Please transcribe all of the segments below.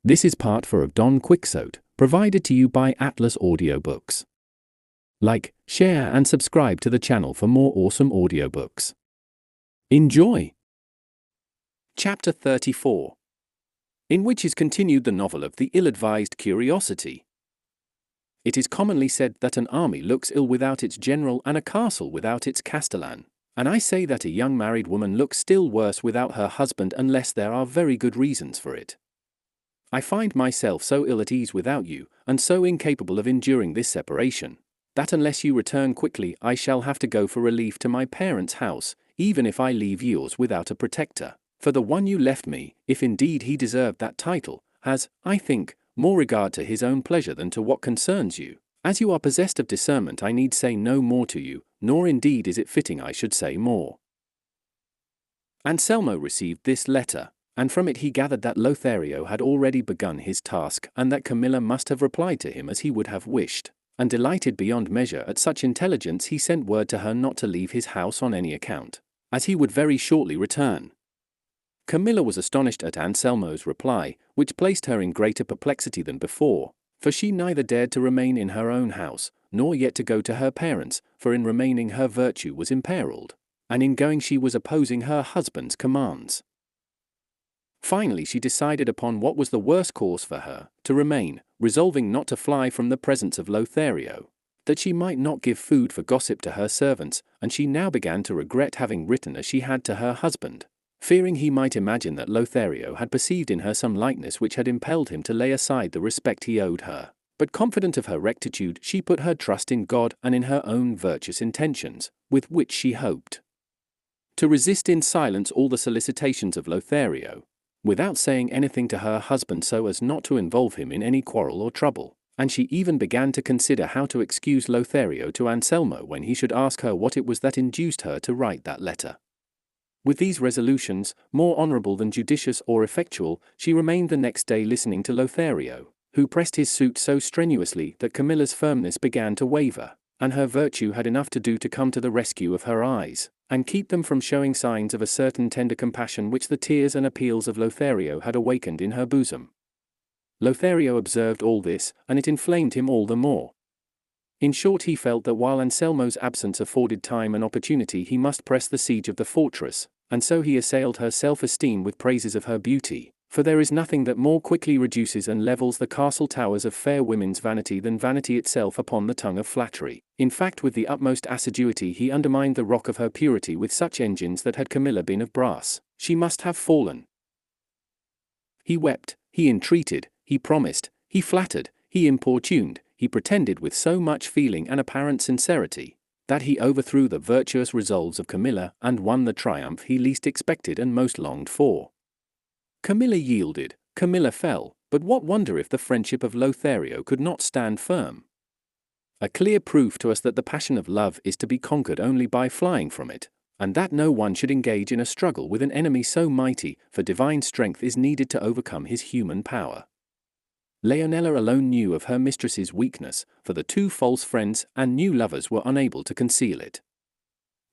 This is part 4 of Don Quixote, provided to you by Atlas Audiobooks. Like, share and subscribe to the channel for more awesome audiobooks. Enjoy! Chapter 34, in which is continued the novel of the ill-advised curiosity. It is commonly said that an army looks ill without its general and a castle without its castellan, and I say that a young married woman looks still worse without her husband unless there are very good reasons for it. I find myself so ill at ease without you, and so incapable of enduring this separation, that unless you return quickly I shall have to go for relief to my parents' house, even if I leave yours without a protector, for the one you left me, if indeed he deserved that title, has, I think, more regard to his own pleasure than to what concerns you. As you are possessed of discernment I need say no more to you, nor indeed is it fitting I should say more. Anselmo received this letter, and from it he gathered that Lothario had already begun his task and that Camilla must have replied to him as he would have wished, and delighted beyond measure at such intelligence he sent word to her not to leave his house on any account, as he would very shortly return. Camilla was astonished at Anselmo's reply, which placed her in greater perplexity than before, for she neither dared to remain in her own house, nor yet to go to her parents, for in remaining her virtue was imperilled, and in going she was opposing her husband's commands. Finally she decided upon what was the worst course for her, to remain, resolving not to fly from the presence of Lothario, that she might not give food for gossip to her servants, and she now began to regret having written as she had to her husband, fearing he might imagine that Lothario had perceived in her some likeness which had impelled him to lay aside the respect he owed her. But confident of her rectitude she put her trust in God and in her own virtuous intentions, with which she hoped to resist in silence all the solicitations of Lothario, without saying anything to her husband so as not to involve him in any quarrel or trouble, and she even began to consider how to excuse Lothario to Anselmo when he should ask her what it was that induced her to write that letter. With these resolutions, more honourable than judicious or effectual, she remained the next day listening to Lothario, who pressed his suit so strenuously that Camilla's firmness began to waver, and her virtue had enough to do to come to the rescue of her eyes, and keep them from showing signs of a certain tender compassion which the tears and appeals of Lothario had awakened in her bosom. Lothario observed all this, and it inflamed him all the more. In short, he felt that while Anselmo's absence afforded time and opportunity he must press the siege of the fortress, and so he assailed her self-esteem with praises of her beauty, for there is nothing that more quickly reduces and levels the castle towers of fair women's vanity than vanity itself upon the tongue of flattery. In fact, with the utmost assiduity he undermined the rock of her purity with such engines that had Camilla been of brass, she must have fallen. He wept, he entreated, he promised, he flattered, he importuned, he pretended with so much feeling and apparent sincerity, that he overthrew the virtuous resolves of Camilla and won the triumph he least expected and most longed for. Camilla yielded, Camilla fell, but what wonder if the friendship of Lothario could not stand firm? A clear proof to us that the passion of love is to be conquered only by flying from it, and that no one should engage in a struggle with an enemy so mighty, for divine strength is needed to overcome his human power. Leonela alone knew of her mistress's weakness, for the two false friends and new lovers were unable to conceal it.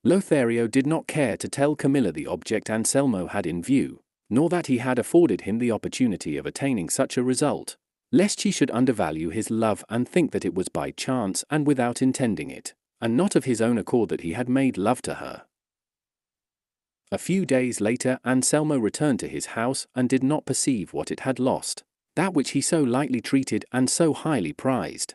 Lothario did not care to tell Camilla the object Anselmo had in view, nor that he had afforded him the opportunity of attaining such a result, lest she should undervalue his love and think that it was by chance and without intending it, and not of his own accord that he had made love to her. A few days later Anselmo returned to his house and did not perceive what it had lost, that which he so lightly treated and so highly prized.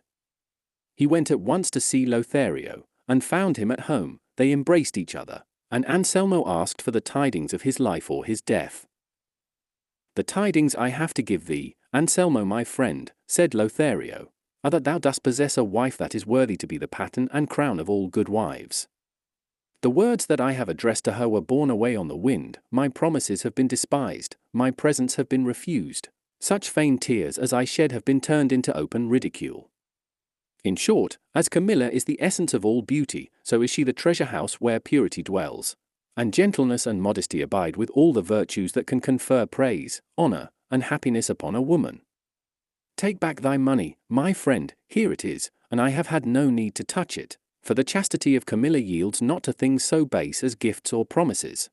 He went at once to see Lothario, and found him at home. They embraced each other, and Anselmo asked for the tidings of his life or his death. "The tidings I have to give thee, Anselmo my friend," said Lothario, "are that thou dost possess a wife that is worthy to be the pattern and crown of all good wives. The words that I have addressed to her were borne away on the wind, my promises have been despised, my presents have been refused, such feigned tears as I shed have been turned into open ridicule. In short, as Camilla is the essence of all beauty, so is she the treasure house where purity dwells, and gentleness and modesty abide with all the virtues that can confer praise, honor, and happiness upon a woman. Take back thy money, my friend, here it is, and I have had no need to touch it, for the chastity of Camilla yields not to things so base as gifts or promises.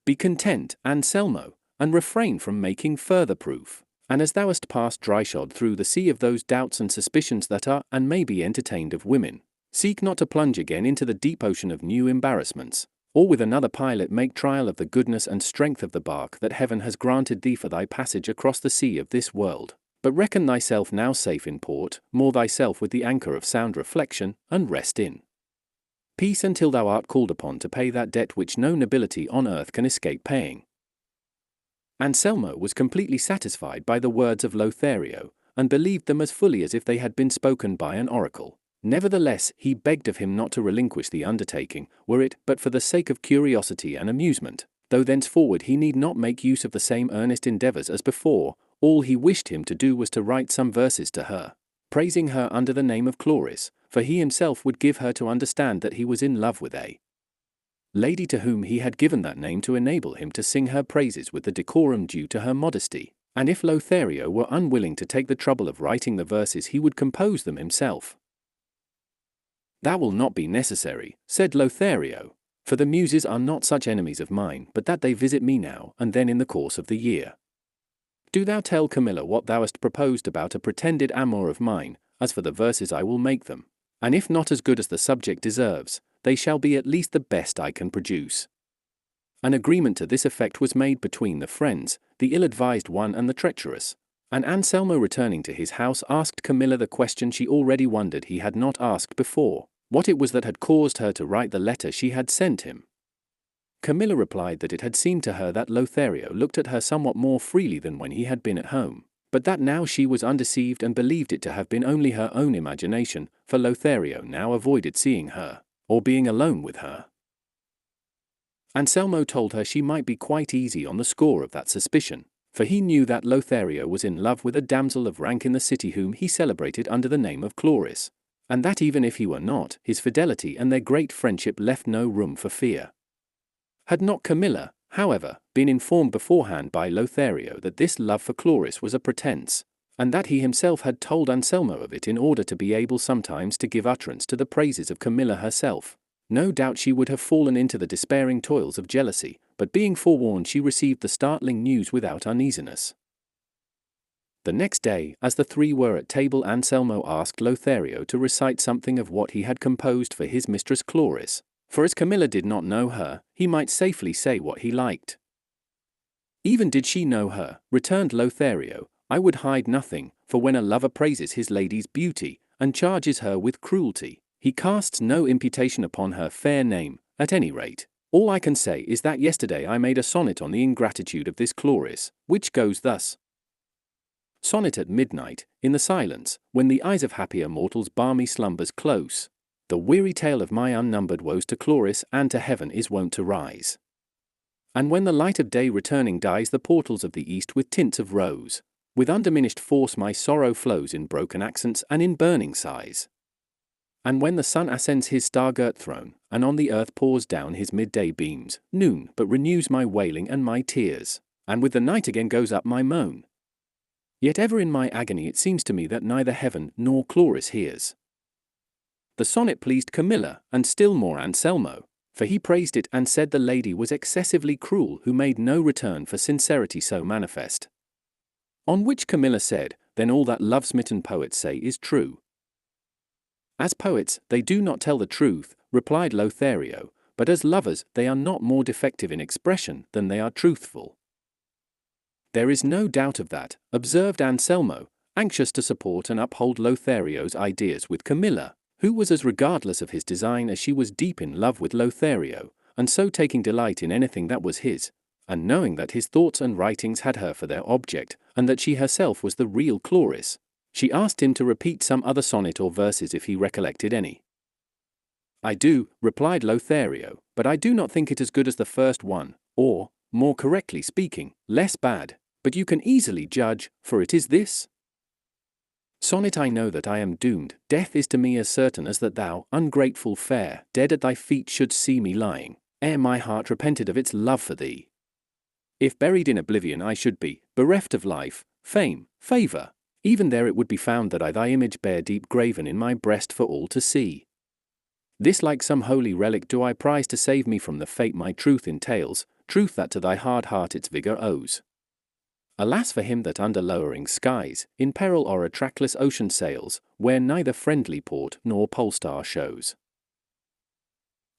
Be content, Anselmo, and refrain from making further proof. And as thou hast passed dryshod through the sea of those doubts and suspicions that are and may be entertained of women, seek not to plunge again into the deep ocean of new embarrassments, or with another pilot make trial of the goodness and strength of the bark that heaven has granted thee for thy passage across the sea of this world, but reckon thyself now safe in port, moor thyself with the anchor of sound reflection, and rest in peace until thou art called upon to pay that debt which no nobility on earth can escape paying. Anselmo was completely satisfied by the words of Lothario, and believed them as fully as if they had been spoken by an oracle. Nevertheless, he begged of him not to relinquish the undertaking, were it but for the sake of curiosity and amusement, though thenceforward he need not make use of the same earnest endeavours as before. All he wished him to do was to write some verses to her, praising her under the name of Chloris, for he himself would give her to understand that he was in love with a lady to whom he had given that name to enable him to sing her praises with the decorum due to her modesty, and if Lothario were unwilling to take the trouble of writing the verses he would compose them himself. That will not be necessary, said Lothario, for the Muses are not such enemies of mine but that they visit me now and then in the course of the year. Do thou tell Camilla what thou hast proposed about a pretended amour of mine. As for the verses I will make them, and if not as good as the subject deserves, they shall be at least the best I can produce. An agreement to this effect was made between the friends, the ill-advised one and the treacherous, and Anselmo returning to his house asked Camilla the question she already wondered he had not asked before, what it was that had caused her to write the letter she had sent him. Camilla replied that it had seemed to her that Lothario looked at her somewhat more freely than when he had been at home, but that now she was undeceived and believed it to have been only her own imagination, for Lothario now avoided seeing her, or being alone with her. Anselmo told her she might be quite easy on the score of that suspicion, for he knew that Lothario was in love with a damsel of rank in the city whom he celebrated under the name of Chloris, and that even if he were not, his fidelity and their great friendship left no room for fear. Had not Camilla, however, been informed beforehand by Lothario that this love for Chloris was a pretence, and that he himself had told Anselmo of it in order to be able sometimes to give utterance to the praises of Camilla herself, no doubt she would have fallen into the despairing toils of jealousy, but being forewarned she received the startling news without uneasiness. The next day, as the three were at table, Anselmo asked Lothario to recite something of what he had composed for his mistress Chloris, for as Camilla did not know her, he might safely say what he liked. Even did she know her, returned Lothario, I would hide nothing, for when a lover praises his lady's beauty, and charges her with cruelty, he casts no imputation upon her fair name. At any rate, all I can say is that yesterday I made a sonnet on the ingratitude of this Chloris, which goes thus. Sonnet at midnight, in the silence, when the eyes of happier mortals balmy slumbers close, the weary tale of my unnumbered woes to Chloris and to heaven is wont to rise. And when the light of day returning dyes the portals of the east with tints of rose, with undiminished force my sorrow flows in broken accents and in burning sighs. And when the sun ascends his star-girt throne, and on the earth pours down his midday beams, noon but renews my wailing and my tears, and with the night again goes up my moan. Yet ever in my agony it seems to me that neither heaven nor Chloris hears. The sonnet pleased Camilla, and still more Anselmo, for he praised it and said the lady was excessively cruel who made no return for sincerity so manifest. On which Camilla said, then all that love-smitten poets say is true. As poets, they do not tell the truth, replied Lothario, but as lovers they are not more defective in expression than they are truthful. There is no doubt of that, observed Anselmo, anxious to support and uphold Lothario's ideas with Camilla, who was as regardless of his design as she was deep in love with Lothario, and so taking delight in anything that was his, and knowing that his thoughts and writings had her for their object, and that she herself was the real Chloris, she asked him to repeat some other sonnet or verses if he recollected any. I do, replied Lothario, but I do not think it as good as the first one, or, more correctly speaking, less bad, but you can easily judge, for it is this. Sonnet I know that I am doomed, death is to me as certain as that thou, ungrateful fair, dead at thy feet shouldst see me lying, ere my heart repented of its love for thee. If buried in oblivion I should be, bereft of life, fame, favour, even there it would be found that I thy image bear deep graven in my breast for all to see. This like some holy relic do I prize to save me from the fate my truth entails, truth that to thy hard heart its vigour owes. Alas for him that under lowering skies, in peril or a trackless ocean sails, where neither friendly port nor pole star shows.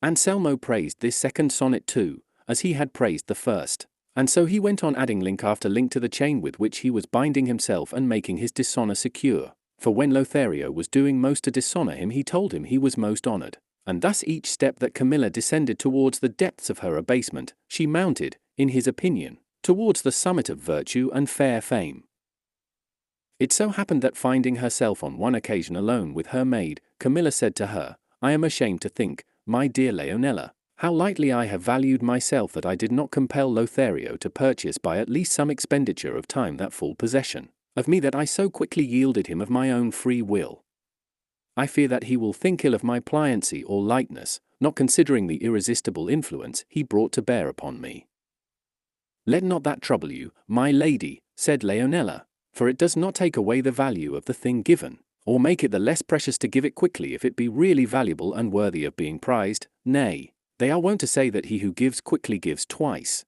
Anselmo praised this second sonnet too, as he had praised the first, and so he went on adding link after link to the chain with which he was binding himself and making his dishonour secure. For when Lothario was doing most to dishonour him, he told him he was most honoured, and thus each step that Camilla descended towards the depths of her abasement, she mounted, in his opinion, towards the summit of virtue and fair fame. It so happened that finding herself on one occasion alone with her maid, Camilla said to her, "I am ashamed to think, my dear Leonela, how lightly I have valued myself that I did not compel Lothario to purchase by at least some expenditure of time that full possession of me that I so quickly yielded him of my own free will. I fear that he will think ill of my pliancy or lightness, not considering the irresistible influence he brought to bear upon me." "Let not that trouble you, my lady," said Leonela, "for it does not take away the value of the thing given, or make it the less precious to give it quickly if it be really valuable and worthy of being prized. Nay, they are wont to say that he who gives quickly gives twice."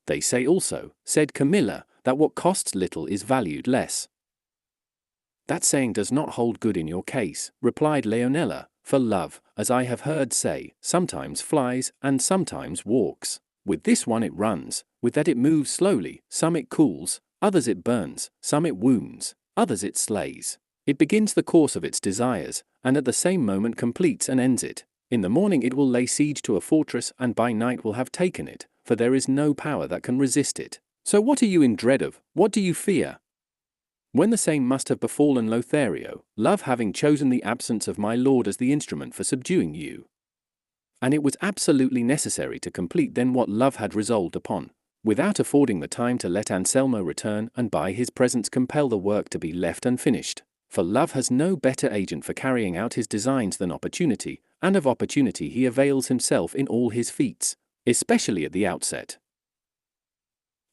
"They say also," said Camilla, "that what costs little is valued less." "That saying does not hold good in your case," replied Leonela, "for love, as I have heard say, sometimes flies and sometimes walks. With this one it runs, with that it moves slowly, some it cools, others it burns, some it wounds, others it slays. It begins the course of its desires, and at the same moment completes and ends it. In the morning it will lay siege to a fortress, and by night will have taken it, for there is no power that can resist it. So what are you in dread of, what do you fear?" When the same must have befallen Lothario, love having chosen the absence of my lord as the instrument for subduing you. And it was absolutely necessary to complete then what love had resolved upon, without affording the time to let Anselmo return and by his presence compel the work to be left unfinished. For love has no better agent for carrying out his designs than opportunity, and of opportunity he avails himself in all his feats, especially at the outset.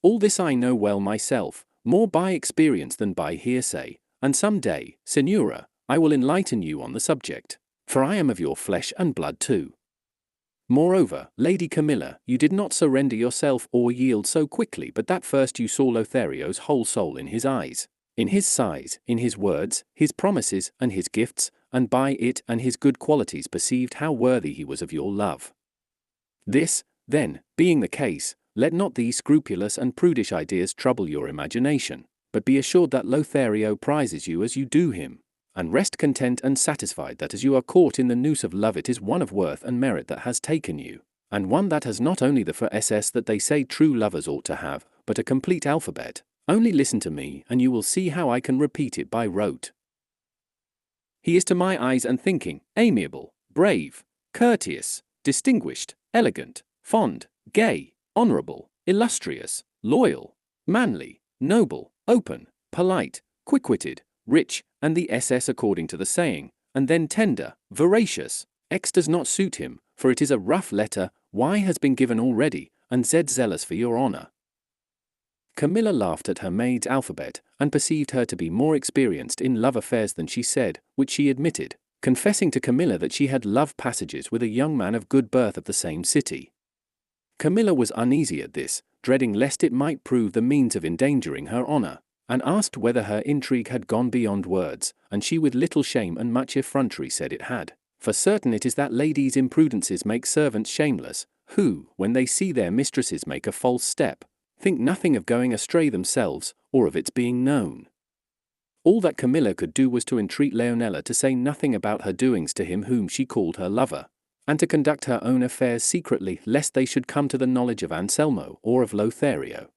All this I know well myself, more by experience than by hearsay, and some day, Signora, I will enlighten you on the subject, for I am of your flesh and blood too. Moreover, Lady Camilla, you did not surrender yourself or yield so quickly but that first you saw Lothario's whole soul in his eyes, in his sighs, in his words, his promises, and his gifts, and by it and his good qualities perceived how worthy he was of your love. This, then, being the case, let not these scrupulous and prudish ideas trouble your imagination, but be assured that Lothario prizes you as you do him, and rest content and satisfied that as you are caught in the noose of love it is one of worth and merit that has taken you, and one that has not only the ss that they say true lovers ought to have, but a complete alphabet. Only listen to me, and you will see how I can repeat it by rote. He is to my eyes and thinking, amiable, brave, courteous, distinguished, elegant, fond, gay, honourable, illustrious, loyal, manly, noble, open, polite, quick-witted, rich, and the ss according to the saying, and then tender, veracious. X does not suit him, for it is a rough letter, Y has been given already, and Z zealous for your honour. Camilla laughed at her maid's alphabet, and perceived her to be more experienced in love affairs than she said, which she admitted, confessing to Camilla that she had love passages with a young man of good birth of the same city. Camilla was uneasy at this, dreading lest it might prove the means of endangering her honour, and asked whether her intrigue had gone beyond words, and she with little shame and much effrontery said it had. For certain it is that ladies' imprudences make servants shameless, who, when they see their mistresses make a false step, think nothing of going astray themselves, or of its being known. All that Camilla could do was to entreat Leonela to say nothing about her doings to him whom she called her lover, and to conduct her own affairs secretly lest they should come to the knowledge of Anselmo or of Lothario.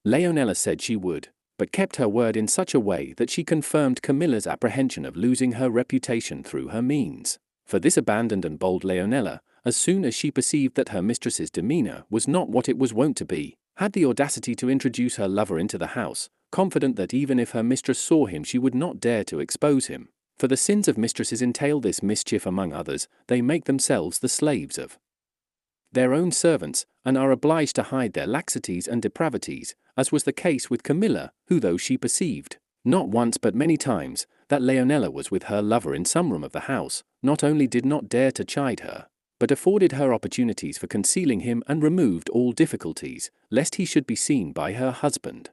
Leonela said she would, but kept her word in such a way that she confirmed Camilla's apprehension of losing her reputation through her means. For this abandoned and bold Leonela, as soon as she perceived that her mistress's demeanour was not what it was wont to be, had the audacity to introduce her lover into the house, confident that even if her mistress saw him she would not dare to expose him, for the sins of mistresses entail this mischief among others, they make themselves the slaves of their own servants, and are obliged to hide their laxities and depravities, as was the case with Camilla, who though she perceived, not once but many times, that Leonela was with her lover in some room of the house, not only did not dare to chide her, but afforded her opportunities for concealing him and removed all difficulties, lest he should be seen by her husband.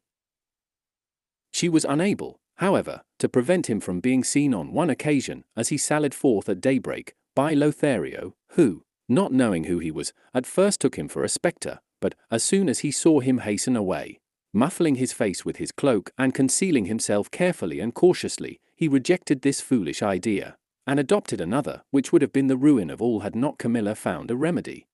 She was unable, however, to prevent him from being seen on one occasion as he sallied forth at daybreak, by Lothario, who, not knowing who he was, at first took him for a spectre, but, as soon as he saw him hasten away, muffling his face with his cloak and concealing himself carefully and cautiously, he rejected this foolish idea, and adopted another which would have been the ruin of all had not Camilla found a remedy.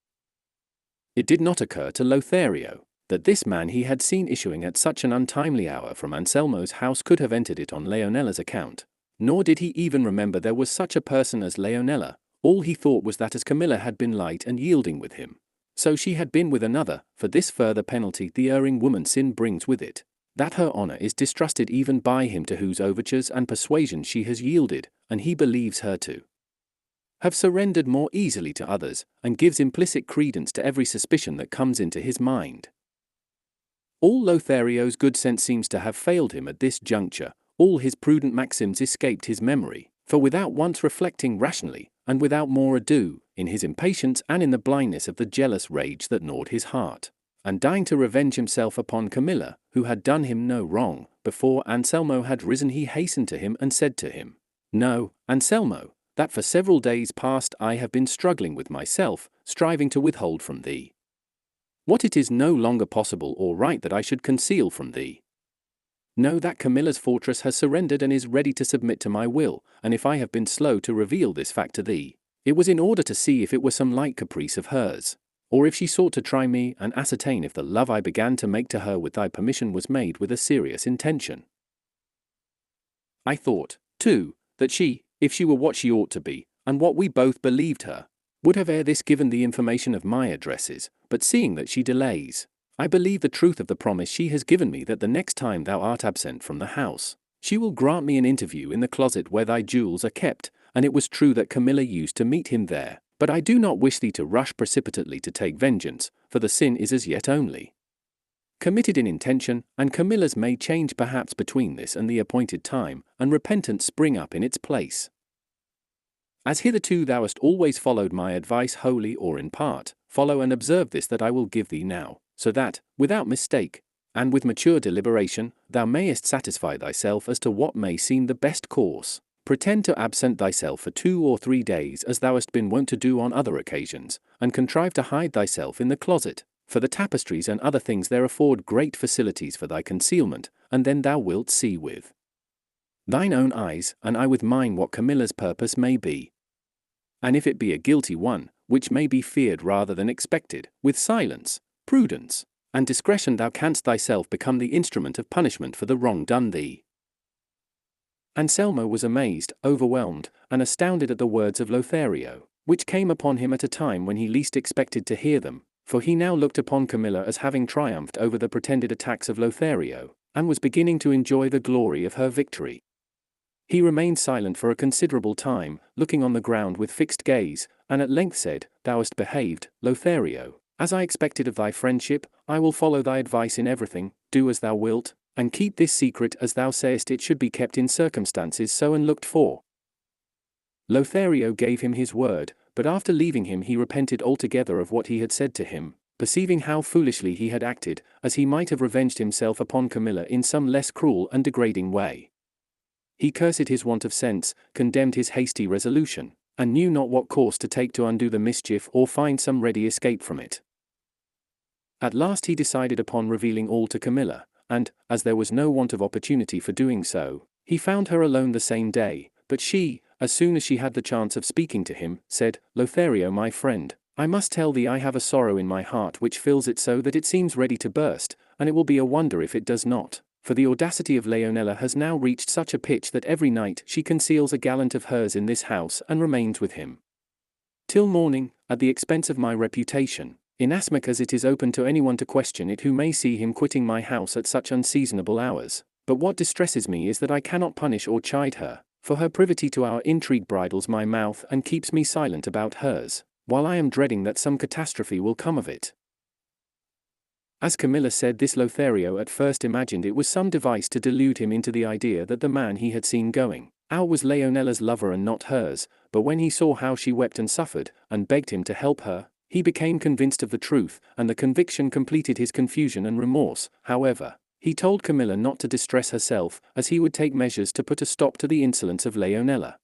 It did not occur to Lothario that this man he had seen issuing at such an untimely hour from Anselmo's house could have entered it on Leonella's account, nor did he even remember there was such a person as Leonella. All he thought was that as Camilla had been light and yielding with him, so she had been with another. For this further penalty the erring woman sin brings with it, that her honor is distrusted even by him to whose overtures and persuasions she has yielded, and he believes her to have surrendered more easily to others, and gives implicit credence to every suspicion that comes into his mind. All Lothario's good sense seems to have failed him at this juncture. All his prudent maxims escaped his memory, for without once reflecting rationally, and without more ado, in his impatience and in the blindness of the jealous rage that gnawed his heart, and dying to revenge himself upon Camilla, who had done him no wrong, before Anselmo had risen he hastened to him and said to him, "Know, Anselmo, that for several days past I have been struggling with myself, striving to withhold from thee what it is no longer possible or right that I should conceal from thee. Know that Camilla's fortress has surrendered and is ready to submit to my will, and if I have been slow to reveal this fact to thee, it was in order to see if it were some light caprice of hers, or if she sought to try me and ascertain if the love I began to make to her with thy permission was made with a serious intention. I thought, too, that she, if she were what she ought to be, and what we both believed her, would have ere this given the information of my addresses, but seeing that she delays, I believe the truth of the promise she has given me that the next time thou art absent from the house, she will grant me an interview in the closet where thy jewels are kept, and it was true that Camilla used to meet him there, but I do not wish thee to rush precipitately to take vengeance, for the sin is as yet only committed in intention, and Camilla's may change perhaps between this and the appointed time, and repentance spring up in its place. As hitherto thou hast always followed my advice wholly or in part, follow and observe this that I will give thee now, so that, without mistake, and with mature deliberation, thou mayest satisfy thyself as to what may seem the best course. Pretend to absent thyself for 2 or 3 days as thou hast been wont to do on other occasions, and contrive to hide thyself in the closet, for the tapestries and other things there afford great facilities for thy concealment, and then thou wilt see with thine own eyes, and I with mine, what Camilla's purpose may be. And if it be a guilty one, which may be feared rather than expected, with silence, prudence, and discretion thou canst thyself become the instrument of punishment for the wrong done thee." Anselmo was amazed, overwhelmed, and astounded at the words of Lothario, which came upon him at a time when he least expected to hear them, for he now looked upon Camilla as having triumphed over the pretended attacks of Lothario, and was beginning to enjoy the glory of her victory. He remained silent for a considerable time, looking on the ground with fixed gaze, and at length said, "Thou hast behaved, Lothario, as I expected of thy friendship. I will follow thy advice in everything, do as thou wilt, and keep this secret as thou sayest it should be kept in circumstances so unlooked for." Lothario gave him his word, but after leaving him he repented altogether of what he had said to him, perceiving how foolishly he had acted, as he might have revenged himself upon Camilla in some less cruel and degrading way. He cursed his want of sense, condemned his hasty resolution, and knew not what course to take to undo the mischief or find some ready escape from it. At last he decided upon revealing all to Camilla, and, as there was no want of opportunity for doing so, he found her alone the same day, but she, as soon as she had the chance of speaking to him, said, "Lothario, my friend, I must tell thee I have a sorrow in my heart which fills it so that it seems ready to burst, and it will be a wonder if it does not. For the audacity of Leonella has now reached such a pitch that every night she conceals a gallant of hers in this house and remains with him till morning, at the expense of my reputation, inasmuch as it is open to anyone to question it who may see him quitting my house at such unseasonable hours. But what distresses me is that I cannot punish or chide her, for her privity to our intrigue bridles my mouth and keeps me silent about hers, while I am dreading that some catastrophe will come of it." As Camilla said this, Lothario at first imagined it was some device to delude him into the idea that the man he had seen going out was Leonella's lover and not hers, but when he saw how she wept and suffered, and begged him to help her, he became convinced of the truth, and the conviction completed his confusion and remorse. However, he told Camilla not to distress herself, as he would take measures to put a stop to the insolence of Leonela.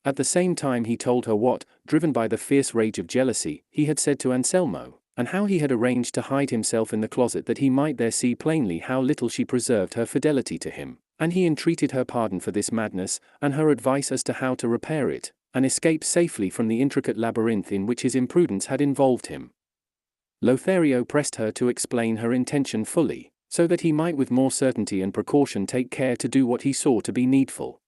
At the same time he told her what, driven by the fierce rage of jealousy, he had said to Anselmo, and how he had arranged to hide himself in the closet that he might there see plainly how little she preserved her fidelity to him, and he entreated her pardon for this madness, and her advice as to how to repair it, and escape safely from the intricate labyrinth in which his imprudence had involved him. Lothario pressed her to explain her intention fully, so that he might with more certainty and precaution take care to do what he saw to be needful.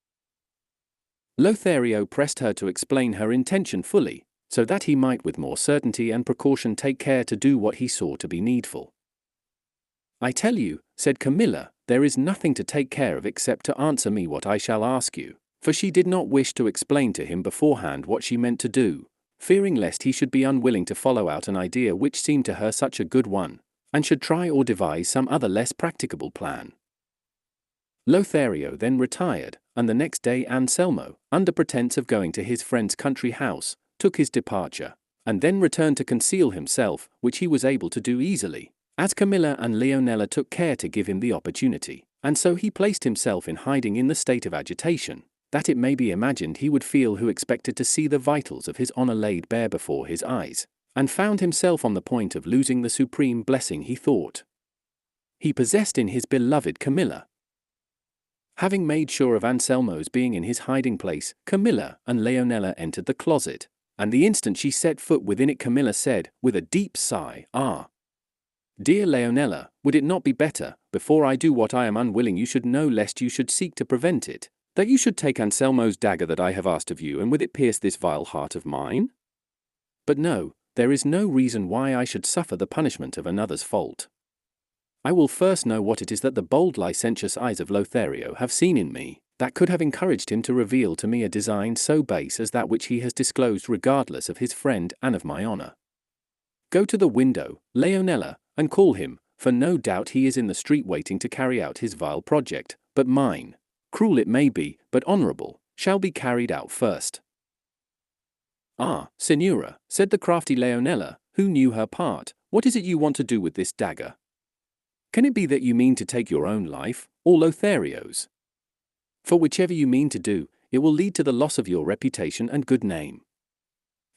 Lothario pressed her to explain her intention fully, so that he might with more certainty and precaution take care to do what he saw to be needful. "I tell you," said Camilla, "there is nothing to take care of except to answer me what I shall ask you," for she did not wish to explain to him beforehand what she meant to do, fearing lest he should be unwilling to follow out an idea which seemed to her such a good one, and should try or devise some other less practicable plan. Lothario then retired, and the next day Anselmo, under pretence of going to his friend's country house, took his departure, and then returned to conceal himself, which he was able to do easily, as Camilla and Leonela took care to give him the opportunity, and so he placed himself in hiding in the state of agitation, that it may be imagined he would feel who expected to see the vitals of his honor laid bare before his eyes, and found himself on the point of losing the supreme blessing he thought he possessed in his beloved Camilla. Having made sure of Anselmo's being in his hiding place, Camilla and Leonela entered the closet, and the instant she set foot within it Camilla said, with a deep sigh, "Ah, dear Leonela, would it not be better, before I do what I am unwilling you should know lest you should seek to prevent it, that you should take Anselmo's dagger that I have asked of you and with it pierce this vile heart of mine? But no, there is no reason why I should suffer the punishment of another's fault. I will first know what it is that the bold licentious eyes of Lothario have seen in me, that could have encouraged him to reveal to me a design so base as that which he has disclosed regardless of his friend and of my honor. Go to the window, Leonela, and call him, for no doubt he is in the street waiting to carry out his vile project, but mine, cruel it may be, but honorable, shall be carried out first." "Ah, Signora," said the crafty Leonela, who knew her part, "what is it you want to do with this dagger? Can it be that you mean to take your own life, or Lothario's? For whichever you mean to do, it will lead to the loss of your reputation and good name.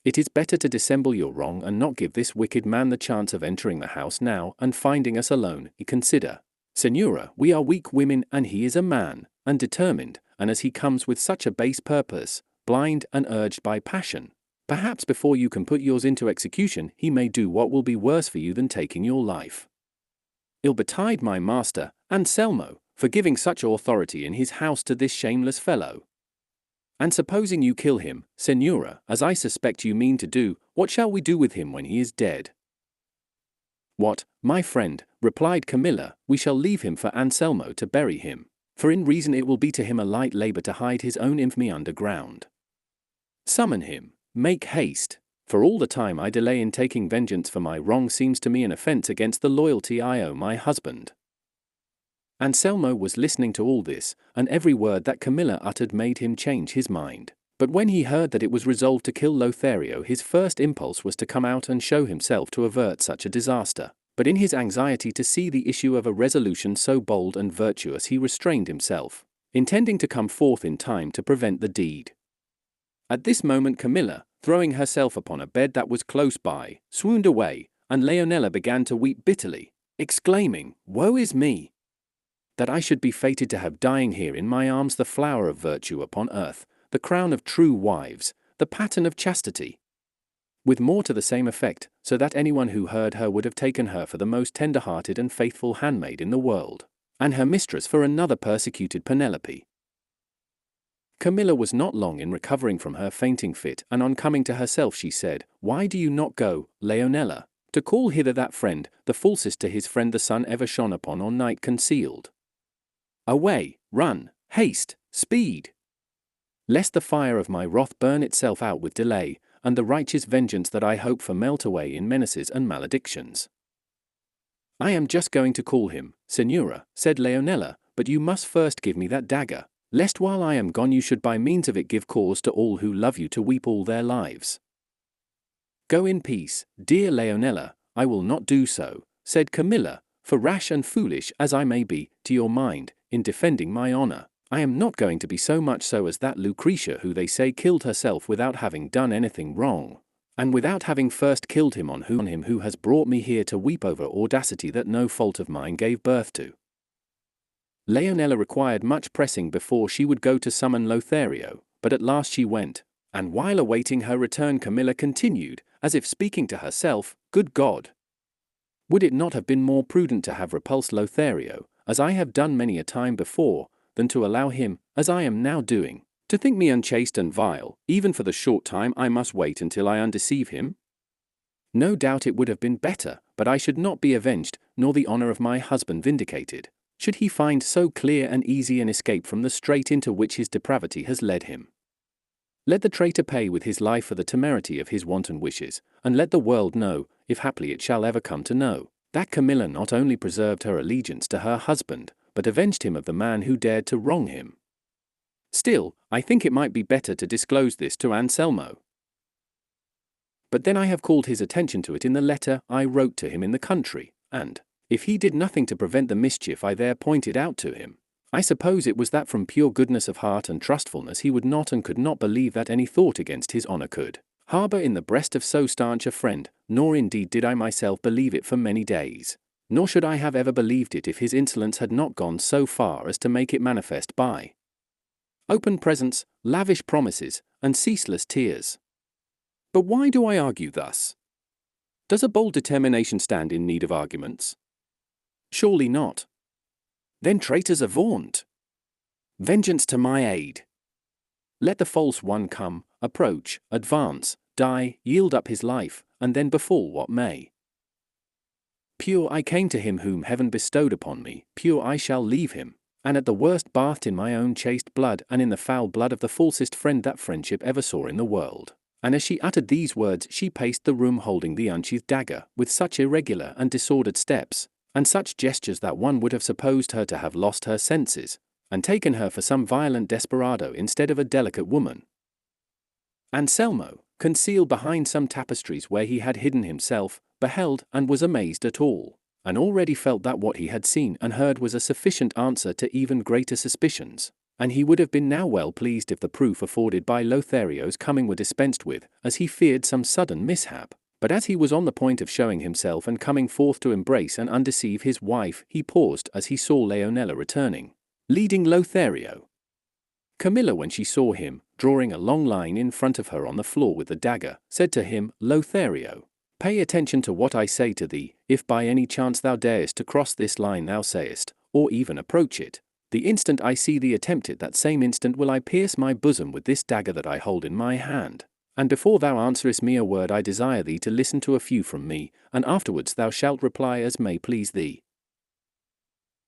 It is better to dissemble your wrong and not give this wicked man the chance of entering the house now and finding us alone. Consider, Signora, we are weak women and he is a man, and determined, and as he comes with such a base purpose, blind and urged by passion, perhaps before you can put yours into execution he may do what will be worse for you than taking your life. Ill betide my master, Anselmo, for giving such authority in his house to this shameless fellow. And supposing you kill him, Signora, as I suspect you mean to do, what shall we do with him when he is dead?" "What, my friend," replied Camilla, "we shall leave him for Anselmo to bury him, for in reason it will be to him a light labor to hide his own infamy underground. Summon him, make haste, for all the time I delay in taking vengeance for my wrong seems to me an offense against the loyalty I owe my husband." Anselmo was listening to all this, and every word that Camilla uttered made him change his mind. But when he heard that it was resolved to kill Lothario, his first impulse was to come out and show himself to avert such a disaster. But in his anxiety to see the issue of a resolution so bold and virtuous he restrained himself, intending to come forth in time to prevent the deed. At this moment Camilla, throwing herself upon a bed that was close by, swooned away, and Leonela began to weep bitterly, exclaiming, "Woe is me! That I should be fated to have dying here in my arms the flower of virtue upon earth, the crown of true wives, the pattern of chastity." With more to the same effect, so that anyone who heard her would have taken her for the most tender-hearted and faithful handmaid in the world, and her mistress for another persecuted Penelope. Camilla was not long in recovering from her fainting fit, and on coming to herself she said, "Why do you not go, Leonela, to call hither that friend, the falsest to his friend the sun ever shone upon or night concealed? Away, run, haste, speed! Lest the fire of my wrath burn itself out with delay, and the righteous vengeance that I hope for melt away in menaces and maledictions." "I am just going to call him, Signora," said Leonela, "but you must first give me that dagger, lest while I am gone you should by means of it give cause to all who love you to weep all their lives. Go in peace, dear Leonela. I will not do so, said Camilla, for rash and foolish as I may be, to your mind, in defending my honor, I am not going to be so much so as that Lucretia who they say killed herself without having done anything wrong, and without having first killed him on him who has brought me here to weep over audacity that no fault of mine gave birth to. Leonela required much pressing before she would go to summon Lothario, but at last she went, and while awaiting her return Camilla continued, as if speaking to herself, Good God! Would it not have been more prudent to have repulsed Lothario, as I have done many a time before, than to allow him, as I am now doing, to think me unchaste and vile, even for the short time I must wait until I undeceive him? No doubt it would have been better, but I should not be avenged, nor the honor of my husband vindicated, should he find so clear and easy an escape from the strait into which his depravity has led him. Let the traitor pay with his life for the temerity of his wanton wishes, and let the world know, if haply it shall ever come to know, that Camilla not only preserved her allegiance to her husband, but avenged him of the man who dared to wrong him. Still, I think it might be better to disclose this to Anselmo. But then I have called his attention to it in the letter I wrote to him in the country, and, if he did nothing to prevent the mischief I there pointed out to him, I suppose it was that from pure goodness of heart and trustfulness he would not and could not believe that any thought against his honor could harbor in the breast of so stanch a friend, nor indeed did I myself believe it for many days, nor should I have ever believed it if his insolence had not gone so far as to make it manifest by open presents, lavish promises, and ceaseless tears. But why do I argue thus? Does a bold determination stand in need of arguments? Surely not. Then traitors avaunt! Vengeance to my aid! Let the false one come, approach, advance, die, yield up his life, and then befall what may. Pure I came to him whom heaven bestowed upon me, pure I shall leave him, and at the worst bathed in my own chaste blood and in the foul blood of the falsest friend that friendship ever saw in the world. And as she uttered these words she paced the room holding the unsheathed dagger, with such irregular and disordered steps, and such gestures that one would have supposed her to have lost her senses, and taken her for some violent desperado instead of a delicate woman. Anselmo, concealed behind some tapestries where he had hidden himself, beheld and was amazed at all, and already felt that what he had seen and heard was a sufficient answer to even greater suspicions, and he would have been now well pleased if the proof afforded by Lothario's coming were dispensed with, as he feared some sudden mishap. But as he was on the point of showing himself and coming forth to embrace and undeceive his wife, he paused as he saw Leonela returning, leading Lothario. Camilla, when she saw him, drawing a long line in front of her on the floor with the dagger, said to him, Lothario, pay attention to what I say to thee, if by any chance thou darest to cross this line thou sayest, or even approach it, the instant I see thee attempt it that same instant will I pierce my bosom with this dagger that I hold in my hand. And before thou answerest me a word I desire thee to listen to a few from me, and afterwards thou shalt reply as may please thee.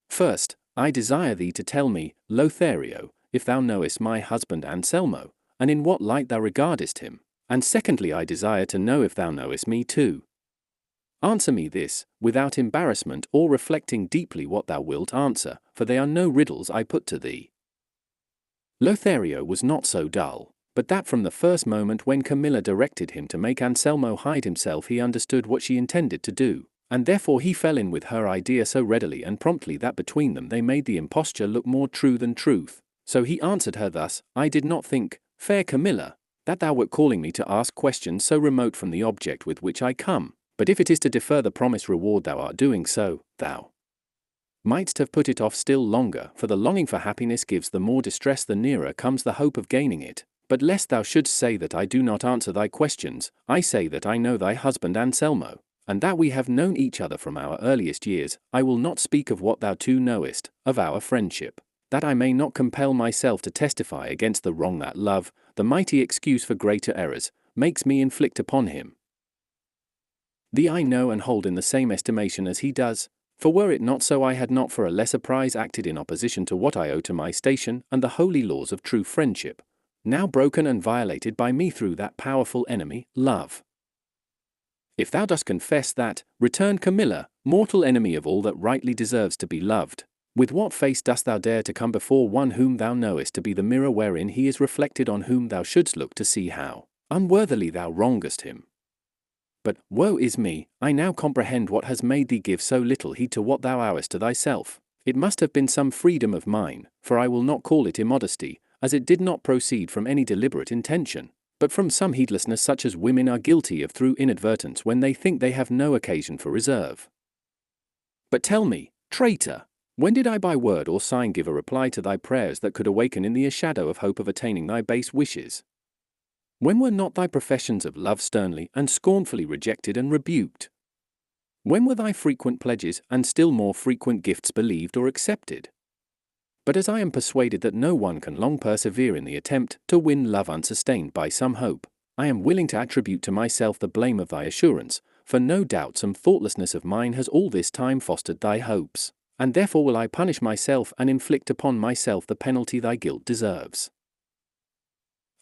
First, I desire thee to tell me, Lothario, if thou knowest my husband Anselmo, and in what light thou regardest him, and secondly I desire to know if thou knowest me too. Answer me this, without embarrassment or reflecting deeply what thou wilt answer, for they are no riddles I put to thee. Lothario was not so dull, but that from the first moment when Camilla directed him to make Anselmo hide himself he understood what she intended to do, and therefore he fell in with her idea so readily and promptly that between them they made the imposture look more true than truth. So he answered her thus, I did not think, fair Camilla, that thou wert calling me to ask questions so remote from the object with which I come, but if it is to defer the promised reward thou art doing so, thou mightst have put it off still longer, for the longing for happiness gives the more distress the nearer comes the hope of gaining it. But lest thou shouldst say that I do not answer thy questions, I say that I know thy husband Anselmo, and that we have known each other from our earliest years. I will not speak of what thou too knowest, of our friendship, that I may not compel myself to testify against the wrong that love, the mighty excuse for greater errors, makes me inflict upon him. Thee I know and hold in the same estimation as he does, for were it not so I had not for a lesser prize acted in opposition to what I owe to my station and the holy laws of true friendship, now broken and violated by me through that powerful enemy, love. If thou dost confess that, returned Camilla, mortal enemy of all that rightly deserves to be loved, With what face dost thou dare to come before one whom thou knowest to be the mirror wherein he is reflected, on whom thou shouldst look to see how unworthily thou wrongest him? But, woe is me, I now comprehend what has made thee give so little heed to what thou owest to thyself. It must have been some freedom of mine, for I will not call it immodesty, as it did not proceed from any deliberate intention, but from some heedlessness such as women are guilty of through inadvertence when they think they have no occasion for reserve. But tell me, traitor, when did I by word or sign give a reply to thy prayers that could awaken in thee a shadow of hope of attaining thy base wishes? When were not thy professions of love sternly and scornfully rejected and rebuked? When were thy frequent pledges and still more frequent gifts believed or accepted? But as I am persuaded that no one can long persevere in the attempt to win love unsustained by some hope, I am willing to attribute to myself the blame of thy assurance, for no doubt some thoughtlessness of mine has all this time fostered thy hopes, and therefore will I punish myself and inflict upon myself the penalty thy guilt deserves.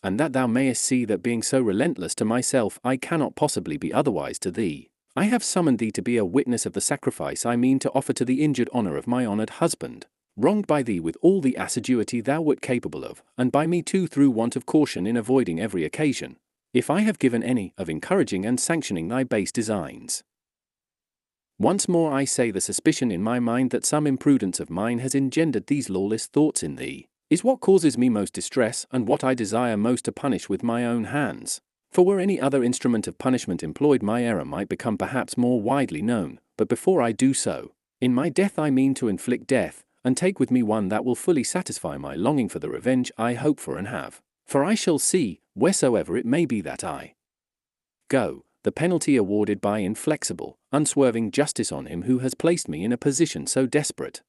And that thou mayest see that being so relentless to myself I cannot possibly be otherwise to thee, I have summoned thee to be a witness of the sacrifice I mean to offer to the injured honour of my honoured husband, wronged by thee with all the assiduity thou wert capable of, and by me too through want of caution in avoiding every occasion, if I have given any, of encouraging and sanctioning thy base designs. Once more I say the suspicion in my mind that some imprudence of mine has engendered these lawless thoughts in thee, is what causes me most distress and what I desire most to punish with my own hands. For were any other instrument of punishment employed, my error might become perhaps more widely known, but before I do so, in my death I mean to inflict death, and take with me one that will fully satisfy my longing for the revenge I hope for and have. For I shall see, wheresoever it may be that I go, the penalty awarded by inflexible, unswerving justice on him who has placed me in a position so desperate.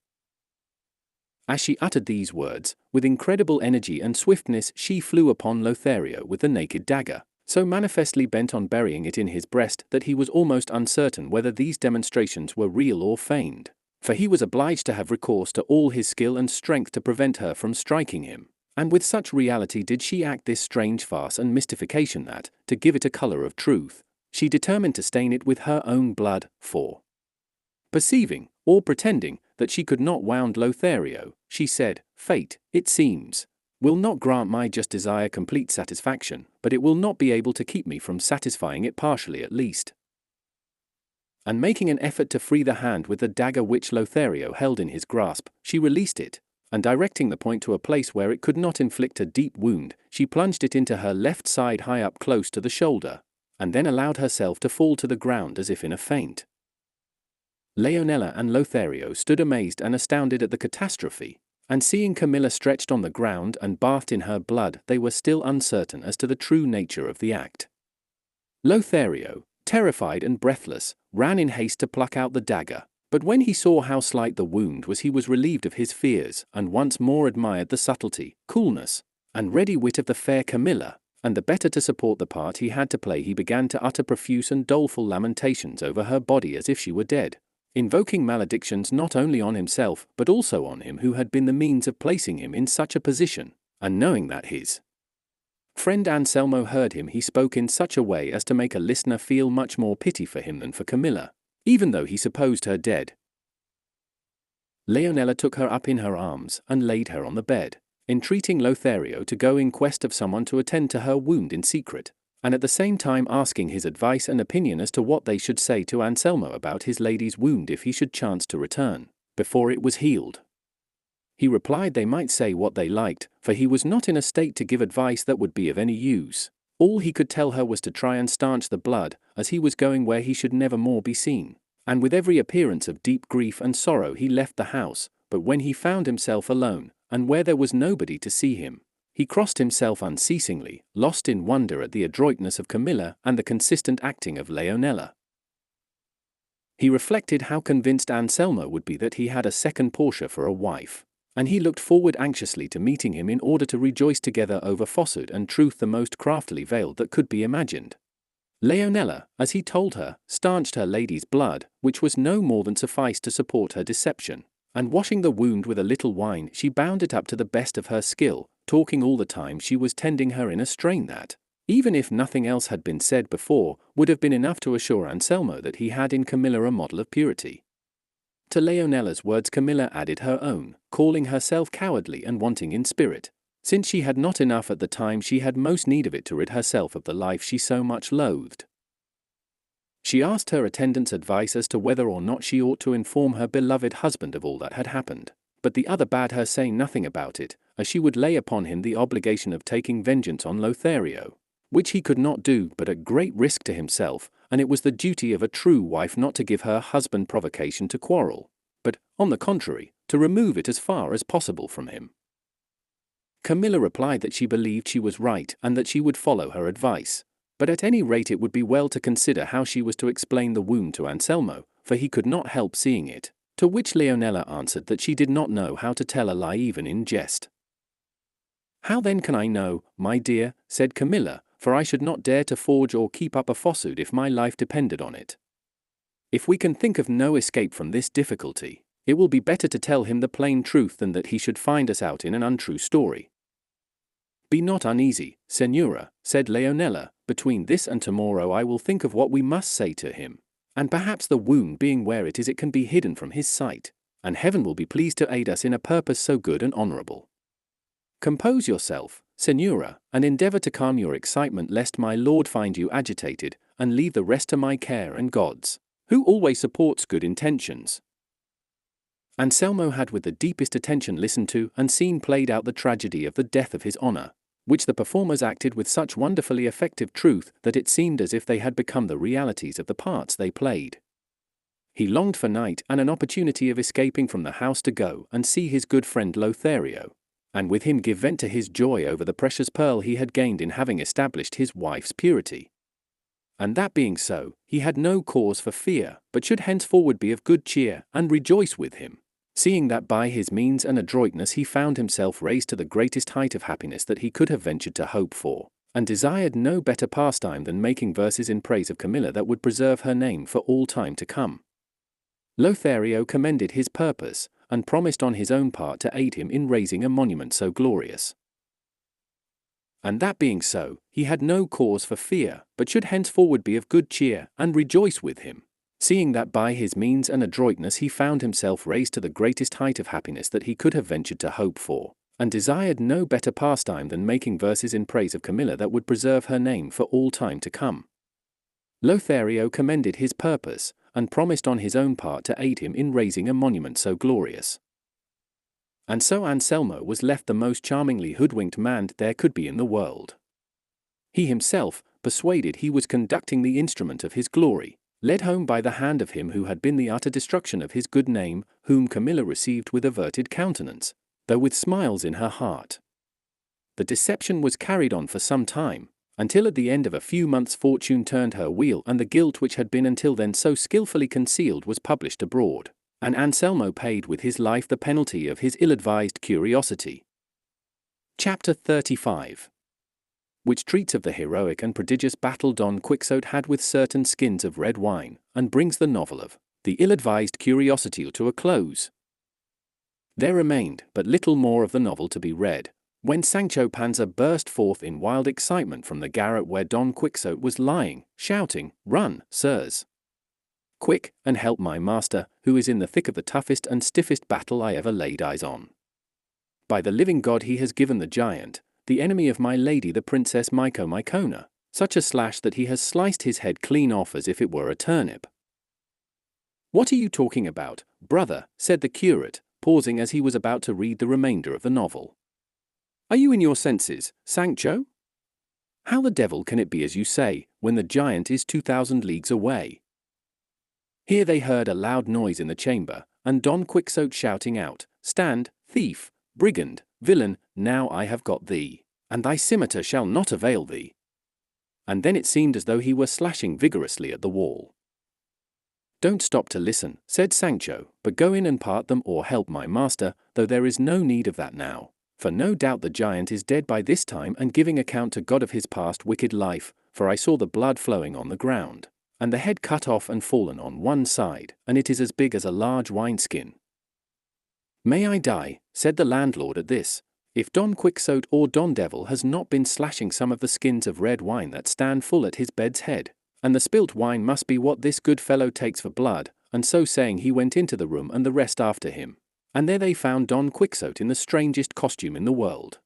As she uttered these words, with incredible energy and swiftness she flew upon Lothario with the naked dagger, so manifestly bent on burying it in his breast that he was almost uncertain whether these demonstrations were real or feigned, for he was obliged to have recourse to all his skill and strength to prevent her from striking him, and with such reality did she act this strange farce and mystification that, to give it a colour of truth, she determined to stain it with her own blood, for, perceiving, or pretending, that she could not wound Lothario, she said, Fate, it seems, will not grant my just desire complete satisfaction, but it will not be able to keep me from satisfying it partially at least. And making an effort to free the hand with the dagger which Lothario held in his grasp, she released it, and directing the point to a place where it could not inflict a deep wound, she plunged it into her left side high up close to the shoulder, and then allowed herself to fall to the ground as if in a faint. Leonela and Lothario stood amazed and astounded at the catastrophe, and seeing Camilla stretched on the ground and bathed in her blood, they were still uncertain as to the true nature of the act. Lothario, terrified and breathless, ran in haste to pluck out the dagger, but when he saw how slight the wound was he was relieved of his fears, and once more admired the subtlety, coolness, and ready wit of the fair Camilla, and the better to support the part he had to play he began to utter profuse and doleful lamentations over her body as if she were dead, invoking maledictions not only on himself but also on him who had been the means of placing him in such a position, and knowing that his friend Anselmo heard him, he spoke in such a way as to make a listener feel much more pity for him than for Camilla, even though he supposed her dead. Leonela took her up in her arms and laid her on the bed, entreating Lothario to go in quest of someone to attend to her wound in secret, and at the same time asking his advice and opinion as to what they should say to Anselmo about his lady's wound if he should chance to return, before it was healed. He replied they might say what they liked, for he was not in a state to give advice that would be of any use. All he could tell her was to try and stanch the blood, as he was going where he should never more be seen, and with every appearance of deep grief and sorrow he left the house, but when he found himself alone, and where there was nobody to see him, he crossed himself unceasingly, lost in wonder at the adroitness of Camilla and the consistent acting of Leonela. He reflected how convinced Anselmo would be that he had a second Portia for a wife, and he looked forward anxiously to meeting him in order to rejoice together over falsehood and truth the most craftily veiled that could be imagined. Leonela, as he told her, stanched her lady's blood, which was no more than sufficed to support her deception, and washing the wound with a little wine she bound it up to the best of her skill, talking all the time she was tending her in a strain that, even if nothing else had been said before, would have been enough to assure Anselmo that he had in Camilla a model of purity. To Leonella's words Camilla added her own, calling herself cowardly and wanting in spirit. Since she had not enough at the time she had most need of it to rid herself of the life she so much loathed. She asked her attendant's advice as to whether or not she ought to inform her beloved husband of all that had happened, but the other bade her say nothing about it, as she would lay upon him the obligation of taking vengeance on Lothario, which he could not do but at great risk to himself, and it was the duty of a true wife not to give her husband provocation to quarrel, but, on the contrary, to remove it as far as possible from him. Camilla replied that she believed she was right and that she would follow her advice, but at any rate it would be well to consider how she was to explain the wound to Anselmo, for he could not help seeing it, to which Leonella answered that she did not know how to tell a lie even in jest. "How then can I know, my dear," said Camilla, "for I should not dare to forge or keep up a falsehood if my life depended on it. If we can think of no escape from this difficulty, it will be better to tell him the plain truth than that he should find us out in an untrue story." "Be not uneasy, Señora," said Leonella, "between this and tomorrow I will think of what we must say to him, and perhaps the wound being where it is it can be hidden from his sight, and heaven will be pleased to aid us in a purpose so good and honourable. Compose yourself, Señora, and endeavour to calm your excitement lest my lord find you agitated, and leave the rest to my care and God's, who always supports good intentions." Anselmo had with the deepest attention listened to and seen played out the tragedy of the death of his honour, which the performers acted with such wonderfully effective truth that it seemed as if they had become the realities of the parts they played. He longed for night and an opportunity of escaping from the house to go and see his good friend Lothario, and with him give vent to his joy over the precious pearl he had gained in having established his wife's purity. And that being so, he had no cause for fear, but should henceforward be of good cheer and rejoice with him, seeing that by his means and adroitness he found himself raised to the greatest height of happiness that he could have ventured to hope for, and desired no better pastime than making verses in praise of Camilla that would preserve her name for all time to come. Lothario commended his purpose, and promised on his own part to aid him in raising a monument so glorious. And that being so, he had no cause for fear, but should henceforward be of good cheer and rejoice with him, seeing that by his means and adroitness he found himself raised to the greatest height of happiness that he could have ventured to hope for, and desired no better pastime than making verses in praise of Camilla that would preserve her name for all time to come. Lothario commended his purpose, and promised on his own part to aid him in raising a monument so glorious. And so Anselmo was left the most charmingly hoodwinked man there could be in the world. He himself, persuaded he was conducting the instrument of his glory, led home by the hand of him who had been the utter destruction of his good name, whom Camilla received with averted countenance, though with smiles in her heart. The deception was carried on for some time, until at the end of a few months fortune turned her wheel and the guilt which had been until then so skillfully concealed was published abroad, and Anselmo paid with his life the penalty of his ill-advised curiosity. Chapter 35, which treats of the heroic and prodigious battle Don Quixote had with certain skins of red wine, and brings the novel of the ill-advised curiosity to a close. There remained but little more of the novel to be read, when Sancho Panza burst forth in wild excitement from the garret where Don Quixote was lying, shouting, "Run, sirs! Quick, and help my master, who is in the thick of the toughest and stiffest battle I ever laid eyes on. By the living God he has given the giant, the enemy of my lady the Princess Mycona, such a slash that he has sliced his head clean off as if it were a turnip." "What are you talking about, brother?" said the curate, pausing as he was about to read the remainder of the novel. "Are you in your senses, Sancho? How the devil can it be as you say, when the giant is 2,000 leagues away?" Here they heard a loud noise in the chamber, and Don Quixote shouting out, "Stand, thief, brigand, villain, now I have got thee, and thy scimitar shall not avail thee." And then it seemed as though he were slashing vigorously at the wall. "Don't stop to listen," said Sancho, "but go in and part them or help my master, though there is no need of that now. For no doubt the giant is dead by this time and giving account to God of his past wicked life, for I saw the blood flowing on the ground, and the head cut off and fallen on one side, and it is as big as a large wineskin." "May I die," said the landlord at this, "if Don Quixote or Don Devil has not been slashing some of the skins of red wine that stand full at his bed's head, and the spilt wine must be what this good fellow takes for blood, and so saying he went into the room and the rest after him. And there they found Don Quixote in the strangest costume in the world.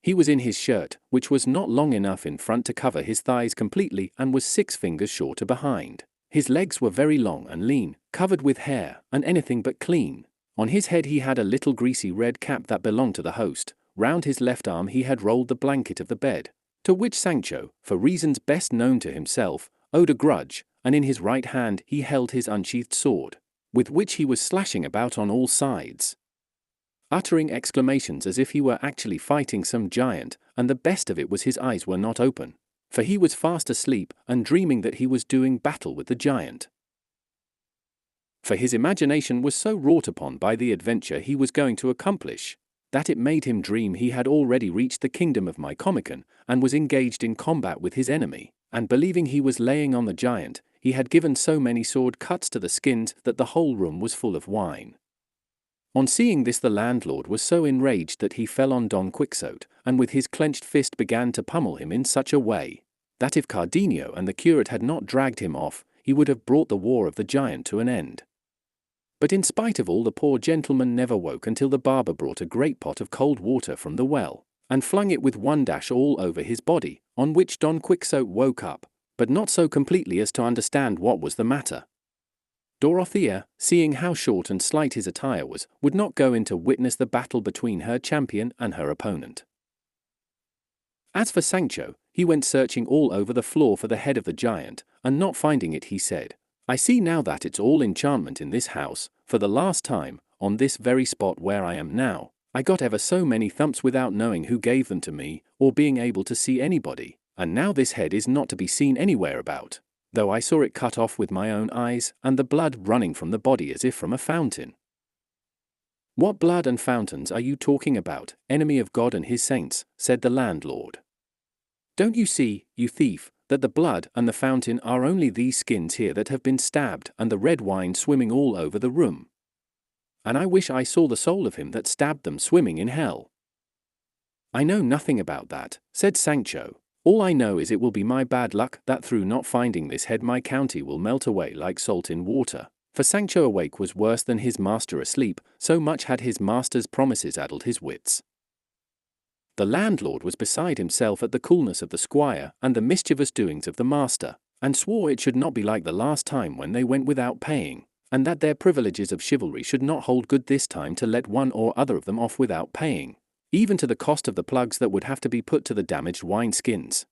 He was in his shirt, which was not long enough in front to cover his thighs completely and was 6 fingers shorter behind. His legs were very long and lean, covered with hair, and anything but clean. On his head he had a little greasy red cap that belonged to the host. Round his left arm he had rolled the blanket of the bed, to which Sancho, for reasons best known to himself, owed a grudge, and in his right hand he held his unsheathed sword, with which he was slashing about on all sides, uttering exclamations as if he were actually fighting some giant, and the best of it was his eyes were not open, for he was fast asleep and dreaming that he was doing battle with the giant. For his imagination was so wrought upon by the adventure he was going to accomplish, that it made him dream he had already reached the kingdom of Mycomicon and was engaged in combat with his enemy, and believing he was laying on the giant, he had given so many sword cuts to the skins that the whole room was full of wine. On seeing this the landlord was so enraged that he fell on Don Quixote, and with his clenched fist began to pummel him in such a way, that if Cardenio and the curate had not dragged him off, he would have brought the war of the giant to an end. But in spite of all the poor gentleman never woke until the barber brought a great pot of cold water from the well, and flung it with one dash all over his body, on which Don Quixote woke up, but not so completely as to understand what was the matter. Dorothea, seeing how short and slight his attire was, would not go in to witness the battle between her champion and her opponent. As for Sancho, he went searching all over the floor for the head of the giant, and not finding it he said, "I see now that it's all enchantment in this house, for the last time, on this very spot where I am now, I got ever so many thumps without knowing who gave them to me, or being able to see anybody, and now this head is not to be seen anywhere about, though I saw it cut off with my own eyes, and the blood running from the body as if from a fountain." "What blood and fountains are you talking about, enemy of God and his saints?" said the landlord. "Don't you see, you thief, that the blood and the fountain are only these skins here that have been stabbed, and the red wine swimming all over the room? And I wish I saw the soul of him that stabbed them swimming in hell." "I know nothing about that," said Sancho. "All I know is it will be my bad luck that through not finding this head my county will melt away like salt in water." For Sancho awake was worse than his master asleep, so much had his master's promises addled his wits. The landlord was beside himself at the coolness of the squire and the mischievous doings of the master, and swore it should not be like the last time when they went without paying, and that their privileges of chivalry should not hold good this time to let one or other of them off without paying, even to the cost of the plugs that would have to be put to the damaged wineskins.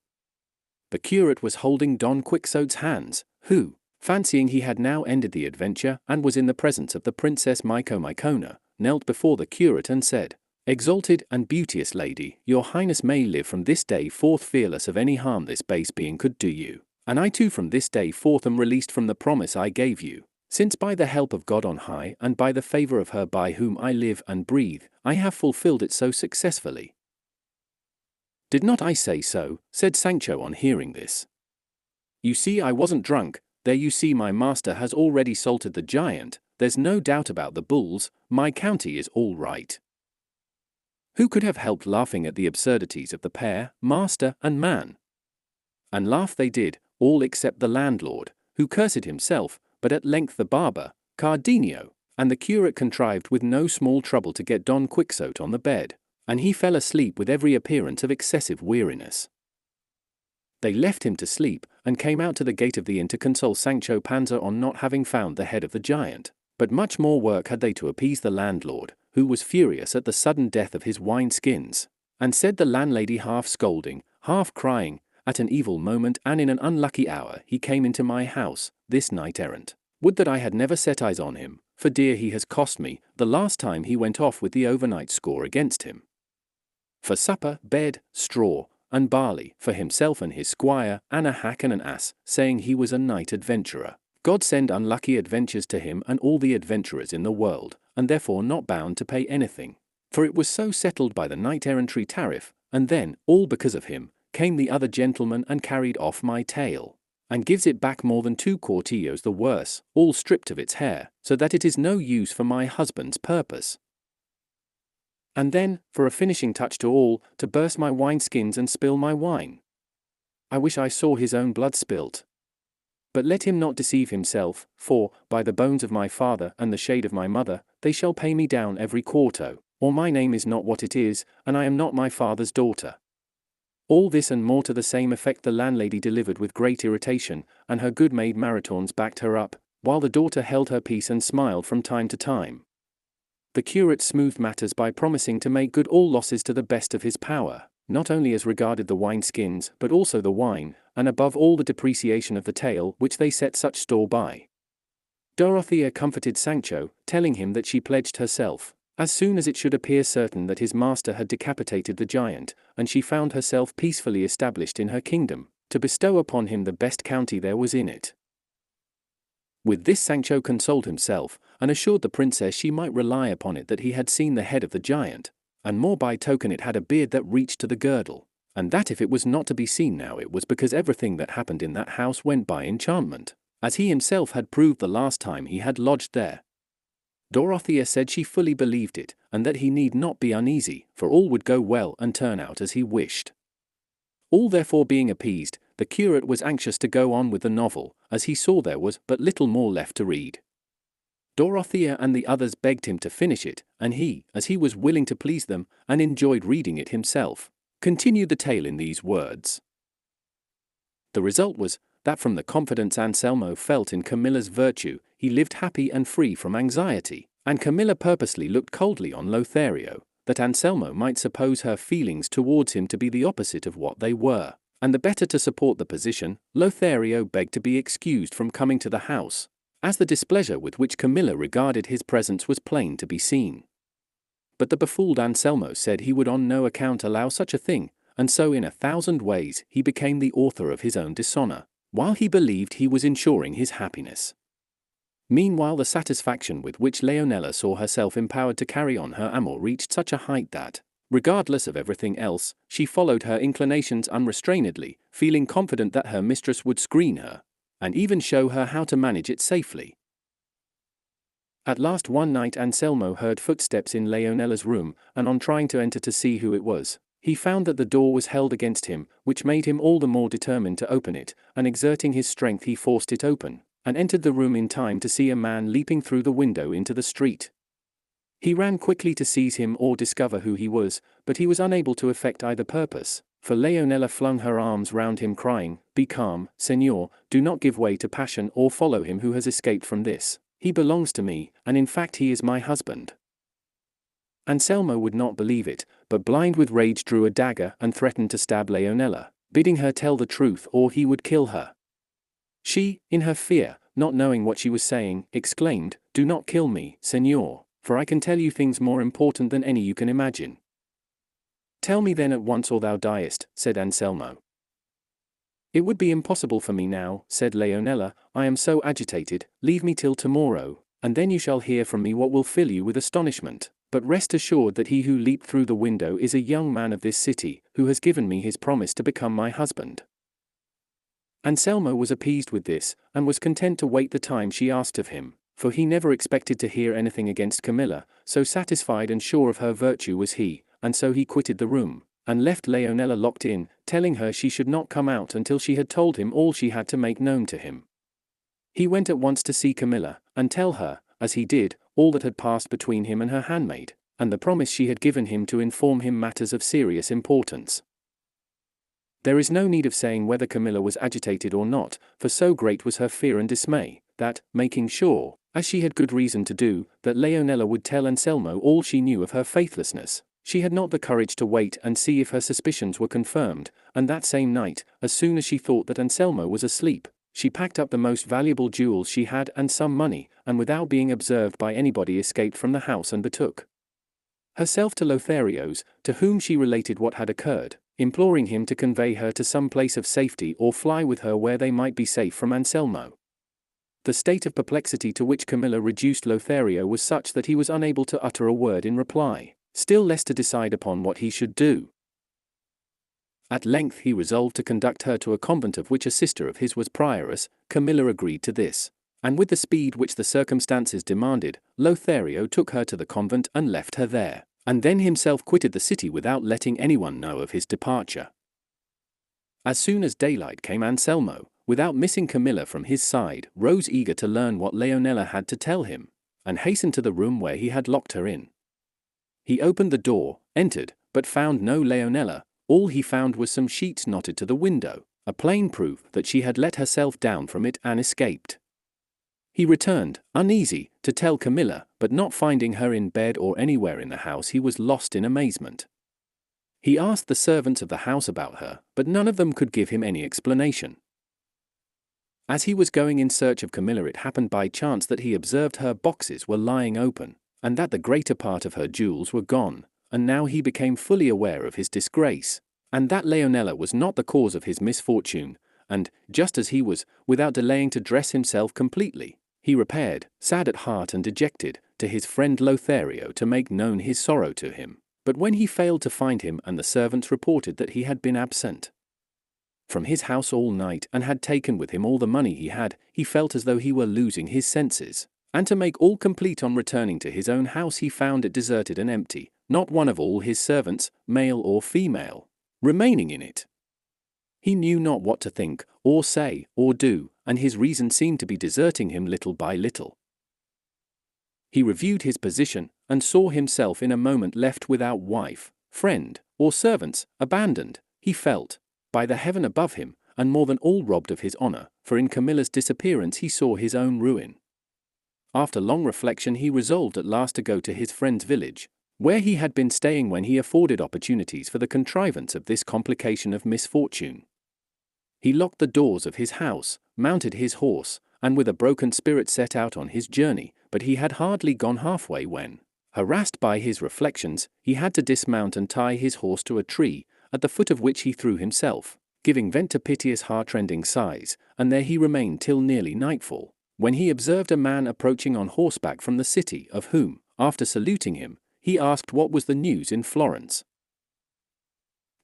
The curate was holding Don Quixote's hands, who, fancying he had now ended the adventure and was in the presence of the Princess Mycomicona, knelt before the curate and said, "Exalted and beauteous lady, your highness may live from this day forth fearless of any harm this base being could do you, and I too from this day forth am released from the promise I gave you, since by the help of God on high and by the favor of her by whom I live and breathe, I have fulfilled it so successfully." "Did not I say so?" said Sancho on hearing this. "You see I wasn't drunk. There you see my master has already salted the giant, there's no doubt about the bulls, my county is all right." Who could have helped laughing at the absurdities of the pair, master and man? And laugh they did, all except the landlord, who cursed himself, but at length the barber, Cardenio, and the curate contrived with no small trouble to get Don Quixote on the bed, and he fell asleep with every appearance of excessive weariness. They left him to sleep, and came out to the gate of the inn to console Sancho Panza on not having found the head of the giant, but much more work had they to appease the landlord, who was furious at the sudden death of his wineskins, and said the landlady half scolding, half crying, "At an evil moment and in an unlucky hour he came into my house, this knight-errant. Would that I had never set eyes on him, for dear he has cost me, the last time he went off with the overnight score against him. For supper, bed, straw, and barley, for himself and his squire, and a hack and an ass, saying he was a knight-adventurer. God send unlucky adventures to him and all the adventurers in the world, and therefore not bound to pay anything. For it was so settled by the knight-errantry tariff, and then, all because of him, came the other gentleman and carried off my tail, and gives it back more than 2 quartillos the worse, all stripped of its hair, so that it is no use for my husband's purpose. And then, for a finishing touch to all, to burst my wineskins and spill my wine. I wish I saw his own blood spilt." But let him not deceive himself, for, by the bones of my father and the shade of my mother, they shall pay me down every quarto, or my name is not what it is, and I am not my father's daughter. All this and more to the same effect the landlady delivered with great irritation, and her good maid Maritornes backed her up, while the daughter held her peace and smiled from time to time. The curate smoothed matters by promising to make good all losses to the best of his power, not only as regarded the wineskins but also the wine, and above all the depreciation of the tail which they set such store by. Dorothea comforted Sancho, telling him that she pledged herself, as soon as it should appear certain that his master had decapitated the giant, and she found herself peacefully established in her kingdom, to bestow upon him the best county there was in it. With this Sancho consoled himself, and assured the princess she might rely upon it that he had seen the head of the giant, and more by token it had a beard that reached to the girdle, and that if it was not to be seen now it was because everything that happened in that house went by enchantment, as he himself had proved the last time he had lodged there. Dorothea said she fully believed it, and that he need not be uneasy, for all would go well and turn out as he wished. All therefore being appeased, the curate was anxious to go on with the novel, as he saw there was but little more left to read. Dorothea and the others begged him to finish it, and he, as he was willing to please them, and enjoyed reading it himself, continued the tale in these words. The result was, that from the confidence Anselmo felt in Camilla's virtue, he lived happy and free from anxiety, and Camilla purposely looked coldly on Lothario, that Anselmo might suppose her feelings towards him to be the opposite of what they were, and the better to support the position, Lothario begged to be excused from coming to the house, as the displeasure with which Camilla regarded his presence was plain to be seen. But the befooled Anselmo said he would on no account allow such a thing, and so in 1,000 ways he became the author of his own dishonor, while he believed he was ensuring his happiness. Meanwhile the satisfaction with which Leonela saw herself empowered to carry on her amour reached such a height that, regardless of everything else, she followed her inclinations unrestrainedly, feeling confident that her mistress would screen her, and even show her how to manage it safely. At last one night Anselmo heard footsteps in Leonela's room, and on trying to enter to see who it was, he found that the door was held against him, which made him all the more determined to open it, and exerting his strength he forced it open, and entered the room in time to see a man leaping through the window into the street. He ran quickly to seize him or discover who he was, but he was unable to effect either purpose, for Leonela flung her arms round him crying, "Be calm, Señor, do not give way to passion or follow him who has escaped from this. He belongs to me, and in fact he is my husband." Anselmo would not believe it, but blind with rage drew a dagger and threatened to stab Leonela, bidding her tell the truth or he would kill her. She, in her fear, not knowing what she was saying, exclaimed, "Do not kill me, Señor, for I can tell you things more important than any you can imagine." "Tell me then at once or thou diest," said Anselmo. "It would be impossible for me now," said Leonela, "I am so agitated, leave me till tomorrow, and then you shall hear from me what will fill you with astonishment. But rest assured that he who leaped through the window is a young man of this city, who has given me his promise to become my husband." Anselmo was appeased with this, and was content to wait the time she asked of him, for he never expected to hear anything against Camilla, so satisfied and sure of her virtue was he, and so he quitted the room, and left Leonela locked in, telling her she should not come out until she had told him all she had to make known to him. He went at once to see Camilla, and tell her, as he did, all that had passed between him and her handmaid, and the promise she had given him to inform him matters of serious importance. There is no need of saying whether Camilla was agitated or not, for so great was her fear and dismay, that, making sure, as she had good reason to do, that Leonela would tell Anselmo all she knew of her faithlessness, she had not the courage to wait and see if her suspicions were confirmed, and that same night, as soon as she thought that Anselmo was asleep, she packed up the most valuable jewels she had and some money, and without being observed by anybody escaped from the house and betook herself to Lothario's, to whom she related what had occurred, imploring him to convey her to some place of safety or fly with her where they might be safe from Anselmo. The state of perplexity to which Camilla reduced Lothario was such that he was unable to utter a word in reply, still less to decide upon what he should do. At length he resolved to conduct her to a convent of which a sister of his was prioress. Camilla agreed to this, and with the speed which the circumstances demanded, Lothario took her to the convent and left her there, and then himself quitted the city without letting anyone know of his departure. As soon as daylight came Anselmo, without missing Camilla from his side, rose eager to learn what Leonela had to tell him, and hastened to the room where he had locked her in. He opened the door, entered, but found no Leonela. All he found was some sheets knotted to the window, a plain proof that she had let herself down from it and escaped. He returned, uneasy, to tell Camilla, but not finding her in bed or anywhere in the house he was lost in amazement. He asked the servants of the house about her, but none of them could give him any explanation. As he was going in search of Camilla, it happened by chance that he observed her boxes were lying open, and that the greater part of her jewels were gone, and now he became fully aware of his disgrace, and that Leonela was not the cause of his misfortune, and, just as he was, without delaying to dress himself completely, he repaired, sad at heart and dejected, to his friend Lothario to make known his sorrow to him. But when he failed to find him and the servants reported that he had been absent from his house all night and had taken with him all the money he had, he felt as though he were losing his senses. And to make all complete, on returning to his own house, he found it deserted and empty, not one of all his servants, male or female, remaining in it. He knew not what to think, or say, or do, and his reason seemed to be deserting him little by little. He reviewed his position, and saw himself in a moment left without wife, friend, or servants, abandoned, he felt, by the heaven above him, and more than all robbed of his honor, for in Camilla's disappearance he saw his own ruin. After long reflection he resolved at last to go to his friend's village, where he had been staying when he afforded opportunities for the contrivance of this complication of misfortune. He locked the doors of his house, mounted his horse, and with a broken spirit set out on his journey, but he had hardly gone halfway when, harassed by his reflections, he had to dismount and tie his horse to a tree, at the foot of which he threw himself, giving vent to piteous heart-rending sighs, and there he remained till nearly nightfall, when he observed a man approaching on horseback from the city, of whom, after saluting him, he asked what was the news in Florence.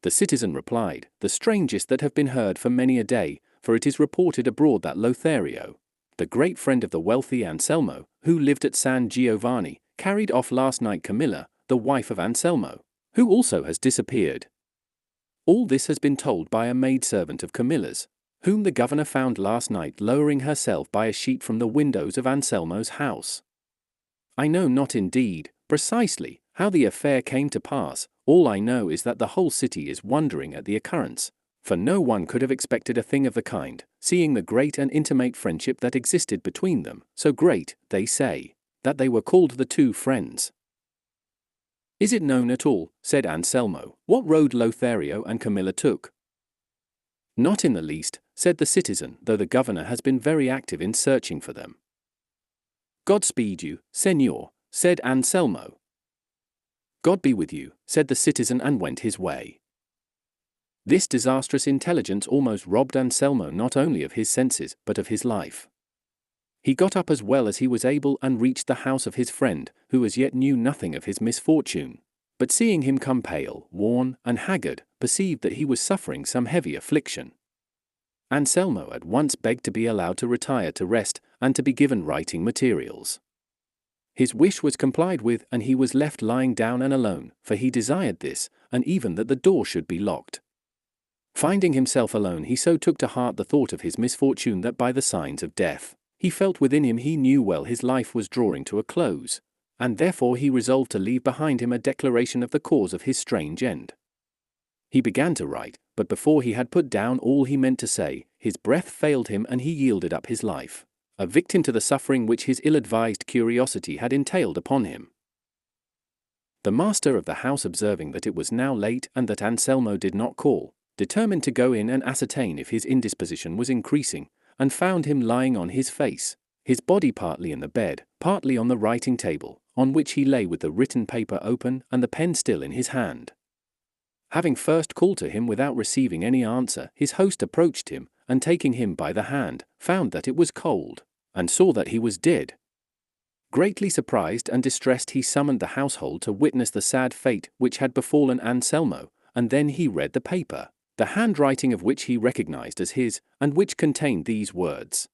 The citizen replied, "The strangest that have been heard for many a day, for it is reported abroad that Lothario, the great friend of the wealthy Anselmo, who lived at San Giovanni, carried off last night Camilla, the wife of Anselmo, who also has disappeared. All this has been told by a maidservant of Camilla's, whom the governor found last night lowering herself by a sheet from the windows of Anselmo's house. I know not indeed, precisely, how the affair came to pass. All I know is that the whole city is wondering at the occurrence, for no one could have expected a thing of the kind, seeing the great and intimate friendship that existed between them, so great, they say, that they were called the two friends." "Is it known at all," said Anselmo, "what road Lothario and Camilla took?" "Not in the least," said the citizen, "though the governor has been very active in searching for them." "God speed you, Señor," said Anselmo. "God be with you," said the citizen, and went his way. This disastrous intelligence almost robbed Anselmo not only of his senses but of his life. He got up as well as he was able and reached the house of his friend, who as yet knew nothing of his misfortune, but seeing him come pale, worn, and haggard, perceived that he was suffering some heavy affliction. Anselmo at once begged to be allowed to retire to rest, and to be given writing materials. His wish was complied with, and he was left lying down and alone, for he desired this, and even that the door should be locked. Finding himself alone, he so took to heart the thought of his misfortune that by the signs of death, he felt within him he knew well his life was drawing to a close, and therefore he resolved to leave behind him a declaration of the cause of his strange end. He began to write, but before he had put down all he meant to say, his breath failed him and he yielded up his life, a victim to the suffering which his ill-advised curiosity had entailed upon him. The master of the house, observing that it was now late and that Anselmo did not call, determined to go in and ascertain if his indisposition was increasing, and found him lying on his face, his body partly in the bed, partly on the writing table, on which he lay with the written paper open and the pen still in his hand. Having first called to him without receiving any answer, his host approached him, and taking him by the hand, found that it was cold, and saw that he was dead. Greatly surprised and distressed, he summoned the household to witness the sad fate which had befallen Anselmo, and then he read the paper, the handwriting of which he recognized as his, and which contained these words: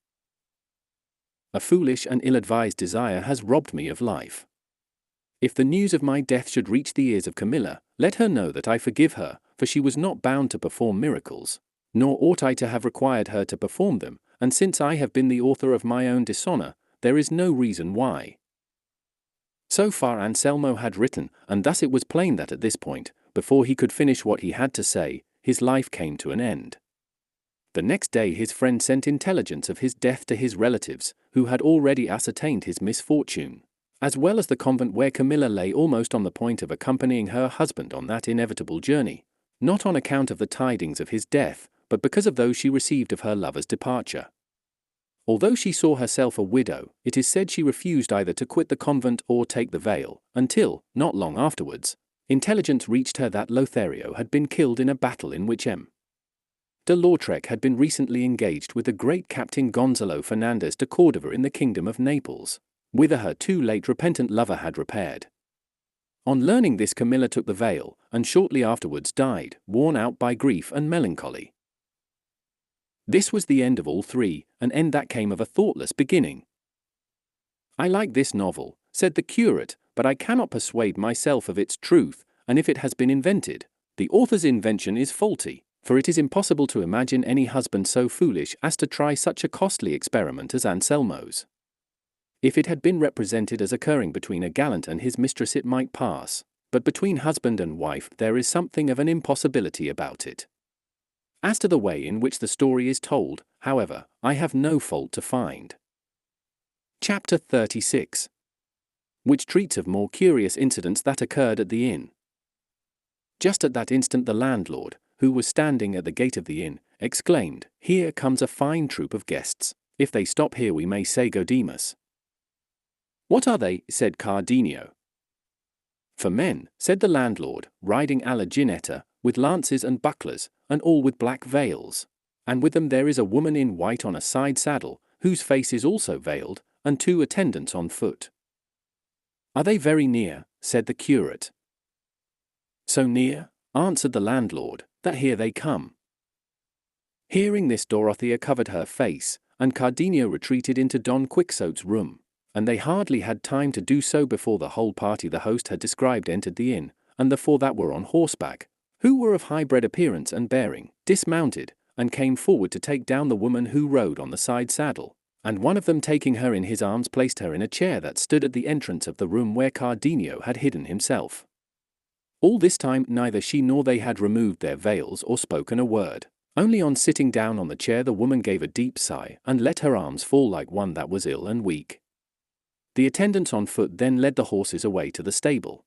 "A foolish and ill-advised desire has robbed me of life. If the news of my death should reach the ears of Camilla, let her know that I forgive her, for she was not bound to perform miracles, Nor ought I to have required her to perform them, and since I have been the author of my own dishonor, there is no reason why." So far Anselmo had written, and thus it was plain that at this point, before he could finish what he had to say, his life came to an end. The next day his friend sent intelligence of his death to his relatives, who had already ascertained his misfortune, as well as the convent where Camilla lay almost on the point of accompanying her husband on that inevitable journey, not on account of the tidings of his death, but because of those she received of her lover's departure. Although she saw herself a widow, it is said she refused either to quit the convent or take the veil, until, not long afterwards, intelligence reached her that Lothario had been killed in a battle in which M. de Lautrec had been recently engaged with the great Captain Gonzalo Fernandez de Cordova in the kingdom of Naples, whither her too late repentant lover had repaired. On learning this, Camilla took the veil, and shortly afterwards died, worn out by grief and melancholy. This was the end of all three, an end that came of a thoughtless beginning. "I like this novel," said the curate, "but I cannot persuade myself of its truth, and if it has been invented, the author's invention is faulty, for it is impossible to imagine any husband so foolish as to try such a costly experiment as Anselmo's. If it had been represented as occurring between a gallant and his mistress it might pass, but between husband and wife there is something of an impossibility about it. As to the way in which the story is told, however, I have no fault to find." Chapter 36, which treats of more curious incidents that occurred at the inn. Just at that instant the landlord, who was standing at the gate of the inn, exclaimed, "Here comes a fine troop of guests. If they stop here we may say Gaudeamus." "What are they?" said Cardenio. "For men," said the landlord, "riding alla ginetta, with lances and bucklers, and all with black veils. And with them there is a woman in white on a side saddle, whose face is also veiled, and 2 attendants on foot." "Are they very near?" said the curate. "So near," answered the landlord, "that here they come." Hearing this, Dorothea covered her face, and Cardenio retreated into Don Quixote's room, and they hardly had time to do so before the whole party the host had described entered the inn, and the 4 that were on horseback, who were of high-bred appearance and bearing, dismounted, and came forward to take down the woman who rode on the side saddle, and one of them taking her in his arms placed her in a chair that stood at the entrance of the room where Cardenio had hidden himself. All this time neither she nor they had removed their veils or spoken a word. Only on sitting down on the chair the woman gave a deep sigh and let her arms fall like one that was ill and weak. The attendants on foot then led the horses away to the stable.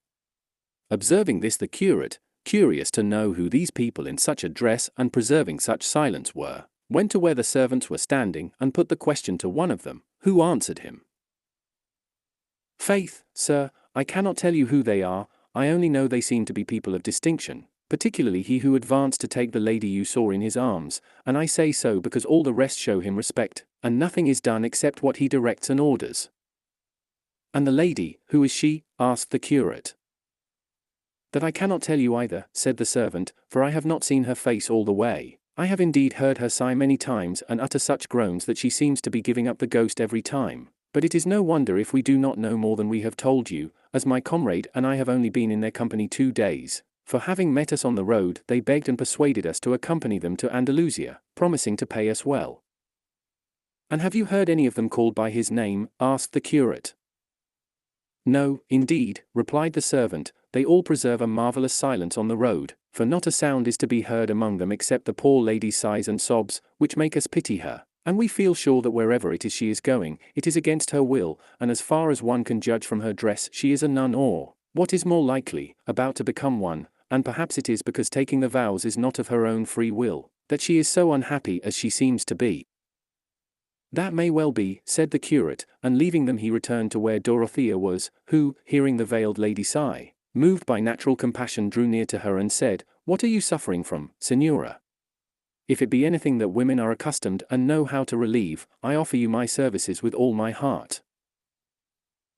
Observing this, the curate, curious to know who these people in such a dress and preserving such silence were, went to where the servants were standing and put the question to one of them, who answered him. "Faith, sir, I cannot tell you who they are. I only know they seem to be people of distinction, particularly he who advanced to take the lady you saw in his arms, and I say so because all the rest show him respect, and nothing is done except what he directs and orders." "And the lady, who is she?" asked the curate. "That I cannot tell you either," said the servant, "for I have not seen her face all the way. I have indeed heard her sigh many times and utter such groans that she seems to be giving up the ghost every time. But it is no wonder if we do not know more than we have told you, as my comrade and I have only been in their company 2 days. For having met us on the road, they begged and persuaded us to accompany them to Andalusia, promising to pay us well." "And have you heard any of them called by his name?" asked the curate. "No, indeed," replied the servant, "they all preserve a marvelous silence on the road, for not a sound is to be heard among them except the poor lady's sighs and sobs, which make us pity her, and we feel sure that wherever it is she is going, it is against her will, and as far as one can judge from her dress she is a nun or, what is more likely, about to become one, and perhaps it is because taking the vows is not of her own free will, that she is so unhappy as she seems to be." "That may well be," said the curate, and leaving them he returned to where Dorothea was, who, hearing the veiled lady sigh, moved by natural compassion drew near to her and said, "What are you suffering from, Signora? If it be anything that women are accustomed and know how to relieve, I offer you my services with all my heart."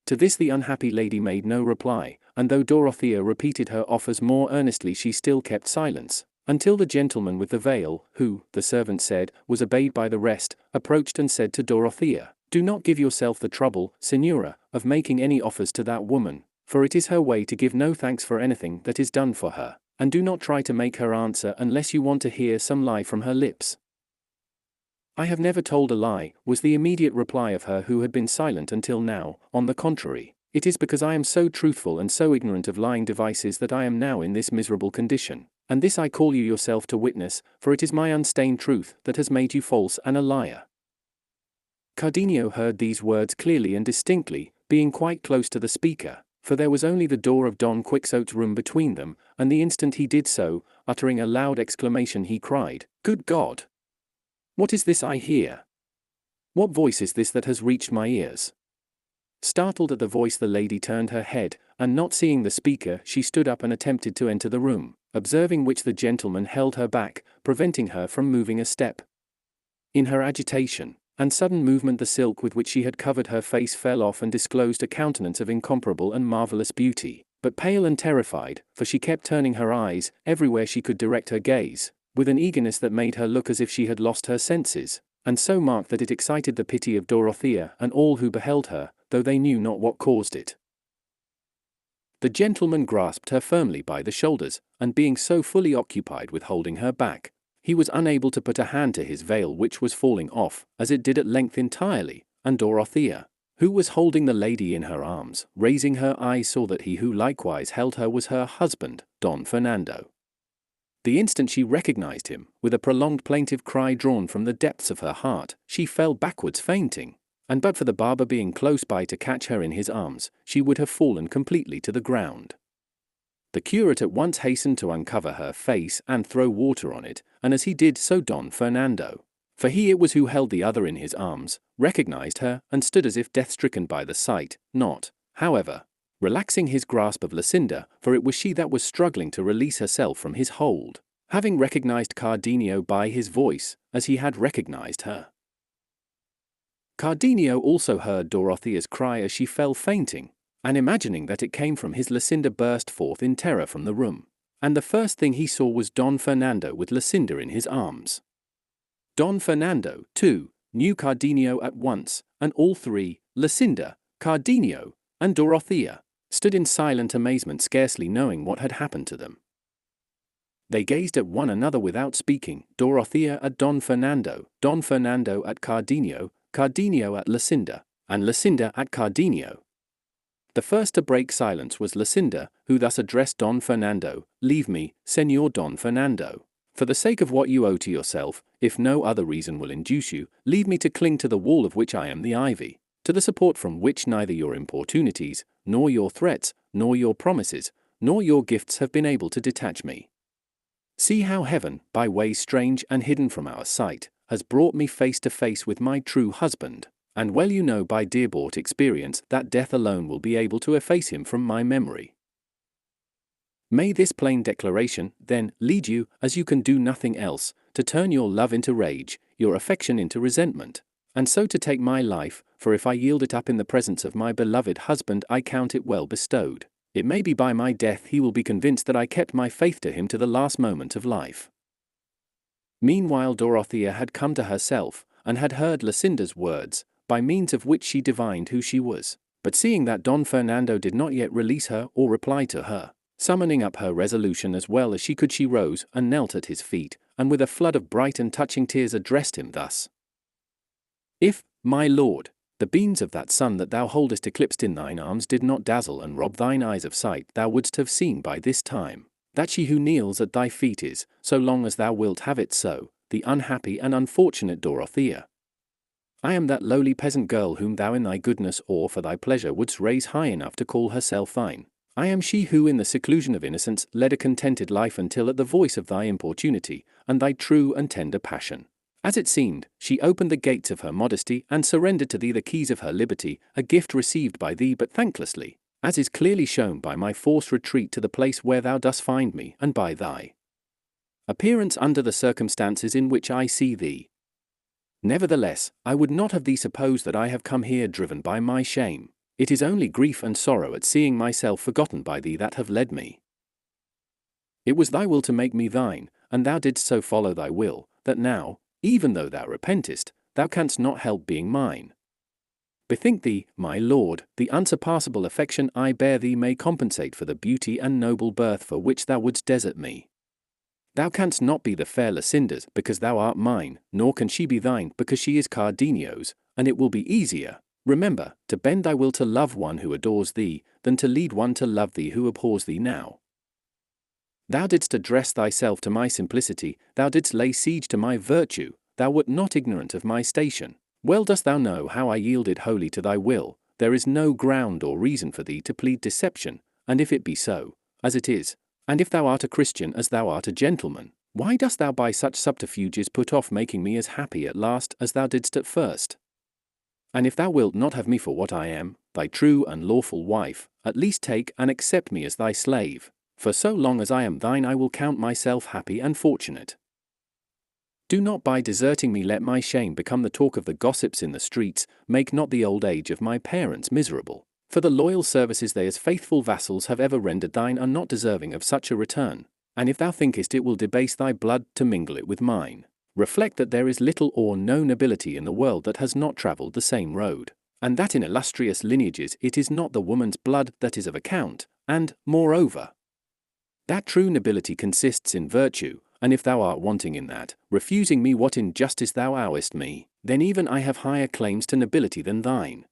To this the unhappy lady made no reply, and though Dorothea repeated her offers more earnestly she still kept silence, until the gentleman with the veil, who, the servant said, was obeyed by the rest, approached and said to Dorothea, "Do not give yourself the trouble, Signora, of making any offers to that woman, for it is her way to give no thanks for anything that is done for her. and do not try to make her answer unless you want to hear some lie from her lips." "I have never told a lie," was the immediate reply of her who had been silent until now. "On the contrary, it is because I am so truthful and so ignorant of lying devices that I am now in this miserable condition, and this I call you yourself to witness, for it is my unstained truth that has made you false and a liar." Cardenio heard these words clearly and distinctly, being quite close to the speaker, for there was only the door of Don Quixote's room between them, and the instant he did so, uttering a loud exclamation, he cried, "Good God! What is this I hear? What voice is this that has reached my ears?" Startled at the voice, the lady turned her head, and not seeing the speaker, she stood up and attempted to enter the room, observing which the gentleman held her back, preventing her from moving a step. In her agitation and sudden movement, the silk with which she had covered her face fell off and disclosed a countenance of incomparable and marvelous beauty, but pale and terrified, for she kept turning her eyes everywhere she could direct her gaze, with an eagerness that made her look as if she had lost her senses, and so marked that it excited the pity of Dorothea and all who beheld her, though they knew not what caused it. The gentleman grasped her firmly by the shoulders, and being so fully occupied with holding her back, he was unable to put a hand to his veil, which was falling off, as it did at length entirely, and Dorothea, who was holding the lady in her arms, raising her eyes, saw that he who likewise held her was her husband, Don Fernando. The instant she recognized him, with a prolonged plaintive cry drawn from the depths of her heart, she fell backwards fainting, and but for the barber being close by to catch her in his arms, she would have fallen completely to the ground. The curate at once hastened to uncover her face and throw water on it, and as he did so Don Fernando, for he it was who held the other in his arms, recognized her and stood as if death-stricken by the sight, not, however, relaxing his grasp of Lucinda, for it was she that was struggling to release herself from his hold, having recognized Cardenio by his voice, as he had recognized her. Cardenio also heard Dorothea's cry as she fell fainting, and imagining that it came from his Lucinda, burst forth in terror from the room, and the first thing he saw was Don Fernando with Lucinda in his arms. Don Fernando, too, knew Cardenio at once, and all three, Lucinda, Cardenio, and Dorothea, stood in silent amazement, scarcely knowing what had happened to them. They gazed at one another without speaking, Dorothea at Don Fernando at Cardenio, Cardenio at Lucinda, and Lucinda at Cardenio. The first to break silence was Lucinda, who thus addressed Don Fernando, "Leave me, Señor Don Fernando. For the sake of what you owe to yourself, if no other reason will induce you, leave me to cling to the wall of which I am the ivy, to the support from which neither your importunities, nor your threats, nor your promises, nor your gifts have been able to detach me. See how heaven, by ways strange and hidden from our sight, has brought me face to face with my true husband, and well you know by dear-bought experience that death alone will be able to efface him from my memory. May this plain declaration, then, lead you, as you can do nothing else, to turn your love into rage, your affection into resentment, and so to take my life, for if I yield it up in the presence of my beloved husband I count it well bestowed. It may be by my death he will be convinced that I kept my faith to him to the last moment of life." Meanwhile Dorothea had come to herself, and had heard Lucinda's words, by means of which she divined who she was, but seeing that Don Fernando did not yet release her or reply to her, summoning up her resolution as well as she could, she rose and knelt at his feet, and with a flood of bright and touching tears addressed him thus: "If, my lord, the beams of that sun that thou holdest eclipsed in thine arms did not dazzle and rob thine eyes of sight, thou wouldst have seen by this time that she who kneels at thy feet is, so long as thou wilt have it so, the unhappy and unfortunate Dorothea. I am that lowly peasant girl whom thou in thy goodness or for thy pleasure wouldst raise high enough to call herself thine. I am she who in the seclusion of innocence led a contented life until at the voice of thy importunity, and thy true and tender passion, as it seemed, she opened the gates of her modesty and surrendered to thee the keys of her liberty, a gift received by thee but thanklessly, as is clearly shown by my forced retreat to the place where thou dost find me, and by thy appearance under the circumstances in which I see thee. Nevertheless, I would not have thee suppose that I have come here driven by my shame. It is only grief and sorrow at seeing myself forgotten by thee that have led me. It was thy will to make me thine, and thou didst so follow thy will, that now, even though thou repentest, thou canst not help being mine. Bethink thee, my lord, the unsurpassable affection I bear thee may compensate for the beauty and noble birth for which thou wouldst desert me. Thou canst not be the fair Lucinda's because thou art mine, nor can she be thine because she is Cardenio's, and it will be easier, remember, to bend thy will to love one who adores thee, than to lead one to love thee who abhors thee now. Thou didst address thyself to my simplicity, thou didst lay siege to my virtue, thou wert not ignorant of my station. Well dost thou know how I yielded wholly to thy will, there is no ground or reason for thee to plead deception, and if it be so, as it is, and if thou art a Christian as thou art a gentleman, why dost thou by such subterfuges put off making me as happy at last as thou didst at first? And if thou wilt not have me for what I am, thy true and lawful wife, at least take and accept me as thy slave, for so long as I am thine I will count myself happy and fortunate. Do not by deserting me let my shame become the talk of the gossips in the streets, make not the old age of my parents miserable. For the loyal services they as faithful vassals have ever rendered thine are not deserving of such a return, and if thou thinkest it will debase thy blood to mingle it with mine, reflect that there is little or no nobility in the world that has not travelled the same road, and that in illustrious lineages it is not the woman's blood that is of account, and, moreover, that true nobility consists in virtue, and if thou art wanting in that, refusing me what injustice thou owest me, then even I have higher claims to nobility than thine.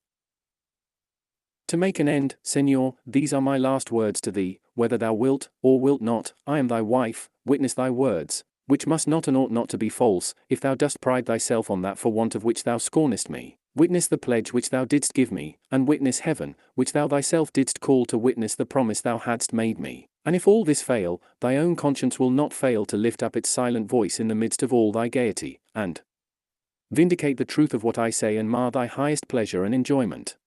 To make an end, Señor, these are my last words to thee, whether thou wilt or wilt not, I am thy wife, witness thy words, which must not and ought not to be false, if thou dost pride thyself on that for want of which thou scornest me, witness the pledge which thou didst give me, and witness heaven, which thou thyself didst call to witness the promise thou hadst made me, and if all this fail, thy own conscience will not fail to lift up its silent voice in the midst of all thy gaiety, and vindicate the truth of what I say and mar thy highest pleasure and enjoyment.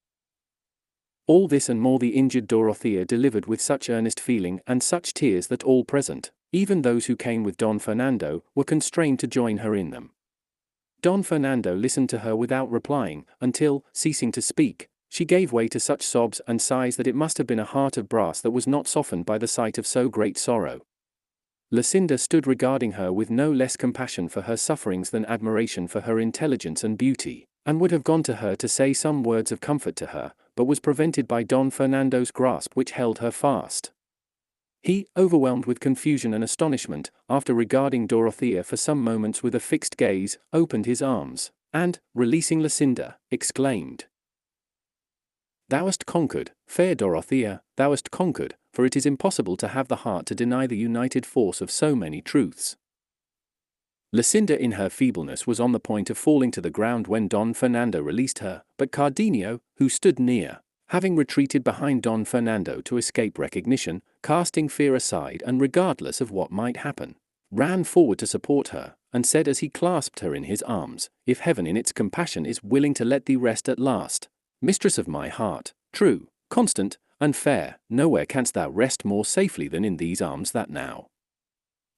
All this and more the injured Dorothea delivered with such earnest feeling and such tears that all present, even those who came with Don Fernando, were constrained to join her in them. Don Fernando listened to her without replying, until, ceasing to speak, she gave way to such sobs and sighs that it must have been a heart of brass that was not softened by the sight of so great sorrow. Lucinda stood regarding her with no less compassion for her sufferings than admiration for her intelligence and beauty, and would have gone to her to say some words of comfort to her, but was prevented by Don Fernando's grasp which held her fast. He, overwhelmed with confusion and astonishment, after regarding Dorothea for some moments with a fixed gaze, opened his arms, and, releasing Lucinda, exclaimed, "Thou hast conquered, fair Dorothea, thou hast conquered, for it is impossible to have the heart to deny the united force of so many truths." Lucinda in her feebleness was on the point of falling to the ground when Don Fernando released her, but Cardenio, who stood near, having retreated behind Don Fernando to escape recognition, casting fear aside and regardless of what might happen, ran forward to support her, and said as he clasped her in his arms, "If heaven in its compassion is willing to let thee rest at last, mistress of my heart, true, constant, and fair, nowhere canst thou rest more safely than in these arms that now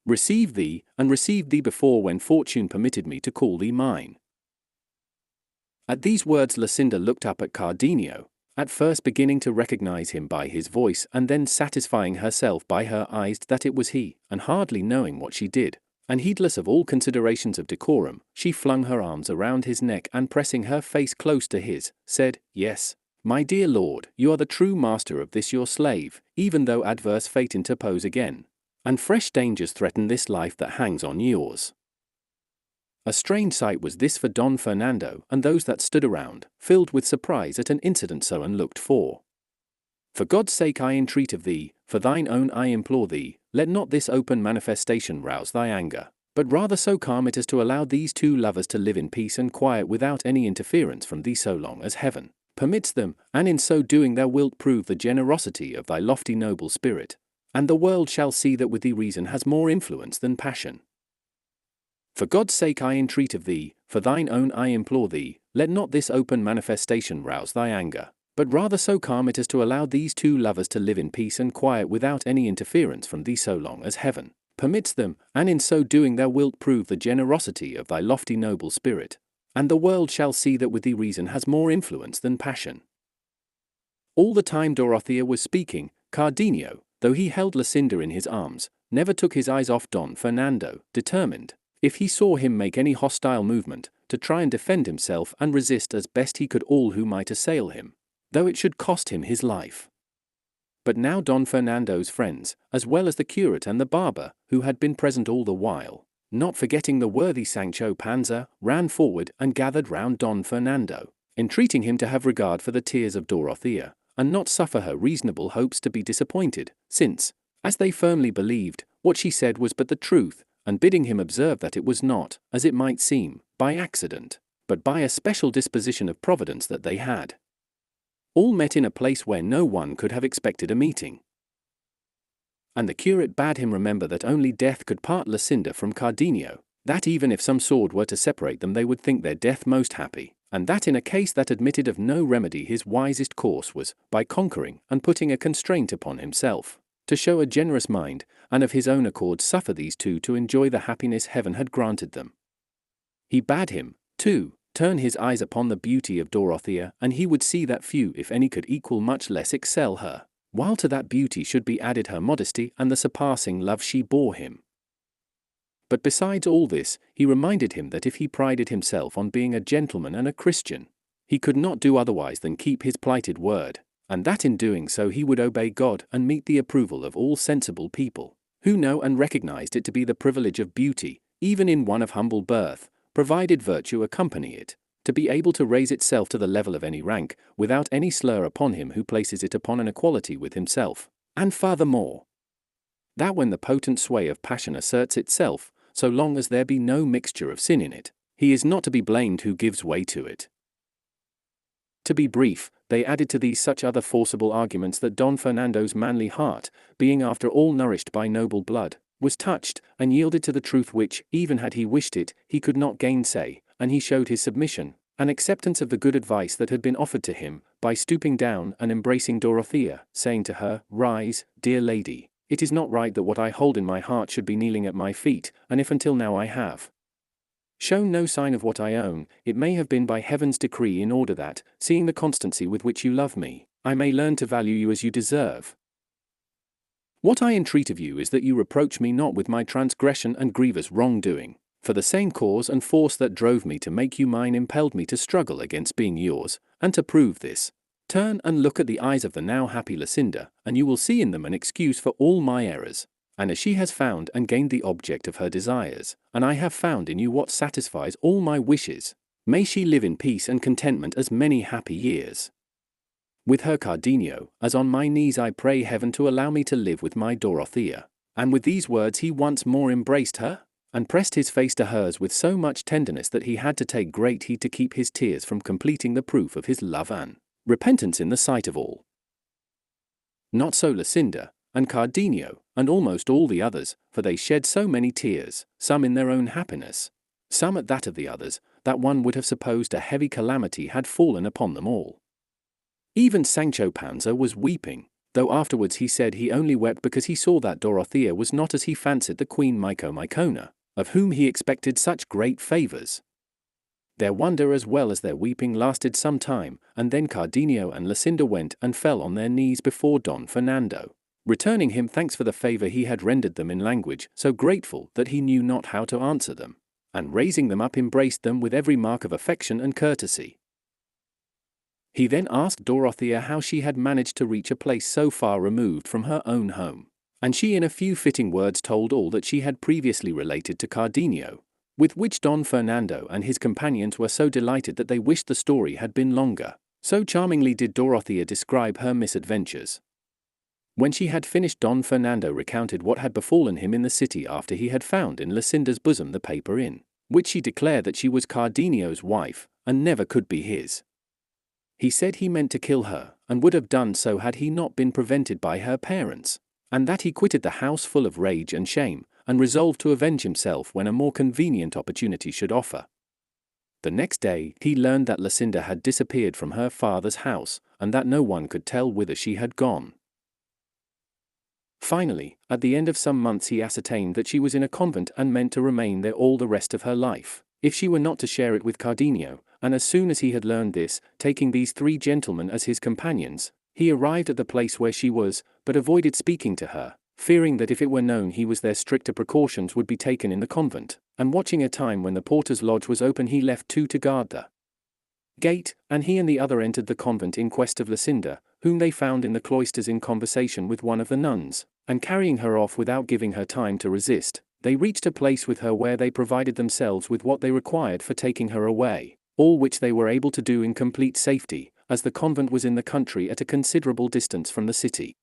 receive thee, and received thee before when fortune permitted me to call thee mine." At these words Lucinda looked up at Cardenio, at first beginning to recognize him by his voice and then satisfying herself by her eyes that it was he, and hardly knowing what she did, and heedless of all considerations of decorum, she flung her arms around his neck and pressing her face close to his, said, "Yes, my dear lord, you are the true master of this your slave, even though adverse fate interpose again, and fresh dangers threaten this life that hangs on yours." A strange sight was this for Don Fernando and those that stood around, filled with surprise at an incident so unlooked for. "For God's sake I entreat of thee, for thine own I implore thee, let not this open manifestation rouse thy anger, but rather so calm it as to allow these two lovers to live in peace and quiet without any interference from thee so long as heaven permits them, and in so doing thou wilt prove the generosity of thy lofty noble spirit, and the world shall see that with thee reason has more influence than passion. For God's sake I entreat of thee, for thine own I implore thee, let not this open manifestation rouse thy anger, but rather so calm it as to allow these two lovers to live in peace and quiet without any interference from thee so long as heaven permits them, and in so doing thou wilt prove the generosity of thy lofty noble spirit, and the world shall see that with thee reason has more influence than passion." All the time Dorothea was speaking, Cardenio, though he held Lucinda in his arms, never took his eyes off Don Fernando, determined, if he saw him make any hostile movement, to try and defend himself and resist as best he could all who might assail him, though it should cost him his life. But now Don Fernando's friends, as well as the curate and the barber, who had been present all the while, not forgetting the worthy Sancho Panza, ran forward and gathered round Don Fernando, entreating him to have regard for the tears of Dorothea, and not suffer her reasonable hopes to be disappointed, since, as they firmly believed, what she said was but the truth, and bidding him observe that it was not, as it might seem, by accident, but by a special disposition of Providence that they had all met in a place where no one could have expected a meeting. And the curate bade him remember that only death could part Luscinda from Cardenio, that even if some sword were to separate them they would think their death most happy, and that in a case that admitted of no remedy his wisest course was, by conquering and putting a constraint upon himself, to show a generous mind, and of his own accord suffer these two to enjoy the happiness heaven had granted them. He bade him, too, turn his eyes upon the beauty of Dorothea, and he would see that few if any could equal much less excel her, while to that beauty should be added her modesty and the surpassing love she bore him. But besides all this, he reminded him that if he prided himself on being a gentleman and a Christian, he could not do otherwise than keep his plighted word, and that in doing so he would obey God and meet the approval of all sensible people, who know and recognized it to be the privilege of beauty, even in one of humble birth, provided virtue accompany it, to be able to raise itself to the level of any rank, without any slur upon him who places it upon an equality with himself, and furthermore, that when the potent sway of passion asserts itself, so long as there be no mixture of sin in it, he is not to be blamed who gives way to it. To be brief, they added to these such other forcible arguments that Don Fernando's manly heart, being after all nourished by noble blood, was touched, and yielded to the truth which, even had he wished it, he could not gainsay, and he showed his submission, an acceptance of the good advice that had been offered to him, by stooping down and embracing Dorothea, saying to her, "Rise, dear lady, it is not right that what I hold in my heart should be kneeling at my feet, and if until now I have shown no sign of what I own, it may have been by heaven's decree in order that, seeing the constancy with which you love me, I may learn to value you as you deserve. What I entreat of you is that you reproach me not with my transgression and grievous wrongdoing, for the same cause and force that drove me to make you mine impelled me to struggle against being yours, and to prove this, turn and look at the eyes of the now happy Luscinda, and you will see in them an excuse for all my errors, and as she has found and gained the object of her desires, and I have found in you what satisfies all my wishes, may she live in peace and contentment as many happy years with her Cardenio, as on my knees I pray heaven to allow me to live with my Dorothea." And with these words he once more embraced her, and pressed his face to hers with so much tenderness that he had to take great heed to keep his tears from completing the proof of his love and repentance in the sight of all. Not so Luscinda, and Cardenio, and almost all the others, for they shed so many tears, some in their own happiness, some at that of the others, that one would have supposed a heavy calamity had fallen upon them all. Even Sancho Panza was weeping, though afterwards he said he only wept because he saw that Dorothea was not as he fancied the Queen Mycona, of whom he expected such great favours. Their wonder as well as their weeping lasted some time, and then Cardenio and Luscinda went and fell on their knees before Don Fernando, returning him thanks for the favour he had rendered them in language so grateful that he knew not how to answer them, and raising them up embraced them with every mark of affection and courtesy. He then asked Dorothea how she had managed to reach a place so far removed from her own home, and she in a few fitting words told all that she had previously related to Cardenio, with which Don Fernando and his companions were so delighted that they wished the story had been longer, so charmingly did Dorothea describe her misadventures. When she had finished, Don Fernando recounted what had befallen him in the city after he had found in Luscinda's bosom the paper in which she declared that she was Cardenio's wife, and never could be his. He said he meant to kill her, and would have done so had he not been prevented by her parents, and that he quitted the house full of rage and shame, and resolved to avenge himself when a more convenient opportunity should offer. The next day he learned that Luscinda had disappeared from her father's house, and that no one could tell whither she had gone. Finally, at the end of some months he ascertained that she was in a convent and meant to remain there all the rest of her life, if she were not to share it with Cardenio, and as soon as he had learned this, taking these three gentlemen as his companions, he arrived at the place where she was, but avoided speaking to her, fearing that if it were known he was there stricter precautions would be taken in the convent, and watching a time when the porter's lodge was open he left 2 to guard the gate, and he and the other entered the convent in quest of Lucinda, whom they found in the cloisters in conversation with one of the nuns, and carrying her off without giving her time to resist, they reached a place with her where they provided themselves with what they required for taking her away, all which they were able to do in complete safety, as the convent was in the country at a considerable distance from the city.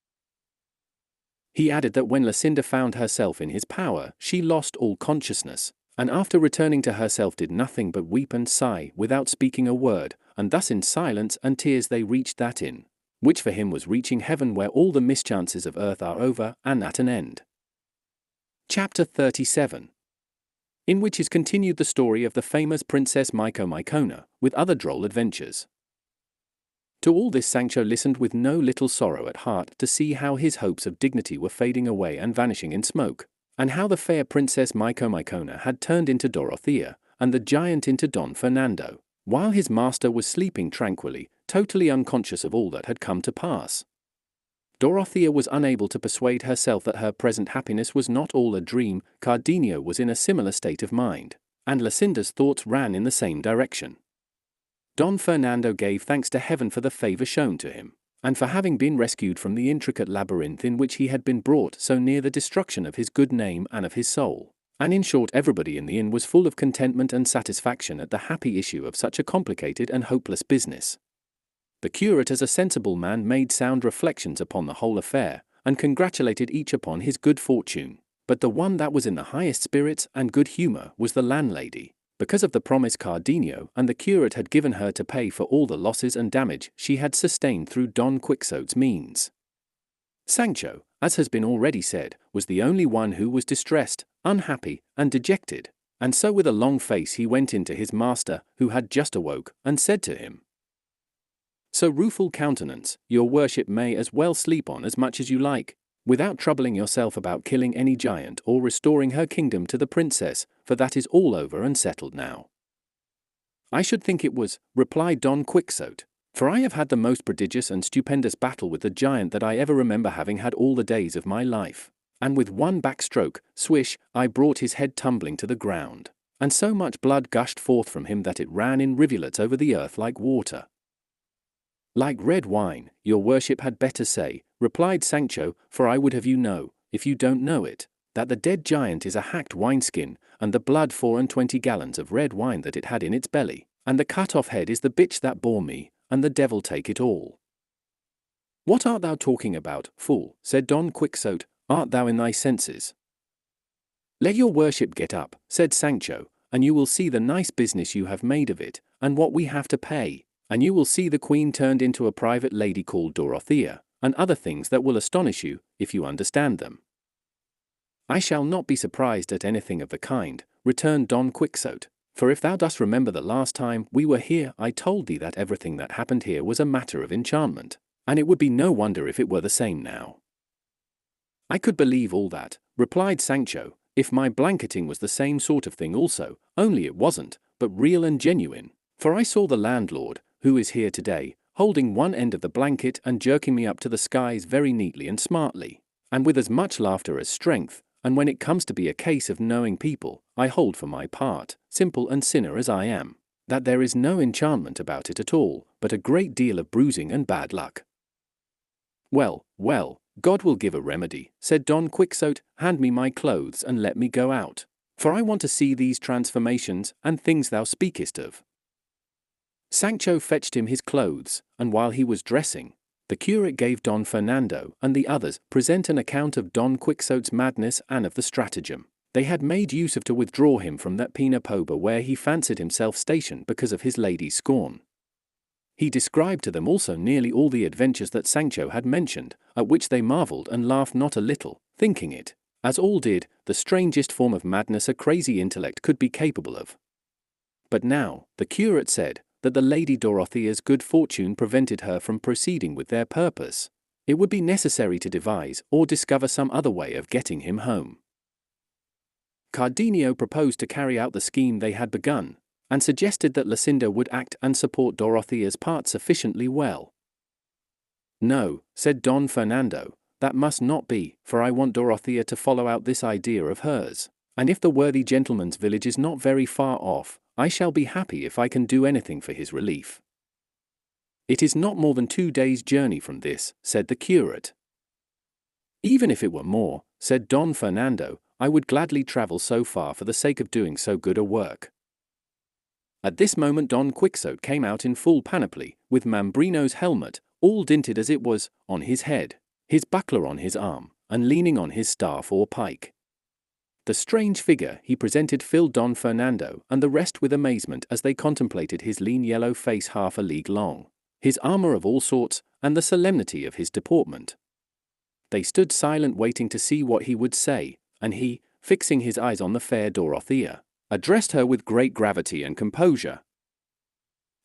He added that when Lucinda found herself in his power, she lost all consciousness, and after returning to herself did nothing but weep and sigh without speaking a word, and thus in silence and tears they reached that inn, which for him was reaching heaven where all the mischances of earth are over and at an end. Chapter 37, in which is continued the story of the famous Princess Mycona, with other droll adventures. To all this Sancho listened with no little sorrow at heart to see how his hopes of dignity were fading away and vanishing in smoke, and how the fair Princess Mycona had turned into Dorothea, and the giant into Don Fernando, while his master was sleeping tranquilly, totally unconscious of all that had come to pass. Dorothea was unable to persuade herself that her present happiness was not all a dream. Cardenio was in a similar state of mind, and Lucinda's thoughts ran in the same direction. Don Fernando gave thanks to heaven for the favor shown to him, and for having been rescued from the intricate labyrinth in which he had been brought so near the destruction of his good name and of his soul. And in short, everybody in the inn was full of contentment and satisfaction at the happy issue of such a complicated and hopeless business. The curate, as a sensible man, made sound reflections upon the whole affair, and congratulated each upon his good fortune, but the one that was in the highest spirits and good humour was the landlady, because of the promise Cardenio and the curate had given her to pay for all the losses and damage she had sustained through Don Quixote's means. Sancho, as has been already said, was the only one who was distressed, unhappy, and dejected, and so with a long face he went in to his master, who had just awoke, and said to him, "So rueful countenance, your worship may as well sleep on as much as you like, without troubling yourself about killing any giant or restoring her kingdom to the princess, for that is all over and settled now." "I should think it was," replied Don Quixote, "for I have had the most prodigious and stupendous battle with the giant that I ever remember having had all the days of my life, and with one backstroke, swish, I brought his head tumbling to the ground, and so much blood gushed forth from him that it ran in rivulets over the earth like water." "Like red wine, your worship had better say," replied Sancho, "for I would have you know, if you don't know it, that the dead giant is a hacked wineskin, and the blood 24 gallons of red wine that it had in its belly, and the cut-off head is the bitch that bore me, and the devil take it all." "What art thou talking about, fool?" said Don Quixote. "Art thou in thy senses?" "Let your worship get up," said Sancho, "and you will see the nice business you have made of it, and what we have to pay, and you will see the queen turned into a private lady called Dorothea, and other things that will astonish you, if you understand them." "I shall not be surprised at anything of the kind," returned Don Quixote, "for if thou dost remember the last time we were here I told thee that everything that happened here was a matter of enchantment, and it would be no wonder if it were the same now." "I could believe all that," replied Sancho, "if my blanketing was the same sort of thing also, only it wasn't, but real and genuine, for I saw the landlord, who is here today, holding one end of the blanket and jerking me up to the skies very neatly and smartly, and with as much laughter as strength, and when it comes to be a case of knowing people, I hold for my part, simple and sinner as I am, that there is no enchantment about it at all, but a great deal of bruising and bad luck." "Well, well, God will give a remedy," said Don Quixote. "Hand me my clothes and let me go out, for I want to see these transformations and things thou speakest of." Sancho fetched him his clothes, and while he was dressing, the curate gave Don Fernando and the others present an account of Don Quixote's madness and of the stratagem they had made use of to withdraw him from that pena poba where he fancied himself stationed because of his lady's scorn. He described to them also nearly all the adventures that Sancho had mentioned, at which they marvelled and laughed not a little, thinking it, as all did, the strangest form of madness a crazy intellect could be capable of. But now, the curate said that the Lady Dorothea's good fortune prevented her from proceeding with their purpose. It would be necessary to devise or discover some other way of getting him home. Cardenio proposed to carry out the scheme they had begun, and suggested that Lucinda would act and support Dorothea's part sufficiently well. "No," said Don Fernando, that must not be, for I want Dorothea to follow out this idea of hers. And if the worthy gentleman's village is not very far off, I shall be happy if I can do anything for his relief." "It is not more than 2 days' journey from this," said the curate. "Even if it were more," said Don Fernando, "I would gladly travel so far for the sake of doing so good a work." At this moment Don Quixote came out in full panoply, with Mambrino's helmet, all dinted as it was, on his head, his buckler on his arm, and leaning on his staff or pike. The strange figure he presented filled Don Fernando and the rest with amazement as they contemplated his lean yellow face half a league long, his armor of all sorts, and the solemnity of his deportment. They stood silent waiting to see what he would say, and he, fixing his eyes on the fair Dorothea, addressed her with great gravity and composure.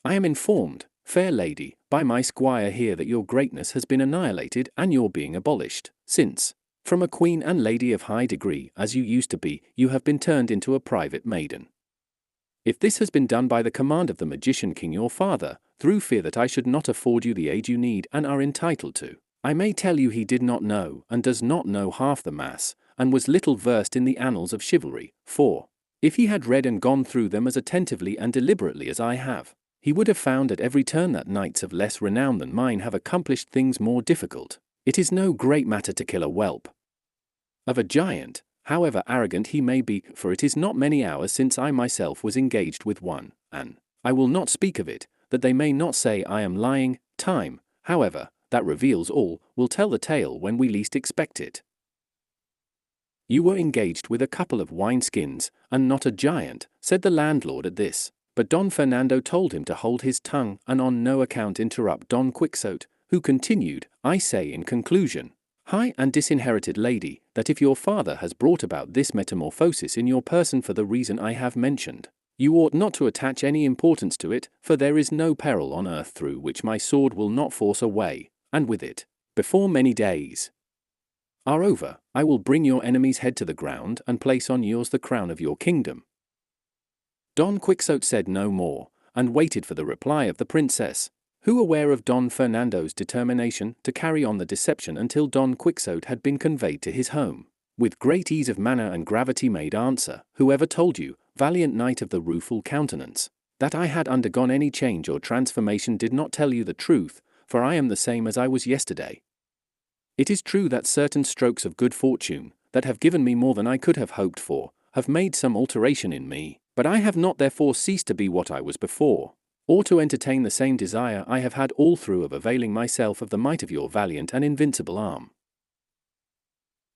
"I am informed, fair lady, by my squire here that your greatness has been annihilated and your being abolished, since, from a queen and lady of high degree as you used to be, you have been turned into a private maiden. If this has been done by the command of the magician king your father, through fear that I should not afford you the aid you need and are entitled to, I may tell you he did not know and does not know half the mass, and was little versed in the annals of chivalry, for, if he had read and gone through them as attentively and deliberately as I have, he would have found at every turn that knights of less renown than mine have accomplished things more difficult. It is no great matter to kill a whelp of a giant, however arrogant he may be, for it is not many hours since I myself was engaged with one, and I will not speak of it, that they may not say I am lying. Time, however, that reveals all, will tell the tale when we least expect it. You were engaged with a couple of wineskins, and not a giant," said the landlord at this, but Don Fernando told him to hold his tongue and on no account interrupt Don Quixote, who continued, "I say in conclusion, high and disinherited lady, that if your father has brought about this metamorphosis in your person for the reason I have mentioned, you ought not to attach any importance to it, for there is no peril on earth through which my sword will not force a way, and with it, before many days are over, I will bring your enemy's head to the ground and place on yours the crown of your kingdom." Don Quixote said no more, and waited for the reply of the princess, who, aware of Don Fernando's determination to carry on the deception until Don Quixote had been conveyed to his home, with great ease of manner and gravity made answer, "Whoever told you, valiant knight of the rueful countenance, that I had undergone any change or transformation did not tell you the truth, for I am the same as I was yesterday. It is true that certain strokes of good fortune, that have given me more than I could have hoped for, have made some alteration in me, but I have not therefore ceased to be what I was before, or to entertain the same desire I have had all through of availing myself of the might of your valiant and invincible arm.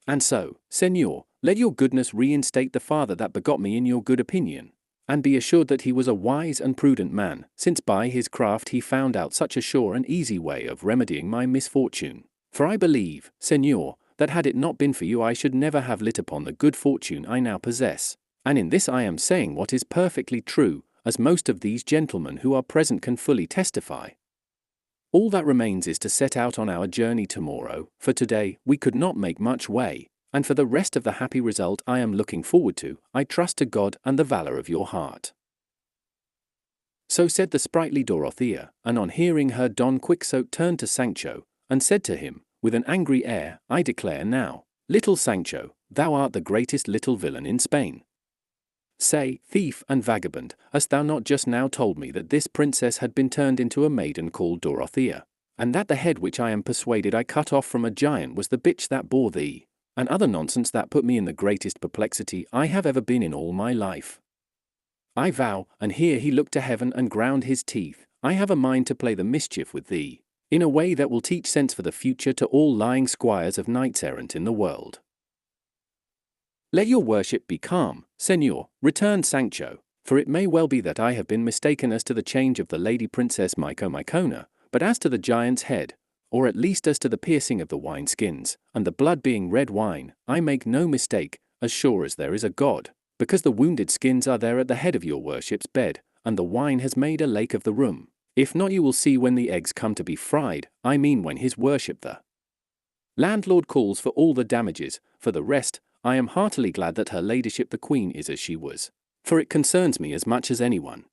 And so, Señor, let your goodness reinstate the father that begot me in your good opinion, and be assured that he was a wise and prudent man, since by his craft he found out such a sure and easy way of remedying my misfortune. For I believe, Señor, that had it not been for you I should never have lit upon the good fortune I now possess, and in this I am saying what is perfectly true, as most of these gentlemen who are present can fully testify. All that remains is to set out on our journey tomorrow, for today we could not make much way, and for the rest of the happy result I am looking forward to, I trust to God and the valor of your heart." So said the sprightly Dorothea, and on hearing her Don Quixote turned to Sancho, and said to him, with an angry air, "I declare now, little Sancho, thou art the greatest little villain in Spain. Say, thief and vagabond, hast thou not just now told me that this princess had been turned into a maiden called Dorothea, and that the head which I am persuaded I cut off from a giant was the bitch that bore thee, and other nonsense that put me in the greatest perplexity I have ever been in all my life? I vow," and here he looked to heaven and ground his teeth, "I have a mind to play the mischief with thee, in a way that will teach sense for the future to all lying squires of knights-errant in the world." "Let your worship be calm, Señor," returned Sancho, "for it may well be that I have been mistaken as to the change of the lady princess Micomicona, but as to the giant's head, or at least as to the piercing of the wineskins, and the blood being red wine, I make no mistake, as sure as there is a God, because the wounded skins are there at the head of your worship's bed, and the wine has made a lake of the room. If not, you will see when the eggs come to be fried, I mean when his worship the landlord calls for all the damages. For the rest, I am heartily glad that her ladyship the queen is as she was, for it concerns me as much as anyone."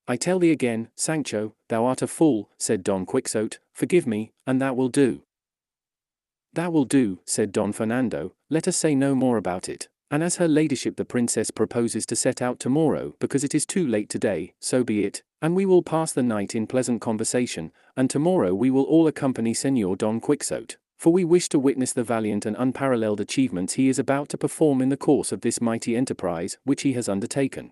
"I tell thee again, Sancho, thou art a fool," said Don Quixote, "forgive me, and that will do." "That will do," said Don Fernando, "let us say no more about it. And as her ladyship the princess proposes to set out tomorrow because it is too late today, so be it, and we will pass the night in pleasant conversation, and tomorrow we will all accompany Señor Don Quixote, for we wish to witness the valiant and unparalleled achievements he is about to perform in the course of this mighty enterprise which he has undertaken."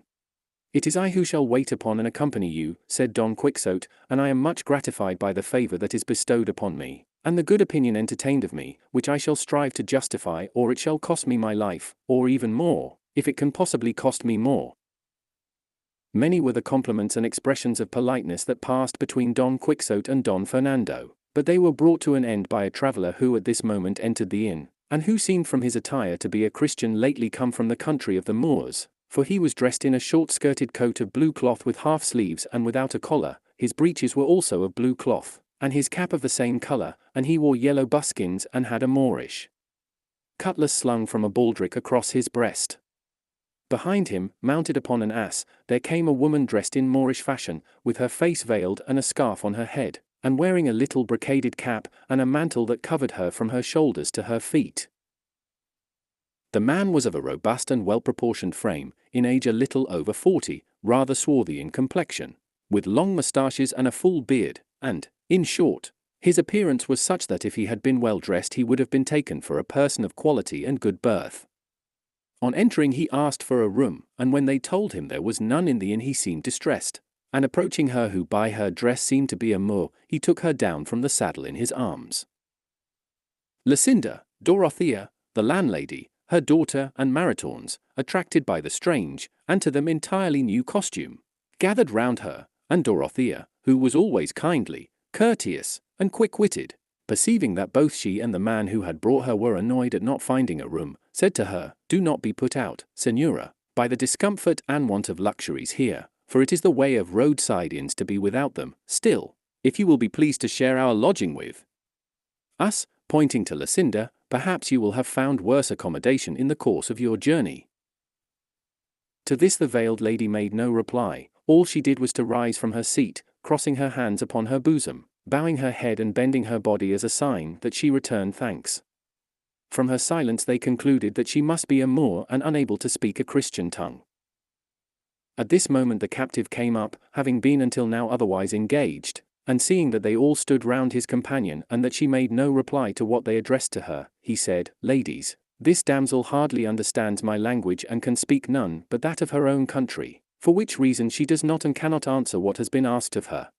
"It is I who shall wait upon and accompany you," said Don Quixote, "and I am much gratified by the favor that is bestowed upon me, and the good opinion entertained of me, which I shall strive to justify, or it shall cost me my life, or even more, if it can possibly cost me more." Many were the compliments and expressions of politeness that passed between Don Quixote and Don Fernando, but they were brought to an end by a traveller who at this moment entered the inn, and who seemed from his attire to be a Christian lately come from the country of the Moors, for he was dressed in a short-skirted coat of blue cloth with half sleeves and without a collar, his breeches were also of blue cloth, and his cap of the same colour, and he wore yellow buskins and had a Moorish cutlass slung from a baldric across his breast. Behind him, mounted upon an ass, there came a woman dressed in Moorish fashion, with her face veiled and a scarf on her head, and wearing a little brocaded cap and a mantle that covered her from her shoulders to her feet. The man was of a robust and well-proportioned frame, in age a little over 40, rather swarthy in complexion, with long moustaches and a full beard, and, in short, his appearance was such that if he had been well dressed he would have been taken for a person of quality and good birth. On entering he asked for a room, and when they told him there was none in the inn he seemed distressed, and approaching her who by her dress seemed to be a Moor, he took her down from the saddle in his arms. Lucinda, Dorothea, the landlady, her daughter and Maritornes, attracted by the strange, and to them entirely new costume, gathered round her, and Dorothea, who was always kindly, courteous, and quick-witted, perceiving that both she and the man who had brought her were annoyed at not finding a room, said to her, "Do not be put out, Señora, by the discomfort and want of luxuries here, for it is the way of roadside inns to be without them. Still, if you will be pleased to share our lodging with us," pointing to Lucinda, "perhaps you will have found worse accommodation in the course of your journey." To this the veiled lady made no reply. All she did was to rise from her seat, crossing her hands upon her bosom, bowing her head and bending her body as a sign that she returned thanks. From her silence they concluded that she must be a Moor and unable to speak a Christian tongue. At this moment the captive came up, having been until now otherwise engaged, and seeing that they all stood round his companion and that she made no reply to what they addressed to her, he said, "Ladies, this damsel hardly understands my language and can speak none but that of her own country, for which reason she does not and cannot answer what has been asked of her."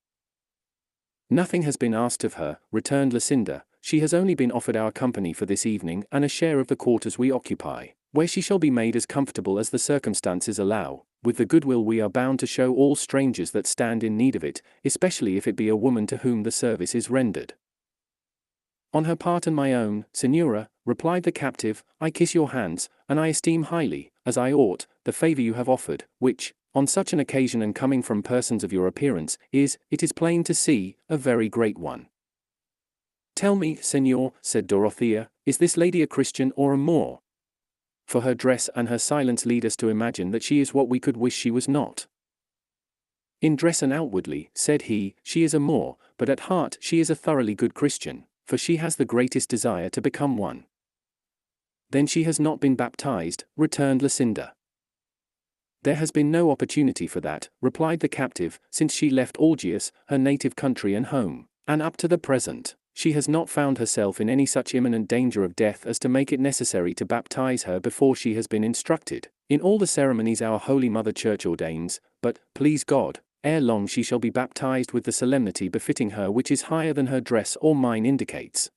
"Nothing has been asked of her," returned Lucinda. "She has only been offered our company for this evening and a share of the quarters we occupy, where she shall be made as comfortable as the circumstances allow, with the goodwill we are bound to show all strangers that stand in need of it, especially if it be a woman to whom the service is rendered." "On her part and my own, Señora," replied the captive, "I kiss your hands, and I esteem highly, as I ought, the favor you have offered, which, on such an occasion and coming from persons of your appearance, is, it is plain to see, a very great one." "Tell me, Señor," said Dorothea, "is this lady a Christian or a Moor? For her dress and her silence lead us to imagine that she is what we could wish she was not." "In dress and outwardly," said he, "she is a Moor, but at heart she is a thoroughly good Christian, for she has the greatest desire to become one." "Then she has not been baptized," returned Lucinda. "There has been no opportunity for that," replied the captive, "since she left Algiers, her native country and home, and up to the present, she has not found herself in any such imminent danger of death as to make it necessary to baptize her before she has been instructed in all the ceremonies our Holy Mother Church ordains, but, please God, ere long she shall be baptized with the solemnity befitting her, which is higher than her dress or mine indicates."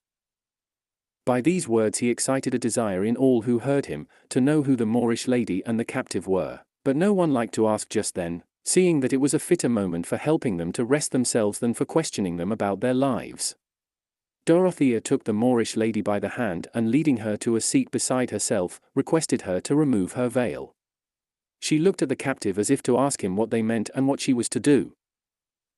By these words he excited a desire in all who heard him, to know who the Moorish lady and the captive were, but no one liked to ask just then, seeing that it was a fitter moment for helping them to rest themselves than for questioning them about their lives. Dorothea took the Moorish lady by the hand and leading her to a seat beside herself, requested her to remove her veil. She looked at the captive as if to ask him what they meant and what she was to do.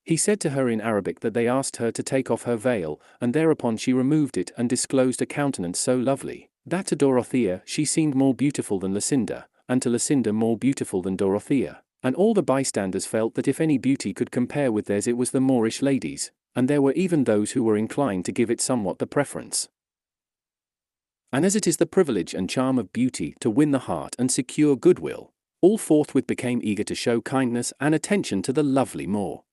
He said to her in Arabic that they asked her to take off her veil, and thereupon she removed it and disclosed a countenance so lovely, that to Dorothea she seemed more beautiful than Lucinda, and to Lucinda more beautiful than Dorothea, and all the bystanders felt that if any beauty could compare with theirs it was the Moorish lady's, and there were even those who were inclined to give it somewhat the preference. And as it is the privilege and charm of beauty to win the heart and secure goodwill, all forthwith became eager to show kindness and attention to the lovely Moor.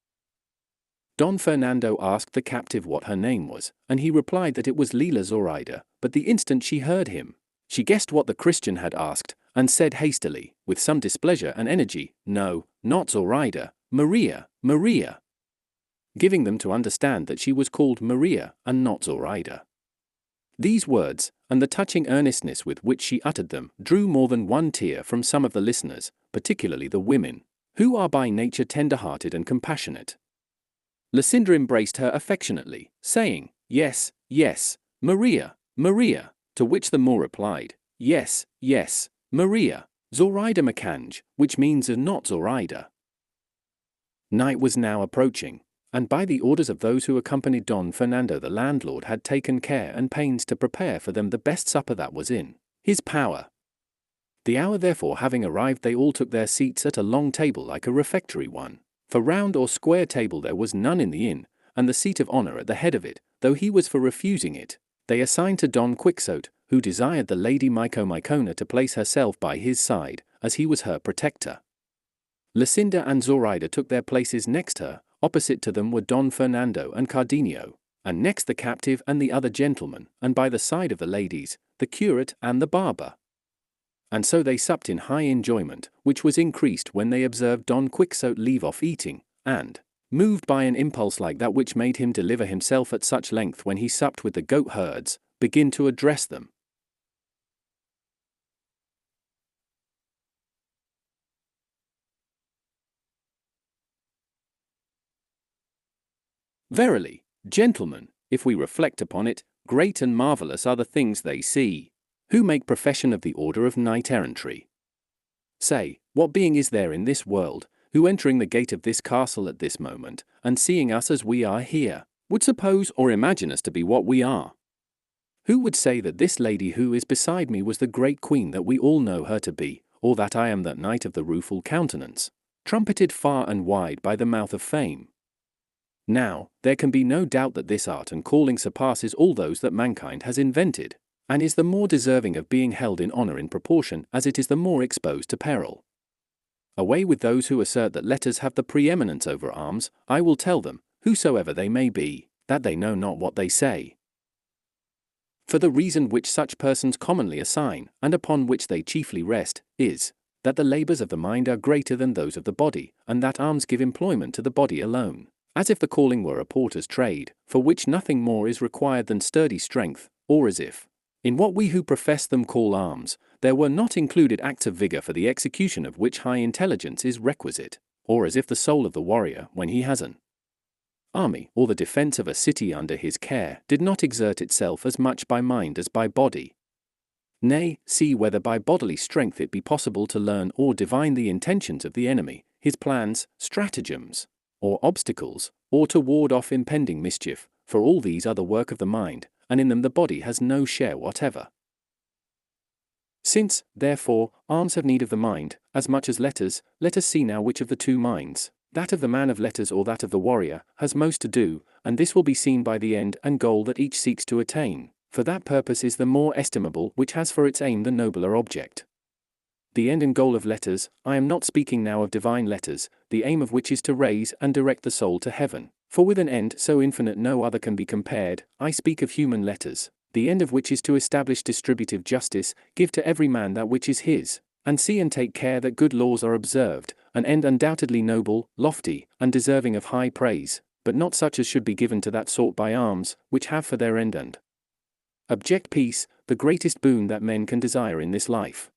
Don Fernando asked the captive what her name was, and he replied that it was Leila Zoraida, but the instant she heard him, she guessed what the Christian had asked, and said hastily, with some displeasure and energy, "No, not Zoraida, Maria, Maria," giving them to understand that she was called Maria and not Zoraida. These words, and the touching earnestness with which she uttered them, drew more than one tear from some of the listeners, particularly the women, who are by nature tender-hearted and compassionate. Lucinda embraced her affectionately, saying, "Yes, yes, Maria, Maria," to which the Moor replied, "Yes, yes, Maria, Zoraida Macange," which means not Zoraida. Night was now approaching, and by the orders of those who accompanied Don Fernando the landlord had taken care and pains to prepare for them the best supper that was in his power. The hour therefore having arrived, they all took their seats at a long table like a refectory one. For round or square table there was none in the inn, and the seat of honour at the head of it, though he was for refusing it, they assigned to Don Quixote, who desired the Lady Micomicona to place herself by his side, as he was her protector. Lucinda and Zoraida took their places next her, opposite to them were Don Fernando and Cardenio, and next the captive and the other gentlemen, and by the side of the ladies, the curate and the barber. And so they supped in high enjoyment, which was increased when they observed Don Quixote leave off eating, and, moved by an impulse like that which made him deliver himself at such length when he supped with the goat herds, begin to address them. Verily, gentlemen, if we reflect upon it, great and marvellous are the things they see, who make profession of the order of knight-errantry. Say, what being is there in this world, who entering the gate of this castle at this moment, and seeing us as we are here, would suppose or imagine us to be what we are? Who would say that this lady who is beside me was the great queen that we all know her to be, or that I am that knight of the rueful countenance, trumpeted far and wide by the mouth of fame? Now, there can be no doubt that this art and calling surpasses all those that mankind has invented, and is the more deserving of being held in honour in proportion as it is the more exposed to peril. Away with those who assert that letters have the preeminence over arms. I will tell them, whosoever they may be, that they know not what they say. For the reason which such persons commonly assign, and upon which they chiefly rest, is, that the labours of the mind are greater than those of the body, and that arms give employment to the body alone, as if the calling were a porter's trade, for which nothing more is required than sturdy strength, or as if, in what we who profess them call arms, there were not included acts of vigour for the execution of which high intelligence is requisite, or as if the soul of the warrior, when he has an army, or the defence of a city under his care, did not exert itself as much by mind as by body. Nay, see whether by bodily strength it be possible to learn or divine the intentions of the enemy, his plans, stratagems, or obstacles, or to ward off impending mischief, for all these are the work of the mind, and in them the body has no share whatever. Since, therefore, arms have need of the mind, as much as letters, let us see now which of the two minds, that of the man of letters or that of the warrior, has most to do, and this will be seen by the end and goal that each seeks to attain, for that purpose is the more estimable which has for its aim the nobler object. The end and goal of letters, I am not speaking now of divine letters, the aim of which is to raise and direct the soul to heaven, for with an end so infinite no other can be compared. I speak of human letters, the end of which is to establish distributive justice, give to every man that which is his, and see and take care that good laws are observed, an end undoubtedly noble, lofty, and deserving of high praise, but not such as should be given to that sort by arms, which have for their end and object peace, the greatest boon that men can desire in this life.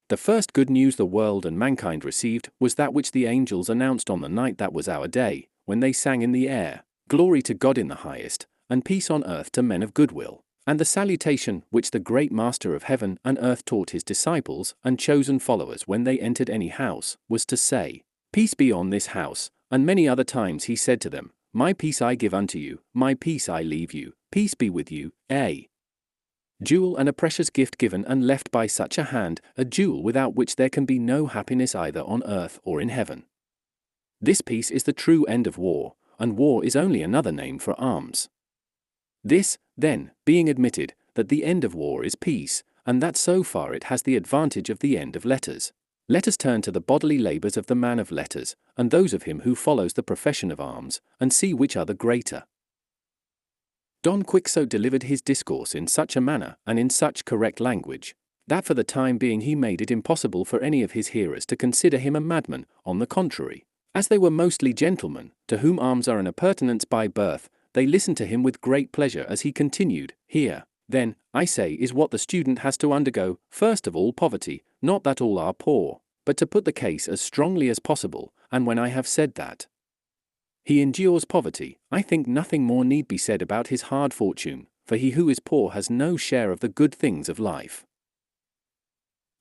The first good news the world and mankind received was that which the angels announced on the night that was our day, when they sang in the air, "Glory to God in the highest, and peace on earth to men of good will." And the salutation which the great Master of heaven and earth taught his disciples and chosen followers when they entered any house, was to say, "Peace be on this house," and many other times he said to them, "My peace I give unto you, my peace I leave you, peace be with you," a jewel and a precious gift given and left by such a hand, a jewel without which there can be no happiness either on earth or in heaven. This peace is the true end of war, and war is only another name for arms. This, then, being admitted, that the end of war is peace, and that so far it has the advantage of the end of letters. Let us turn to the bodily labours of the man of letters, and those of him who follows the profession of arms, and see which are the greater. Don Quixote delivered his discourse in such a manner, and in such correct language, that for the time being he made it impossible for any of his hearers to consider him a madman. On the contrary, as they were mostly gentlemen, to whom arms are an appurtenance by birth, they listened to him with great pleasure as he continued. Here, then, I say, is what the student has to undergo: first of all, poverty, not that all are poor, but to put the case as strongly as possible, and when I have said that he endures poverty, I think nothing more need be said about his hard fortune, for he who is poor has no share of the good things of life.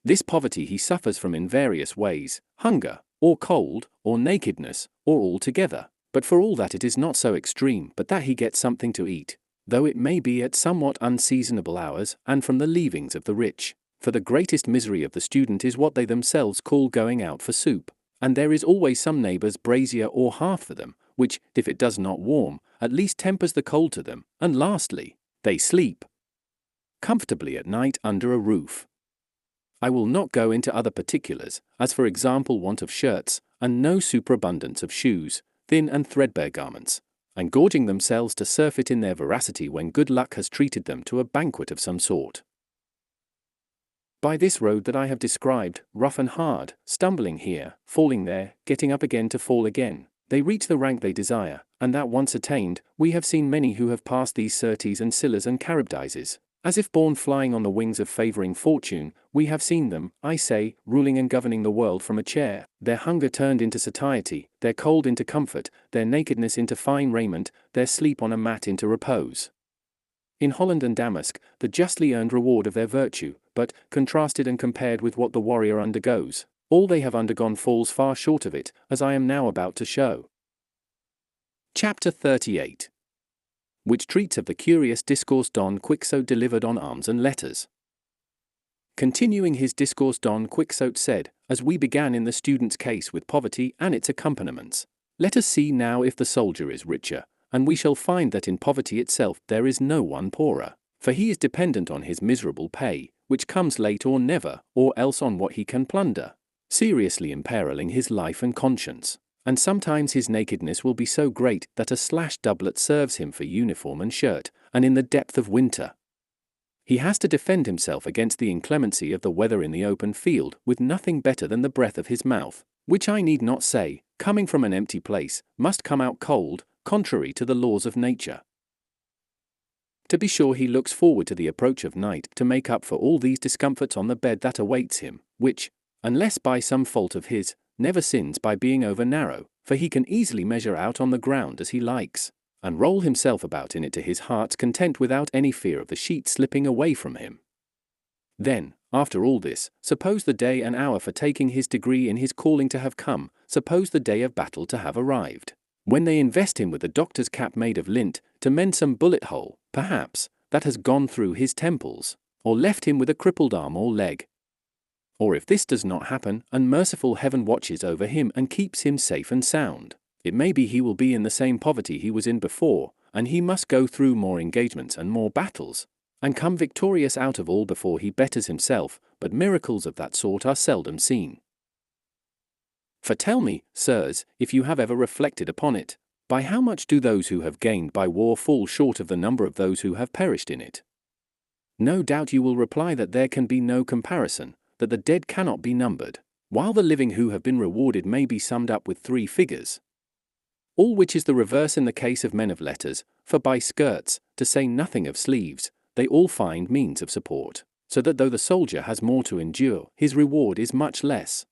This poverty he suffers from in various ways: hunger, or cold, or nakedness, or all together. But for all that it is not so extreme but that he gets something to eat, though it may be at somewhat unseasonable hours, and from the leavings of the rich. For the greatest misery of the student is what they themselves call going out for soup, and there is always some neighbour's brazier or hearth for them, which, if it does not warm, at least tempers the cold to them. And lastly, they sleep comfortably at night under a roof. I will not go into other particulars, as for example want of shirts, and no superabundance of shoes, thin and threadbare garments, and gorging themselves to surfeit in their voracity when good luck has treated them to a banquet of some sort. By this road that I have described, rough and hard, stumbling here, falling there, getting up again to fall again, they reach the rank they desire, and that once attained, we have seen many who have passed these Syrtes and Scyllas and Charybdises, as if born flying on the wings of favouring fortune. We have seen them, I say, ruling and governing the world from a chair, their hunger turned into satiety, their cold into comfort, their nakedness into fine raiment, their sleep on a mat into repose. In Holland and Damask, the justly earned reward of their virtue, but, contrasted and compared with what the warrior undergoes, all they have undergone falls far short of it, as I am now about to show. Chapter 38, which treats of the curious discourse Don Quixote delivered on arms and letters. Continuing his discourse, Don Quixote said, as we began in the student's case with poverty and its accompaniments, let us see now if the soldier is richer, and we shall find that in poverty itself there is no one poorer, for he is dependent on his miserable pay, which comes late or never, or else on what he can plunder, seriously imperiling his life and conscience. And sometimes his nakedness will be so great that a slashed doublet serves him for uniform and shirt, and in the depth of winter he has to defend himself against the inclemency of the weather in the open field with nothing better than the breath of his mouth, which I need not say, coming from an empty place, must come out cold, contrary to the laws of nature. To be sure, he looks forward to the approach of night to make up for all these discomforts on the bed that awaits him, which, unless by some fault of his, never sins by being over narrow, for he can easily measure out on the ground as he likes, and roll himself about in it to his heart's content without any fear of the sheet slipping away from him. Then, after all this, suppose the day and hour for taking his degree in his calling to have come, suppose the day of battle to have arrived, when they invest him with a doctor's cap made of lint, to mend some bullet hole, perhaps, that has gone through his temples, or left him with a crippled arm or leg. Or if this does not happen, and merciful heaven watches over him and keeps him safe and sound, it may be he will be in the same poverty he was in before, and he must go through more engagements and more battles, and come victorious out of all before he betters himself, but miracles of that sort are seldom seen. For tell me, sirs, if you have ever reflected upon it, by how much do those who have gained by war fall short of the number of those who have perished in it? No doubt you will reply that there can be no comparison, that the dead cannot be numbered, while the living who have been rewarded may be summed up with 3 figures. All which is the reverse in the case of men of letters, for by skirts, to say nothing of sleeves, they all find means of support, so that though the soldier has more to endure, his reward is much less.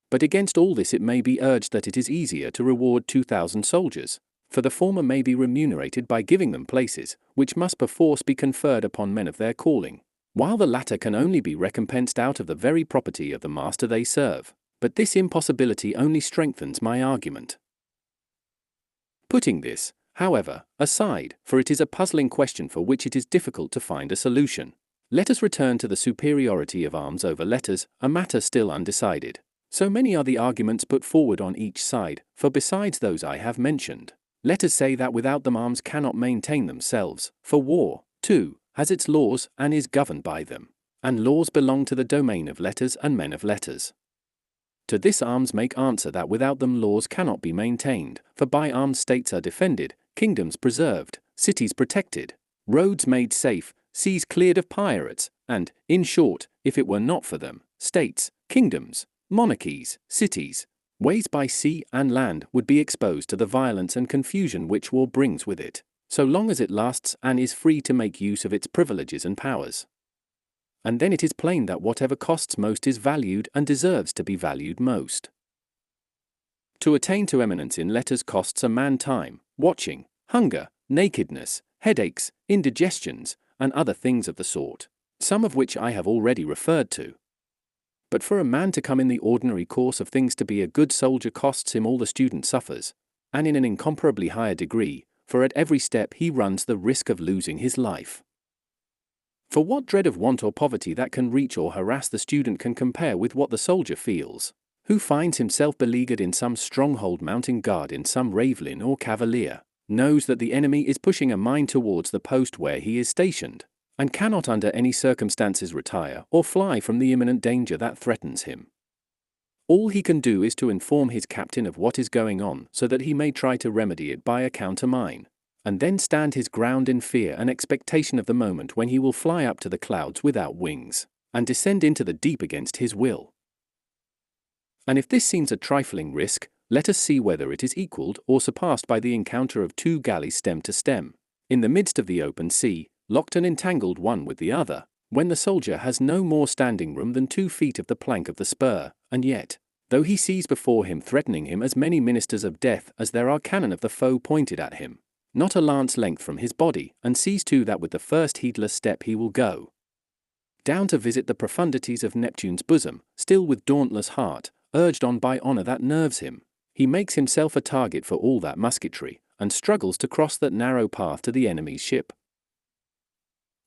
But against all this it may be urged that it is easier to reward 2,000 soldiers, for the former may be remunerated by giving them places, which must perforce be conferred upon men of their calling, while the latter can only be recompensed out of the very property of the master they serve. But this impossibility only strengthens my argument. Putting this, however, aside, for it is a puzzling question for which it is difficult to find a solution, let us return to the superiority of arms over letters, a matter still undecided. So many are the arguments put forward on each side, for besides those I have mentioned, let us say that without them arms cannot maintain themselves, for war, too, has its laws and is governed by them, and laws belong to the domain of letters and men of letters. To this arms make answer that without them laws cannot be maintained, for by arms states are defended, kingdoms preserved, cities protected, roads made safe, seas cleared of pirates, and, in short, if it were not for them, states, kingdoms, monarchies, cities, ways by sea and land would be exposed to the violence and confusion which war brings with it, so long as it lasts and is free to make use of its privileges and powers. And then it is plain that whatever costs most is valued and deserves to be valued most. To attain to eminence in letters costs a man time, watching, hunger, nakedness, headaches, indigestions, and other things of the sort, some of which I have already referred to. But for a man to come in the ordinary course of things to be a good soldier costs him all the student suffers, and in an incomparably higher degree, for at every step he runs the risk of losing his life. For what dread of want or poverty that can reach or harass the student can compare with what the soldier feels, who finds himself beleaguered in some stronghold mounting guard in some ravelin or cavalier, knows that the enemy is pushing a mine towards the post where he is stationed, and cannot under any circumstances retire or fly from the imminent danger that threatens him. All he can do is to inform his captain of what is going on so that he may try to remedy it by a countermine, and then stand his ground in fear and expectation of the moment when he will fly up to the clouds without wings, and descend into the deep against his will. And if this seems a trifling risk, let us see whether it is equalled or surpassed by the encounter of two galleys stem to stem, in the midst of the open sea, locked and entangled one with the other, when the soldier has no more standing room than 2 feet of the plank of the spur, and yet, though he sees before him threatening him as many ministers of death as there are cannon of the foe pointed at him, not a lance length from his body, and sees too that with the first heedless step he will go down to visit the profundities of Neptune's bosom, still with dauntless heart, urged on by honor that nerves him, he makes himself a target for all that musketry, and struggles to cross that narrow path to the enemy's ship.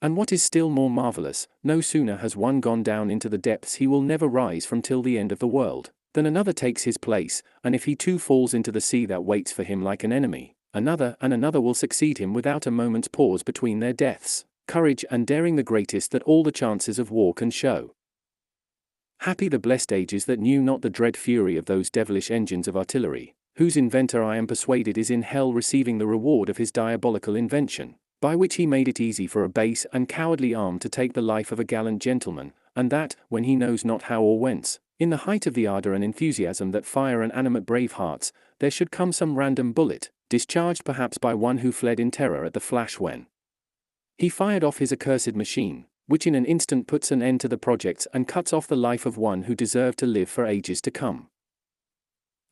And what is still more marvelous, no sooner has one gone down into the depths he will never rise from till the end of the world, than another takes his place, and if he too falls into the sea that waits for him like an enemy, another and another will succeed him without a moment's pause between their deaths, courage and daring the greatest that all the chances of war can show. Happy the blessed ages that knew not the dread fury of those devilish engines of artillery, whose inventor I am persuaded is in hell receiving the reward of his diabolical invention, by which he made it easy for a base and cowardly arm to take the life of a gallant gentleman, and that, when he knows not how or whence, in the height of the ardor and enthusiasm that fire and animate brave hearts, there should come some random bullet, discharged perhaps by one who fled in terror at the flash when he fired off his accursed machine, which in an instant puts an end to the projects and cuts off the life of one who deserved to live for ages to come.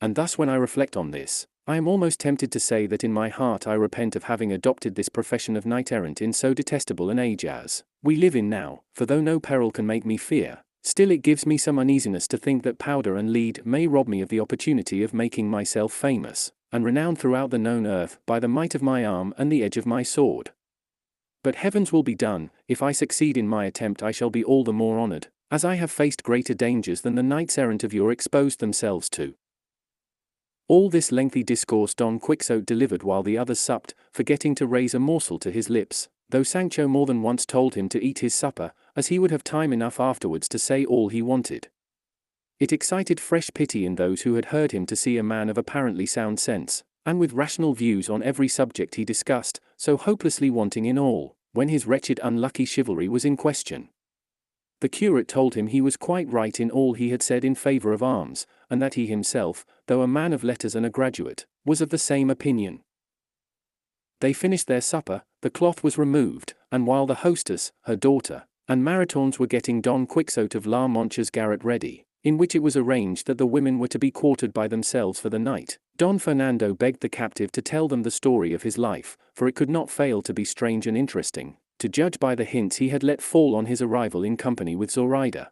And thus when I reflect on this, I am almost tempted to say that in my heart I repent of having adopted this profession of knight-errant in so detestable an age as we live in now, for though no peril can make me fear, still it gives me some uneasiness to think that powder and lead may rob me of the opportunity of making myself famous and renowned throughout the known earth by the might of my arm and the edge of my sword. But heaven's will be done. If I succeed in my attempt I shall be all the more honored, as I have faced greater dangers than the knights-errant of yore exposed themselves to. All this lengthy discourse Don Quixote delivered while the others supped, forgetting to raise a morsel to his lips, though Sancho more than once told him to eat his supper, as he would have time enough afterwards to say all he wanted. It excited fresh pity in those who had heard him to see a man of apparently sound sense, and with rational views on every subject he discussed, so hopelessly wanting in all, when his wretched unlucky chivalry was in question. The curate told him he was quite right in all he had said in favor of arms, and that he himself, though a man of letters and a graduate, was of the same opinion. They finished their supper, the cloth was removed, and while the hostess, her daughter, and Maritornes were getting Don Quixote of La Mancha's garret ready, in which it was arranged that the women were to be quartered by themselves for the night, Don Fernando begged the captive to tell them the story of his life, for it could not fail to be strange and interesting, to judge by the hints he had let fall on his arrival in company with Zoraida.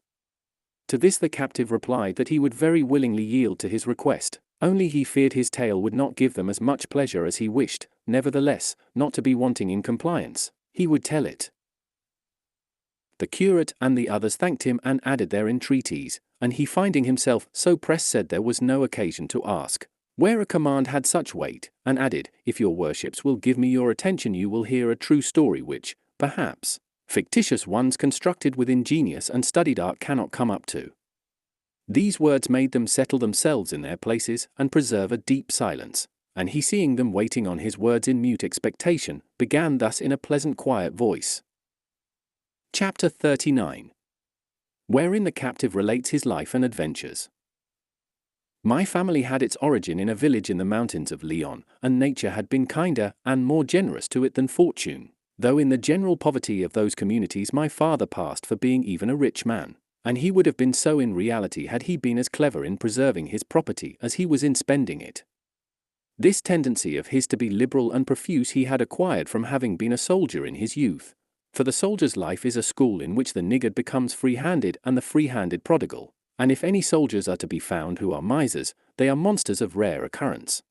To this the captive replied that he would very willingly yield to his request, only he feared his tale would not give them as much pleasure as he wished, nevertheless, not to be wanting in compliance, he would tell it. The curate and the others thanked him and added their entreaties, and he finding himself so pressed said there was no occasion to ask where a command had such weight, and added, if your worships will give me your attention you will hear a true story which, perhaps, Fictitious ones constructed with ingenious and studied art cannot come up to. These words made them settle themselves in their places and preserve a deep silence, and he, seeing them waiting on his words in mute expectation, began thus in a pleasant quiet voice. Chapter 39, wherein the captive relates his life and adventures. My family had its origin in a village in the mountains of Leon, and nature had been kinder and more generous to it than fortune, though in the general poverty of those communities my father passed for being even a rich man, and he would have been so in reality had he been as clever in preserving his property as he was in spending it. This tendency of his to be liberal and profuse he had acquired from having been a soldier in his youth, for the soldier's life is a school in which the niggard becomes free-handed and the free-handed prodigal, and if any soldiers are to be found who are misers, they are monsters of rare occurrence.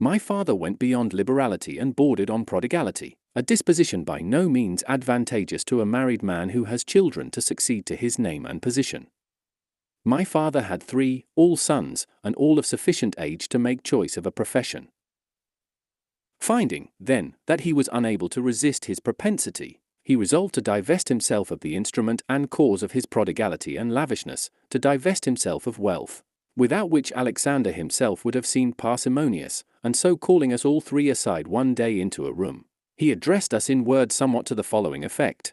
My father went beyond liberality and bordered on prodigality, a disposition by no means advantageous to a married man who has children to succeed to his name and position. My father had 3, all sons, and all of sufficient age to make choice of a profession. Finding, then, that he was unable to resist his propensity, he resolved to divest himself of the instrument and cause of his prodigality and lavishness, to divest himself of wealth, without which Alexander himself would have seemed parsimonious, and so calling us all 3 aside one day into a room, he addressed us in words somewhat to the following effect.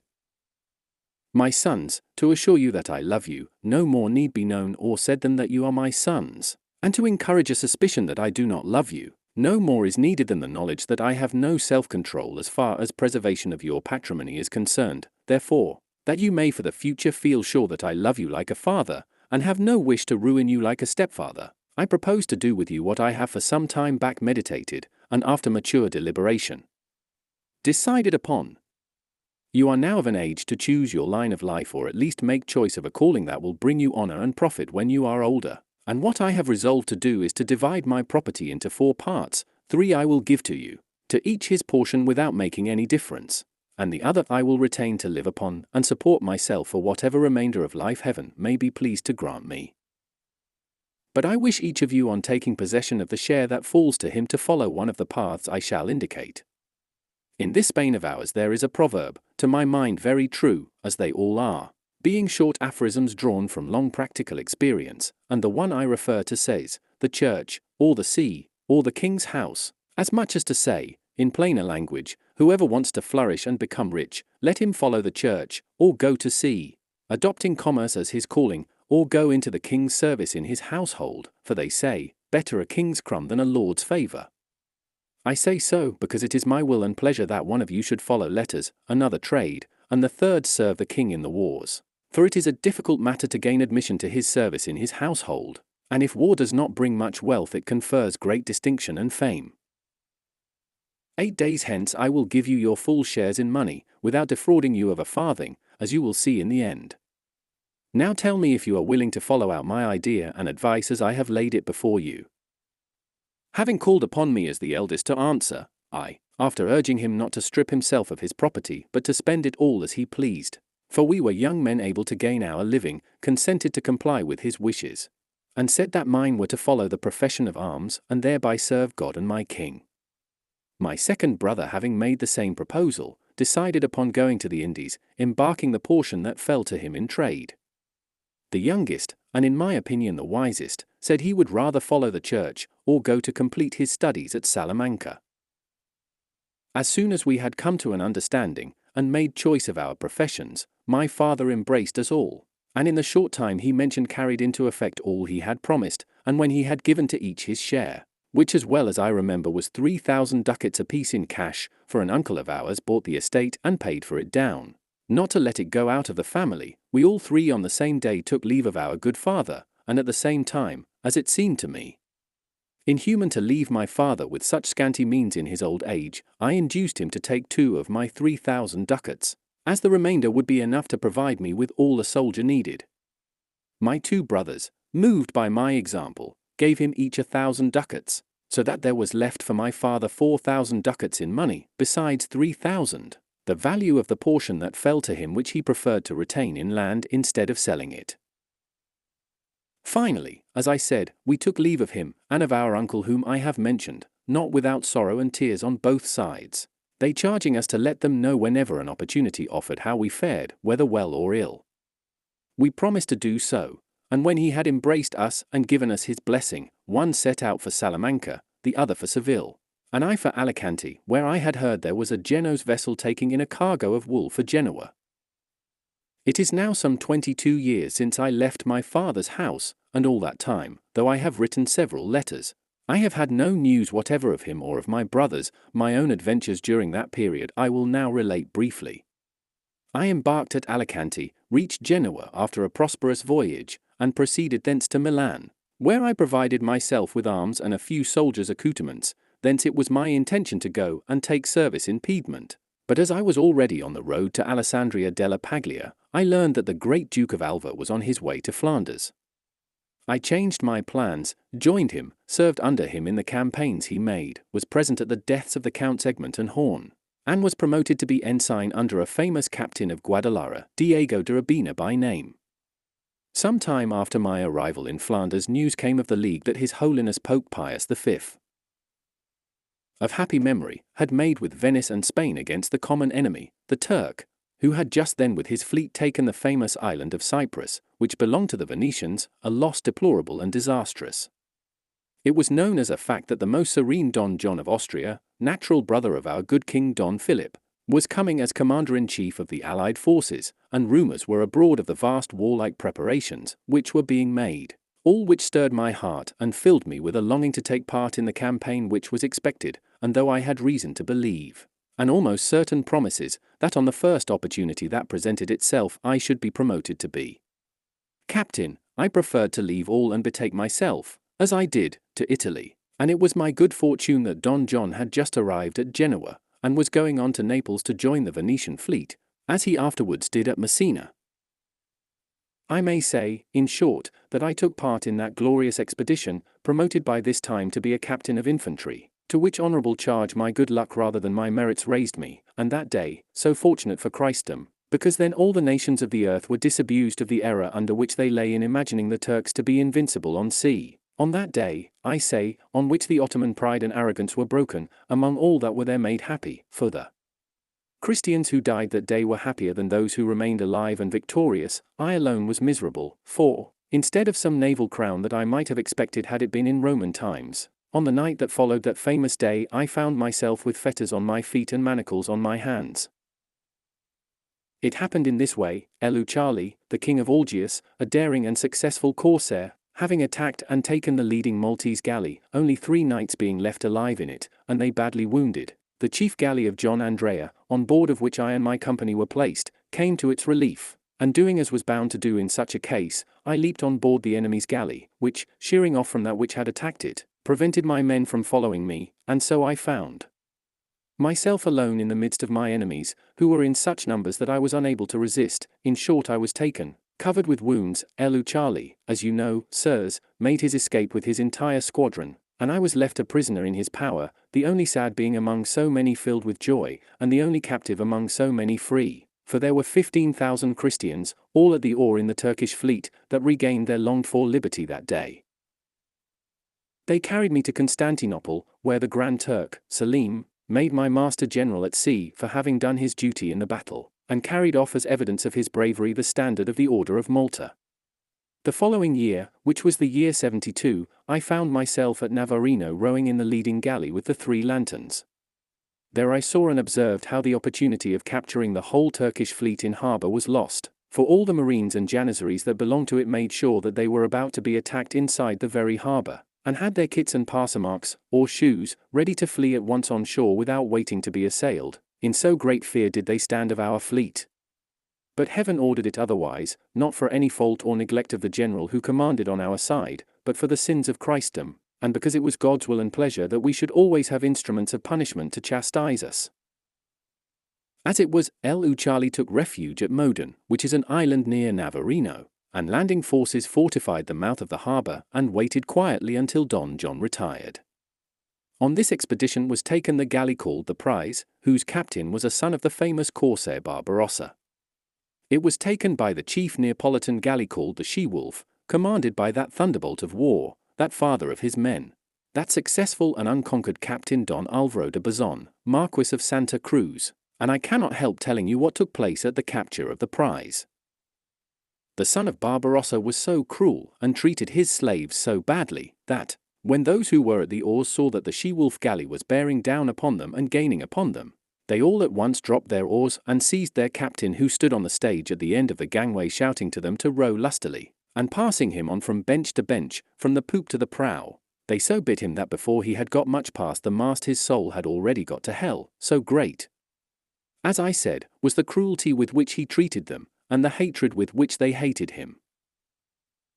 My sons, to assure you that I love you, no more need be known or said than that you are my sons, and to encourage a suspicion that I do not love you, no more is needed than the knowledge that I have no self-control as far as preservation of your patrimony is concerned. Therefore, that you may for the future feel sure that I love you like a father, and have no wish to ruin you like a stepfather, I propose to do with you what I have for some time back meditated, and after mature deliberation decided upon. You are now of an age to choose your line of life, or at least make choice of a calling that will bring you honor and profit when you are older. And what I have resolved to do is to divide my property into 4 parts, 3 I will give to you, to each his portion without making any difference, and the other I will retain to live upon and support myself for whatever remainder of life heaven may be pleased to grant me. But I wish each of you on taking possession of the share that falls to him to follow one of the paths I shall indicate. In this Spain of ours there is a proverb, to my mind very true, as they all are, being short aphorisms drawn from long practical experience, and the one I refer to says, the church, or the sea, or the king's house, as much as to say, in plainer language, whoever wants to flourish and become rich, let him follow the church, or go to sea, adopting commerce as his calling, or go into the king's service in his household, for they say, better a king's crumb than a lord's favour. I say so because it is my will and pleasure that one of you should follow letters, another trade, and the third serve the king in the wars. For it is a difficult matter to gain admission to his service in his household, and if war does not bring much wealth it confers great distinction and fame. 8 days hence I will give you your full shares in money, without defrauding you of a farthing, as you will see in the end. Now tell me if you are willing to follow out my idea and advice as I have laid it before you. Having called upon me as the eldest to answer, I, after urging him not to strip himself of his property but to spend it all as he pleased, for we were young men able to gain our living, consented to comply with his wishes, and said that mine were to follow the profession of arms and thereby serve God and my king. My second brother, having made the same proposal, decided upon going to the Indies, embarking the portion that fell to him in trade. The youngest, and in my opinion the wisest, said he would rather follow the church or go to complete his studies at Salamanca. As soon as we had come to an understanding and made choice of our professions, my father embraced us all, and in the short time he mentioned carried into effect all he had promised, and when he had given to each his share, which as well as I remember was 3,000 ducats apiece in cash, for an uncle of ours bought the estate and paid for it down, not to let it go out of the family, we all 3 on the same day took leave of our good father, and at the same time, as it seemed to me inhuman to leave my father with such scanty means in his old age, I induced him to take 2 of my 3,000 ducats, as the remainder would be enough to provide me with all a soldier needed. My 2 brothers, moved by my example, gave him each 1,000 ducats, so that there was left for my father 4,000 ducats in money, besides 3,000, the value of the portion that fell to him which he preferred to retain in land instead of selling it. Finally, as I said, we took leave of him, and of our uncle whom I have mentioned, not without sorrow and tears on both sides, they charging us to let them know whenever an opportunity offered how we fared, whether well or ill. We promised to do so, and when he had embraced us and given us his blessing, one set out for Salamanca, the other for Seville, and I for Alicante, where I had heard there was a Genoese vessel taking in a cargo of wool for Genoa. It is now some 22 years since I left my father's house, and all that time, though I have written several letters, I have had no news whatever of him or of my brothers. My own adventures during that period I will now relate briefly. I embarked at Alicante, reached Genoa after a prosperous voyage, and proceeded thence to Milan, where I provided myself with arms and a few soldiers' accoutrements. Thence it was my intention to go and take service in Piedmont. But as I was already on the road to Alessandria della Paglia, I learned that the great Duke of Alva was on his way to Flanders. I changed my plans, joined him, served under him in the campaigns he made, was present at the deaths of the Counts Egmont and Horn, and was promoted to be ensign under a famous captain of Guadalajara, Diego de Urbina by name. Some time after my arrival in Flanders, news came of the league that His Holiness Pope Pius V, of happy memory, had made with Venice and Spain against the common enemy, the Turk, who had just then with his fleet taken the famous island of Cyprus, which belonged to the Venetians, a loss deplorable and disastrous. It was known as a fact that the most serene Don John of Austria, natural brother of our good King Don Philip, was coming as commander-in-chief of the Allied forces, and rumours were abroad of the vast warlike preparations which were being made, all which stirred my heart and filled me with a longing to take part in the campaign which was expected, and though I had reason to believe, and almost certain promises, that on the first opportunity that presented itself I should be promoted to be captain, I preferred to leave all and betake myself, as I did, to Italy, and it was my good fortune that Don John had just arrived at Genoa, and was going on to Naples to join the Venetian fleet, as he afterwards did at Messina. I may say, in short, that I took part in that glorious expedition, promoted by this time to be a captain of infantry, to which honourable charge my good luck rather than my merits raised me, and that day, so fortunate for Christendom, because then all the nations of the earth were disabused of the error under which they lay in imagining the Turks to be invincible on sea. On that day, I say, on which the Ottoman pride and arrogance were broken, among all that were there made happy, for the Christians who died that day were happier than those who remained alive and victorious. I alone was miserable, for, instead of some naval crown that I might have expected had it been in Roman times, on the night that followed that famous day I found myself with fetters on my feet and manacles on my hands. It happened in this way: Charlie, the king of Algiers, a daring and successful corsair, having attacked and taken the leading Maltese galley, only 3 knights being left alive in it, and they badly wounded, the chief galley of John Andrea, on board of which I and my company were placed, came to its relief, and doing as was bound to do in such a case, I leaped on board the enemy's galley, which, sheering off from that which had attacked it, prevented my men from following me, and so I found myself alone in the midst of my enemies, who were in such numbers that I was unable to resist. In short, I was taken, covered with wounds. Charlie, as you know, sirs, made his escape with his entire squadron, and I was left a prisoner in his power, the only sad being among so many filled with joy, and the only captive among so many free, for there were 15,000 Christians, all at the oar in the Turkish fleet, that regained their longed-for liberty that day. They carried me to Constantinople, where the Grand Turk, Selim, made my master general at sea for having done his duty in the battle, and carried off as evidence of his bravery the standard of the Order of Malta. The following year, which was the year 72, I found myself at Navarino rowing in the leading galley with the 3 lanterns. There I saw and observed how the opportunity of capturing the whole Turkish fleet in harbour was lost, for all the marines and janissaries that belonged to it made sure that they were about to be attacked inside the very harbour, and had their kits and passamarks, or shoes, ready to flee at once on shore without waiting to be assailed, in so great fear did they stand of our fleet. But heaven ordered it otherwise, not for any fault or neglect of the general who commanded on our side, but for the sins of Christendom, and because it was God's will and pleasure that we should always have instruments of punishment to chastise us. As it was, Charlie took refuge at Modon, which is an island near Navarino, and landing forces fortified the mouth of the harbour and waited quietly until Don John retired. On this expedition was taken the galley called the Prize, whose captain was a son of the famous corsair Barbarossa. It was taken by the chief Neapolitan galley called the She-Wolf, commanded by that thunderbolt of war, that father of his men, that successful and unconquered Captain Don Alvaro de Bazan, Marquis of Santa Cruz, and I cannot help telling you what took place at the capture of the prize. The son of Barbarossa was so cruel and treated his slaves so badly that, when those who were at the oars saw that the she-wolf galley was bearing down upon them and gaining upon them, they all at once dropped their oars and seized their captain, who stood on the stage at the end of the gangway shouting to them to row lustily, and passing him on from bench to bench, from the poop to the prow. They so bit him that before he had got much past the mast his soul had already got to hell, so great, as I said, was the cruelty with which he treated them, and the hatred with which they hated him.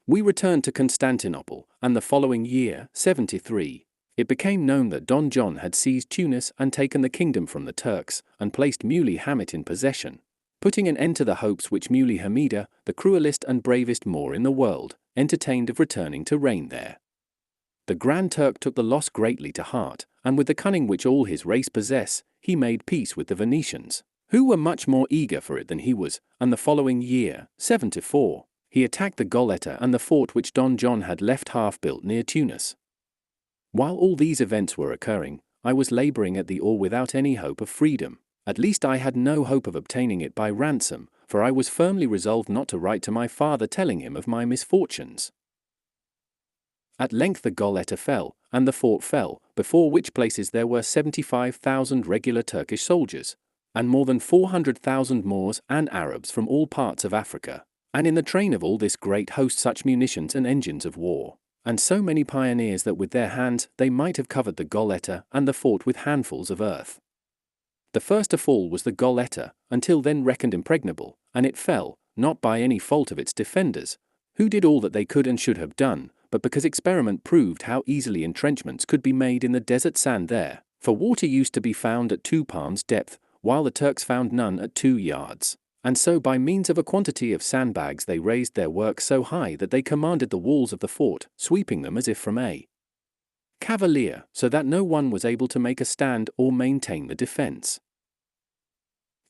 We returned to Constantinople, and the following year, 73, it became known that Don John had seized Tunis and taken the kingdom from the Turks, and placed Muley Hamid in possession, putting an end to the hopes which Muley Hamida, the cruelest and bravest Moor in the world, entertained of returning to reign there. The Grand Turk took the loss greatly to heart, and with the cunning which all his race possess, he made peace with the Venetians, who were much more eager for it than he was, and the following year, 74, he attacked the Goletta and the fort which Don John had left half-built near Tunis. While all these events were occurring, I was laboring at the oar without any hope of freedom. At least I had no hope of obtaining it by ransom, for I was firmly resolved not to write to my father telling him of my misfortunes. At length the Goletta fell, and the fort fell, before which places there were 75,000 regular Turkish soldiers, and more than 400,000 Moors and Arabs from all parts of Africa, and in the train of all this great host such munitions and engines of war, and so many pioneers that with their hands they might have covered the Goletta and the fort with handfuls of earth. The first to fall was the Goletta, until then reckoned impregnable, and it fell, not by any fault of its defenders, who did all that they could and should have done, but because experiment proved how easily entrenchments could be made in the desert sand there, for water used to be found at 2 palms depth, while the Turks found none at 2 yards, and so by means of a quantity of sandbags they raised their work so high that they commanded the walls of the fort, sweeping them as if from a cavalier, so that no one was able to make a stand or maintain the defense.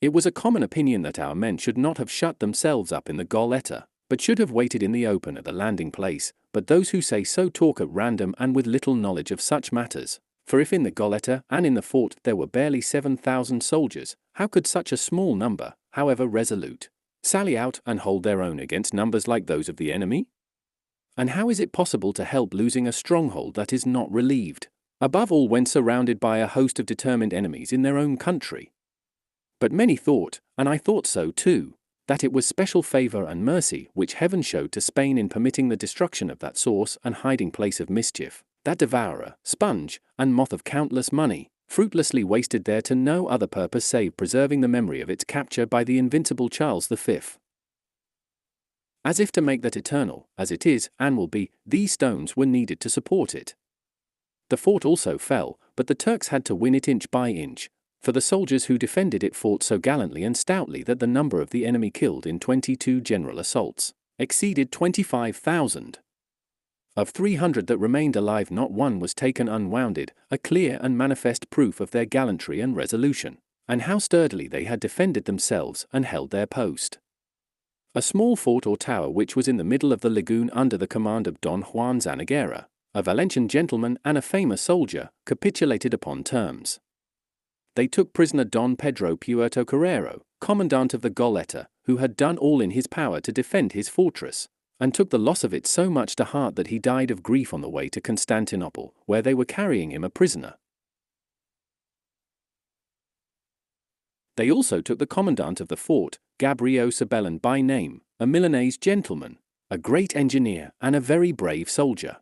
It was a common opinion that our men should not have shut themselves up in the Goletta, but should have waited in the open at the landing place, but those who say so talk at random and with little knowledge of such matters. For if in the Goletta and in the fort there were barely 7,000 soldiers, how could such a small number, however resolute, sally out and hold their own against numbers like those of the enemy? And how is it possible to help losing a stronghold that is not relieved, above all when surrounded by a host of determined enemies in their own country? But many thought, and I thought so too, that it was special favor and mercy which heaven showed to Spain in permitting the destruction of that source and hiding place of mischief, that devourer, sponge, and moth of countless money, fruitlessly wasted there to no other purpose save preserving the memory of its capture by the invincible Charles V. As if to make that eternal, as it is and will be, these stones were needed to support it. The fort also fell, but the Turks had to win it inch by inch, for the soldiers who defended it fought so gallantly and stoutly that the number of the enemy killed in 22 general assaults exceeded 25,000. Of 300 that remained alive not one was taken unwounded, a clear and manifest proof of their gallantry and resolution, and how sturdily they had defended themselves and held their post. A small fort or tower which was in the middle of the lagoon under the command of Don Juan Zanaguera, a Valencian gentleman and a famous soldier, capitulated upon terms. They took prisoner Don Pedro Puerto Carrero, commandant of the Goletta, who had done all in his power to defend his fortress, and took the loss of it so much to heart that he died of grief on the way to Constantinople, where they were carrying him a prisoner. They also took the commandant of the fort, Gabriel Sabellin by name, a Milanese gentleman, a great engineer and a very brave soldier.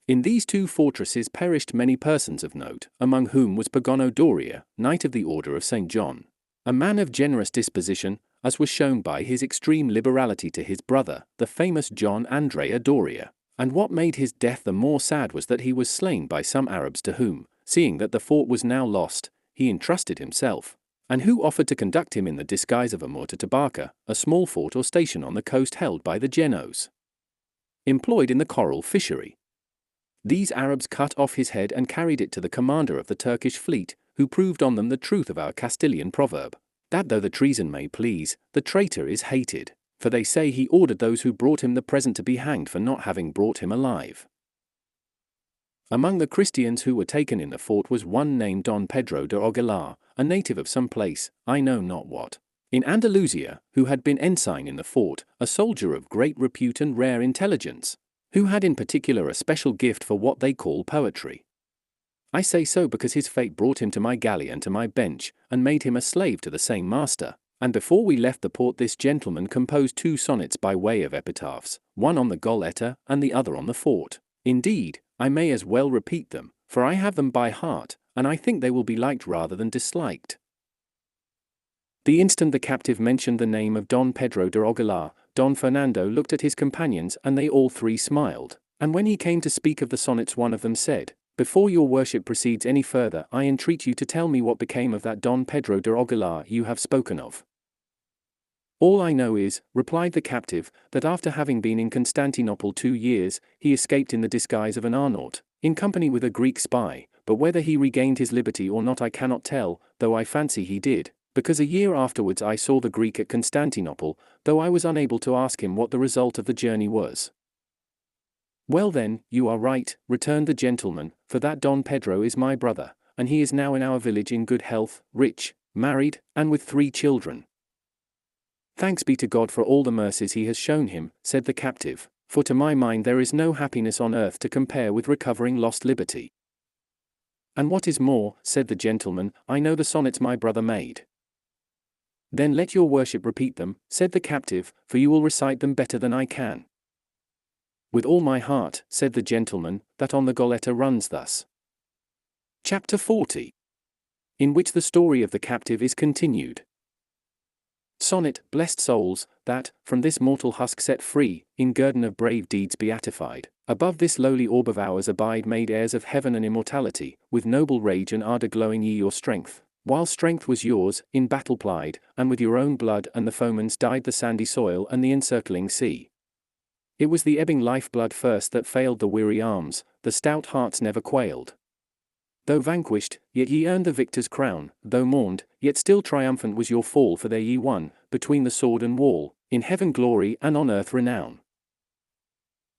In these 2 fortresses perished many persons of note, among whom was Pagono Doria, Knight of the Order of St. John, a man of generous disposition, as was shown by his extreme liberality to his brother, the famous John Andrea Doria, and what made his death the more sad was that he was slain by some Arabs to whom, seeing that the fort was now lost, he entrusted himself, and who offered to conduct him in the disguise of a Moor to Tabarca, a small fort or station on the coast held by the Genoes, employed in the coral fishery. These Arabs cut off his head and carried it to the commander of the Turkish fleet, who proved on them the truth of our Castilian proverb, that though the treason may please, the traitor is hated, for they say he ordered those who brought him the present to be hanged for not having brought him alive. Among the Christians who were taken in the fort was one named Don Pedro de Aguilar, a native of some place, I know not what, in Andalusia, who had been ensign in the fort, a soldier of great repute and rare intelligence, who had in particular a special gift for what they call poetry. I say so because his fate brought him to my galley and to my bench, and made him a slave to the same master, and before we left the port this gentleman composed 2 sonnets by way of epitaphs, one on the Goletta and the other on the fort. Indeed, I may as well repeat them, for I have them by heart, and I think they will be liked rather than disliked. The instant the captive mentioned the name of Don Pedro de Aguilar, Don Fernando looked at his companions and they all 3 smiled, and when he came to speak of the sonnets one of them said, "Before your worship proceeds any further I entreat you to tell me what became of that Don Pedro de Aguilar you have spoken of." "All I know is," replied the captive, "that after having been in Constantinople 2 years, he escaped in the disguise of an Arnaut, in company with a Greek spy, but whether he regained his liberty or not I cannot tell, though I fancy he did, because a year afterwards I saw the Greek at Constantinople, though I was unable to ask him what the result of the journey was." "Well then, you are right," returned the gentleman, "for that Don Pedro is my brother, and he is now in our village in good health, rich, married, and with 3 children. "Thanks be to God for all the mercies he has shown him," said the captive, "for to my mind there is no happiness on earth to compare with recovering lost liberty." "And what is more," said the gentleman, "I know the sonnets my brother made." "Then let your worship repeat them," said the captive, "for you will recite them better than I can." "With all my heart," said the gentleman, "that on the Goletta runs thus." Chapter 40. In which the story of the captive is continued. Sonnet, blessed souls, that, from this mortal husk set free, in guerdon of brave deeds beatified, above this lowly orb of ours abide made heirs of heaven and immortality, with noble rage and ardour glowing ye your strength, while strength was yours, in battle plied, and with your own blood and the foeman's dyed the sandy soil and the encircling sea. It was the ebbing life-blood first that failed the weary arms, the stout hearts never quailed. Though vanquished, yet ye earned the victor's crown, though mourned, yet still triumphant was your fall, for there ye won, between the sword and wall, in heaven glory and on earth renown.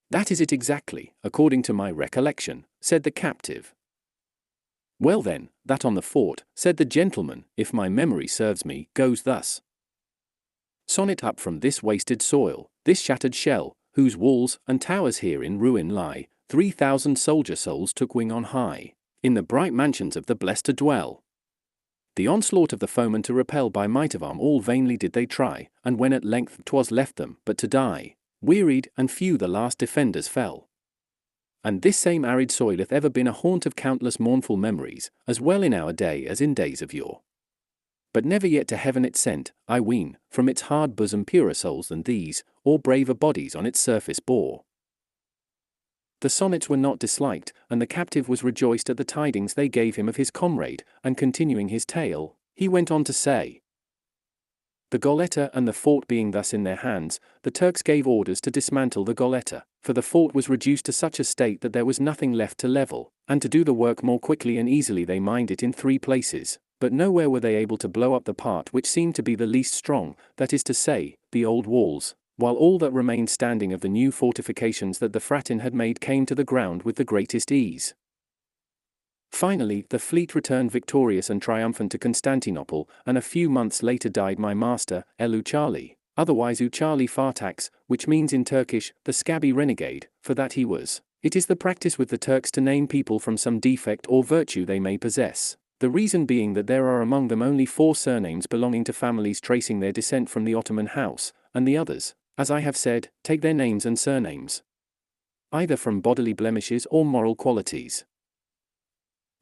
That is it exactly, according to my recollection, said the captive. Well then, that on the fort, said the gentleman, if my memory serves me, goes thus. Sonnet up from this wasted soil, this shattered shell, whose walls and towers here in ruin lie, 3,000 soldier souls took wing on high, in the bright mansions of the blessed to dwell. The onslaught of the foeman to repel by might of arm all vainly did they try, and when at length 'twas left them but to die, wearied and few the last defenders fell. And this same arid soil hath ever been a haunt of countless mournful memories, as well in our day as in days of yore. But never yet to heaven it sent, I ween, from its hard bosom purer souls than these, or braver bodies on its surface bore. The sonnets were not disliked, and the captive was rejoiced at the tidings they gave him of his comrade, and continuing his tale, he went on to say, the Goletta and the fort being thus in their hands, the Turks gave orders to dismantle the Goletta, for the fort was reduced to such a state that there was nothing left to level, and to do the work more quickly and easily they mined it in 3 places, but nowhere were they able to blow up the part which seemed to be the least strong, that is to say, the old walls, while all that remained standing of the new fortifications that the Fratin had made came to the ground with the greatest ease. Finally, the fleet returned victorious and triumphant to Constantinople, and a few months later died my master, El Uchali, otherwise Uchali Fartax, which means in Turkish, the scabby renegade, for that he was. It is the practice with the Turks to name people from some defect or virtue they may possess, the reason being that there are among them only 4 surnames belonging to families tracing their descent from the Ottoman house, and the others, as I have said, take their names and surnames either from bodily blemishes or moral qualities.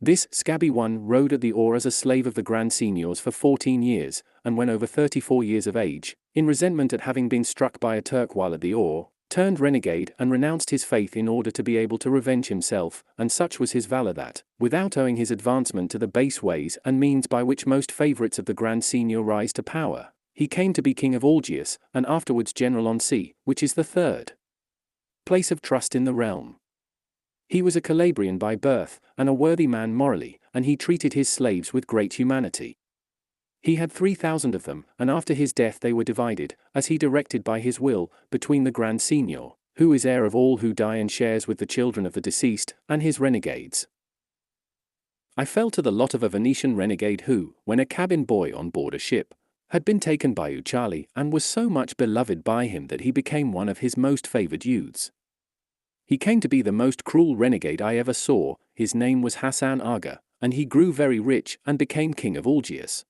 This scabby one rode at the oar as a slave of the Grand Signors for 14 years, and when over 34 years of age, in resentment at having been struck by a Turk while at the oar, turned renegade and renounced his faith in order to be able to revenge himself, and such was his valor that, without owing his advancement to the base ways and means by which most favorites of the Grand Signor rise to power, he came to be king of Algiers, and afterwards general on sea, which is the 3rd place of trust in the realm. He was a Calabrian by birth, and a worthy man morally, and he treated his slaves with great humanity. He had 3,000 of them, and after his death they were divided, as he directed by his will, between the Grand Signor, who is heir of all who die and shares with the children of the deceased, and his renegades. I fell to the lot of a Venetian renegade who, when a cabin boy on board a ship, had been taken by Ucciali and was so much beloved by him that he became one of his most favored youths. He came to be the most cruel renegade I ever saw. His name was Hassan Aga, and he grew very rich and became king of Algiers.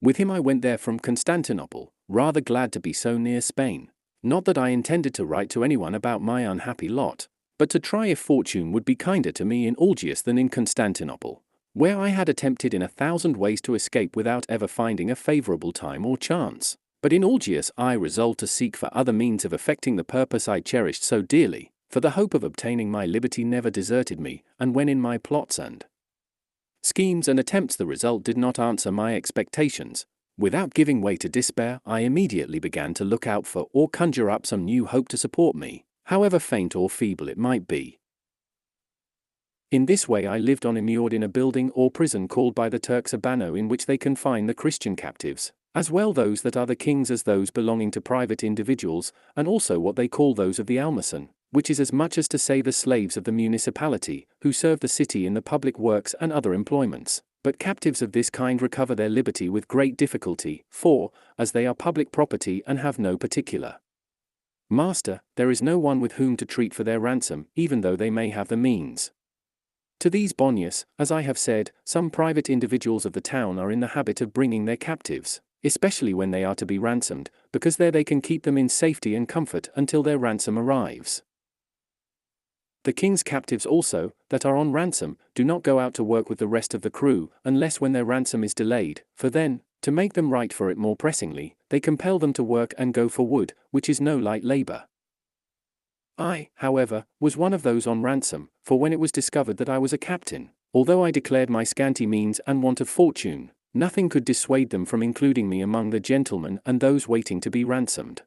With him I went there from Constantinople, rather glad to be so near Spain. Not that I intended to write to anyone about my unhappy lot, but to try if fortune would be kinder to me in Algiers than in Constantinople, where I had attempted in 1,000 ways to escape without ever finding a favorable time or chance. But in Algiers I resolved to seek for other means of effecting the purpose I cherished so dearly, for the hope of obtaining my liberty never deserted me, and when in my plots and schemes and attempts the result did not answer my expectations, without giving way to despair, I immediately began to look out for or conjure up some new hope to support me, however faint or feeble it might be. In this way I lived on immured in a building or prison called by the Turks a bano, in which they confine the Christian captives, as well those that are the kings as those belonging to private individuals, and also what they call those of the almason, which is as much as to say the slaves of the municipality, who serve the city in the public works and other employments. But captives of this kind recover their liberty with great difficulty, for, as they are public property and have no particular master, there is no one with whom to treat for their ransom, even though they may have the means. To these bonius, as I have said, some private individuals of the town are in the habit of bringing their captives, especially when they are to be ransomed, because there they can keep them in safety and comfort until their ransom arrives. The king's captives also, that are on ransom, do not go out to work with the rest of the crew, unless when their ransom is delayed, for then, to make them right for it more pressingly, they compel them to work and go for wood, which is no light labor. I, however, was one of those on ransom, for when it was discovered that I was a captain, although I declared my scanty means and want of fortune, nothing could dissuade them from including me among the gentlemen and those waiting to be ransomed.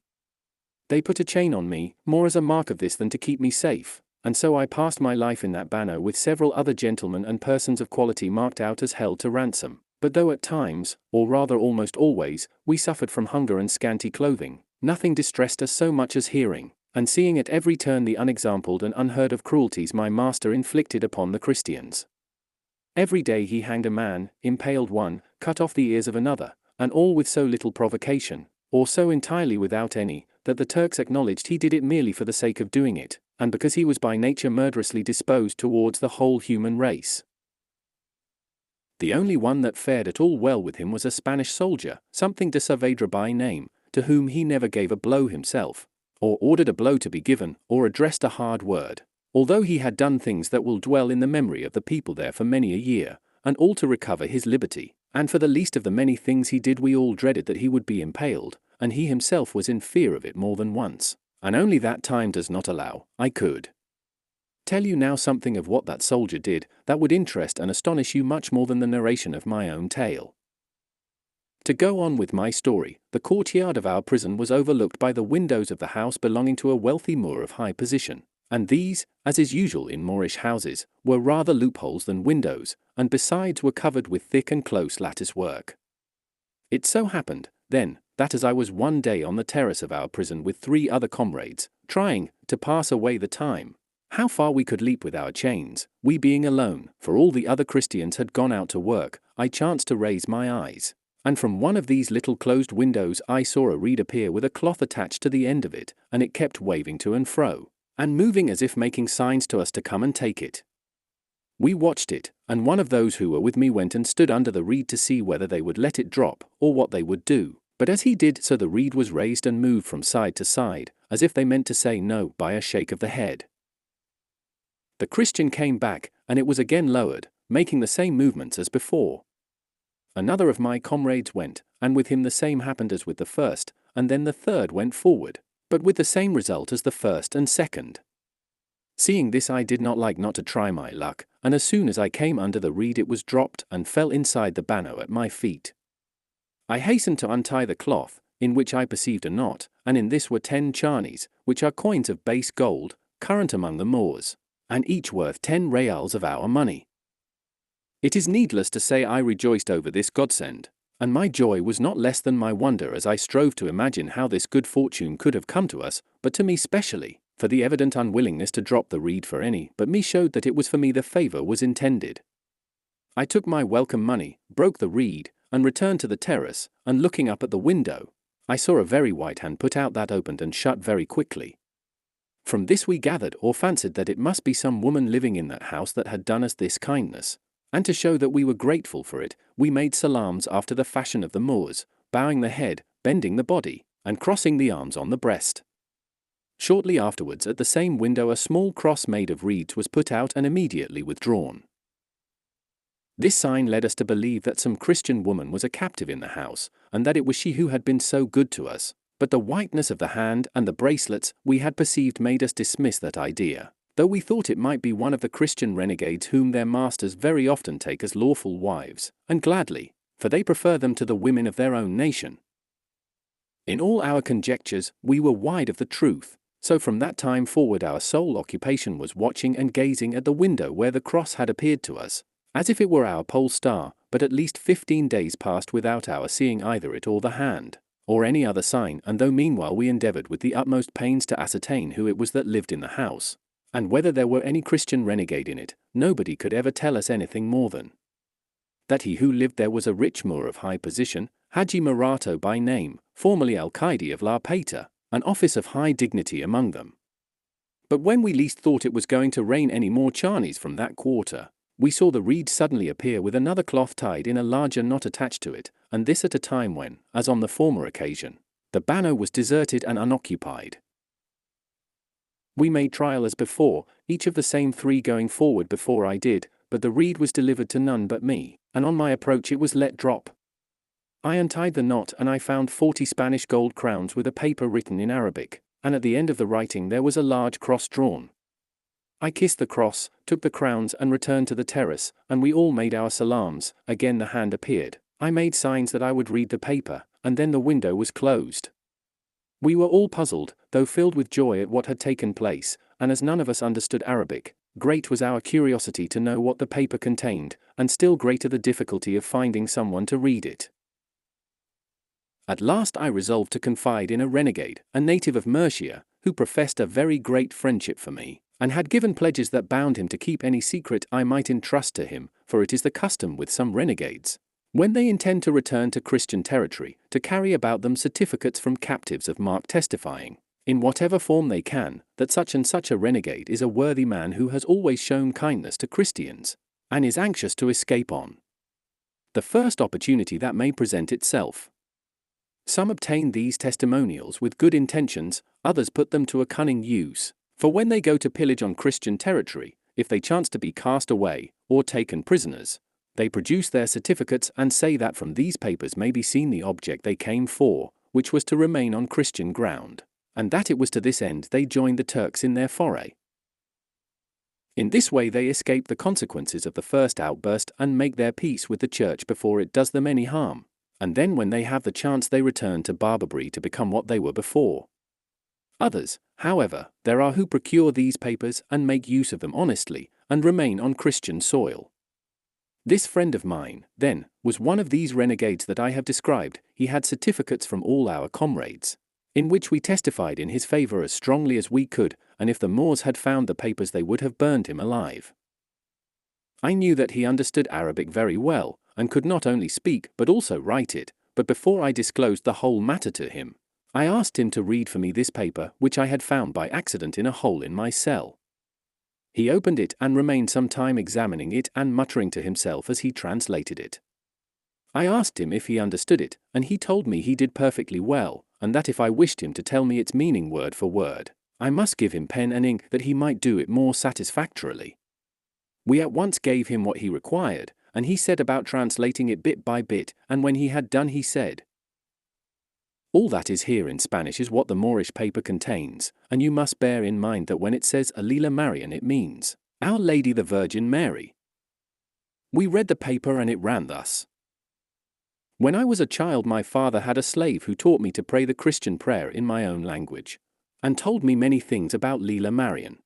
They put a chain on me, more as a mark of this than to keep me safe, and so I passed my life in that bano with several other gentlemen and persons of quality marked out as held to ransom. But though at times, or rather almost always, we suffered from hunger and scanty clothing, nothing distressed us so much as hearing and seeing at every turn the unexampled and unheard of cruelties my master inflicted upon the Christians. Every day he hanged a man, impaled one, cut off the ears of another, and all with so little provocation, or so entirely without any, that the Turks acknowledged he did it merely for the sake of doing it, and because he was by nature murderously disposed towards the whole human race. The only one that fared at all well with him was a Spanish soldier, something de Saavedra by name, to whom he never gave a blow himself, or ordered a blow to be given, or addressed a hard word, although he had done things that will dwell in the memory of the people there for many a year, and all to recover his liberty, and for the least of the many things he did we all dreaded that he would be impaled, and he himself was in fear of it more than once, and only that time does not allow. I could tell you now something of what that soldier did that would interest and astonish you much more than the narration of my own tale. To go on with my story, the courtyard of our prison was overlooked by the windows of the house belonging to a wealthy Moor of high position, and these, as is usual in Moorish houses, were rather loopholes than windows, and besides were covered with thick and close lattice work. It so happened, then, that as I was one day on the terrace of our prison with 3 other comrades, trying to pass away the time, how far we could leap with our chains, we being alone, for all the other Christians had gone out to work, I chanced to raise my eyes, and from one of these little closed windows I saw a reed appear with a cloth attached to the end of it, and it kept waving to and fro, and moving as if making signs to us to come and take it. We watched it, and one of those who were with me went and stood under the reed to see whether they would let it drop, or what they would do. But as he did so the reed was raised and moved from side to side, as if they meant to say no by a shake of the head. The Christian came back, and it was again lowered, making the same movements as before. Another of my comrades went, and with him the same happened as with the first, and then the third went forward, but with the same result as the first and second. Seeing this I did not like not to try my luck, and as soon as I came under the reed it was dropped and fell inside the bano at my feet. I hastened to untie the cloth, in which I perceived a knot, and in this were 10 charnies, which are coins of base gold, current among the Moors, and each worth 10 reals of our money. It is needless to say I rejoiced over this godsend, And my joy was not less than my wonder as I strove to imagine how this good fortune could have come to us, but to me specially, for the evident unwillingness to drop the reed for any but me showed that it was for me the favor was intended. I took my welcome money, broke the reed, and returned to the terrace, and looking up at the window, I saw a very white hand put out that opened and shut very quickly. From this we gathered or fancied that it must be some woman living in that house that had done us this kindness, and to show that we were grateful for it, we made salams after the fashion of the Moors, bowing the head, bending the body, and crossing the arms on the breast. Shortly afterwards at the same window a small cross made of reeds was put out and immediately withdrawn. This sign led us to believe that some Christian woman was a captive in the house, and that it was she who had been so good to us, but the whiteness of the hand and the bracelets we had perceived made us dismiss that idea, though we thought it might be one of the Christian renegades whom their masters very often take as lawful wives, and gladly, for they prefer them to the women of their own nation. In all our conjectures we were wide of the truth, so from that time forward our sole occupation was watching and gazing at the window where the cross had appeared to us, as if it were our pole star, but at least 15 days passed without our seeing either it or the hand, or any other sign, and though meanwhile we endeavored with the utmost pains to ascertain who it was that lived in the house, and whether there were any Christian renegade in it, nobody could ever tell us anything more than that he who lived there was a rich Moor of high position, Haji Marato by name, formerly Alcaide of La Paita, an office of high dignity among them. But when we least thought it was going to rain any more charnies from that quarter, we saw the reed suddenly appear with another cloth tied in a larger knot attached to it, and this at a time when, as on the former occasion, the banner was deserted and unoccupied. We made trial as before, each of the same 3 going forward before I did, but the reed was delivered to none but me, and on my approach it was let drop. I untied the knot and I found 40 Spanish gold crowns with a paper written in Arabic, and at the end of the writing there was a large cross drawn. I kissed the cross, took the crowns and returned to the terrace, and we all made our salams. Again the hand appeared. I made signs that I would read the paper, and then the window was closed. We were all puzzled, though filled with joy at what had taken place, and as none of us understood Arabic, great was our curiosity to know what the paper contained, and still greater the difficulty of finding someone to read it. At last I resolved to confide in a renegade, a native of Mercia, who professed a very great friendship for me, and had given pledges that bound him to keep any secret I might entrust to him, for it is the custom with some renegades, when they intend to return to Christian territory, to carry about them certificates from captives of mark testifying, in whatever form they can, that such and such a renegade is a worthy man who has always shown kindness to Christians, and is anxious to escape on the first opportunity that may present itself. Some obtain these testimonials with good intentions, others put them to a cunning use. For when they go to pillage on Christian territory, if they chance to be cast away, or taken prisoners, they produce their certificates and say that from these papers may be seen the object they came for, which was to remain on Christian ground, and that it was to this end they joined the Turks in their foray. In this way they escape the consequences of the first outburst and make their peace with the church before it does them any harm, and then when they have the chance they return to Barbary to become what they were before. Others, however, there are who procure these papers and make use of them honestly, and remain on Christian soil. This friend of mine, then, was one of these renegades that I have described. He had certificates from all our comrades, in which we testified in his favor as strongly as we could, and if the Moors had found the papers they would have burned him alive. I knew that he understood Arabic very well, and could not only speak but also write it, but before I disclosed the whole matter to him, I asked him to read for me this paper which I had found by accident in a hole in my cell. He opened it and remained some time examining it and muttering to himself as he translated it. I asked him if he understood it, and he told me he did perfectly well, and that if I wished him to tell me its meaning word for word, I must give him pen and ink that he might do it more satisfactorily. We at once gave him what he required, and he set about translating it bit by bit, and when he had done he said, "All that is here in Spanish is what the Moorish paper contains, and you must bear in mind that when it says Alila Marian it means Our Lady the Virgin Mary." We read the paper and it ran thus. When I was a child my father had a slave who taught me to pray the Christian prayer in my own language, and told me many things about Leela Marian.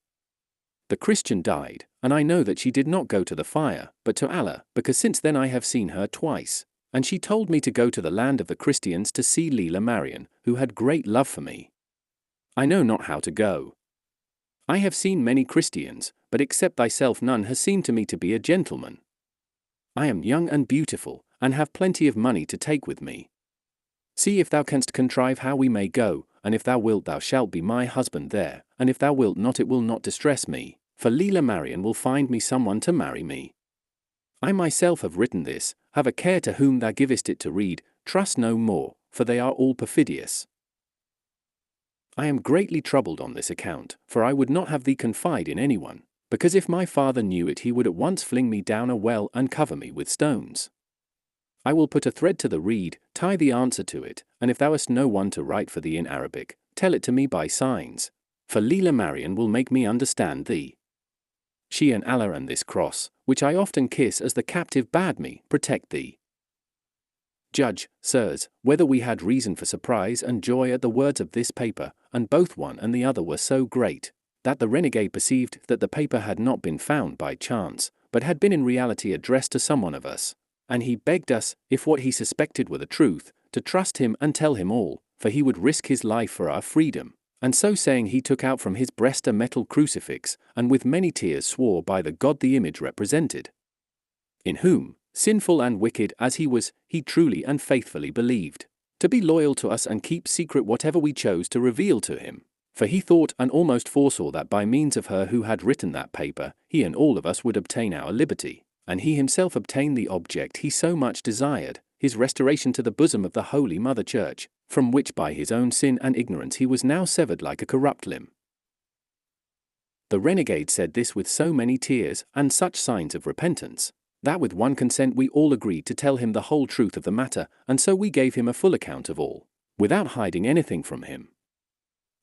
The Christian died, and I know that she did not go to the fire, but to Allah, because since then I have seen her twice, and she told me to go to the land of the Christians to see Leela Marion, who had great love for me. I know not how to go. I have seen many Christians, but except thyself none has seemed to me to be a gentleman. I am young and beautiful, and have plenty of money to take with me. See if thou canst contrive how we may go, and if thou wilt thou shalt be my husband there, and if thou wilt not it will not distress me, for Leela Marion will find me someone to marry me. I myself have written this, have a care to whom thou givest it to read, trust no more, for they are all perfidious. I am greatly troubled on this account, for I would not have thee confide in anyone, because if my father knew it he would at once fling me down a well and cover me with stones. I will put a thread to the reed, tie the answer to it, and if thou hast no one to write for thee in Arabic, tell it to me by signs, for Leela Marion will make me understand thee. She and Allah and this cross, which I often kiss as the captive bade me, protect thee. Judge, sirs, whether we had reason for surprise and joy at the words of this paper, and both one and the other were so great, that the renegade perceived that the paper had not been found by chance, but had been in reality addressed to someone of us, and he begged us, if what he suspected were the truth, to trust him and tell him all, for he would risk his life for our freedom. And so saying he took out from his breast a metal crucifix, and with many tears swore by the God the image represented, in whom, sinful and wicked as he was, he truly and faithfully believed, to be loyal to us and keep secret whatever we chose to reveal to him. For he thought and almost foresaw that by means of her who had written that paper, he and all of us would obtain our liberty, and he himself obtained the object he so much desired, his restoration to the bosom of the Holy Mother Church, from which by his own sin and ignorance he was now severed like a corrupt limb. The renegade said this with so many tears and such signs of repentance, that with one consent we all agreed to tell him the whole truth of the matter, and so we gave him a full account of all, without hiding anything from him.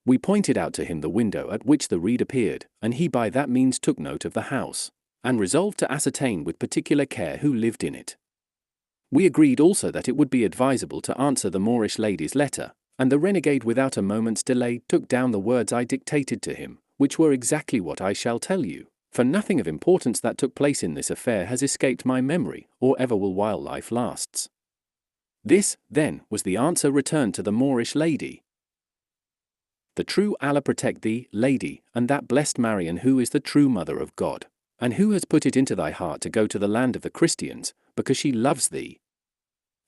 We pointed out to him the window at which the reed appeared, and he by that means took note of the house, and resolved to ascertain with particular care who lived in it. We agreed also that it would be advisable to answer the Moorish lady's letter, and the renegade without a moment's delay took down the words I dictated to him, which were exactly what I shall tell you, for nothing of importance that took place in this affair has escaped my memory, or ever will while life lasts. This, then, was the answer returned to the Moorish lady. The true Allah protect thee, lady, and that blessed Marion who is the true mother of God, and who has put it into thy heart to go to the land of the Christians, because she loves thee.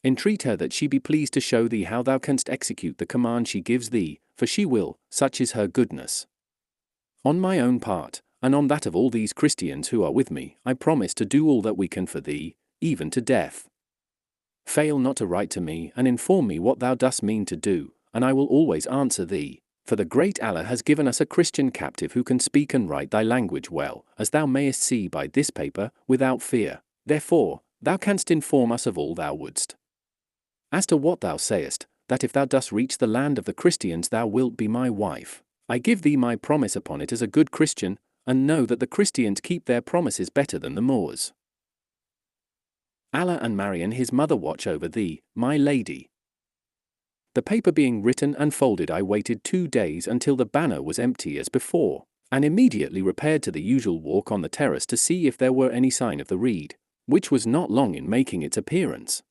Entreat her that she be pleased to show thee how thou canst execute the command she gives thee, for she will, such is her goodness. On my own part, and on that of all these Christians who are with me, I promise to do all that we can for thee, even to death. Fail not to write to me and inform me what thou dost mean to do, and I will always answer thee, for the great Allah has given us a Christian captive who can speak and write thy language well, as thou mayest see by this paper, without fear. Therefore, thou canst inform us of all thou wouldst. As to what thou sayest, that if thou dost reach the land of the Christians thou wilt be my wife, I give thee my promise upon it as a good Christian, and know that the Christians keep their promises better than the Moors. Allah and Marion his mother watch over thee, my lady. The paper being written and folded I waited 2 days until the banner was empty as before, and immediately repaired to the usual walk on the terrace to see if there were any sign of the reed, which was not long in making its appearance.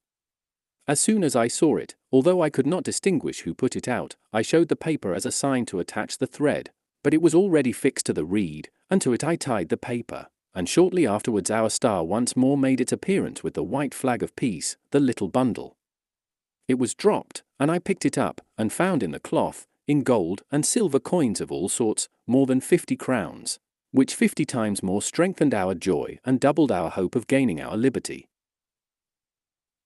As soon as I saw it, although I could not distinguish who put it out, I showed the paper as a sign to attach the thread, but it was already fixed to the reed, and to it I tied the paper, and shortly afterwards our star once more made its appearance with the white flag of peace, the little bundle. It was dropped, and I picked it up, and found in the cloth, in gold and silver coins of all sorts, more than 50 crowns, which 50 times more strengthened our joy and doubled our hope of gaining our liberty.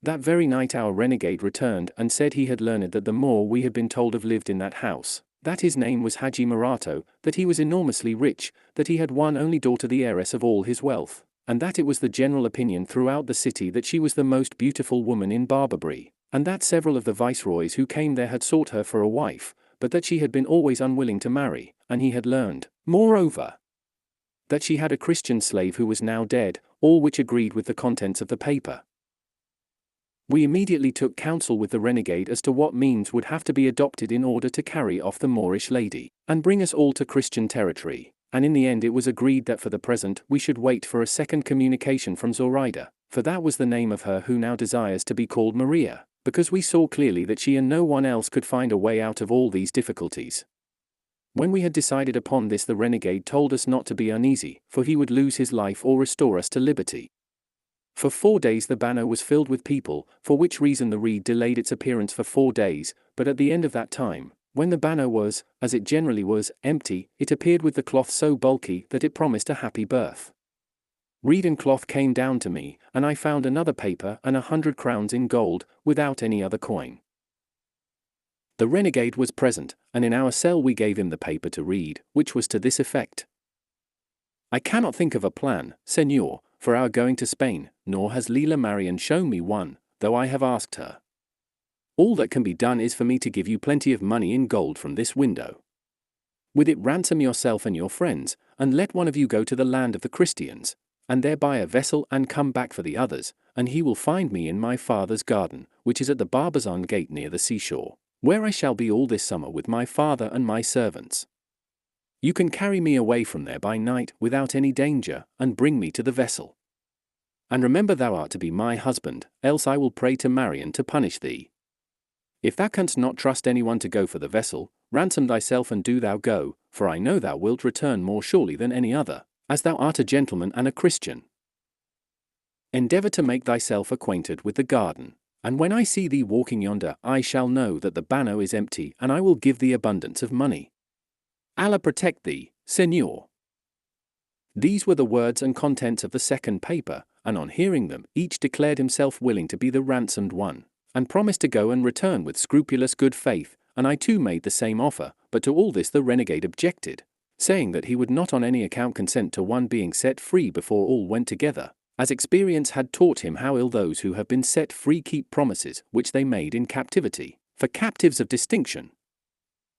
That very night our renegade returned and said he had learned that the Moor we had been told of lived in that house, that his name was Haji Marato, that he was enormously rich, that he had one only daughter the heiress of all his wealth, and that it was the general opinion throughout the city that she was the most beautiful woman in Barbary, and that several of the viceroys who came there had sought her for a wife, but that she had been always unwilling to marry, and he had learned, moreover, that she had a Christian slave who was now dead, all which agreed with the contents of the paper. We immediately took counsel with the renegade as to what means would have to be adopted in order to carry off the Moorish lady, and bring us all to Christian territory, and in the end it was agreed that for the present we should wait for a second communication from Zoraida, for that was the name of her who now desires to be called Maria, because we saw clearly that she and no one else could find a way out of all these difficulties. When we had decided upon this, the renegade told us not to be uneasy, for he would lose his life or restore us to liberty. For 4 days the bano was filled with people, for which reason the reed delayed its appearance for 4 days, but at the end of that time, when the bano was, as it generally was, empty, it appeared with the cloth so bulky that it promised a happy birth. Reed and cloth came down to me, and I found another paper and 100 crowns in gold, without any other coin. The renegade was present, and in our cell we gave him the paper to read, which was to this effect: I cannot think of a plan, Señor, for our going to Spain, nor has Leila Marian shown me one, though I have asked her. All that can be done is for me to give you plenty of money in gold from this window. With it ransom yourself and your friends, and let one of you go to the land of the Christians, and there buy a vessel and come back for the others, and he will find me in my father's garden, which is at the Barbazon gate near the seashore, where I shall be all this summer with my father and my servants. You can carry me away from there by night without any danger, and bring me to the vessel. And remember thou art to be my husband, else I will pray to Marian to punish thee. If thou canst not trust anyone to go for the vessel, ransom thyself and do thou go, for I know thou wilt return more surely than any other, as thou art a gentleman and a Christian. Endeavour to make thyself acquainted with the garden, and when I see thee walking yonder I shall know that the bano is empty, and I will give thee abundance of money. Allah protect thee, Señor. These were the words and contents of the second paper, and on hearing them, each declared himself willing to be the ransomed one, and promised to go and return with scrupulous good faith, and I too made the same offer, but to all this the renegade objected, saying that he would not on any account consent to one being set free before all went together, as experience had taught him how ill those who have been set free keep promises which they made in captivity, for captives of distinction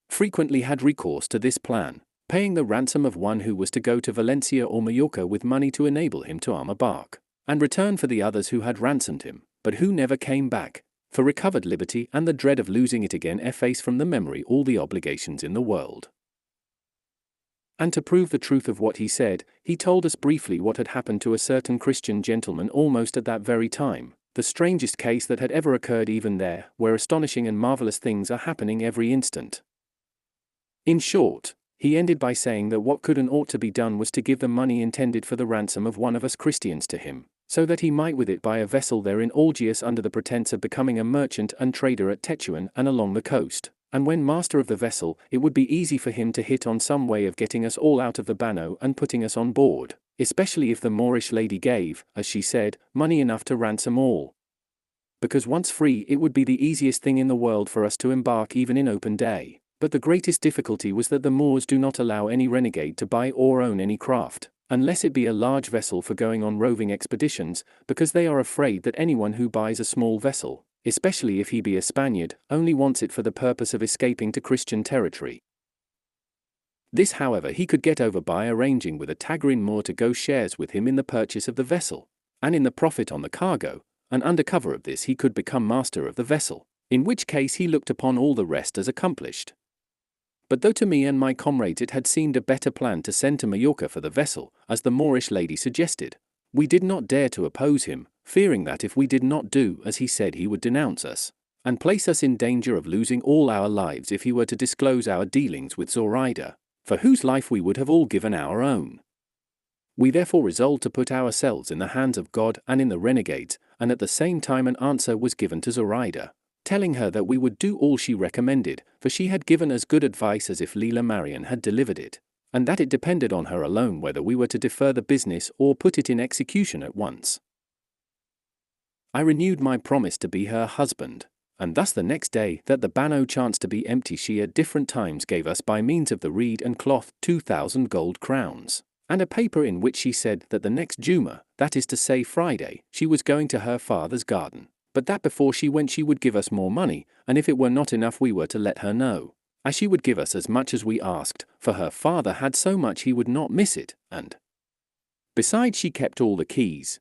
frequently had recourse to this plan, paying the ransom of one who was to go to Valencia or Majorca with money to enable him to arm a bark, and return for the others who had ransomed him, but who never came back, for recovered liberty and the dread of losing it again efface from the memory all the obligations in the world. And to prove the truth of what he said, he told us briefly what had happened to a certain Christian gentleman almost at that very time, the strangest case that had ever occurred even there, where astonishing and marvelous things are happening every instant. In short, he ended by saying that what could and ought to be done was to give the money intended for the ransom of one of us Christians to him, so that he might with it buy a vessel there in Algiers under the pretense of becoming a merchant and trader at Tetuan and along the coast, and when master of the vessel, it would be easy for him to hit on some way of getting us all out of the bano and putting us on board, especially if the Moorish lady gave, as she said, money enough to ransom all. Because once free it would be the easiest thing in the world for us to embark even in open day. But the greatest difficulty was that the Moors do not allow any renegade to buy or own any craft, unless it be a large vessel for going on roving expeditions, because they are afraid that anyone who buys a small vessel, especially if he be a Spaniard, only wants it for the purpose of escaping to Christian territory. This, however, he could get over by arranging with a Tagarin Moor to go shares with him in the purchase of the vessel, and in the profit on the cargo, and under cover of this he could become master of the vessel, in which case he looked upon all the rest as accomplished. But though to me and my comrades it had seemed a better plan to send to Majorca for the vessel, as the Moorish lady suggested, we did not dare to oppose him, fearing that if we did not do as he said he would denounce us, and place us in danger of losing all our lives if he were to disclose our dealings with Zoraida, for whose life we would have all given our own. We therefore resolved to put ourselves in the hands of God and in the renegades, and at the same time an answer was given to Zoraida, telling her that we would do all she recommended, for she had given as good advice as if Leila Marian had delivered it, and that it depended on her alone whether we were to defer the business or put it in execution at once. I renewed my promise to be her husband, and thus the next day that the bano chanced to be empty she at different times gave us by means of the reed and cloth 2,000 gold crowns, and a paper in which she said that the next Juma, that is to say Friday, she was going to her father's garden, but that before she went she would give us more money, and if it were not enough we were to let her know, as she would give us as much as we asked, for her father had so much he would not miss it, and besides she kept all the keys.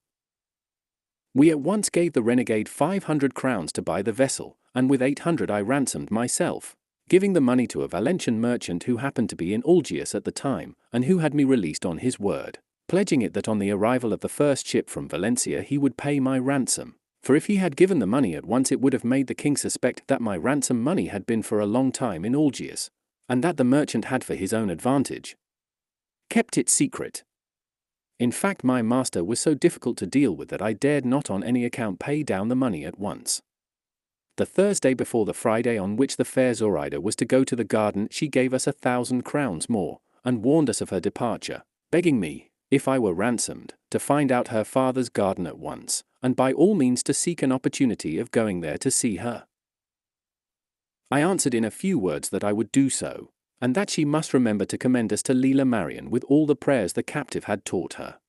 We at once gave the renegade 500 crowns to buy the vessel, and with 800 I ransomed myself, giving the money to a Valencian merchant who happened to be in Algiers at the time, and who had me released on his word, pledging it that on the arrival of the first ship from Valencia he would pay my ransom. For if he had given the money at once it would have made the king suspect that my ransom money had been for a long time in Algiers, and that the merchant had for his own advantage kept it secret. In fact, my master was so difficult to deal with that I dared not on any account pay down the money at once. The Thursday before the Friday on which the fair Zoraida was to go to the garden she gave us 1,000 crowns more, and warned us of her departure, begging me, if I were ransomed, to find out her father's garden at once, and by all means to seek an opportunity of going there to see her. I answered in a few words that I would do so, and that she must remember to commend us to Leila Marian with all the prayers the captive had taught her.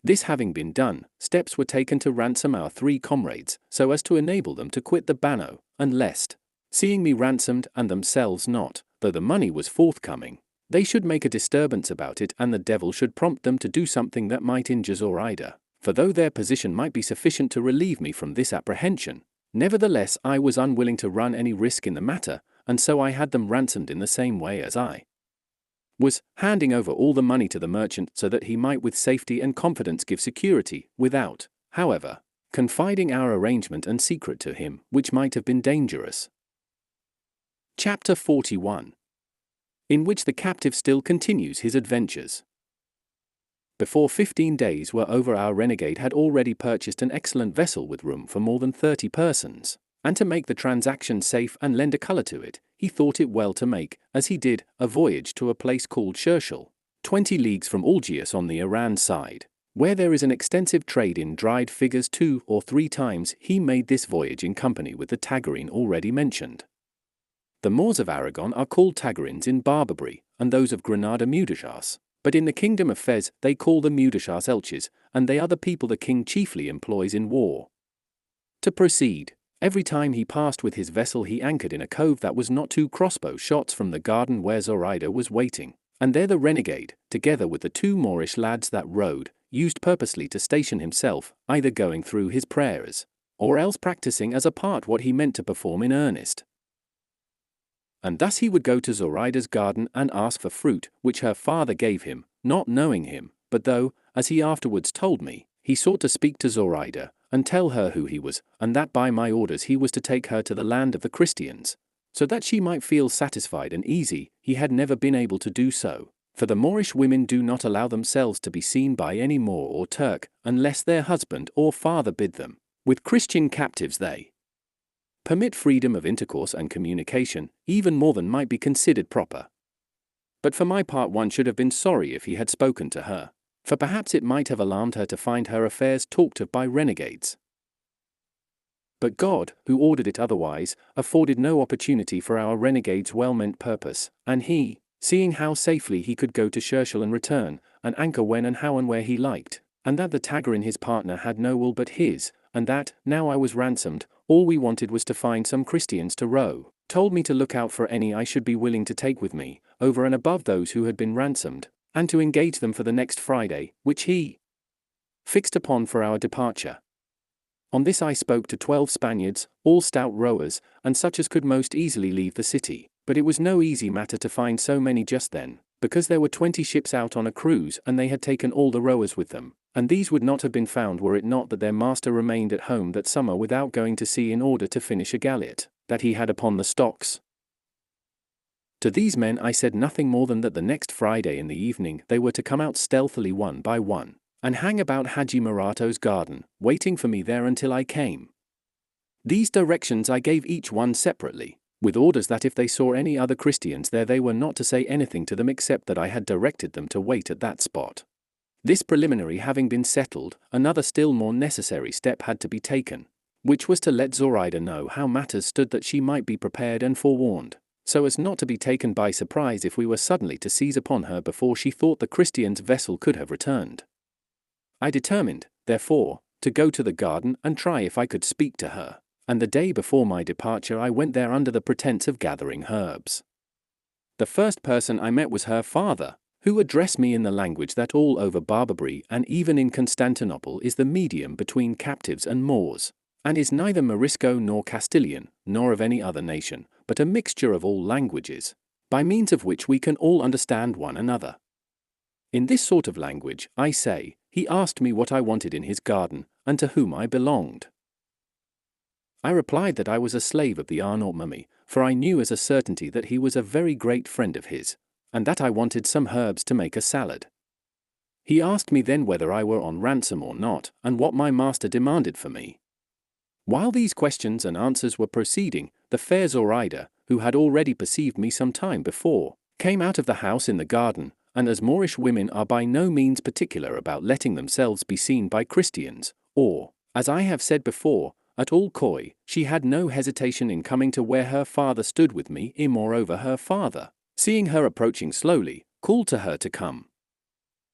This having been done, steps were taken to ransom our 3 comrades, so as to enable them to quit the Bano, and lest, seeing me ransomed and themselves not, though the money was forthcoming, they should make a disturbance about it and the devil should prompt them to do something that might injure Zoraida. For though their position might be sufficient to relieve me from this apprehension, nevertheless I was unwilling to run any risk in the matter, and so I had them ransomed in the same way as I was, handing over all the money to the merchant so that he might with safety and confidence give security, without, however, confiding our arrangement and secret to him, which might have been dangerous. Chapter 41. In which the captive still continues his adventures. Before 15 days were over, our renegade had already purchased an excellent vessel with room for more than 30 persons, and to make the transaction safe and lend a colour to it, he thought it well to make, as he did, a voyage to a place called Shershel, 20 leagues from Algiers on the Iran side, where there is an extensive trade in dried figures. 2 or 3 times he made this voyage in company with the Tagarine already mentioned. The Moors of Aragon are called Tagarines in Barbary, and those of Granada Mudéchars, but in the kingdom of Fez they call the Mudéchars Elches, and they are the people the king chiefly employs in war. To proceed. Every time he passed with his vessel he anchored in a cove that was not 2 crossbow shots from the garden where Zoraida was waiting, and there the renegade, together with the 2 Moorish lads that rowed, used purposely to station himself, either going through his prayers, or else practicing as a part what he meant to perform in earnest. And thus he would go to Zoraida's garden and ask for fruit, which her father gave him, not knowing him, but though, as he afterwards told me, he sought to speak to Zoraida, and tell her who he was, and that by my orders he was to take her to the land of the Christians, so that she might feel satisfied and easy, he had never been able to do so, for the Moorish women do not allow themselves to be seen by any Moor or Turk, unless their husband or father bid them. With Christian captives they permit freedom of intercourse and communication, even more than might be considered proper. But for my part one should have been sorry if he had spoken to her, for perhaps it might have alarmed her to find her affairs talked of by renegades. But God, who ordered it otherwise, afforded no opportunity for our renegade's well-meant purpose, and he, seeing how safely he could go to Shershel and return, and anchor when and how and where he liked, and that the Tagarine his partner had no will but his, and that, now I was ransomed, all we wanted was to find some Christians to row, told me to look out for any I should be willing to take with me, over and above those who had been ransomed, and to engage them for the next Friday, which he fixed upon for our departure. On this I spoke to 12 Spaniards, all stout rowers, and such as could most easily leave the city, but it was no easy matter to find so many just then, because there were 20 ships out on a cruise and they had taken all the rowers with them, and these would not have been found were it not that their master remained at home that summer without going to sea in order to finish a galliot that he had upon the stocks. To these men I said nothing more than that the next Friday in the evening they were to come out stealthily one by one, and hang about Haji Marato's garden, waiting for me there until I came. These directions I gave each one separately, with orders that if they saw any other Christians there they were not to say anything to them except that I had directed them to wait at that spot. This preliminary having been settled, another still more necessary step had to be taken, which was to let Zoraida know how matters stood that she might be prepared and forewarned, so as not to be taken by surprise if we were suddenly to seize upon her before she thought the Christian's vessel could have returned. I determined, therefore, to go to the garden and try if I could speak to her, and the day before my departure I went there under the pretence of gathering herbs. The first person I met was her father, who addressed me in the language that all over Barbary and even in Constantinople is the medium between captives and Moors, and is neither Morisco nor Castilian, nor of any other nation, but a mixture of all languages, by means of which we can all understand one another. In this sort of language, I say, he asked me what I wanted in his garden, and to whom I belonged. I replied that I was a slave of the Arnaut mummy, for I knew as a certainty that he was a very great friend of his, and that I wanted some herbs to make a salad. He asked me then whether I were on ransom or not, and what my master demanded for me. While these questions and answers were proceeding, the fair Zoraida, who had already perceived me some time before, came out of the house in the garden, and as Moorish women are by no means particular about letting themselves be seen by Christians, or, as I have said before, at all coy, she had no hesitation in coming to where her father stood with me. Moreover, her father, seeing her approaching slowly, called to her to come.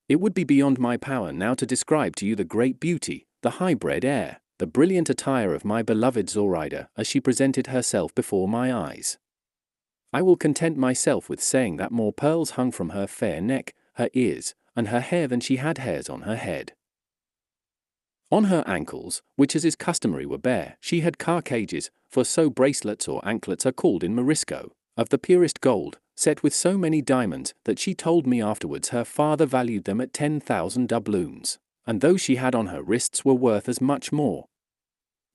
It would be beyond my power now to describe to you the great beauty, the high-bred air, the brilliant attire of my beloved Zoraida as she presented herself before my eyes. I will content myself with saying that more pearls hung from her fair neck, her ears, and her hair than she had hairs on her head. On her ankles, which as is customary were bare, she had carcages, for so bracelets or anklets are called in Morisco, of the purest gold, set with so many diamonds that she told me afterwards her father valued them at 10,000 doubloons, and those she had on her wrists were worth as much more.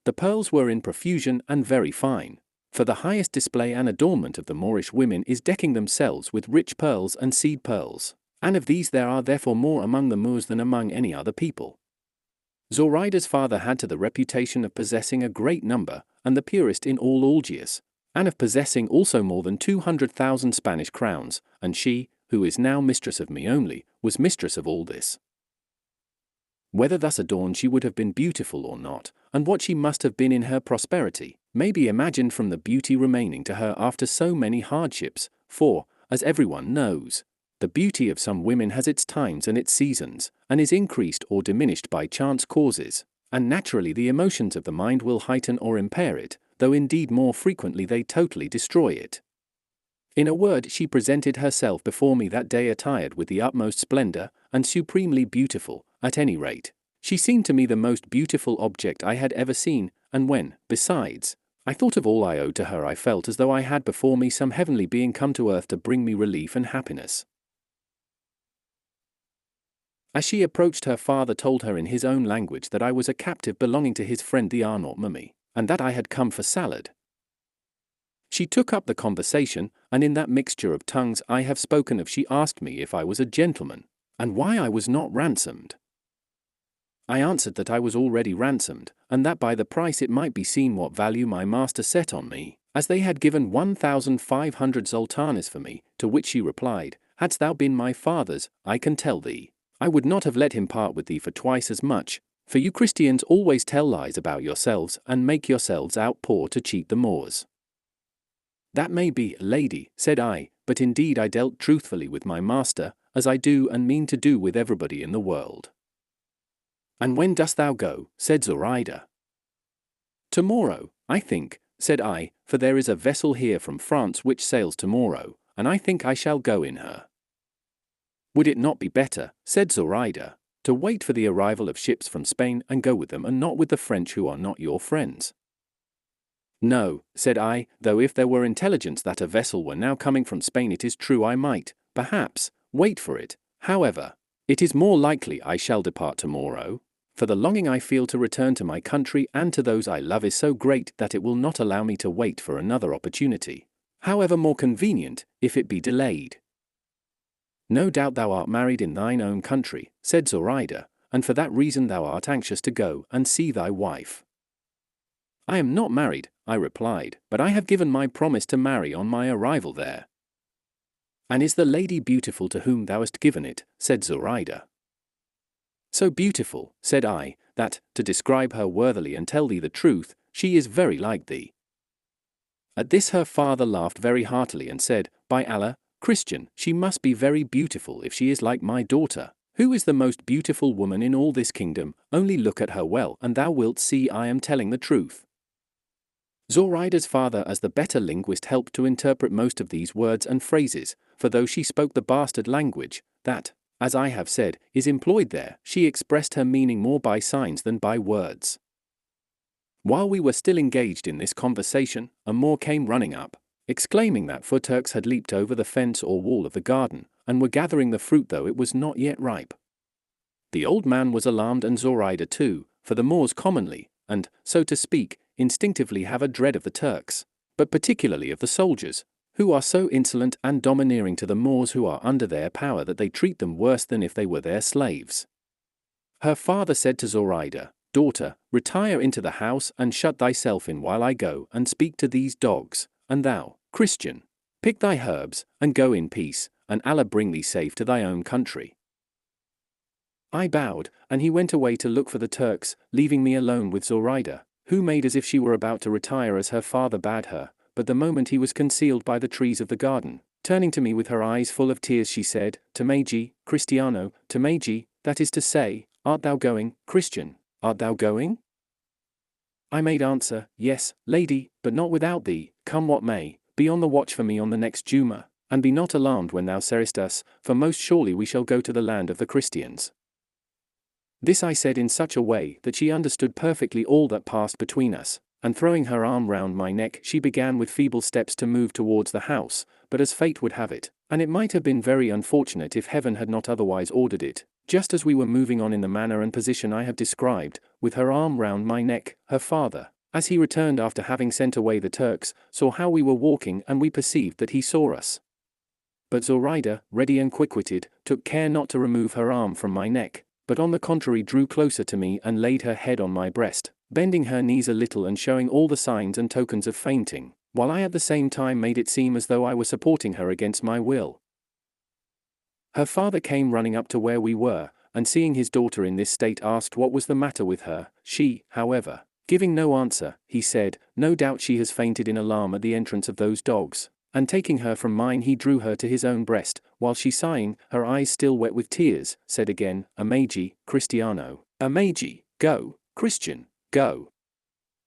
The pearls were in profusion and very fine, for the highest display and adornment of the Moorish women is decking themselves with rich pearls and seed pearls, and of these there are therefore more among the Moors than among any other people. Zoraida's father had the reputation of possessing a great number, and the purest in all Algiers, and of possessing also more than 200,000 Spanish crowns, and she, who is now mistress of me only, was mistress of all this. Whether thus adorned she would have been beautiful or not, and what she must have been in her prosperity, may be imagined from the beauty remaining to her after so many hardships, for, as everyone knows, the beauty of some women has its times and its seasons, and is increased or diminished by chance causes, and naturally the emotions of the mind will heighten or impair it, though indeed more frequently they totally destroy it. In a word, she presented herself before me that day attired with the utmost splendor, and supremely beautiful. At any rate, she seemed to me the most beautiful object I had ever seen, and when, besides, I thought of all I owed to her, I felt as though I had before me some heavenly being come to earth to bring me relief and happiness. As she approached, her father told her in his own language that I was a captive belonging to his friend the Arnaut mummy, and that I had come for salad. She took up the conversation, and in that mixture of tongues I have spoken of she asked me if I was a gentleman, and why I was not ransomed. I answered that I was already ransomed, and that by the price it might be seen what value my master set on me, as they had given 1,500 zoltanas for me, to which she replied, "Hadst thou been my father's, I can tell thee, I would not have let him part with thee for twice as much, for you Christians always tell lies about yourselves and make yourselves out poor to cheat the Moors." "That may be, lady," said I, "but indeed I dealt truthfully with my master, as I do and mean to do with everybody in the world." "And when dost thou go?" said Zoraida. "Tomorrow, I think," said I, "for there is a vessel here from France which sails tomorrow, and I think I shall go in her." "Would it not be better," said Zoraida, "to wait for the arrival of ships from Spain and go with them, and not with the French who are not your friends?" "No," said I, "though if there were intelligence that a vessel were now coming from Spain, it is true I might, perhaps, wait for it. However, it is more likely I shall depart tomorrow, for the longing I feel to return to my country and to those I love is so great that it will not allow me to wait for another opportunity, however more convenient, if it be delayed." "No doubt thou art married in thine own country," said Zoraida, "and for that reason thou art anxious to go and see thy wife." "I am not married," I replied, "but I have given my promise to marry on my arrival there." "And is the lady beautiful to whom thou hast given it?" said Zoraida. "So beautiful," said I, "that, to describe her worthily and tell thee the truth, she is very like thee." At this her father laughed very heartily and said, "By Allah, Christian, she must be very beautiful if she is like my daughter, who is the most beautiful woman in all this kingdom. Only look at her well, and thou wilt see I am telling the truth." Zoraida's father as the better linguist helped to interpret most of these words and phrases, for though she spoke the bastard language, that, as I have said, is employed there, she expressed her meaning more by signs than by words. While we were still engaged in this conversation, a Moor came running up, exclaiming that Footurks had leaped over the fence or wall of the garden, and were gathering the fruit though it was not yet ripe. The old man was alarmed, and Zoraida too, for the Moors commonly, and, so to speak, instinctively have a dread of the Turks, but particularly of the soldiers, who are so insolent and domineering to the Moors who are under their power that they treat them worse than if they were their slaves. Her father said to Zoraida, "Daughter, retire into the house and shut thyself in while I go and speak to these dogs, and thou, Christian, pick thy herbs, and go in peace, and Allah bring thee safe to thy own country." I bowed, and he went away to look for the Turks, leaving me alone with Zoraida, who made as if she were about to retire as her father bade her, but the moment he was concealed by the trees of the garden, turning to me with her eyes full of tears, she said, "Tomegi, Cristiano, Tomegi, that is to say, art thou going, Christian, art thou going?" I made answer, "Yes, lady, but not without thee, come what may. Be on the watch for me on the next Juma, and be not alarmed when thou seest us, for most surely we shall go to the land of the Christians." This I said in such a way that she understood perfectly all that passed between us, and throwing her arm round my neck she began with feeble steps to move towards the house, but as fate would have it, and it might have been very unfortunate if heaven had not otherwise ordered it, just as we were moving on in the manner and position I have described, with her arm round my neck, her father, as he returned after having sent away the Turks, saw how we were walking, and we perceived that he saw us. But Zoraida, ready and quick-witted, took care not to remove her arm from my neck, but on the contrary drew closer to me and laid her head on my breast, bending her knees a little and showing all the signs and tokens of fainting, while I at the same time made it seem as though I were supporting her against my will. Her father came running up to where we were, and seeing his daughter in this state asked what was the matter with her. She, however, giving no answer, he said, "No doubt she has fainted in alarm at the entrance of those dogs," and taking her from mine he drew her to his own breast, while she sighing, her eyes still wet with tears, said again, "Amegi, Cristiano, Amegi, go, Christian, go."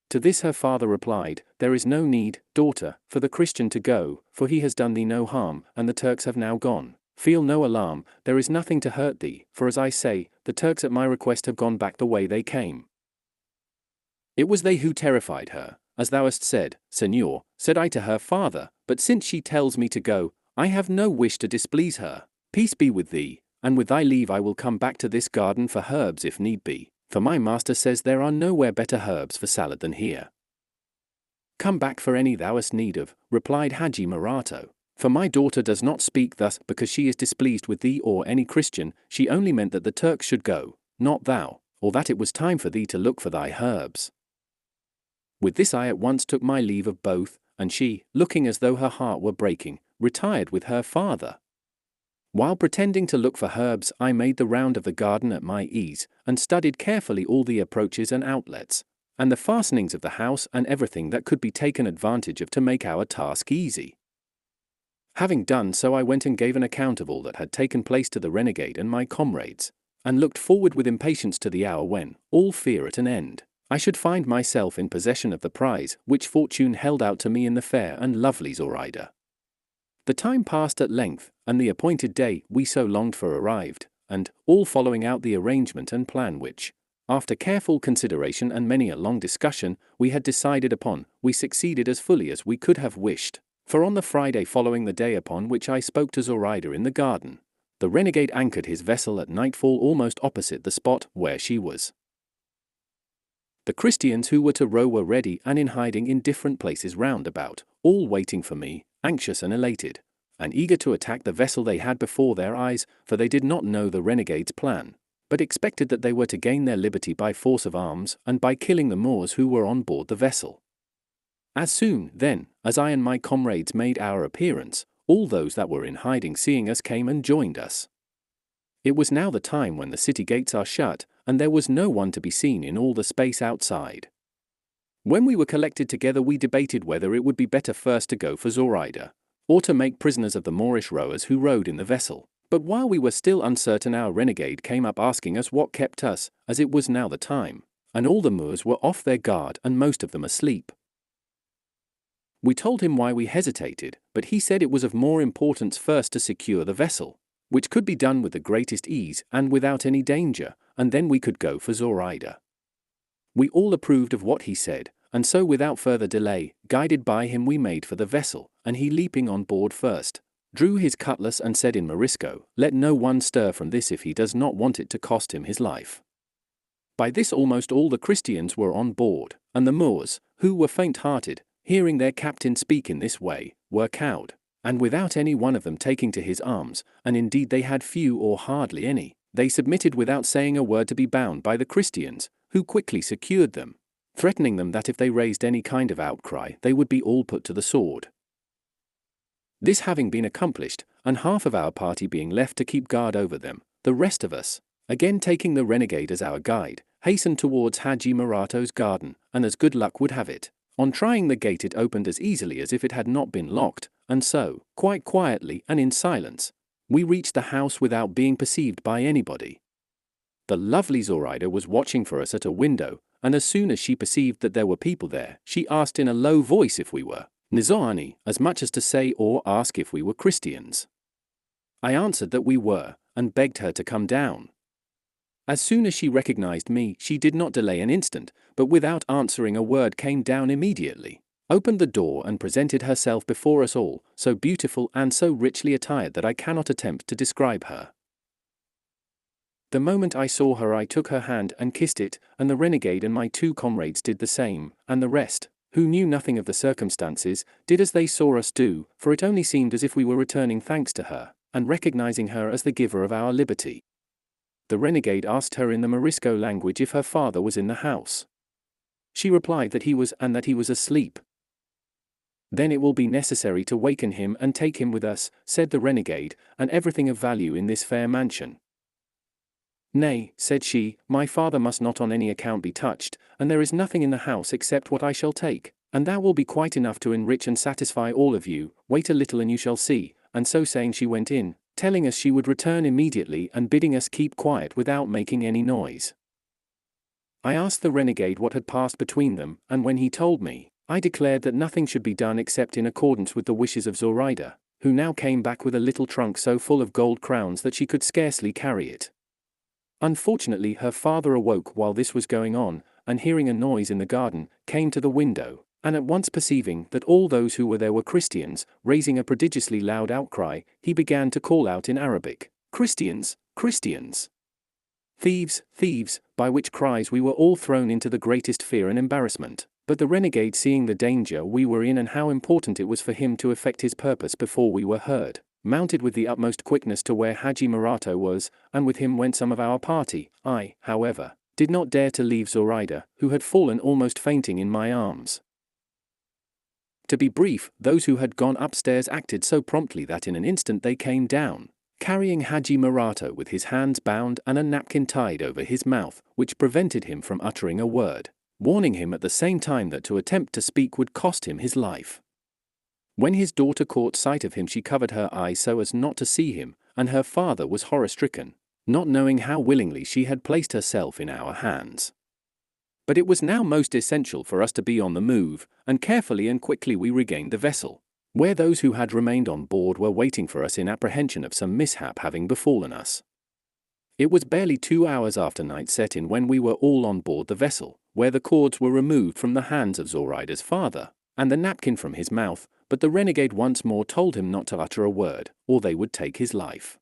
To this her father replied, "There is no need, daughter, for the Christian to go, for he has done thee no harm, and the Turks have now gone. Feel no alarm, there is nothing to hurt thee, for as I say, the Turks at my request have gone back the way they came." It was they who terrified her, as thou hast said, Señor, said I to her father, but since she tells me to go, I have no wish to displease her. Peace be with thee, and with thy leave I will come back to this garden for herbs if need be, for my master says there are nowhere better herbs for salad than here. "Come back for any thou hast need of," replied Haji Marato, "for my daughter does not speak thus because she is displeased with thee or any Christian, she only meant that the Turks should go, not thou, or that it was time for thee to look for thy herbs." With this I at once took my leave of both, and she, looking as though her heart were breaking, retired with her father. While pretending to look for herbs, I made the round of the garden at my ease, and studied carefully all the approaches and outlets, and the fastenings of the house and everything that could be taken advantage of to make our task easy. Having done so, I went and gave an account of all that had taken place to the renegade and my comrades, and looked forward with impatience to the hour when, all fear at an end, I should find myself in possession of the prize which fortune held out to me in the fair and lovely Zoraida. The time passed at length, and the appointed day we so longed for arrived, and, all following out the arrangement and plan which, after careful consideration and many a long discussion, we had decided upon, we succeeded as fully as we could have wished, for on the Friday following the day upon which I spoke to Zoraida in the garden, the renegade anchored his vessel at nightfall almost opposite the spot where she was. The Christians who were to row were ready and in hiding in different places round about, all waiting for me, anxious and elated, and eager to attack the vessel they had before their eyes, for they did not know the renegade's plan, but expected that they were to gain their liberty by force of arms and by killing the Moors who were on board the vessel. As soon, then, as I and my comrades made our appearance, all those that were in hiding seeing us came and joined us. It was now the time when the city gates are shut, and there was no one to be seen in all the space outside. When we were collected together we debated whether it would be better first to go for Zoraida, or to make prisoners of the Moorish rowers who rowed in the vessel. But while we were still uncertain, our renegade came up asking us what kept us, as it was now the time, and all the Moors were off their guard and most of them asleep. We told him why we hesitated, but he said it was of more importance first to secure the vessel, which could be done with the greatest ease and without any danger, and then we could go for Zoraida. We all approved of what he said, and so without further delay, guided by him we made for the vessel, and he leaping on board first, drew his cutlass and said in Morisco, "Let no one stir from this if he does not want it to cost him his life." By this almost all the Christians were on board, and the Moors, who were faint-hearted, hearing their captain speak in this way, were cowed, and without any one of them taking to his arms, and indeed they had few or hardly any, they submitted without saying a word to be bound by the Christians, who quickly secured them, threatening them that if they raised any kind of outcry they would be all put to the sword. This having been accomplished, and half of our party being left to keep guard over them, the rest of us, again taking the renegade as our guide, hastened towards Haji Marato's garden, and as good luck would have it, on trying the gate it opened as easily as if it had not been locked, and so, quite quietly and in silence, we reached the house without being perceived by anybody. The lovely Zoraida was watching for us at a window, and as soon as she perceived that there were people there, she asked in a low voice if we were Nizami, as much as to say or ask if we were Christians. I answered that we were, and begged her to come down. As soon as she recognized me, she did not delay an instant, but without answering a word came down immediately, opened the door and presented herself before us all, so beautiful and so richly attired that I cannot attempt to describe her. The moment I saw her I took her hand and kissed it, and the renegade and my 2 comrades did the same, and the rest, who knew nothing of the circumstances, did as they saw us do, for it only seemed as if we were returning thanks to her, and recognizing her as the giver of our liberty. The renegade asked her in the Morisco language if her father was in the house. She replied that he was, and that he was asleep. "Then it will be necessary to waken him and take him with us," said the renegade, "and everything of value in this fair mansion." "Nay," said she, "my father must not on any account be touched, and there is nothing in the house except what I shall take, and that will be quite enough to enrich and satisfy all of you. Wait a little and you shall see." And so saying she went in, telling us she would return immediately and bidding us keep quiet without making any noise. I asked the renegade what had passed between them, and when he told me, I declared that nothing should be done except in accordance with the wishes of Zoraida, who now came back with a little trunk so full of gold crowns that she could scarcely carry it. Unfortunately, her father awoke while this was going on, and hearing a noise in the garden, came to the window, and at once perceiving that all those who were there were Christians, raising a prodigiously loud outcry, he began to call out in Arabic, "Christians! Christians! Thieves! Thieves!" by which cries we were all thrown into the greatest fear and embarrassment. But the renegade, seeing the danger we were in and how important it was for him to effect his purpose before we were heard, mounted with the utmost quickness to where Haji Marato was, and with him went some of our party. I, however, did not dare to leave Zoraida, who had fallen almost fainting in my arms. To be brief, those who had gone upstairs acted so promptly that in an instant they came down, carrying Haji Marato with his hands bound and a napkin tied over his mouth, which prevented him from uttering a word, warning him at the same time that to attempt to speak would cost him his life. When his daughter caught sight of him she covered her eyes so as not to see him, and her father was horror-stricken, not knowing how willingly she had placed herself in our hands. But it was now most essential for us to be on the move, and carefully and quickly we regained the vessel, where those who had remained on board were waiting for us in apprehension of some mishap having befallen us. It was barely 2 hours after night set in when we were all on board the vessel, where the cords were removed from the hands of Zoraida's father, and the napkin from his mouth, but the renegade once more told him not to utter a word, or they would take his life.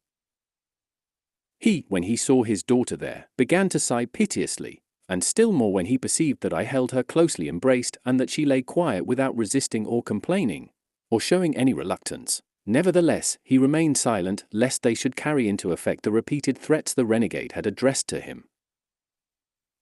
He, when he saw his daughter there, began to sigh piteously, and still more when he perceived that I held her closely embraced and that she lay quiet without resisting or complaining, or showing any reluctance. Nevertheless, he remained silent, lest they should carry into effect the repeated threats the renegade had addressed to him.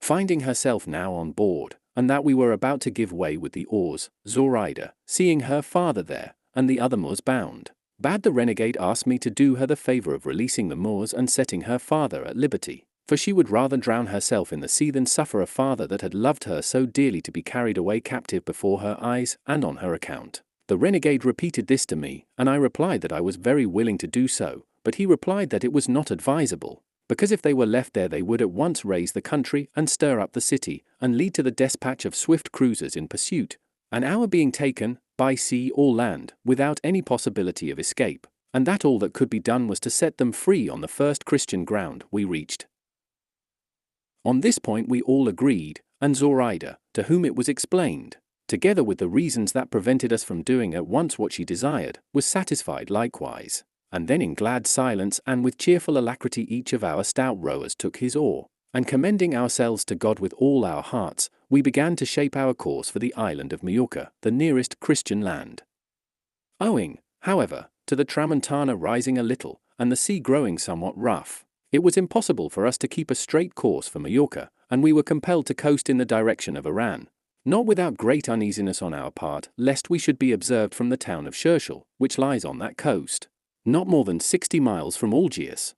Finding herself now on board, and that we were about to give way with the oars, Zoraida, seeing her father there, and the other Moors bound, bade the renegade ask me to do her the favor of releasing the Moors and setting her father at liberty, for she would rather drown herself in the sea than suffer a father that had loved her so dearly to be carried away captive before her eyes and on her account. The renegade repeated this to me, and I replied that I was very willing to do so, but he replied that it was not advisable, because if they were left there they would at once raise the country and stir up the city, and lead to the despatch of swift cruisers in pursuit, and our being taken, by sea or land, without any possibility of escape, and that all that could be done was to set them free on the first Christian ground we reached. On this point we all agreed, and Zoraida, to whom it was explained, together with the reasons that prevented us from doing at once what she desired, was satisfied likewise. And then in glad silence and with cheerful alacrity each of our stout rowers took his oar, and commending ourselves to God with all our hearts, we began to shape our course for the island of Majorca, the nearest Christian land. Owing, however, to the Tramontana rising a little, and the sea growing somewhat rough, it was impossible for us to keep a straight course for Majorca, and we were compelled to coast in the direction of Oran, not without great uneasiness on our part, lest we should be observed from the town of Scherschel, which lies on that coast, not more than 60 miles from Algiers.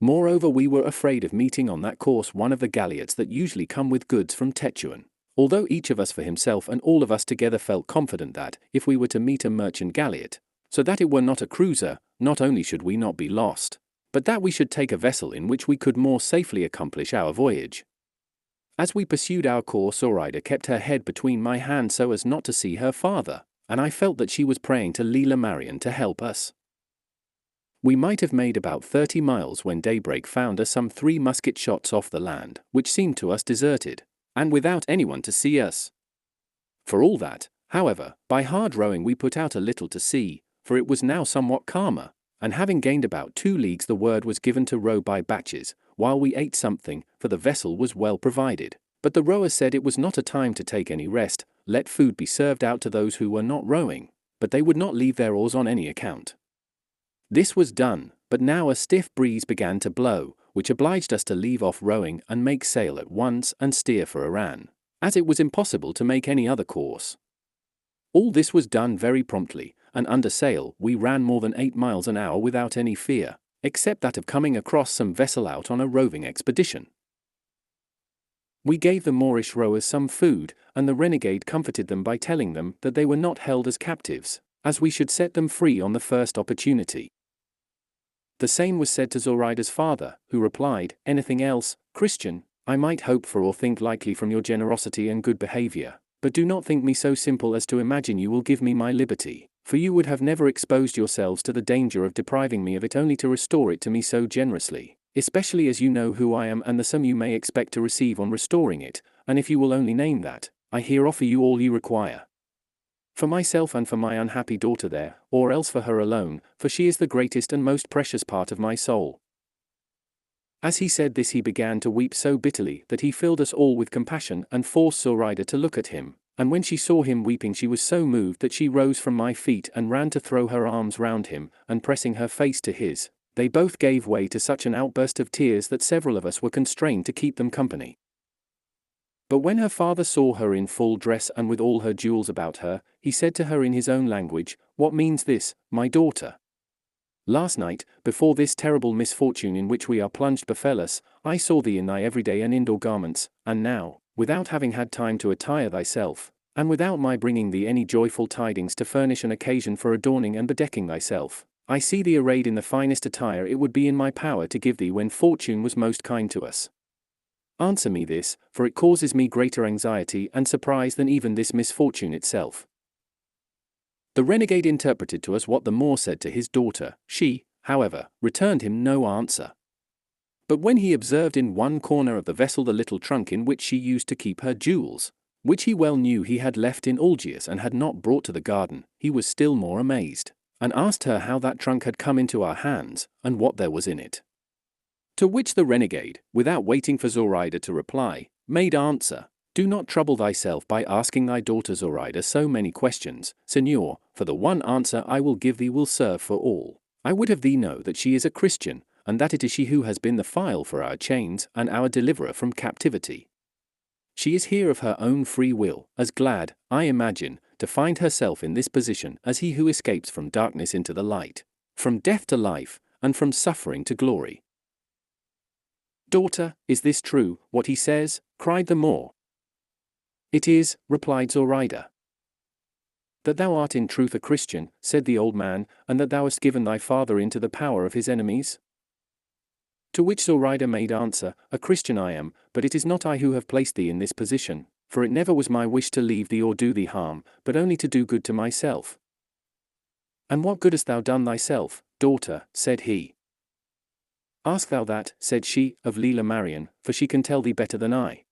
Moreover, we were afraid of meeting on that course one of the galleots that usually come with goods from Tetuan, although each of us for himself and all of us together felt confident that, if we were to meet a merchant galleot, so that it were not a cruiser, not only should we not be lost, but that we should take a vessel in which we could more safely accomplish our voyage. As we pursued our course, Zoraida kept her head between my hands so as not to see her father, and I felt that she was praying to Leela Marion to help us. We might have made about 30 miles when daybreak found us some 3 musket shots off the land, which seemed to us deserted, and without anyone to see us. For all that, however, by hard rowing we put out a little to sea, for it was now somewhat calmer, and having gained about 2 leagues the word was given to row by batches, while we ate something, for the vessel was well provided. But the rowers said it was not a time to take any rest, let food be served out to those who were not rowing, but they would not leave their oars on any account. This was done, but now a stiff breeze began to blow, which obliged us to leave off rowing and make sail at once and steer for Oran, as it was impossible to make any other course. All this was done very promptly, and under sail we ran more than 8 miles an hour without any fear, except that of coming across some vessel out on a roving expedition. We gave the Moorish rowers some food, and the renegade comforted them by telling them that they were not held as captives, as we should set them free on the first opportunity. The same was said to Zoraida's father, who replied, "Anything else, Christian, I might hope for or think likely from your generosity and good behavior, but do not think me so simple as to imagine you will give me my liberty, for you would have never exposed yourselves to the danger of depriving me of it only to restore it to me so generously, especially as you know who I am and the sum you may expect to receive on restoring it, and if you will only name that, I here offer you all you require. For myself and for my unhappy daughter there, or else for her alone, for she is the greatest and most precious part of my soul." As he said this he began to weep so bitterly that he filled us all with compassion and forced Zoraida to look at him, and when she saw him weeping she was so moved that she rose from my feet and ran to throw her arms round him, and pressing her face to his, they both gave way to such an outburst of tears that several of us were constrained to keep them company. But when her father saw her in full dress and with all her jewels about her, he said to her in his own language, "What means this, my daughter? Last night, before this terrible misfortune in which we are plunged befell us, I saw thee in thy everyday and indoor garments, and now, without having had time to attire thyself, and without my bringing thee any joyful tidings to furnish an occasion for adorning and bedecking thyself, I see thee arrayed in the finest attire it would be in my power to give thee when fortune was most kind to us. Answer me this, for it causes me greater anxiety and surprise than even this misfortune itself." The renegade interpreted to us what the Moor said to his daughter. She, however, returned him no answer. But when he observed in one corner of the vessel the little trunk in which she used to keep her jewels, which he well knew he had left in Algiers and had not brought to the garden, he was still more amazed, and asked her how that trunk had come into our hands, and what there was in it. To which the renegade, without waiting for Zoraida to reply, made answer, "Do not trouble thyself by asking thy daughter Zoraida so many questions, Señor, for the one answer I will give thee will serve for all. I would have thee know that she is a Christian, and that it is she who has been the file for our chains and our deliverer from captivity. She is here of her own free will, as glad, I imagine, to find herself in this position as he who escapes from darkness into the light, from death to life, and from suffering to glory." "Daughter, is this true, what he says?" cried the Moor. "It is," replied Zoraida. "That thou art in truth a Christian," said the old man, "and that thou hast given thy father into the power of his enemies?" To which Zoraida made answer, "A Christian I am, but it is not I who have placed thee in this position, for it never was my wish to leave thee or do thee harm, but only to do good to myself." "And what good hast thou done thyself, daughter?" said he. "Ask thou that," said she, "of Leela Marion, for she can tell thee better than I."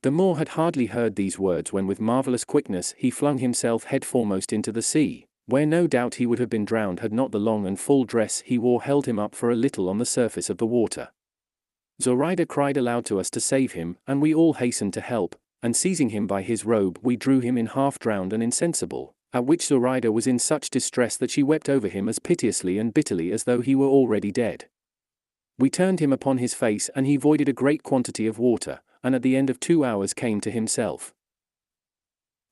The Moor had hardly heard these words when with marvelous quickness he flung himself headforemost into the sea, where no doubt he would have been drowned had not the long and full dress he wore held him up for a little on the surface of the water. Zoraida cried aloud to us to save him, and we all hastened to help, and seizing him by his robe we drew him in half drowned and insensible, at which Zoraida was in such distress that she wept over him as piteously and bitterly as though he were already dead. We turned him upon his face and he voided a great quantity of water, and at the end of 2 hours came to himself.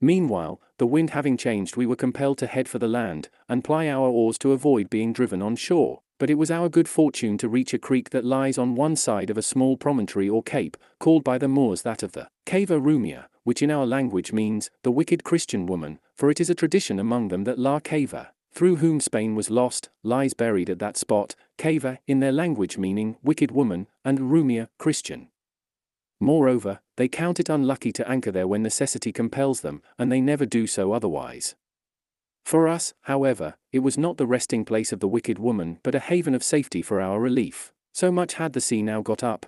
Meanwhile, the wind having changed, we were compelled to head for the land, and ply our oars to avoid being driven on shore, but it was our good fortune to reach a creek that lies on one side of a small promontory or cape, called by the Moors that of the Cava Rumia, which in our language means, the wicked Christian woman, for it is a tradition among them that La Cava, through whom Spain was lost, lies buried at that spot, Cava, in their language meaning, wicked woman, and Rumia, Christian. Moreover, they count it unlucky to anchor there when necessity compels them, and they never do so otherwise. For us, however, it was not the resting place of the wicked woman but a haven of safety for our relief, so much had the sea now got up.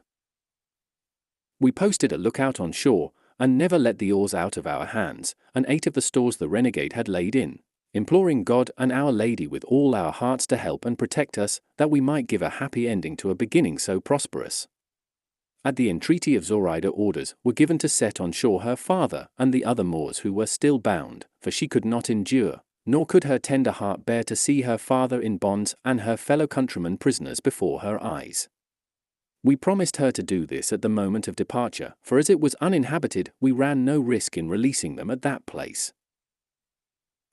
We posted a lookout on shore, and never let the oars out of our hands, and ate of the stores the renegade had laid in, imploring God and Our Lady with all our hearts to help and protect us, that we might give a happy ending to a beginning so prosperous. At the entreaty of Zoraida orders were given to set on shore her father and the other Moors who were still bound, for she could not endure, nor could her tender heart bear to see her father in bonds and her fellow countrymen prisoners before her eyes. We promised her to do this at the moment of departure, for as it was uninhabited, we ran no risk in releasing them at that place.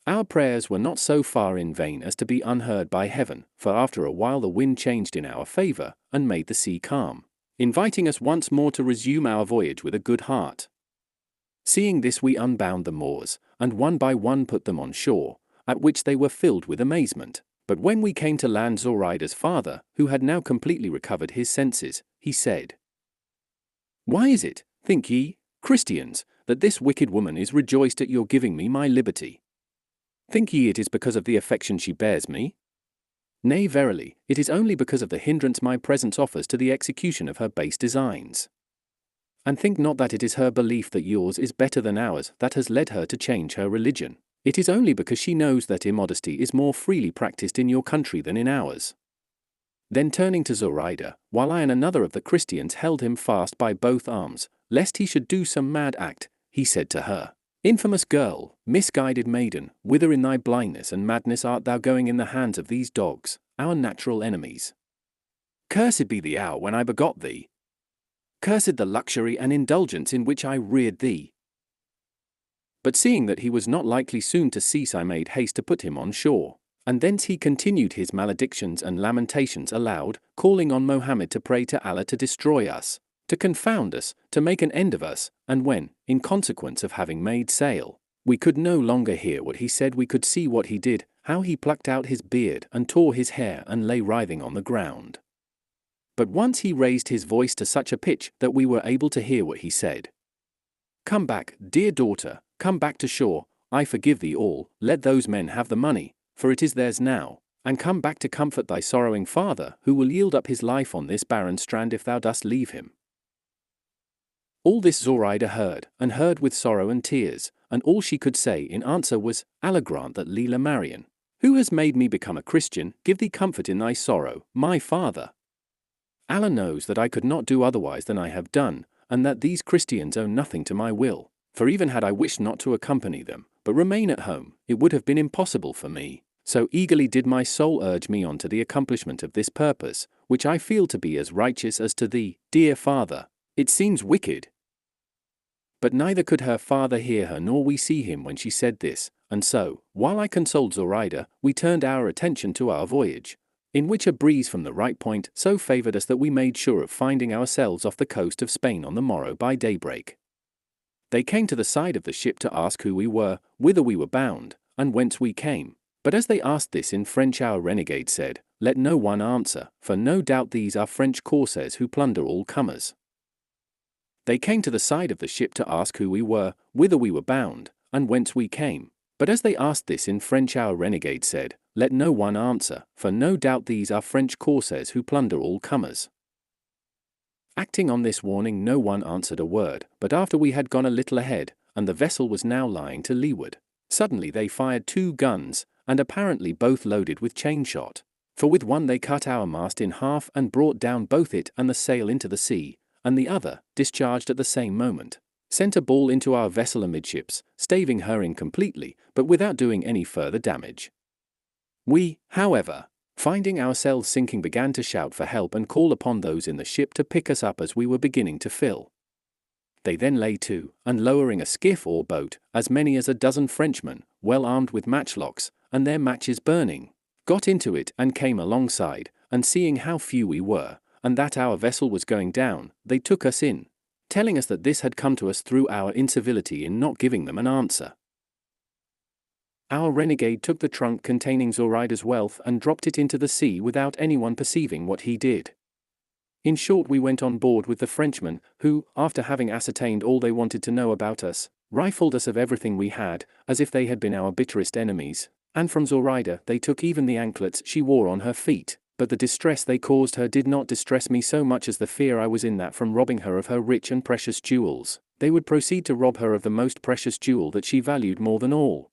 Our prayers were not so far in vain as to be unheard by heaven, for after a while the wind changed in our favor, and made the sea calm, inviting us once more to resume our voyage with a good heart. Seeing this, we unbound the Moors, and one by one put them on shore, at which they were filled with amazement. But when we came to land, Zoraida's father, who had now completely recovered his senses, he said, "Why is it, think ye, Christians, that this wicked woman is rejoiced at your giving me my liberty? Think ye it is because of the affection she bears me? Nay, verily, it is only because of the hindrance my presence offers to the execution of her base designs. And think not that it is her belief that yours is better than ours that has led her to change her religion. It is only because she knows that immodesty is more freely practiced in your country than in ours." Then turning to Zoraida, while I and another of the Christians held him fast by both arms, lest he should do some mad act, he said to her, "Infamous girl, misguided maiden, whither in thy blindness and madness art thou going in the hands of these dogs, our natural enemies? Cursed be the hour when I begot thee. Cursed the luxury and indulgence in which I reared thee." But seeing that he was not likely soon to cease, I made haste to put him on shore, and thence he continued his maledictions and lamentations aloud, calling on Mohammed to pray to Allah to destroy us, to confound us, to make an end of us, and when, in consequence of having made sail, we could no longer hear what he said, we could see what he did, how he plucked out his beard and tore his hair and lay writhing on the ground. But once he raised his voice to such a pitch that we were able to hear what he said. "Come back, dear daughter, come back to shore, I forgive thee all, let those men have the money, for it is theirs now, and come back to comfort thy sorrowing father, who will yield up his life on this barren strand if thou dost leave him." All this Zoraida heard, and heard with sorrow and tears, and all she could say in answer was, "Allah grant that Leela Marian, who has made me become a Christian, give thee comfort in thy sorrow, my father. Allah knows that I could not do otherwise than I have done, and that these Christians owe nothing to my will, for even had I wished not to accompany them, but remain at home, it would have been impossible for me, so eagerly did my soul urge me on to the accomplishment of this purpose, which I feel to be as righteous as to thee, dear father. It seems wicked." But neither could her father hear her nor we see him when she said this, and so, while I consoled Zoraida, we turned our attention to our voyage, in which a breeze from the right point so favored us that we made sure of finding ourselves off the coast of Spain on the morrow by daybreak. They came to the side of the ship to ask who we were, whither we were bound, and whence we came. But as they asked this in French, our renegade said, "Let no one answer, for no doubt these are French corsairs who plunder all comers." They came to the side of the ship to ask who we were, whither we were bound, and whence we came. But as they asked this in French, our renegade said, "Let no one answer, for no doubt these are French corsairs who plunder all comers." Acting on this warning, no one answered a word, but after we had gone a little ahead, and the vessel was now lying to leeward, suddenly they fired 2 guns, and apparently both loaded with chain shot. For with one they cut our mast in half and brought down both it and the sail into the sea, and the other, discharged at the same moment, sent a ball into our vessel amidships, staving her in completely, but without doing any further damage. We, however, finding ourselves sinking, began to shout for help and call upon those in the ship to pick us up as we were beginning to fill. They then lay to, and lowering a skiff or boat, as many as a dozen Frenchmen, well armed with matchlocks, and their matches burning, got into it and came alongside, and seeing how few we were, and that our vessel was going down, they took us in, telling us that this had come to us through our incivility in not giving them an answer. Our renegade took the trunk containing Zoraida's wealth and dropped it into the sea without anyone perceiving what he did. In short, we went on board with the Frenchmen, who, after having ascertained all they wanted to know about us, rifled us of everything we had, as if they had been our bitterest enemies, and from Zoraida they took even the anklets she wore on her feet. But the distress they caused her did not distress me so much as the fear I was in that from robbing her of her rich and precious jewels, they would proceed to rob her of the most precious jewel that she valued more than all.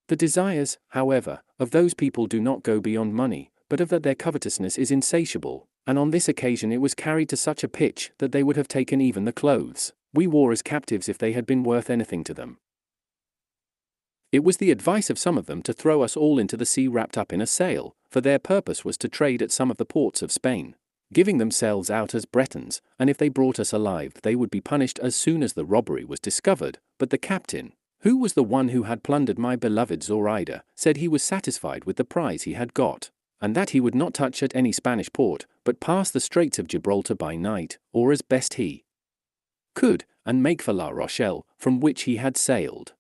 The desires, however, of those people do not go beyond money, but of that their covetousness is insatiable, and on this occasion it was carried to such a pitch that they would have taken even the clothes we wore as captives if they had been worth anything to them. It was the advice of some of them to throw us all into the sea wrapped up in a sail, for their purpose was to trade at some of the ports of Spain, giving themselves out as Bretons, and if they brought us alive they would be punished as soon as the robbery was discovered. But the captain, who was the one who had plundered my beloved Zoraida, said he was satisfied with the prize he had got, and that he would not touch at any Spanish port, but pass the Straits of Gibraltar by night, or as best he could, and make for La Rochelle, from which he had sailed.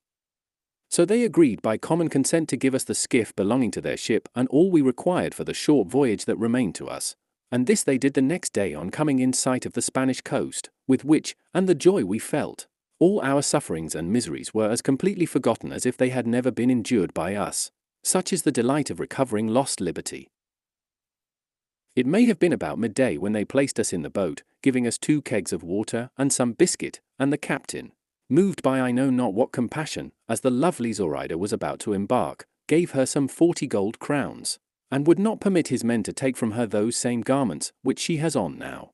So they agreed by common consent to give us the skiff belonging to their ship and all we required for the short voyage that remained to us, and this they did the next day on coming in sight of the Spanish coast, with which, and the joy we felt, all our sufferings and miseries were as completely forgotten as if they had never been endured by us. Such is the delight of recovering lost liberty. It may have been about midday when they placed us in the boat, giving us 2 kegs of water and some biscuit, and the captain, moved by I know not what compassion, as the lovely Zoraida was about to embark, gave her some 40 gold crowns, and would not permit his men to take from her those same garments which she has on now.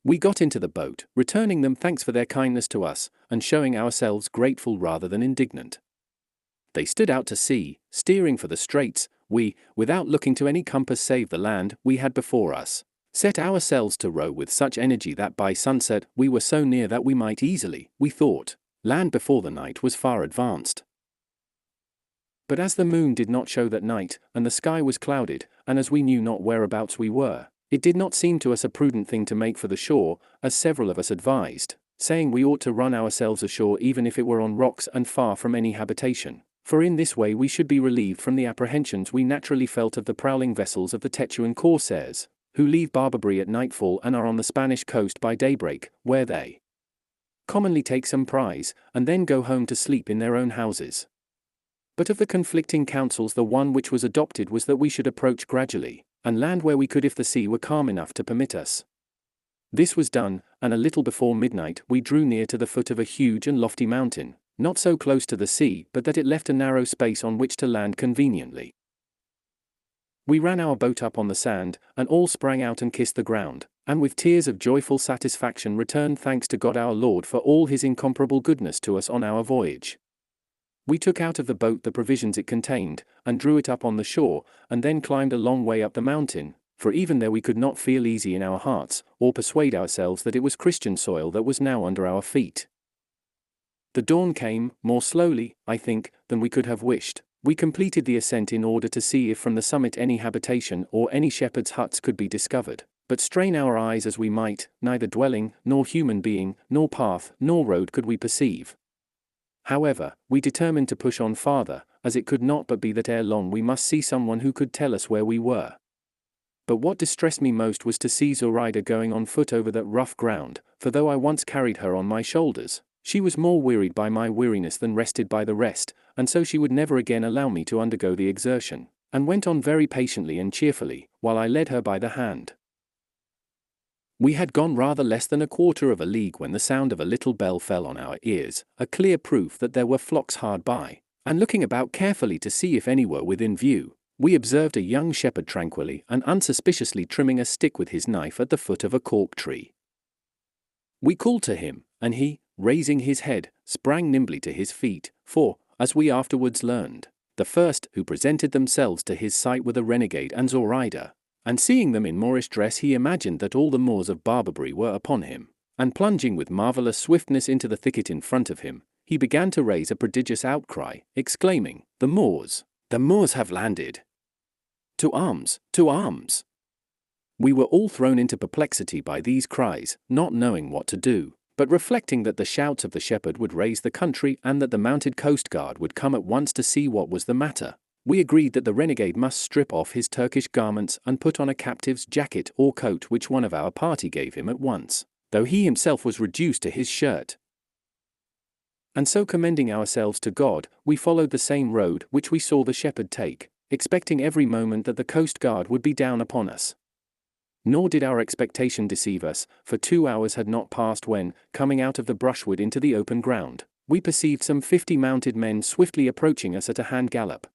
We got into the boat, returning them thanks for their kindness to us, and showing ourselves grateful rather than indignant. They stood out to sea, steering for the straits. We, without looking to any compass save the land we had before us, set ourselves to row with such energy that by sunset we were so near that we might easily, we thought, land before the night was far advanced. But as the moon did not show that night, and the sky was clouded, and as we knew not whereabouts we were, it did not seem to us a prudent thing to make for the shore, as several of us advised, saying we ought to run ourselves ashore even if it were on rocks and far from any habitation, for in this way we should be relieved from the apprehensions we naturally felt of the prowling vessels of the Tetuan corsairs, who leave Barbary at nightfall and are on the Spanish coast by daybreak, where they commonly take some prize, and then go home to sleep in their own houses. But of the conflicting counsels the one which was adopted was that we should approach gradually, and land where we could if the sea were calm enough to permit us. This was done, and a little before midnight we drew near to the foot of a huge and lofty mountain, not so close to the sea but that it left a narrow space on which to land conveniently. We ran our boat up on the sand, and all sprang out and kissed the ground, and with tears of joyful satisfaction returned thanks to God our Lord for all his incomparable goodness to us on our voyage. We took out of the boat the provisions it contained, and drew it up on the shore, and then climbed a long way up the mountain, for even there we could not feel easy in our hearts, or persuade ourselves that it was Christian soil that was now under our feet. The dawn came, more slowly, I think, than we could have wished. We completed the ascent in order to see if from the summit any habitation or any shepherd's huts could be discovered, but strain our eyes as we might, neither dwelling, nor human being, nor path, nor road could we perceive. However, we determined to push on farther, as it could not but be that ere long we must see someone who could tell us where we were. But what distressed me most was to see Zoraida going on foot over that rough ground, for though I once carried her on my shoulders, she was more wearied by my weariness than rested by the rest, and so she would never again allow me to undergo the exertion, and went on very patiently and cheerfully, while I led her by the hand. We had gone rather less than a quarter of a league when the sound of a little bell fell on our ears, a clear proof that there were flocks hard by, and looking about carefully to see if any were within view, we observed a young shepherd tranquilly and unsuspiciously trimming a stick with his knife at the foot of a cork tree. We called to him, and he, raising his head, sprang nimbly to his feet, for, as we afterwards learned, the first who presented themselves to his sight were the renegade and Zoraida, and seeing them in Moorish dress he imagined that all the Moors of Barbary were upon him, and plunging with marvellous swiftness into the thicket in front of him, he began to raise a prodigious outcry, exclaiming, "The Moors! The Moors have landed! To arms! To arms!" We were all thrown into perplexity by these cries, not knowing what to do, but reflecting that the shouts of the shepherd would raise the country and that the mounted coast guard would come at once to see what was the matter. We agreed that the renegade must strip off his Turkish garments and put on a captive's jacket or coat which one of our party gave him at once, though he himself was reduced to his shirt. And so commending ourselves to God, we followed the same road which we saw the shepherd take, expecting every moment that the coast guard would be down upon us. Nor did our expectation deceive us, for 2 hours had not passed when, coming out of the brushwood into the open ground, we perceived some 50 mounted men swiftly approaching us at a hand gallop.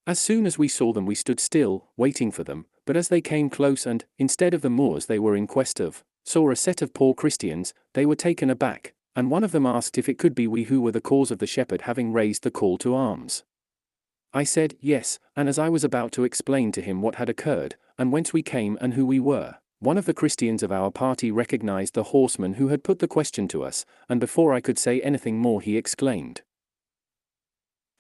As soon as we saw them we stood still, waiting for them, but as they came close and, instead of the Moors they were in quest of, saw a set of poor Christians, they were taken aback, and one of them asked if it could be we who were the cause of the shepherd having raised the call to arms. I said, yes, and as I was about to explain to him what had occurred, and whence we came and who we were, one of the Christians of our party recognized the horseman who had put the question to us, and before I could say anything more he exclaimed,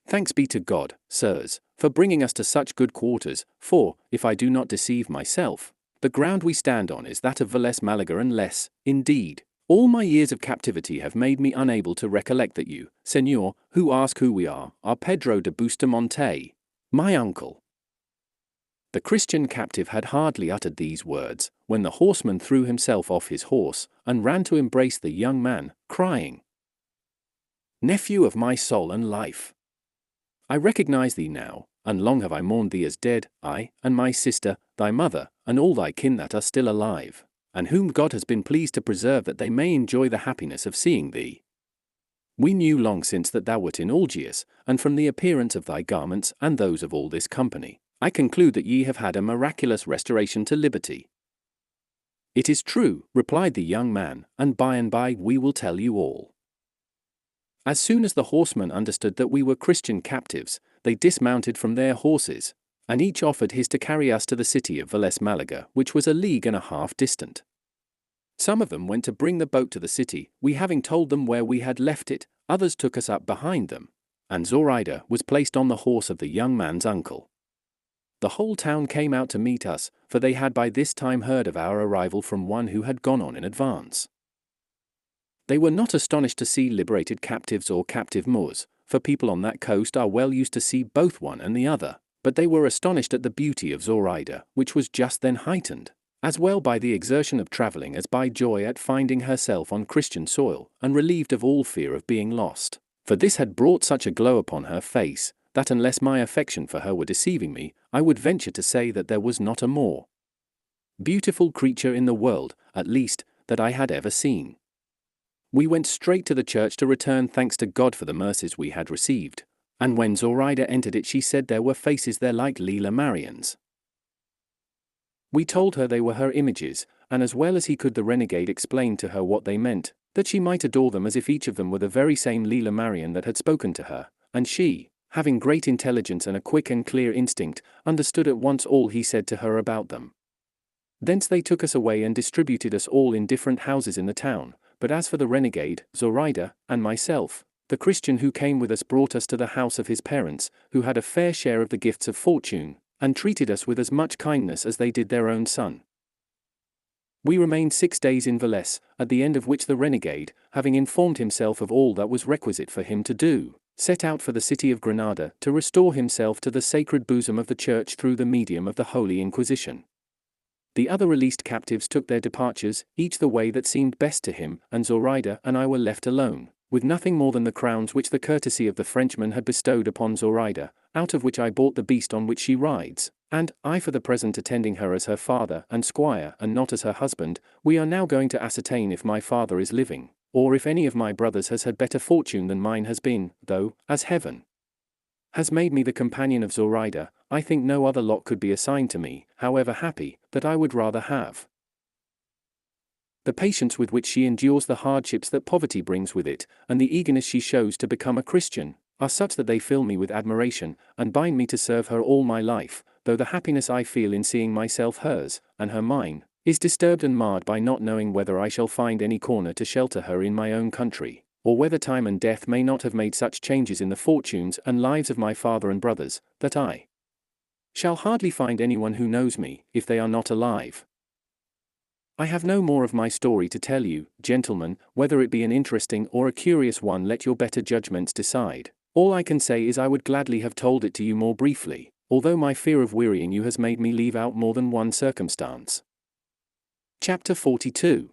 "Thanks be to God, sirs, for bringing us to such good quarters, for, if I do not deceive myself, the ground we stand on is that of Vélez Malaga unless, indeed, all my years of captivity have made me unable to recollect that you, Señor, who ask who we are Pedro de Bustamante, my uncle." The Christian captive had hardly uttered these words, when the horseman threw himself off his horse, and ran to embrace the young man, crying, "Nephew of my soul and life! I recognize thee now, and long have I mourned thee as dead, I, and my sister, thy mother, and all thy kin that are still alive, and whom God has been pleased to preserve that they may enjoy the happiness of seeing thee. We knew long since that thou wert in Algiers, and from the appearance of thy garments and those of all this company, I conclude that ye have had a miraculous restoration to liberty." "It is true," replied the young man, "and by we will tell you all." As soon as the horsemen understood that we were Christian captives, they dismounted from their horses, and each offered his to carry us to the city of Vélez Malaga, which was a league and a half distant. Some of them went to bring the boat to the city, we having told them where we had left it, others took us up behind them, and Zoraida was placed on the horse of the young man's uncle. The whole town came out to meet us, for they had by this time heard of our arrival from one who had gone on in advance. They were not astonished to see liberated captives or captive Moors, for people on that coast are well used to see both one and the other, but they were astonished at the beauty of Zoraida, which was just then heightened, as well by the exertion of travelling as by joy at finding herself on Christian soil, and relieved of all fear of being lost, for this had brought such a glow upon her face, that unless my affection for her were deceiving me, I would venture to say that there was not a more beautiful creature in the world, at least, that I had ever seen. We went straight to the church to return thanks to God for the mercies we had received, and when Zoraida entered it she said there were faces there like Leela Marian's. We told her they were her images, and as well as he could the renegade explained to her what they meant, that she might adore them as if each of them were the very same Leela Marian that had spoken to her, and she, having great intelligence and a quick and clear instinct, understood at once all he said to her about them. Thence they took us away and distributed us all in different houses in the town, but as for the renegade, Zoraida, and myself, the Christian who came with us brought us to the house of his parents, who had a fair share of the gifts of fortune, and treated us with as much kindness as they did their own son. We remained 6 days in Vélez, at the end of which the renegade, having informed himself of all that was requisite for him to do, set out for the city of Granada to restore himself to the sacred bosom of the Church through the medium of the Holy Inquisition. The other released captives took their departures, each the way that seemed best to him, and Zoraida and I were left alone, with nothing more than the crowns which the courtesy of the Frenchman had bestowed upon Zoraida, out of which I bought the beast on which she rides, and, I for the present attending her as her father and squire and not as her husband, we are now going to ascertain if my father is living, or if any of my brothers has had better fortune than mine has been, though, as heaven has made me the companion of Zoraida, I think no other lot could be assigned to me, however happy, that I would rather have. The patience with which she endures the hardships that poverty brings with it, and the eagerness she shows to become a Christian, are such that they fill me with admiration, and bind me to serve her all my life, though the happiness I feel in seeing myself hers, and her mine, is disturbed and marred by not knowing whether I shall find any corner to shelter her in my own country, or whether time and death may not have made such changes in the fortunes and lives of my father and brothers, that I shall hardly find anyone who knows me, if they are not alive. I have no more of my story to tell you, gentlemen, whether it be an interesting or a curious one let your better judgments decide. All I can say is I would gladly have told it to you more briefly, although my fear of wearying you has made me leave out more than one circumstance. Chapter 42,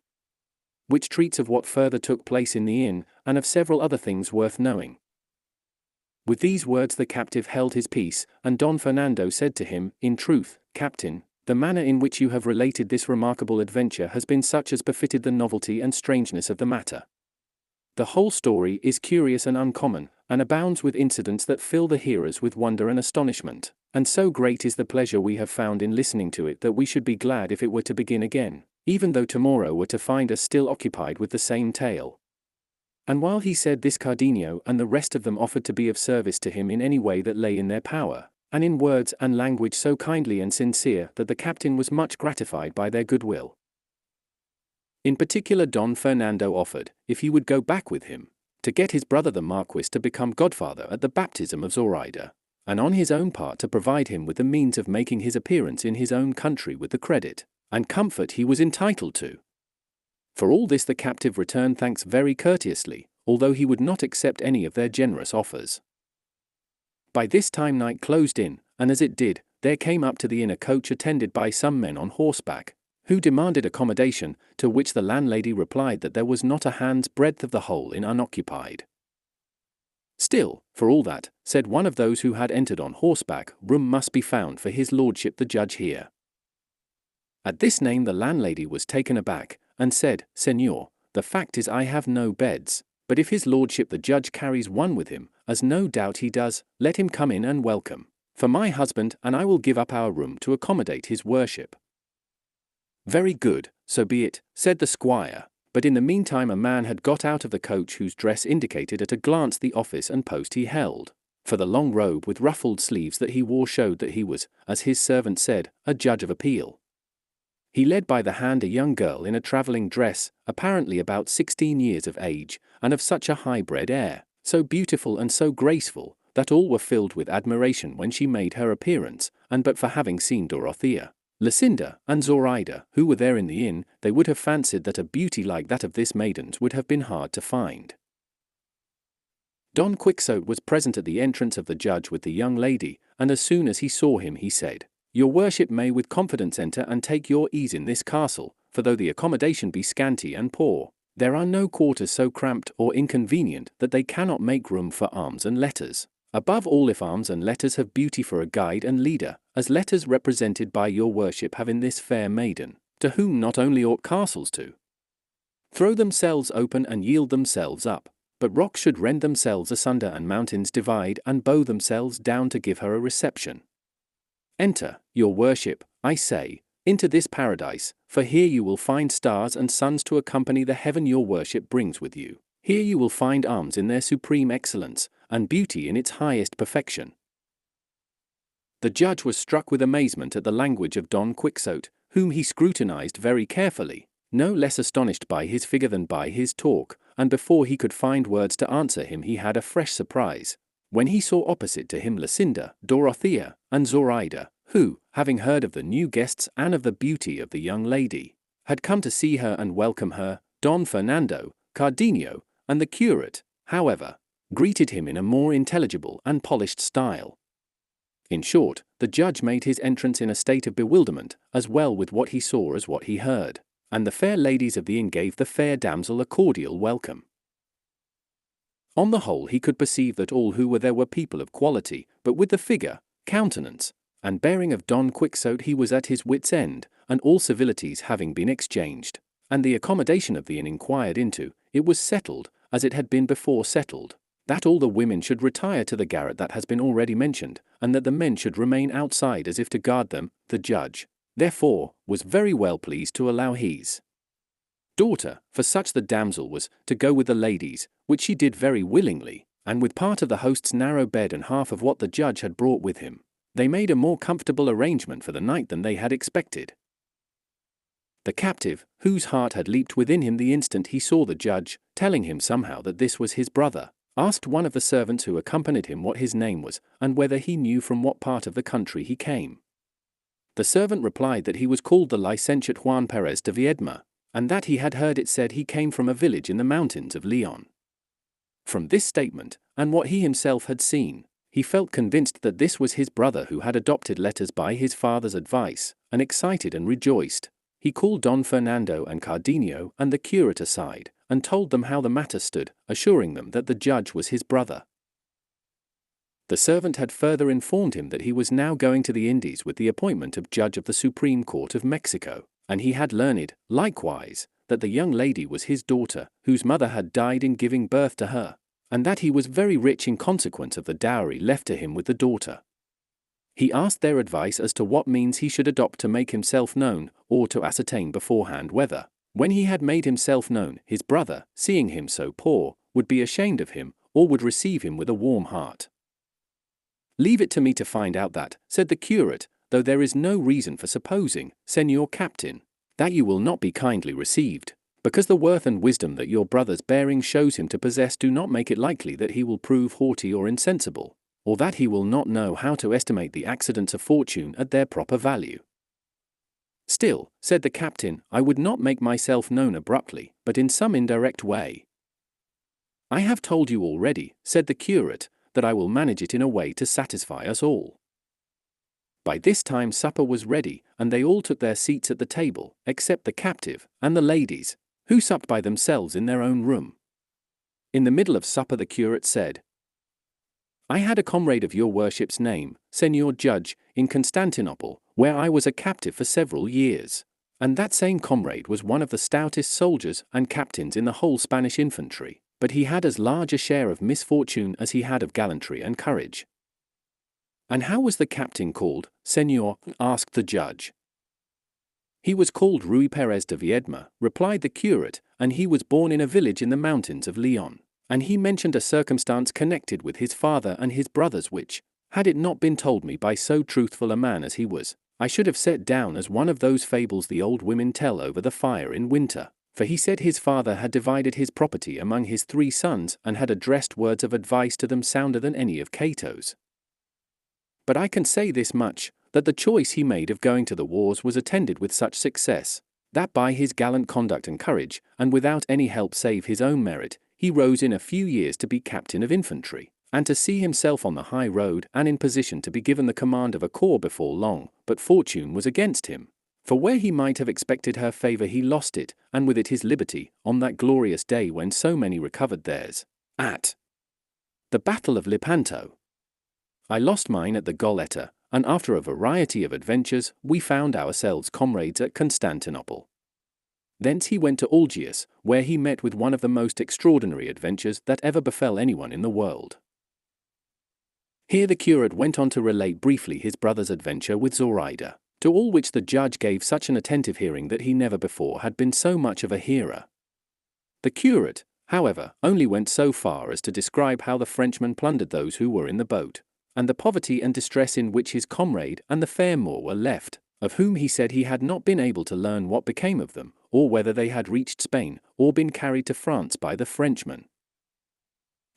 which treats of what further took place in the inn, and of several other things worth knowing. With these words the captive held his peace, and Don Fernando said to him, In truth, Captain, the manner in which you have related this remarkable adventure has been such as befitted the novelty and strangeness of the matter. The whole story is curious and uncommon, and abounds with incidents that fill the hearers with wonder and astonishment, and so great is the pleasure we have found in listening to it that we should be glad if it were to begin again, even though tomorrow were to find us still occupied with the same tale. And while he said this, Cardenio and the rest of them offered to be of service to him in any way that lay in their power, and in words and language so kindly and sincere that the captain was much gratified by their goodwill. In particular Don Fernando offered, if he would go back with him, to get his brother the Marquis to become godfather at the baptism of Zoraida, and on his own part to provide him with the means of making his appearance in his own country with the credit and comfort he was entitled to. For all this the captive returned thanks very courteously, although he would not accept any of their generous offers. By this time night closed in, and as it did, there came up to the inn a coach attended by some men on horseback, who demanded accommodation, to which the landlady replied that there was not a hand's breadth of the whole inn unoccupied. Still, for all that, said one of those who had entered on horseback, room must be found for his lordship the judge here. At this name the landlady was taken aback, and said, Señor, the fact is I have no beds, but if his lordship the judge carries one with him, as no doubt he does, let him come in and welcome, for my husband and I will give up our room to accommodate his worship. Very good, so be it, said the squire, but in the meantime a man had got out of the coach whose dress indicated at a glance the office and post he held, for the long robe with ruffled sleeves that he wore showed that he was, as his servant said, a judge of appeal. He led by the hand a young girl in a travelling dress, apparently about 16 years of age, and of such a high-bred air, so beautiful and so graceful, that all were filled with admiration when she made her appearance, and but for having seen Dorothea, Lucinda, and Zoraida, who were there in the inn, they would have fancied that a beauty like that of this maiden's would have been hard to find. Don Quixote was present at the entrance of the judge with the young lady, and as soon as he saw him he said, Your worship may with confidence enter and take your ease in this castle, for though the accommodation be scanty and poor, there are no quarters so cramped or inconvenient that they cannot make room for arms and letters. Above all, if arms and letters have beauty for a guide and leader, as letters represented by your worship have in this fair maiden, to whom not only ought castles to throw themselves open and yield themselves up, but rocks should rend themselves asunder and mountains divide and bow themselves down to give her a reception. Enter, your worship, I say, into this paradise, for here you will find stars and suns to accompany the heaven your worship brings with you. Here you will find arms in their supreme excellence, and beauty in its highest perfection. The judge was struck with amazement at the language of Don Quixote, whom he scrutinized very carefully, no less astonished by his figure than by his talk, and before he could find words to answer him he had a fresh surprise, when he saw opposite to him Lucinda, Dorothea, and Zoraida, who, having heard of the new guests and of the beauty of the young lady, had come to see her and welcome her. Don Fernando, Cardenio, and the curate, however, greeted him in a more intelligible and polished style. In short, the judge made his entrance in a state of bewilderment, as well with what he saw as what he heard, and the fair ladies of the inn gave the fair damsel a cordial welcome. On the whole he could perceive that all who were there were people of quality, but with the figure, countenance, And bearing of Don Quixote he was at his wit's end, and all civilities having been exchanged, and the accommodation of the inn inquired into, it was settled, as it had been before settled, that all the women should retire to the garret that has been already mentioned, and that the men should remain outside as if to guard them. The judge, therefore, was very well pleased to allow his daughter, for such the damsel was, to go with the ladies, which she did very willingly, and with part of the host's narrow bed and half of what the judge had brought with him, they made a more comfortable arrangement for the night than they had expected. The captive, whose heart had leaped within him the instant he saw the judge, telling him somehow that this was his brother, asked one of the servants who accompanied him what his name was, and whether he knew from what part of the country he came. The servant replied that he was called the licentiate Juan Perez de Viedma, and that he had heard it said he came from a village in the mountains of Leon. From this statement, and what he himself had seen, he felt convinced that this was his brother who had adopted letters by his father's advice, and excited and rejoiced. He called Don Fernando and Cardenio and the curate aside, and told them how the matter stood, assuring them that the judge was his brother. The servant had further informed him that he was now going to the Indies with the appointment of Judge of the Supreme Court of Mexico, and he had learned, likewise, that the young lady was his daughter, whose mother had died in giving birth to her, and that he was very rich in consequence of the dowry left to him with the daughter. He asked their advice as to what means he should adopt to make himself known, or to ascertain beforehand whether, when he had made himself known, his brother, seeing him so poor, would be ashamed of him, or would receive him with a warm heart. "Leave it to me to find out that," said the curate, "though there is no reason for supposing, Señor Captain, that you will not be kindly received, because the worth and wisdom that your brother's bearing shows him to possess do not make it likely that he will prove haughty or insensible, or that he will not know how to estimate the accidents of fortune at their proper value." "Still," said the captain, "I would not make myself known abruptly, but in some indirect way." "I have told you already," said the curate, "that I will manage it in a way to satisfy us all." By this time supper was ready, and they all took their seats at the table, except the captive and the ladies, who supped by themselves in their own room. In the middle of supper the curate said, "I had a comrade of your worship's name, Señor Judge, in Constantinople, where I was a captive for several years, and that same comrade was one of the stoutest soldiers and captains in the whole Spanish infantry, but he had as large a share of misfortune as he had of gallantry and courage." "And how was the captain called, Señor?" asked the judge. "He was called Ruy Perez de Viedma," replied the curate, "and he was born in a village in the mountains of Leon. And he mentioned a circumstance connected with his father and his brothers which, had it not been told me by so truthful a man as he was, I should have set down as one of those fables the old women tell over the fire in winter, for he said his father had divided his property among his 3 sons and had addressed words of advice to them sounder than any of Cato's. But I can say this much, that the choice he made of going to the wars was attended with such success, that by his gallant conduct and courage, and without any help save his own merit, he rose in a few years to be captain of infantry, and to see himself on the high road and in position to be given the command of a corps before long. But fortune was against him, for where he might have expected her favour he lost it, and with it his liberty, on that glorious day when so many recovered theirs, at the Battle of Lepanto. I lost mine at the Goletta, and after a variety of adventures we found ourselves comrades at Constantinople. Thence he went to Algiers, where he met with one of the most extraordinary adventures that ever befell anyone in the world." Here the curate went on to relate briefly his brother's adventure with Zoraida, to all which the judge gave such an attentive hearing that he never before had been so much of a hearer. The curate, however, only went so far as to describe how the Frenchman plundered those who were in the boat, and the poverty and distress in which his comrade and the fair Moor were left, of whom he said he had not been able to learn what became of them, or whether they had reached Spain, or been carried to France by the Frenchmen.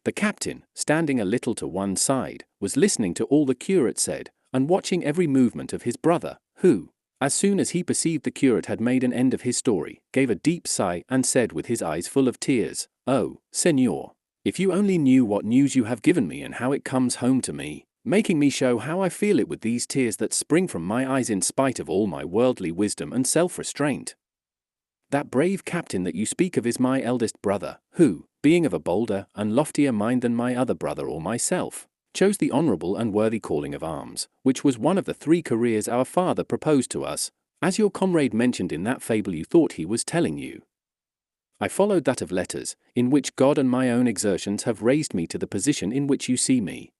The captain, standing a little to one side, was listening to all the curate said, and watching every movement of his brother, who, as soon as he perceived the curate had made an end of his story, gave a deep sigh and said with his eyes full of tears, "Oh, Señor, if you only knew what news you have given me and how it comes home to me, making me show how I feel it with these tears that spring from my eyes in spite of all my worldly wisdom and self-restraint. That brave captain that you speak of is my eldest brother, who, being of a bolder and loftier mind than my other brother or myself, chose the honourable and worthy calling of arms, which was one of the 3 careers our father proposed to us, as your comrade mentioned in that fable you thought he was telling you. I followed that of letters, in which God and my own exertions have raised me to the position in which you see me.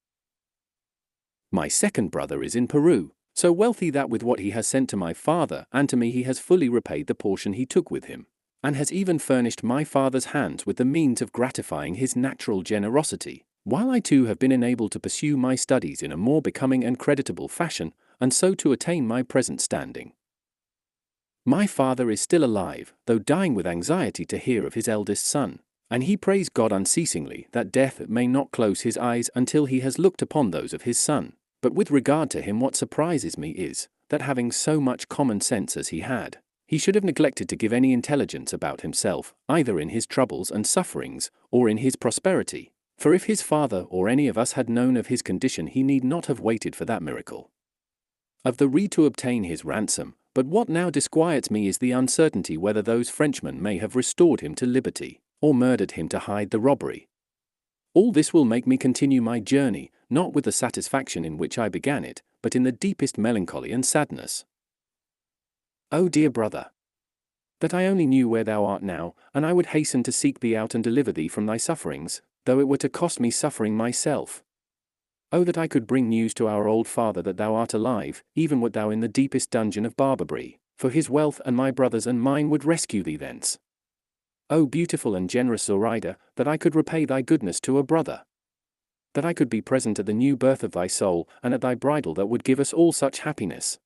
My second brother is in Peru, so wealthy that with what he has sent to my father and to me he has fully repaid the portion he took with him, and has even furnished my father's hands with the means of gratifying his natural generosity, while I too have been enabled to pursue my studies in a more becoming and creditable fashion, and so to attain my present standing. My father is still alive, though dying with anxiety to hear of his eldest son, and he prays God unceasingly that death may not close his eyes until he has looked upon those of his son. But with regard to him, what surprises me is, that having so much common sense as he had, he should have neglected to give any intelligence about himself, either in his troubles and sufferings, or in his prosperity. For if his father or any of us had known of his condition, he need not have waited for that miracle of the reed to obtain his ransom. But what now disquiets me is the uncertainty whether those Frenchmen may have restored him to liberty, or murdered him to hide the robbery. All this will make me continue my journey, not with the satisfaction in which I began it, but in the deepest melancholy and sadness. O dear brother, that I only knew where thou art now, and I would hasten to seek thee out and deliver thee from thy sufferings, though it were to cost me suffering myself. Oh, that I could bring news to our old father that thou art alive, even wert thou in the deepest dungeon of Barbary, for his wealth and my brother's and mine would rescue thee thence. O beautiful and generous Zoraida, that I could repay thy goodness to a brother! That I could be present at the new birth of thy soul, and at thy bridal that would give us all such happiness.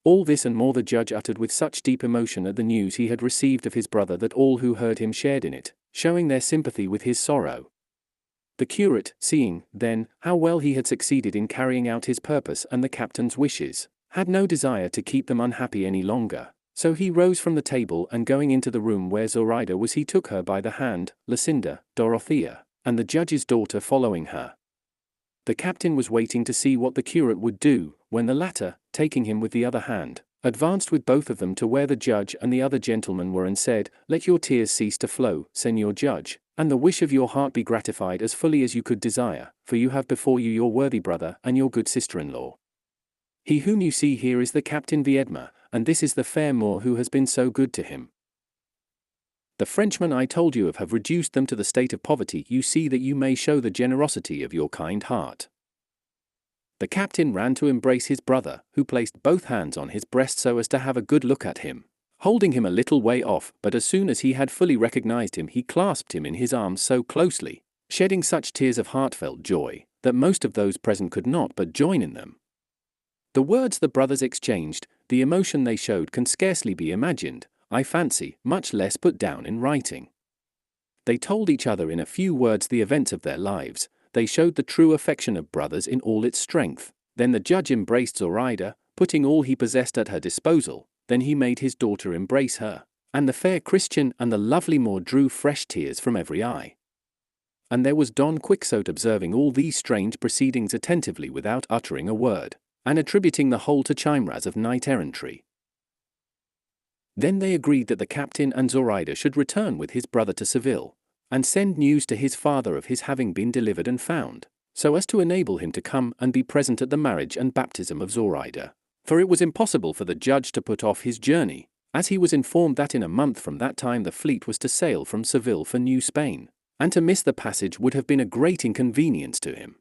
All this and more the judge uttered with such deep emotion at the news he had received of his brother that all who heard him shared in it, showing their sympathy with his sorrow. The curate, seeing, then, how well he had succeeded in carrying out his purpose and the captain's wishes, had no desire to keep them unhappy any longer. So he rose from the table, and going into the room where Zoraida was, he took her by the hand, Lucinda, Dorothea, and the judge's daughter following her. The captain was waiting to see what the curate would do, when the latter, taking him with the other hand, advanced with both of them to where the judge and the other gentlemen were, and said, "Let your tears cease to flow, Señor Judge, and the wish of your heart be gratified as fully as you could desire, for you have before you your worthy brother and your good sister-in-law. He whom you see here is the Captain Viedma, and this is the fair Moor who has been so good to him. The Frenchmen I told you of have reduced them to the state of poverty. You see that you may show the generosity of your kind heart." The captain ran to embrace his brother, who placed both hands on his breast so as to have a good look at him, holding him a little way off, but as soon as he had fully recognized him, he clasped him in his arms so closely, shedding such tears of heartfelt joy, that most of those present could not but join in them. The words the brothers exchanged, the emotion they showed, can scarcely be imagined, I fancy, much less put down in writing. They told each other in a few words the events of their lives. They showed the true affection of brothers in all its strength. Then the judge embraced Zoraida, putting all he possessed at her disposal. Then he made his daughter embrace her, and the fair Christian and the lovely Moor drew fresh tears from every eye. And there was Don Quixote observing all these strange proceedings attentively without uttering a word, and attributing the whole to chimeras of knight-errantry. Then they agreed that the captain and Zoraida should return with his brother to Seville, and send news to his father of his having been delivered and found, so as to enable him to come and be present at the marriage and baptism of Zoraida. For it was impossible for the judge to put off his journey, as he was informed that in a month from that time the fleet was to sail from Seville for New Spain, and to miss the passage would have been a great inconvenience to him.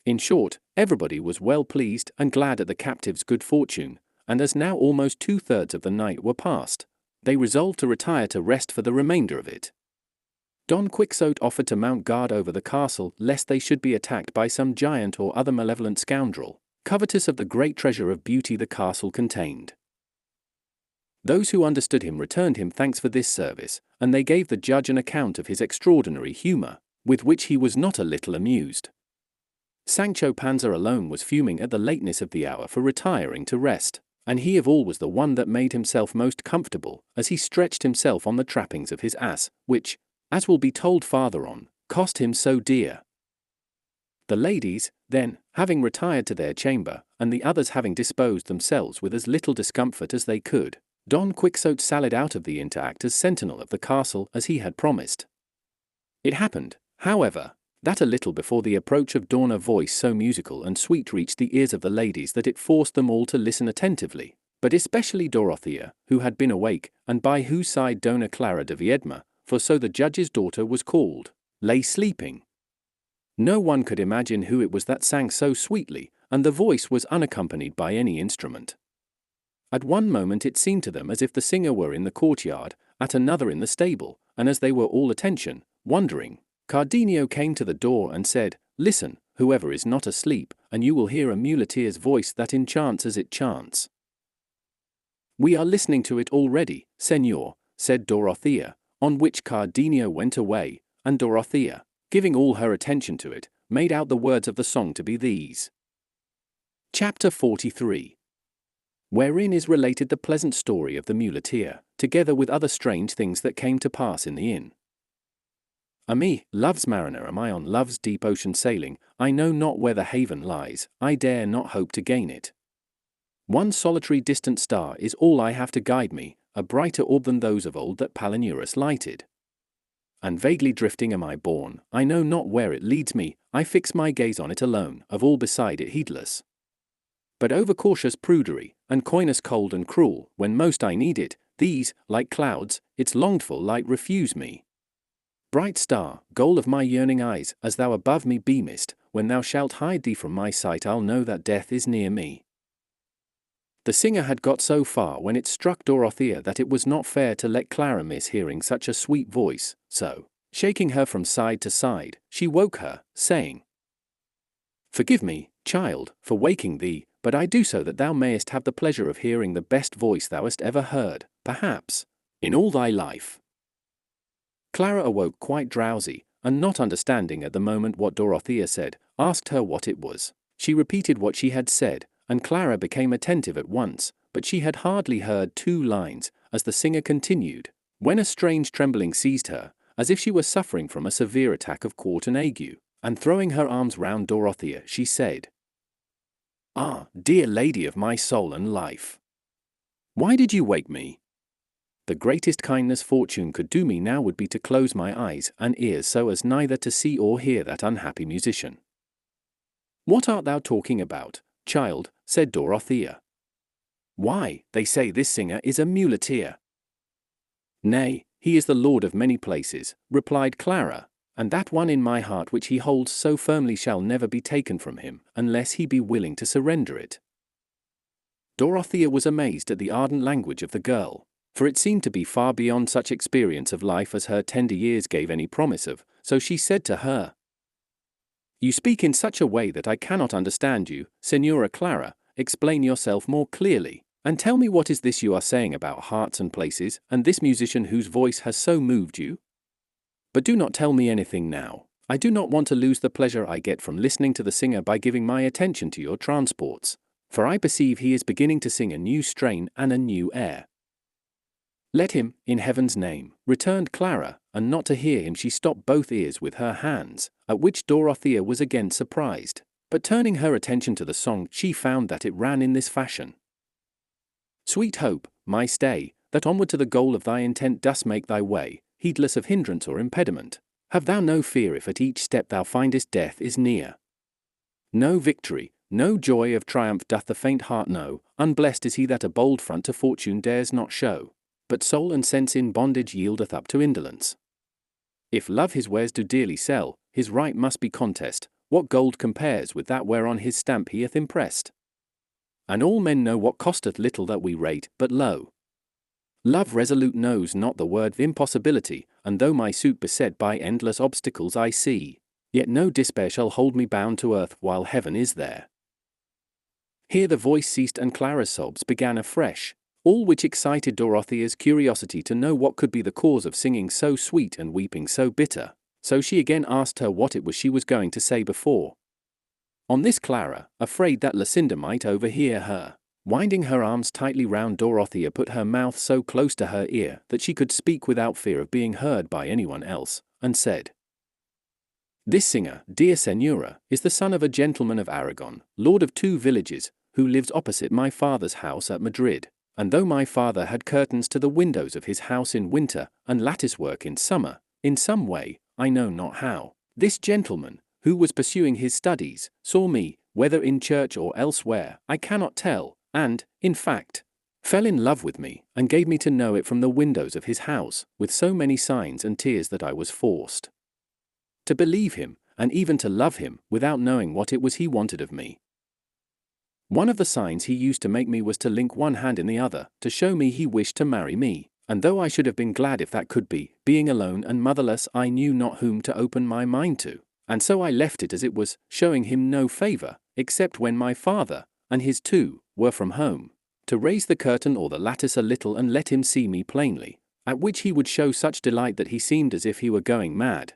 In short, everybody was well pleased and glad at the captive's good fortune, and as now almost 2/3 of the night were past, they resolved to retire to rest for the remainder of it. Don Quixote offered to mount guard over the castle, lest they should be attacked by some giant or other malevolent scoundrel, covetous of the great treasure of beauty the castle contained. Those who understood him returned him thanks for this service, and they gave the judge an account of his extraordinary humor, with which he was not a little amused. Sancho Panza alone was fuming at the lateness of the hour for retiring to rest, and he of all was the one that made himself most comfortable, as he stretched himself on the trappings of his ass, which, as will be told farther on, cost him so dear. The ladies, then, having retired to their chamber, and the others having disposed themselves with as little discomfort as they could, Don Quixote sallied out of the inn to act as sentinel of the castle as he had promised. It happened, however, That a little before the approach of dawn a voice so musical and sweet reached the ears of the ladies that it forced them all to listen attentively, but especially Dorothea, who had been awake, and by whose side Dona Clara de Viedma, for so the judge's daughter was called, lay sleeping. No one could imagine who it was that sang so sweetly, and the voice was unaccompanied by any instrument. At one moment it seemed to them as if the singer were in the courtyard, at another in the stable, and as they were all attention, wondering, Cardenio came to the door and said, "Listen, whoever is not asleep, and you will hear a muleteer's voice that enchants as it chants." "We are listening to it already, Señor," said Dorothea, on which Cardenio went away, and Dorothea, giving all her attention to it, made out the words of the song to be these. Chapter 43. Wherein is related the pleasant story of the muleteer, together with other strange things that came to pass in the inn. Me, love's mariner am I on love's deep ocean sailing, I know not where the haven lies, I dare not hope to gain it. One solitary distant star is all I have to guide me, a brighter orb than those of old that Palinurus lighted. And vaguely drifting am I borne, I know not where it leads me, I fix my gaze on it alone, of all beside it heedless. But overcautious prudery, and coyness cold and cruel, when most I need it, these, like clouds, its longed-for light refuse me. Bright star, goal of my yearning eyes, as thou above me beamest, when thou shalt hide thee from my sight I'll know that death is near me. The singer had got so far when it struck Dorothea that it was not fair to let Clara miss hearing such a sweet voice, so, shaking her from side to side, she woke her, saying, "Forgive me, child, for waking thee, but I do so that thou mayest have the pleasure of hearing the best voice thou hast ever heard, perhaps, in all thy life." Clara awoke quite drowsy, and not understanding at the moment what Dorothea said, asked her what it was. She repeated what she had said, and Clara became attentive at once, but she had hardly heard 2 lines, as the singer continued, when a strange trembling seized her, as if she were suffering from a severe attack of quartan ague, and throwing her arms round Dorothea, she said, "Ah, dear lady of my soul and life! Why did you wake me? The greatest kindness fortune could do me now would be to close my eyes and ears so as neither to see or hear that unhappy musician." "What art thou talking about, child?" said Dorothea. "Why, they say this singer is a muleteer." "Nay, he is the lord of many places," replied Clara, "and that one in my heart which he holds so firmly shall never be taken from him, unless he be willing to surrender it." Dorothea was amazed at the ardent language of the girl, for it seemed to be far beyond such experience of life as her tender years gave any promise of, so she said to her, "You speak in such a way that I cannot understand you, Señora Clara. Explain yourself more clearly, and tell me what is this you are saying about hearts and places, and this musician whose voice has so moved you? But do not tell me anything now. I do not want to lose the pleasure I get from listening to the singer by giving my attention to your transports, for I perceive he is beginning to sing a new strain and a new air." "Let him, in heaven's name," returned Clara, and not to hear him she stopped both ears with her hands, at which Dorothea was again surprised, but turning her attention to the song she found that it ran in this fashion. "Sweet hope, my stay, that onward to the goal of thy intent dost make thy way, heedless of hindrance or impediment, have thou no fear if at each step thou findest death is near. No victory, no joy of triumph doth the faint heart know, unblessed is he that a bold front to fortune dares not show, but soul and sense in bondage yieldeth up to indolence. If love his wares do dearly sell, his right must be contest, what gold compares with that whereon his stamp he hath impressed? And all men know what costeth little that we rate, but lo! Love resolute knows not the word impossibility, and though my suit beset by endless obstacles I see, yet no despair shall hold me bound to earth while heaven is there." Here the voice ceased and Clara's sobs began afresh, all which excited Dorothea's curiosity to know what could be the cause of singing so sweet and weeping so bitter, so she again asked her what it was she was going to say before. On this Clara, afraid that Lucinda might overhear her, winding her arms tightly round Dorothea, put her mouth so close to her ear that she could speak without fear of being heard by anyone else, and said, "This singer, dear Señora, is the son of a gentleman of Aragon, lord of 2 villages, who lives opposite my father's house at Madrid. And though my father had curtains to the windows of his house in winter, and lattice work in summer, in some way, I know not how, This gentleman, who was pursuing his studies, saw me, whether in church or elsewhere, I cannot tell, and, in fact, fell in love with me, and gave me to know it from the windows of his house, with so many signs and tears that I was forced to believe him, and even to love him, without knowing what it was he wanted of me. One of the signs he used to make me was to link one hand in the other, to show me he wished to marry me, and though I should have been glad if that could be, being alone and motherless I knew not whom to open my mind to, and so I left it as it was, showing him no favour, except when my father, and his too, were from home, to raise the curtain or the lattice a little and let him see me plainly, at which he would show such delight that he seemed as if he were going mad.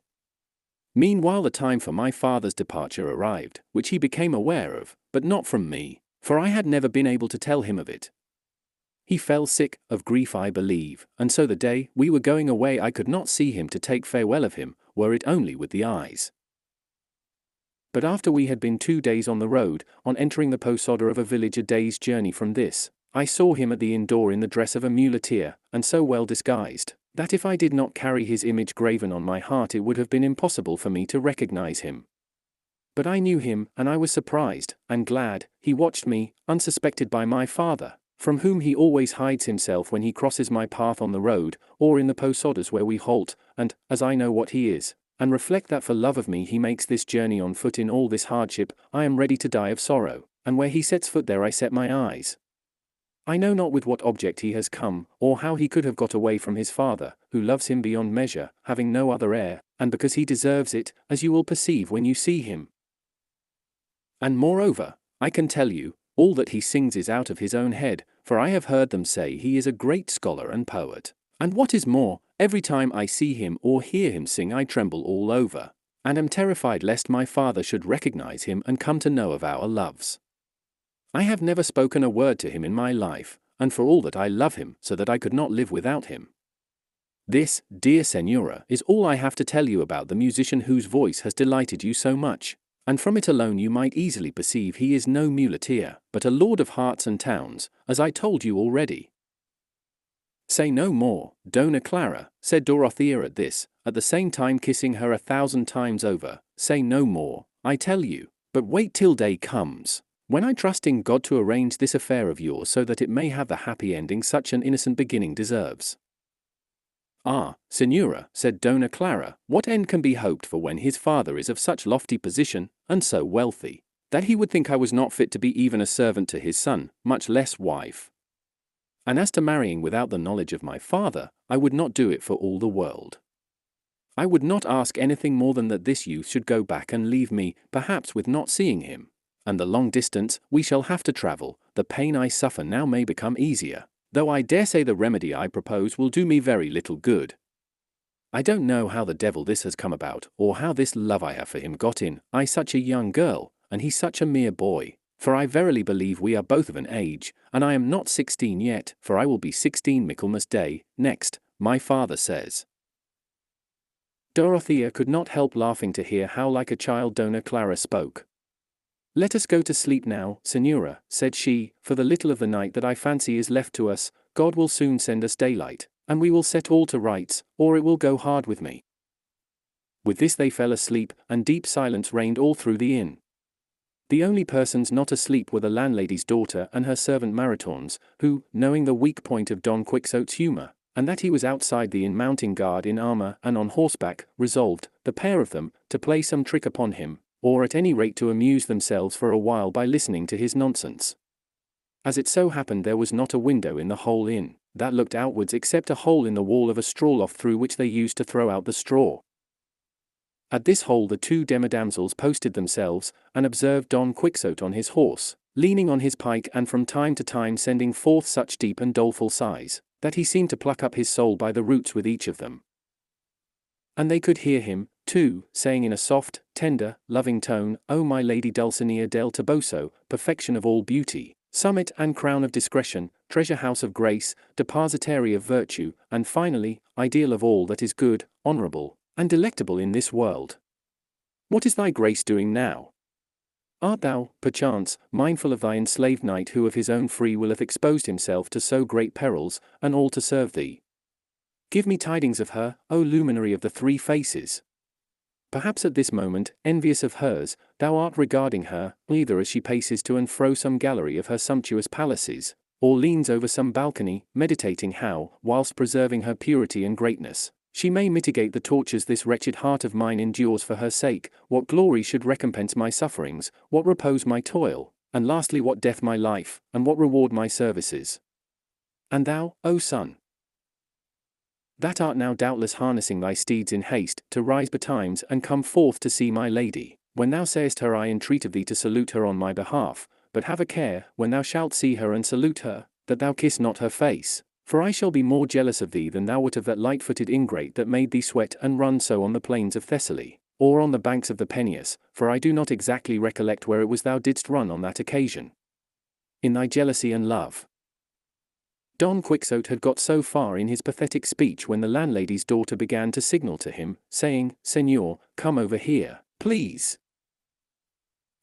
Meanwhile the time for my father's departure arrived, which he became aware of, but not from me, for I had never been able to tell him of it. He fell sick, of grief I believe, and so the day we were going away I could not see him to take farewell of him, were it only with the eyes. But after we had been 2 days on the road, on entering the posada of a village a day's journey from this, I saw him at the inn door in the dress of a muleteer, and so well disguised, that if I did not carry his image graven on my heart it would have been impossible for me to recognize him. But I knew him, and I was surprised, and glad. He watched me, unsuspected by my father, from whom he always hides himself when he crosses my path on the road, or in the posadas where we halt, and, as I know what he is, and reflect that for love of me he makes this journey on foot in all this hardship, I am ready to die of sorrow, and where he sets foot there I set my eyes. I know not with what object he has come, or how he could have got away from his father, who loves him beyond measure, having no other heir, and because he deserves it, as you will perceive when you see him. And moreover, I can tell you, all that he sings is out of his own head, for I have heard them say he is a great scholar and poet. And what is more, every time I see him or hear him sing I tremble all over, and am terrified lest my father should recognize him and come to know of our loves. I have never spoken a word to him in my life, and for all that I love him so that I could not live without him. This, dear Senora, is all I have to tell you about the musician whose voice has delighted you so much, and from it alone you might easily perceive he is no muleteer, but a lord of hearts and towns, as I told you already. Say no more, Dona Clara, said Dorothea at this, at the same time kissing her 1,000 times over, say no more, I tell you, but wait till day comes, when I trust in God to arrange this affair of yours so that it may have the happy ending such an innocent beginning deserves. Ah, Senora, said Dona Clara, what end can be hoped for when his father is of such lofty position, and so wealthy, that he would think I was not fit to be even a servant to his son, much less wife? And as to marrying without the knowledge of my father, I would not do it for all the world. I would not ask anything more than that this youth should go back and leave me, perhaps with not seeing him. And the long distance we shall have to travel, the pain I suffer now may become easier, though I dare say the remedy I propose will do me very little good. I don't know how the devil this has come about, or how this love I have for him got in, I such a young girl, and he such a mere boy, for I verily believe we are both of an age, and I am not 16 yet, for I will be 16 Michaelmas Day, next, my father says. Dorothea could not help laughing to hear how like a child Dona Clara spoke. Let us go to sleep now, Senora, said she, for the little of the night that I fancy is left to us, God will soon send us daylight, and we will set all to rights, or it will go hard with me. With this they fell asleep, and deep silence reigned all through the inn. The only persons not asleep were the landlady's daughter and her servant Maritornes, who, knowing the weak point of Don Quixote's humour, and that he was outside the inn mounting guard in armour and on horseback, resolved, the pair of them, to play some trick upon him, or at any rate to amuse themselves for a while by listening to his nonsense. As it so happened there was not a window in the whole inn that looked outwards except a hole in the wall of a straw loft through which they used to throw out the straw. At this hole the two demodamsels posted themselves, and observed Don Quixote on his horse, leaning on his pike and from time to time sending forth such deep and doleful sighs, that he seemed to pluck up his soul by the roots with each of them. And they could hear him, too, saying in a soft, tender, loving tone, O my lady Dulcinea del Toboso, perfection of all beauty, summit and crown of discretion, treasure house of grace, depositary of virtue, and finally, ideal of all that is good, honourable, and delectable in this world. What is thy grace doing now? Art thou, perchance, mindful of thy enslaved knight who of his own free will hath exposed himself to so great perils, and all to serve thee? Give me tidings of her, O luminary of the 3 faces. Perhaps at this moment, envious of hers, thou art regarding her, either as she paces to and fro some gallery of her sumptuous palaces, or leans over some balcony, meditating how, whilst preserving her purity and greatness, she may mitigate the tortures this wretched heart of mine endures for her sake, what glory should recompense my sufferings, what repose my toil, and lastly what death my life, and what reward my services. And thou, O son, that art now doubtless harnessing thy steeds in haste, to rise betimes and come forth to see my lady, when thou sayest her I entreat of thee to salute her on my behalf, but have a care, when thou shalt see her and salute her, that thou kiss not her face, for I shall be more jealous of thee than thou wert of that light-footed ingrate that made thee sweat and run so on the plains of Thessaly, or on the banks of the Peneus, for I do not exactly recollect where it was thou didst run on that occasion. In thy jealousy and love. Don Quixote had got so far in his pathetic speech when the landlady's daughter began to signal to him, saying, "Señor, come over here, please."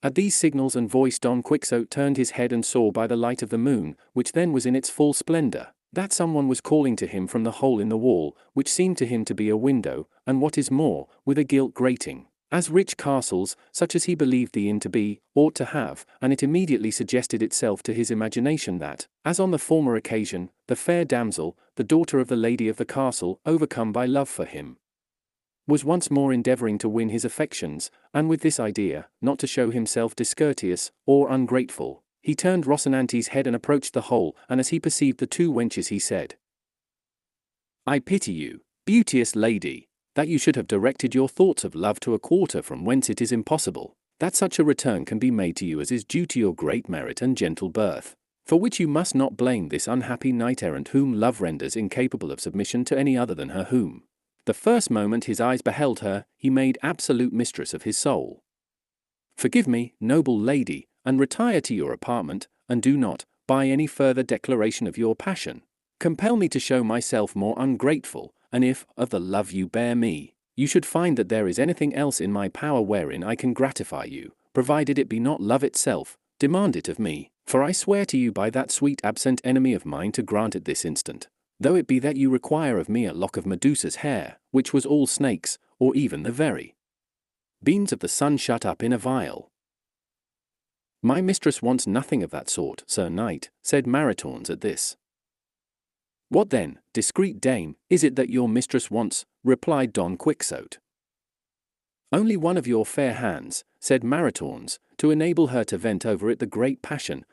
At these signals and voice Don Quixote turned his head and saw by the light of the moon, which then was in its full splendor, that someone was calling to him from the hole in the wall, which seemed to him to be a window, and what is more, with a gilt grating, as rich castles, such as he believed the inn to be, ought to have, and it immediately suggested itself to his imagination that, as on the former occasion, the fair damsel, the daughter of the lady of the castle, overcome by love for him, was once more endeavoring to win his affections, and with this idea, not to show himself discourteous or ungrateful, he turned Rocinante's head and approached the hole, and as he perceived the two wenches he said, "I pity you, beauteous lady, that you should have directed your thoughts of love to a quarter from whence it is impossible that such a return can be made to you as is due to your great merit and gentle birth, for which you must not blame this unhappy knight-errant whom love renders incapable of submission to any other than her whom, the first moment his eyes beheld her, he made absolute mistress of his soul. Forgive me, noble lady, and retire to your apartment, and do not, by any further declaration of your passion, compel me to show myself more ungrateful, and if, of the love you bear me, you should find that there is anything else in my power wherein I can gratify you, provided it be not love itself, demand it of me, for I swear to you by that sweet absent enemy of mine to grant it this instant, though it be that you require of me a lock of Medusa's hair, which was all snakes, or even the very beams of the sun shut up in a vial." "My mistress wants nothing of that sort, Sir Knight," said Maritornes at this. "What then, discreet dame, is it that your mistress wants?" replied Don Quixote. "Only one of your fair hands," said Maritornes, "to enable her to vent over it the great passion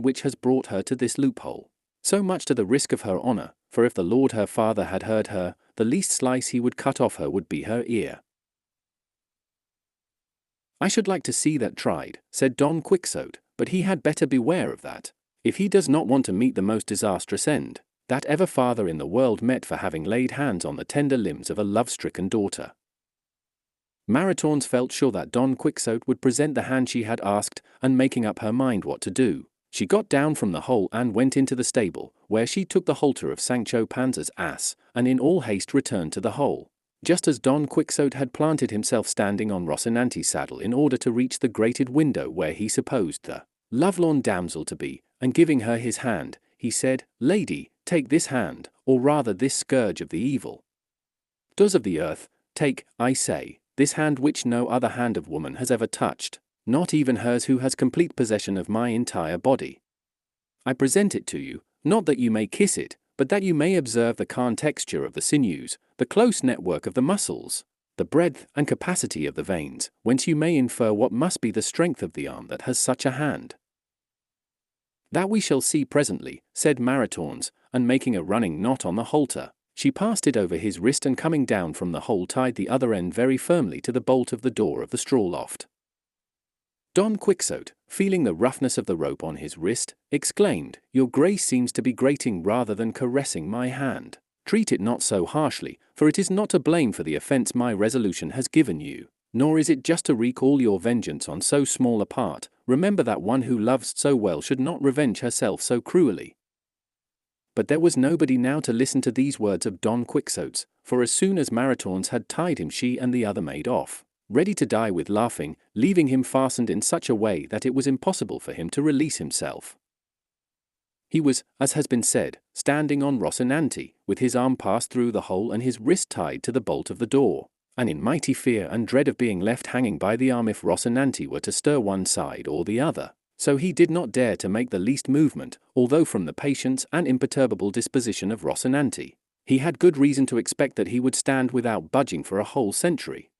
which has brought her to this loophole, so much to the risk of her honor, for if the lord her father had heard her, the least slice he would cut off her would be her ear." "I should like to see that tried," said Don Quixote, "but he had better beware of that, if he does not want to meet the most disastrous end that ever father in the world met for having laid hands on the tender limbs of a love-stricken daughter." Maritornes felt sure that Don Quixote would present the hand she had asked, and making up her mind what to do, she got down from the hole and went into the stable, where she took the halter of Sancho Panza's ass, and in all haste returned to the hole, just as Don Quixote had planted himself standing on Rocinante's saddle in order to reach the grated window where he supposed the lovelorn damsel to be, and giving her his hand, he said, "Lady, take this hand, or rather this scourge of the evil does of the earth, take, I say, this hand which no other hand of woman has ever touched, not even hers who has complete possession of my entire body. I present it to you, not that you may kiss it, but that you may observe the contexture of the sinews, the close network of the muscles, the breadth and capacity of the veins, whence you may infer what must be the strength of the arm that has such a hand." "That we shall see presently," said Maritornes, and making a running knot on the halter, she passed it over his wrist and coming down from the hole tied the other end very firmly to the bolt of the door of the straw loft. Don Quixote, feeling the roughness of the rope on his wrist, exclaimed, "Your grace seems to be grating rather than caressing my hand. Treat it not so harshly, for it is not to blame for the offence my resolution has given you, nor is it just to wreak all your vengeance on so small a part. Remember that one who loves so well should not revenge herself so cruelly." But there was nobody now to listen to these words of Don Quixote's, for as soon as Maritornes had tied him she and the other made off, ready to die with laughing, leaving him fastened in such a way that it was impossible for him to release himself. He was, as has been said, standing on Rocinante, with his arm passed through the hole and his wrist tied to the bolt of the door. and in mighty fear and dread of being left hanging by the arm if Rocinante were to stir one side or the other. So he did not dare to make the least movement, although from the patience and imperturbable disposition of Rocinante, he had good reason to expect that he would stand without budging for a whole century.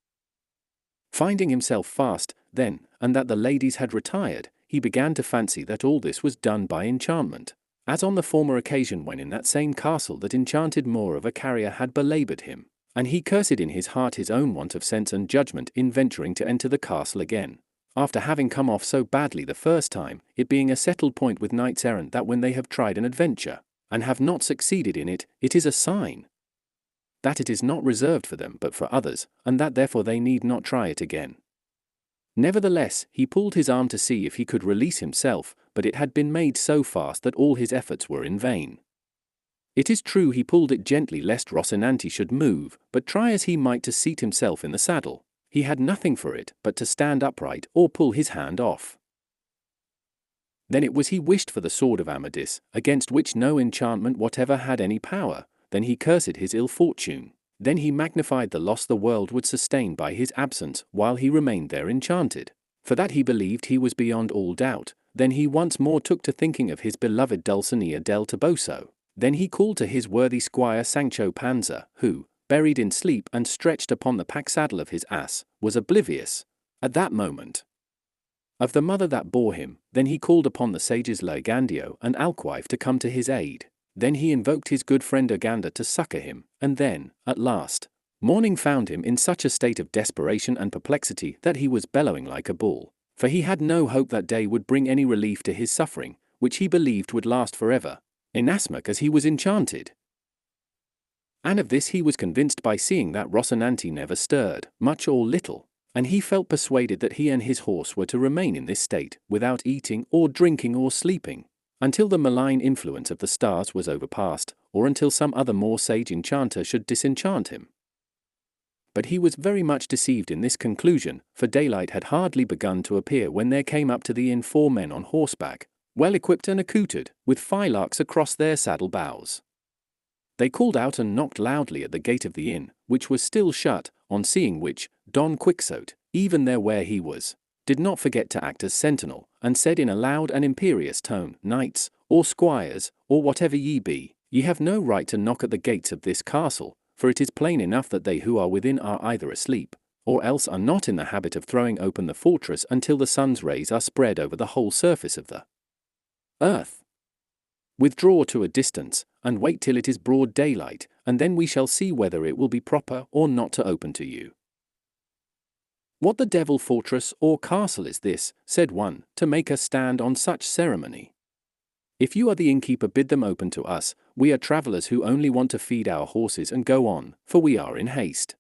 Finding himself fast, then, and that the ladies had retired, he began to fancy that all this was done by enchantment, as on the former occasion when in that same castle that enchanted Moor of a carrier had belaboured him, and he cursed in his heart his own want of sense and judgment in venturing to enter the castle again, after having come off so badly the first time, it being a settled point with knights errant that when they have tried an adventure, and have not succeeded in it, it is a sign that it is not reserved for them but for others, and that therefore they need not try it again. Nevertheless, he pulled his arm to see if he could release himself, but it had been made so fast that all his efforts were in vain. It is true he pulled it gently lest Rocinante should move, but try as he might to seat himself in the saddle, he had nothing for it but to stand upright or pull his hand off. Then it was he wished for the sword of Amadis, against which no enchantment whatever had any power. Then he cursed his ill fortune. Then he magnified the loss the world would sustain by his absence while he remained there enchanted. For that he believed he was beyond all doubt. Then he once more took to thinking of his beloved Dulcinea del Toboso. Then he called to his worthy squire Sancho Panza, who, buried in sleep and stretched upon the pack saddle of his ass, was oblivious, at that moment, of the mother that bore him. Then he called upon the sages Ligandio and Alquive to come to his aid. Then he invoked his good friend Urganda to succor him, and then, at last, morning found him in such a state of desperation and perplexity that he was bellowing like a bull, for he had no hope that day would bring any relief to his suffering, which he believed would last forever, inasmuch as he was enchanted. And of this he was convinced by seeing that Rocinante never stirred, much or little, and he felt persuaded that he and his horse were to remain in this state, without eating or drinking or sleeping, until the malign influence of the stars was overpast, or until some other more sage enchanter should disenchant him. But he was very much deceived in this conclusion, for daylight had hardly begun to appear when there came up to the inn 4 men on horseback, well equipped and accoutred, with firelarks across their saddle bows. They called out and knocked loudly at the gate of the inn, which was still shut, on seeing which, Don Quixote, even there where he was, did not forget to act as sentinel, and said in a loud and imperious tone, Knights, or squires, or whatever ye be, ye have no right to knock at the gates of this castle, for it is plain enough that they who are within are either asleep, or else are not in the habit of throwing open the fortress until the sun's rays are spread over the whole surface of the earth. Withdraw to a distance, and wait till it is broad daylight, and then we shall see whether it will be proper or not to open to you. What the devil fortress or castle is this, said one, to make us stand on such ceremony? If you are the innkeeper, bid them open to us. We are travellers who only want to feed our horses and go on, for we are in haste.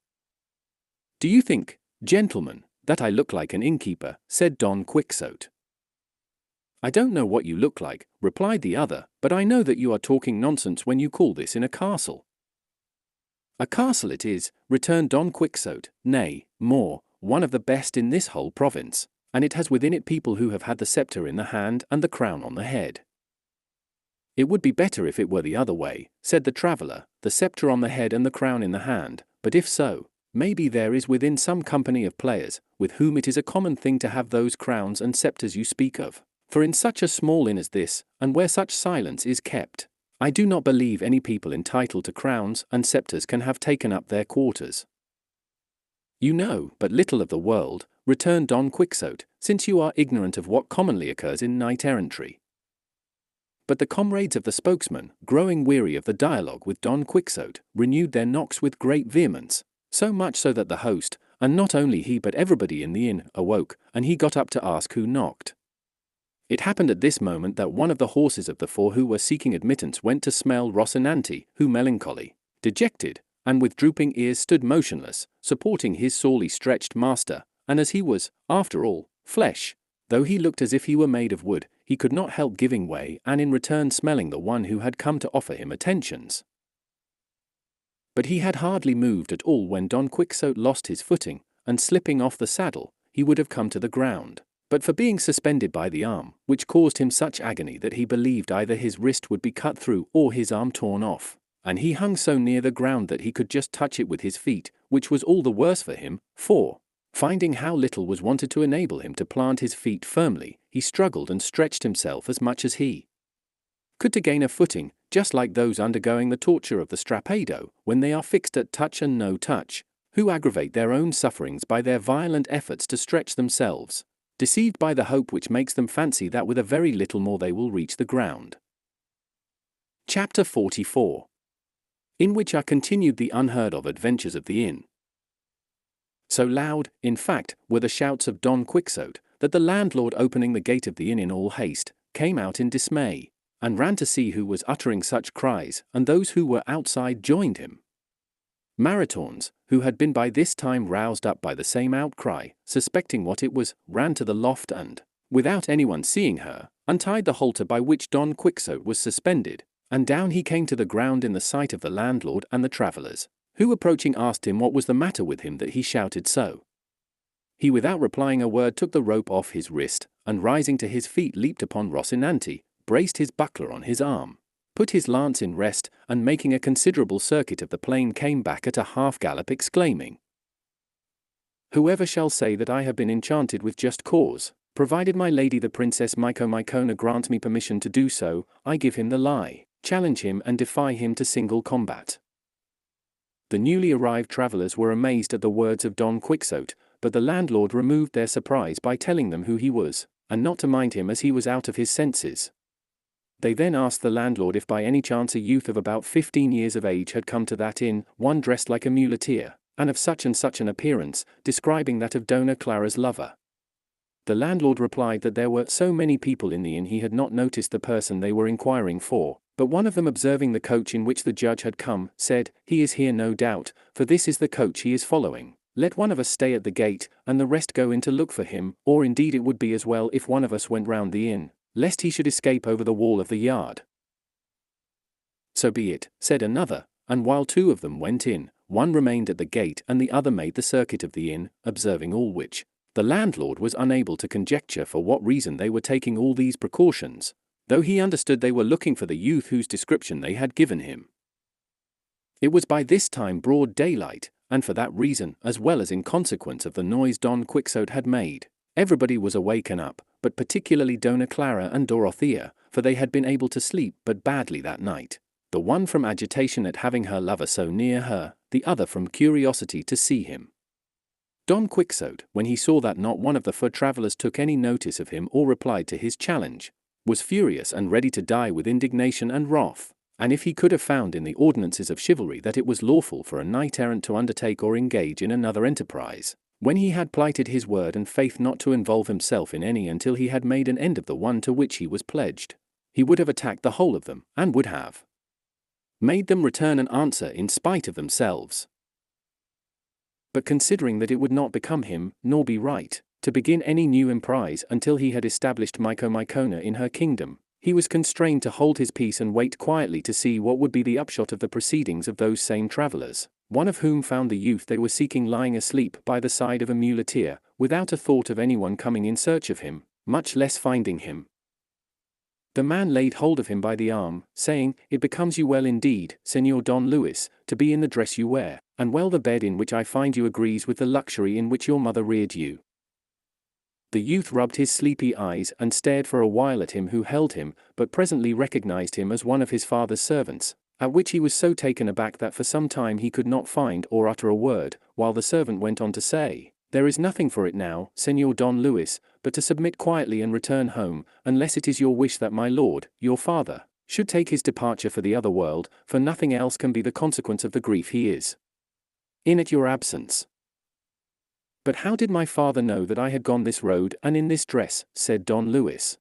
Do you think, gentlemen, that I look like an innkeeper? Said Don Quixote. I don't know what you look like, replied the other, but I know that you are talking nonsense when you call this in a castle. A castle it is, returned Don Quixote, nay, more, one of the best in this whole province, and it has within it people who have had the sceptre in the hand and the crown on the head. It would be better if it were the other way, said the traveller, the sceptre on the head and the crown in the hand, but if so, maybe there is within some company of players, with whom it is a common thing to have those crowns and sceptres you speak of, for in such a small inn as this, and where such silence is kept, I do not believe any people entitled to crowns and sceptres can have taken up their quarters. You know but little of the world, returned Don Quixote, since you are ignorant of what commonly occurs in knight-errantry. But the comrades of the spokesman, growing weary of the dialogue with Don Quixote, renewed their knocks with great vehemence, so much so that the host, and not only he but everybody in the inn, awoke, and he got up to ask who knocked. It happened at this moment that one of the horses of the 4 who were seeking admittance went to smell Rocinante, who melancholy, dejected, and with drooping ears stood motionless, supporting his sorely stretched master, and as he was, after all, flesh, though he looked as if he were made of wood, he could not help giving way and in return smelling the one who had come to offer him attentions. But he had hardly moved at all when Don Quixote lost his footing, and slipping off the saddle, he would have come to the ground, but for being suspended by the arm, which caused him such agony that he believed either his wrist would be cut through or his arm torn off. and he hung so near the ground that he could just touch it with his feet, which was all the worse for him, for, finding how little was wanted to enable him to plant his feet firmly, he struggled and stretched himself as much as he could to gain a footing, just like those undergoing the torture of the strapado, when they are fixed at touch and no touch, who aggravate their own sufferings by their violent efforts to stretch themselves, deceived by the hope which makes them fancy that with a very little more they will reach the ground. Chapter 44, in which are continued the unheard-of adventures of the inn. So loud, in fact, were the shouts of Don Quixote, that the landlord, opening the gate of the inn in all haste, came out in dismay, and ran to see who was uttering such cries, and those who were outside joined him. Maritornes, who had been by this time roused up by the same outcry, suspecting what it was, ran to the loft and, without anyone seeing her, untied the halter by which Don Quixote was suspended, and down he came to the ground in the sight of the landlord and the travellers, who approaching asked him what was the matter with him that he shouted so. He without replying a word took the rope off his wrist, and rising to his feet leaped upon Rocinante, braced his buckler on his arm, put his lance in rest, and making a considerable circuit of the plain came back at a half-gallop exclaiming, "Whoever shall say that I have been enchanted with just cause, provided my lady the Princess Micomicona grants me permission to do so, I give him the lie, challenge him and defy him to single combat." The newly arrived travellers were amazed at the words of Don Quixote, but the landlord removed their surprise by telling them who he was, and not to mind him as he was out of his senses. They then asked the landlord if by any chance a youth of about 15 years of age had come to that inn, one dressed like a muleteer, and of such and such an appearance, describing that of Dona Clara's lover. The landlord replied that there were so many people in the inn he had not noticed the person they were inquiring for, but one of them observing the coach in which the judge had come, said, "He is here no doubt, for this is the coach he is following. Let one of us stay at the gate, and the rest go in to look for him, or indeed it would be as well if one of us went round the inn, lest he should escape over the wall of the yard." "So be it," said another, and while two of them went in, one remained at the gate and the other made the circuit of the inn, observing all which, the landlord was unable to conjecture for what reason they were taking all these precautions, though he understood they were looking for the youth whose description they had given him. It was by this time broad daylight, and for that reason, as well as in consequence of the noise Don Quixote had made, everybody was awake and up, but particularly Dona Clara and Dorothea, for they had been able to sleep but badly that night, the one from agitation at having her lover so near her, the other from curiosity to see him. Don Quixote, when he saw that not one of the four travellers took any notice of him or replied to his challenge, was furious and ready to die with indignation and wrath, and if he could have found in the ordinances of chivalry that it was lawful for a knight-errant to undertake or engage in another enterprise, when he had plighted his word and faith not to involve himself in any until he had made an end of the one to which he was pledged, he would have attacked the whole of them, and would have made them return an answer in spite of themselves. But considering that it would not become him, nor be right, to begin any new emprise until he had established Micomicona in her kingdom, he was constrained to hold his peace and wait quietly to see what would be the upshot of the proceedings of those same travellers, one of whom found the youth they were seeking lying asleep by the side of a muleteer, without a thought of anyone coming in search of him, much less finding him. The man laid hold of him by the arm, saying, "It becomes you well indeed, Señor Don Luis, to be in the dress you wear, and well the bed in which I find you agrees with the luxury in which your mother reared you." The youth rubbed his sleepy eyes and stared for a while at him who held him, but presently recognized him as one of his father's servants, at which he was so taken aback that for some time he could not find or utter a word, while the servant went on to say, "There is nothing for it now, Señor Don Luis, but to submit quietly and return home, unless it is your wish that my lord, your father, should take his departure for the other world, for nothing else can be the consequence of the grief he is in at your absence." "But how did my father know that I had gone this road and in this dress?" said Don Luis.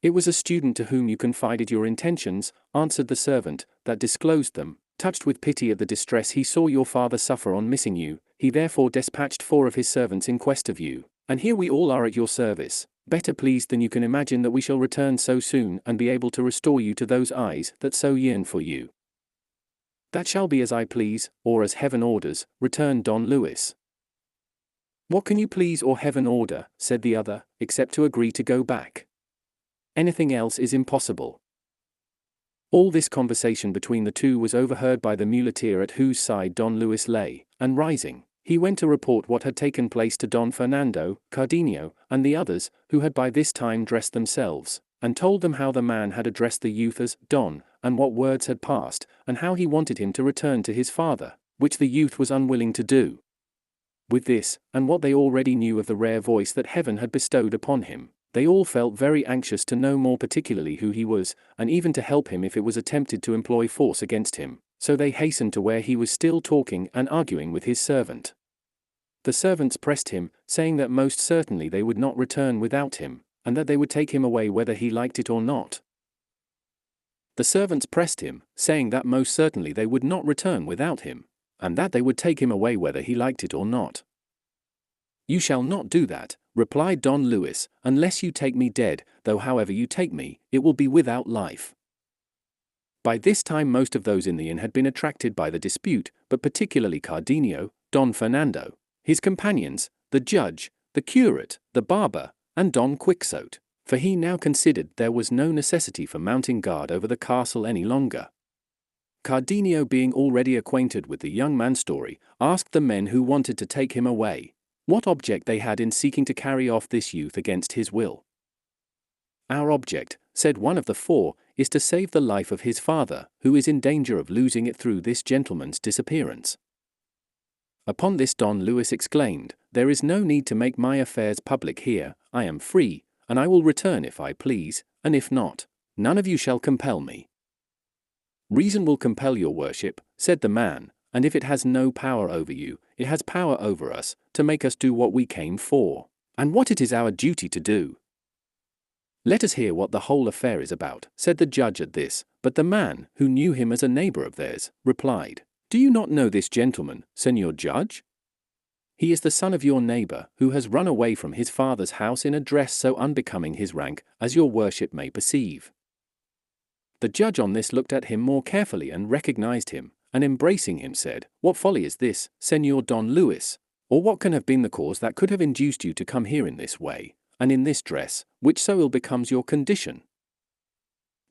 "It was a student to whom you confided your intentions," answered the servant, "that disclosed them. Touched with pity at the distress he saw your father suffer on missing you, he therefore despatched 4 of his servants in quest of you, and here we all are at your service, better pleased than you can imagine that we shall return so soon and be able to restore you to those eyes that so yearn for you." "That shall be as I please, or as heaven orders," returned Don Luis. "What can you please or heaven order," said the other, "except to agree to go back? Anything else is impossible." All this conversation between the two was overheard by the muleteer at whose side Don Luis lay, and rising, he went to report what had taken place to Don Fernando, Cardenio, and the others, who had by this time dressed themselves, and told them how the man had addressed the youth as Don, and what words had passed, and how he wanted him to return to his father, which the youth was unwilling to do. With this, and what they already knew of the rare voice that heaven had bestowed upon him, they all felt very anxious to know more particularly who he was, and even to help him if it was attempted to employ force against him, so they hastened to where he was still talking and arguing with his servant. The servants pressed him, saying that most certainly they would not return without him, and that they would take him away whether he liked it or not. The servants pressed him, saying that most certainly they would not return without him, and that they would take him away whether he liked it or not. "You shall not do that," replied Don Luis, "unless you take me dead, though however you take me, it will be without life." By this time most of those in the inn had been attracted by the dispute, but particularly Cardenio, Don Fernando, his companions, the judge, the curate, the barber, and Don Quixote, for he now considered there was no necessity for mounting guard over the castle any longer. Cardenio, being already acquainted with the young man's story, asked the men who wanted to take him away what object they had in seeking to carry off this youth against his will. "Our object," said one of the four, "is to save the life of his father, who is in danger of losing it through this gentleman's disappearance." Upon this Don Luis exclaimed, "There is no need to make my affairs public here. I am free, and I will return if I please, and if not, none of you shall compel me." "Reason will compel your worship," said the man, "and if it has no power over you, it has power over us, to make us do what we came for, and what it is our duty to do." "Let us hear what the whole affair is about," said the judge at this, but the man, who knew him as a neighbor of theirs, replied, "Do you not know this gentleman, Señor Judge? He is the son of your neighbor, who has run away from his father's house in a dress so unbecoming his rank, as your worship may perceive." The judge on this looked at him more carefully and recognized him, and embracing him said, "What folly is this, Señor Don Luis? Or what can have been the cause that could have induced you to come here in this way, and in this dress, which so ill becomes your condition?"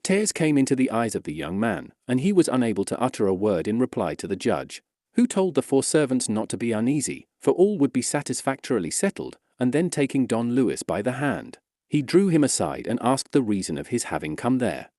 Tears came into the eyes of the young man, and he was unable to utter a word in reply to the judge, who told the four servants not to be uneasy, for all would be satisfactorily settled, and then taking Don Luis by the hand, he drew him aside and asked the reason of his having come there.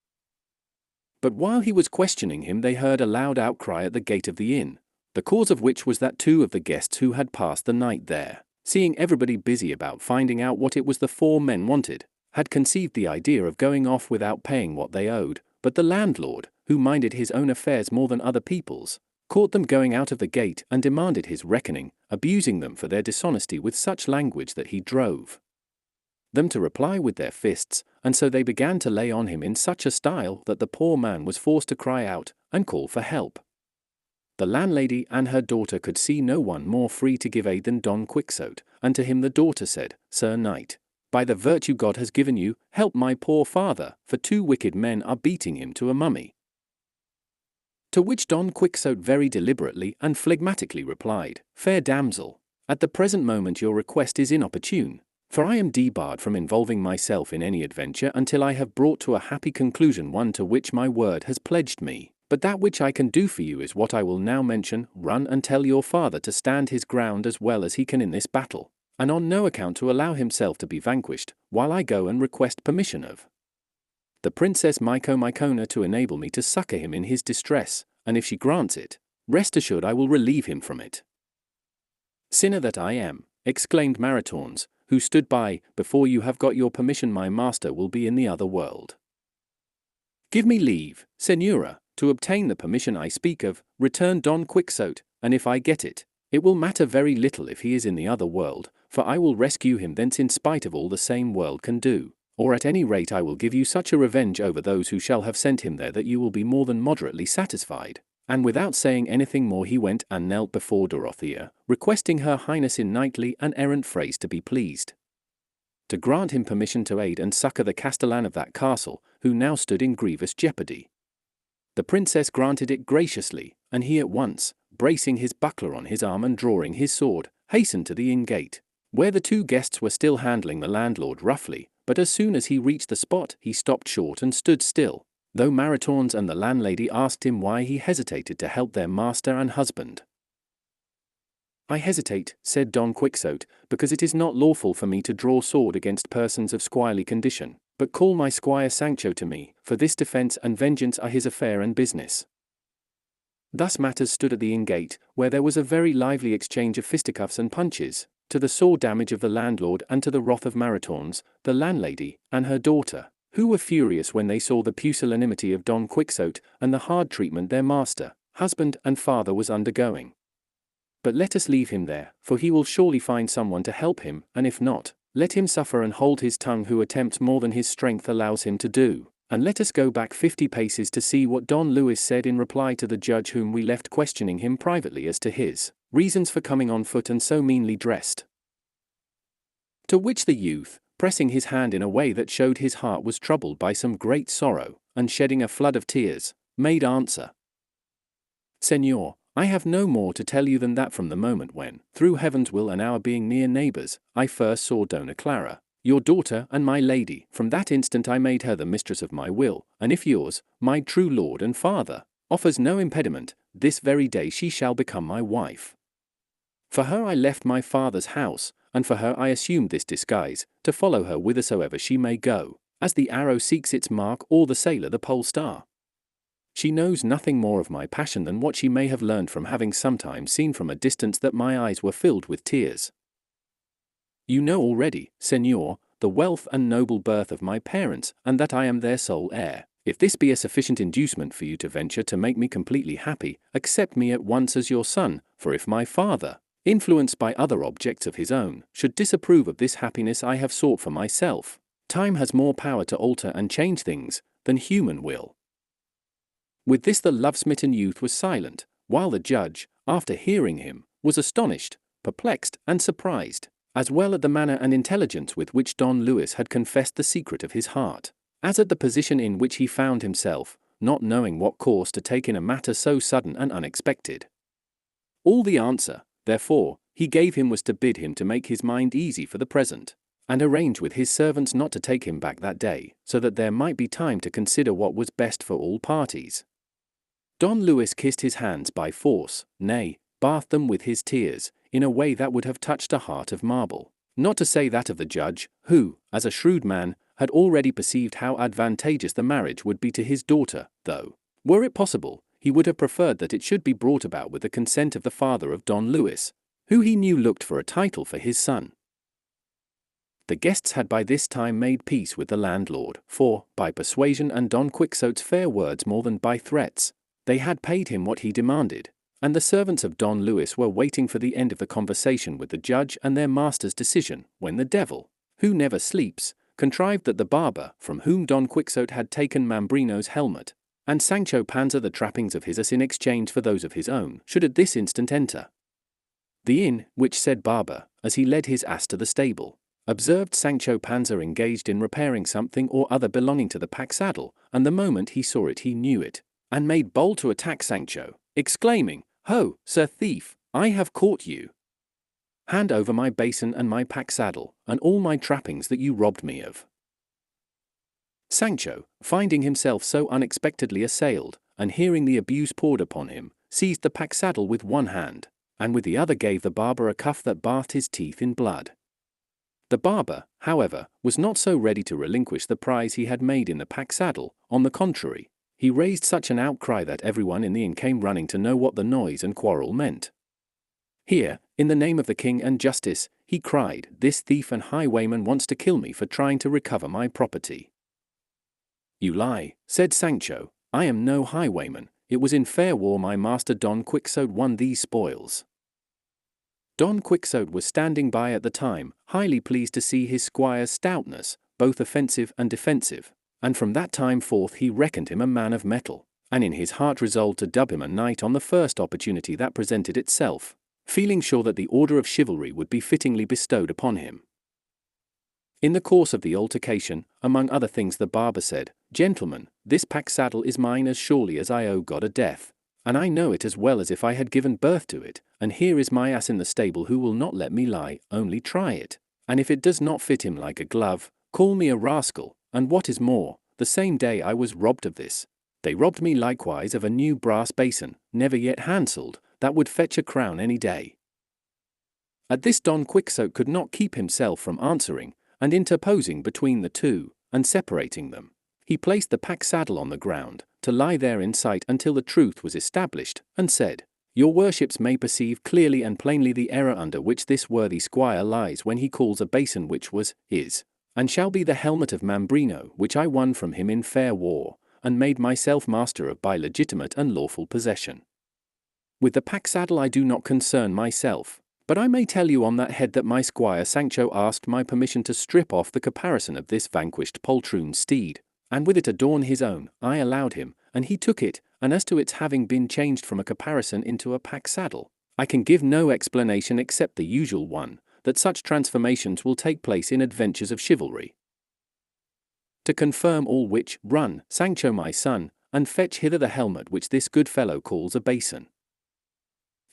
But while he was questioning him they heard a loud outcry at the gate of the inn, the cause of which was that two of the guests who had passed the night there, seeing everybody busy about finding out what it was the four men wanted, had conceived the idea of going off without paying what they owed, but the landlord, who minded his own affairs more than other people's, caught them going out of the gate and demanded his reckoning, abusing them for their dishonesty with such language that he drove them to reply with their fists, and so they began to lay on him in such a style that the poor man was forced to cry out and call for help. The landlady and her daughter could see no one more free to give aid than Don Quixote, and to him the daughter said, "Sir Knight, by the virtue God has given you, help my poor father, for two wicked men are beating him to a mummy." To which Don Quixote very deliberately and phlegmatically replied, "Fair damsel, at the present moment your request is inopportune, for I am debarred from involving myself in any adventure until I have brought to a happy conclusion one to which my word has pledged me. But that which I can do for you is what I will now mention. Run and tell your father to stand his ground as well as he can in this battle, and on no account to allow himself to be vanquished, while I go and request permission of the Princess Mycona to enable me to succor him in his distress, and if she grants it, rest assured I will relieve him from it." "Sinner that I am," exclaimed Maritornes, who stood by, "before you have got your permission my master will be in the other world." "Give me leave, Señora, to obtain the permission I speak of," returned Don Quixote, "and if I get it, it will matter very little if he is in the other world, for I will rescue him thence in spite of all the same world can do, or at any rate I will give you such a revenge over those who shall have sent him there that you will be more than moderately satisfied." And without saying anything more he went and knelt before Dorothea, requesting her highness in knightly and errant phrase to be pleased to grant him permission to aid and succor the castellan of that castle, who now stood in grievous jeopardy. The princess granted it graciously, and he at once, bracing his buckler on his arm and drawing his sword, hastened to the inn gate, where the two guests were still handling the landlord roughly, but as soon as he reached the spot he stopped short and stood still, though Maritornes and the landlady asked him why he hesitated to help their master and husband. "I hesitate," said Don Quixote, "because it is not lawful for me to draw sword against persons of squirely condition, but call my squire Sancho to me, for this defence and vengeance are his affair and business." Thus matters stood at the inn gate, where there was a very lively exchange of fisticuffs and punches, to the sore damage of the landlord and to the wrath of Maritornes, the landlady, and her daughter, who were furious when they saw the pusillanimity of Don Quixote and the hard treatment their master, husband, and father was undergoing. But let us leave him there, for he will surely find someone to help him, and if not, let him suffer and hold his tongue who attempts more than his strength allows him to do. And let us go back 50 paces to see what Don Luis said in reply to the judge whom we left questioning him privately as to his reasons for coming on foot and so meanly dressed. To which the youth, pressing his hand in a way that showed his heart was troubled by some great sorrow, and shedding a flood of tears, made answer: "Señor, I have no more to tell you than that from the moment when, through heaven's will and our being near neighbours, I first saw Dona Clara, your daughter and my lady, from that instant I made her the mistress of my will, and if yours, my true lord and father, offers no impediment, this very day she shall become my wife. For her I left my father's house, and for her I assumed this disguise, to follow her whithersoever she may go, as the arrow seeks its mark or the sailor the pole star. She knows nothing more of my passion than what she may have learned from having sometimes seen from a distance that my eyes were filled with tears. You know already, Señor, the wealth and noble birth of my parents, and that I am their sole heir. If this be a sufficient inducement for you to venture to make me completely happy, accept me at once as your son, for if my father, influenced by other objects of his own, should disapprove of this happiness I have sought for myself, time has more power to alter and change things than human will." With this the love-smitten youth was silent, while the judge, after hearing him, was astonished, perplexed, and surprised, as well at the manner and intelligence with which Don Luis had confessed the secret of his heart, as at the position in which he found himself, not knowing what course to take in a matter so sudden and unexpected. All the answer, therefore, he gave him was to bid him to make his mind easy for the present, and arrange with his servants not to take him back that day, so that there might be time to consider what was best for all parties. Don Luis kissed his hands by force, nay, bathed them with his tears, in a way that would have touched a heart of marble, not to say that of the judge, who, as a shrewd man, had already perceived how advantageous the marriage would be to his daughter, though, were it possible, he would have preferred that it should be brought about with the consent of the father of Don Luis, who he knew looked for a title for his son. The guests had by this time made peace with the landlord, for, by persuasion and Don Quixote's fair words more than by threats, they had paid him what he demanded, and the servants of Don Luis were waiting for the end of the conversation with the judge and their master's decision, when the devil, who never sleeps, contrived that the barber, from whom Don Quixote had taken Mambrino's helmet, and Sancho Panza the trappings of his ass in exchange for those of his own, should at this instant enter the inn, which said barber, as he led his ass to the stable, observed Sancho Panza engaged in repairing something or other belonging to the pack saddle, and the moment he saw it he knew it, and made bold to attack Sancho, exclaiming, "Ho, sir thief, I have caught you! Hand over my basin and my pack saddle, and all my trappings that you robbed me of." Sancho, finding himself so unexpectedly assailed, and hearing the abuse poured upon him, seized the pack saddle with one hand, and with the other gave the barber a cuff that bathed his teeth in blood. The barber, however, was not so ready to relinquish the prize he had made in the pack saddle. On the contrary, he raised such an outcry that everyone in the inn came running to know what the noise and quarrel meant. "Here, in the name of the king and justice," he cried, "this thief and highwayman wants to kill me for trying to recover my property." "You lie," said Sancho, "I am no highwayman. It was in fair war my master Don Quixote won these spoils." Don Quixote was standing by at the time, highly pleased to see his squire's stoutness, both offensive and defensive, and from that time forth he reckoned him a man of mettle, and in his heart resolved to dub him a knight on the first opportunity that presented itself, feeling sure that the order of chivalry would be fittingly bestowed upon him. In the course of the altercation, among other things the barber said, "Gentlemen, this pack saddle is mine as surely as I owe God a death, and I know it as well as if I had given birth to it, and here is my ass in the stable who will not let me lie, only try it, and if it does not fit him like a glove, call me a rascal, and what is more, the same day I was robbed of this. They robbed me likewise of a new brass basin, never yet handled, that would fetch a crown any day." At this Don Quixote could not keep himself from answering, and interposing between the two, and separating them. He placed the pack saddle on the ground, to lie there in sight until the truth was established, and said, "Your worships may perceive clearly and plainly the error under which this worthy squire lies when he calls a basin which was, is, and shall be the helmet of Mambrino, which I won from him in fair war, and made myself master of by legitimate and lawful possession. With the pack saddle I do not concern myself, but I may tell you on that head that my squire Sancho asked my permission to strip off the caparison of this vanquished poltroon steed, and with it adorn his own. I allowed him, and he took it, and as to its having been changed from a caparison into a pack saddle, I can give no explanation except the usual one, that such transformations will take place in adventures of chivalry. To confirm all which, run, Sancho my son, and fetch hither the helmet which this good fellow calls a basin."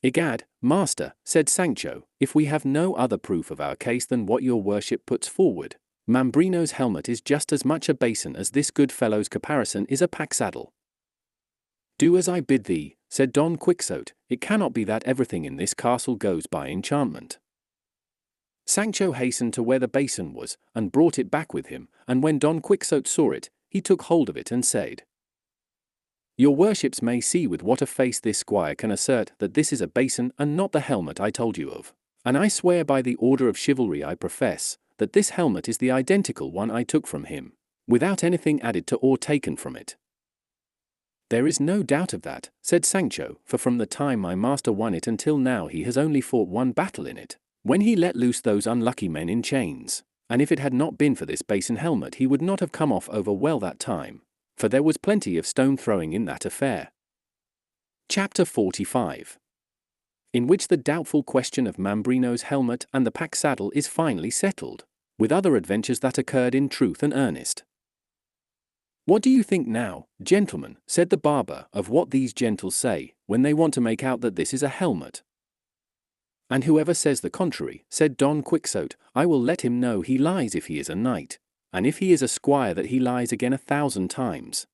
"Egad, master," said Sancho, "if we have no other proof of our case than what your worship puts forward, Mambrino's helmet is just as much a basin as this good fellow's caparison is a pack saddle." "Do as I bid thee," said Don Quixote, "it cannot be that everything in this castle goes by enchantment." Sancho hastened to where the basin was, and brought it back with him, and when Don Quixote saw it, he took hold of it and said, "Your worships may see with what a face this squire can assert that this is a basin and not the helmet I told you of, and I swear by the order of chivalry I profess, that this helmet is the identical one I took from him, without anything added to or taken from it." "There is no doubt of that," said Sancho, "for from the time my master won it until now he has only fought one battle in it, when he let loose those unlucky men in chains, and if it had not been for this basin helmet he would not have come off over well that time, for there was plenty of stone throwing in that affair." Chapter 45, in which the doubtful question of Mambrino's helmet and the pack saddle is finally settled, with other adventures that occurred in truth and earnest. "What do you think now, gentlemen," said the barber, "of what these gentles say, when they want to make out that this is a helmet?" "And whoever says the contrary," said Don Quixote, "I will let him know he lies if he is a knight, and if he is a squire that he lies again 1,000 times.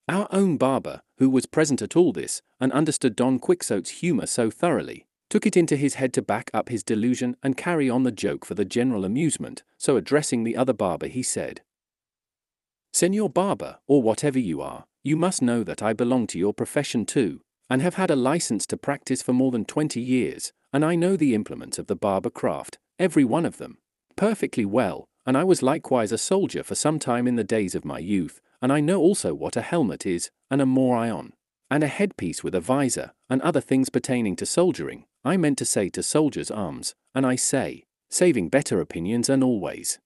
Our own barber, who was present at all this, and understood Don Quixote's humour so thoroughly, took it into his head to back up his delusion and carry on the joke for the general amusement, so addressing the other barber he said, "Señor Barber, or whatever you are, you must know that I belong to your profession too, and have had a license to practice for more than 20 years, and I know the implements of the barber craft, every one of them, perfectly well, and I was likewise a soldier for some time in the days of my youth, and I know also what a helmet is, and a morion, and a headpiece with a visor, and other things pertaining to soldiering. I meant to say to soldiers' arms, and I say, saving better opinions and always,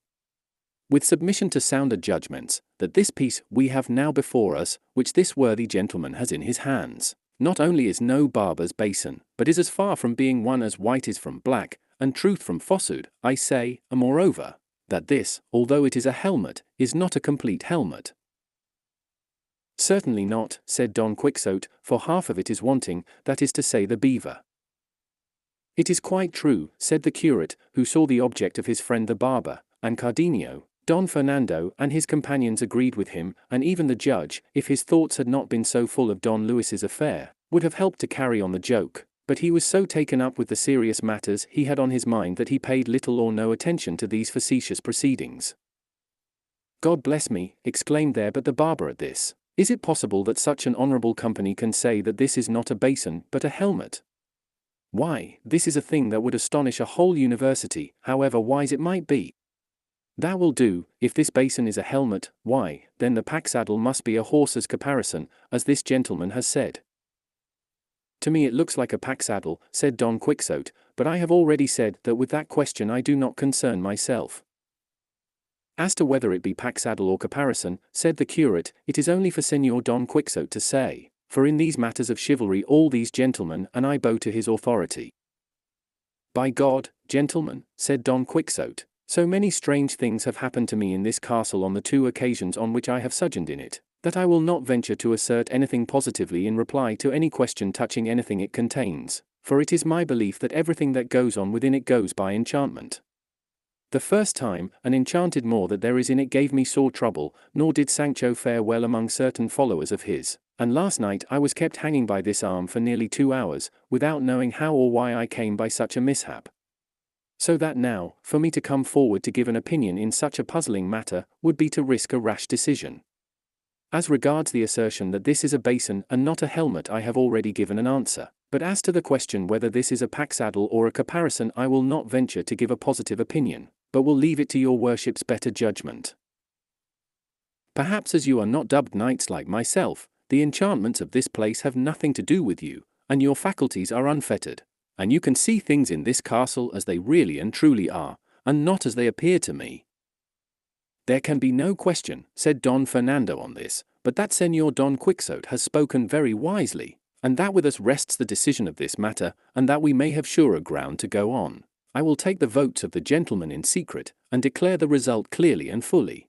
with submission to sounder judgments, that this piece we have now before us, which this worthy gentleman has in his hands, not only is no barber's basin, but is as far from being one as white is from black, and truth from falsehood. I say, and moreover, that this, although it is a helmet, is not a complete helmet." "Certainly not," said Don Quixote, "for half of it is wanting, that is to say the beaver." "It is quite true," said the curate, who saw the object of his friend the barber, and Cardenio, Don Fernando and his companions agreed with him, and even the judge, if his thoughts had not been so full of Don Luis's affair, would have helped to carry on the joke, but he was so taken up with the serious matters he had on his mind that he paid little or no attention to these facetious proceedings. "God bless me," exclaimed there but the barber at this, "is it possible that such an honourable company can say that this is not a basin but a helmet? Why, this is a thing that would astonish a whole university, however wise it might be. That will do. If this basin is a helmet, why, then the pack saddle must be a horse's caparison, as this gentleman has said." "To me it looks like a pack saddle," said Don Quixote, "but I have already said that with that question I do not concern myself." "As to whether it be pack saddle or caparison," said the curate, "it is only for Señor Don Quixote to say, for in these matters of chivalry all these gentlemen and I bow to his authority." "By God, gentlemen," said Don Quixote, "so many strange things have happened to me in this castle on the 2 occasions on which I have sojourned in it, that I will not venture to assert anything positively in reply to any question touching anything it contains, for it is my belief that everything that goes on within it goes by enchantment." The first time, an enchanted moor that there is in it gave me sore trouble, nor did Sancho fare well among certain followers of his. And last night I was kept hanging by this arm for nearly 2 hours, without knowing how or why I came by such a mishap. So that now, for me to come forward to give an opinion in such a puzzling matter, would be to risk a rash decision. As regards the assertion that this is a basin and not a helmet, I have already given an answer. But as to the question whether this is a pack-saddle or a caparison, I will not venture to give a positive opinion, but will leave it to your worship's better judgment. Perhaps as you are not dubbed knights like myself, the enchantments of this place have nothing to do with you, and your faculties are unfettered, and you can see things in this castle as they really and truly are, and not as they appear to me. There can be no question, said Don Fernando on this, but that Señor Don Quixote has spoken very wisely, and that with us rests the decision of this matter, and that we may have surer ground to go on. I will take the votes of the gentlemen in secret, and declare the result clearly and fully.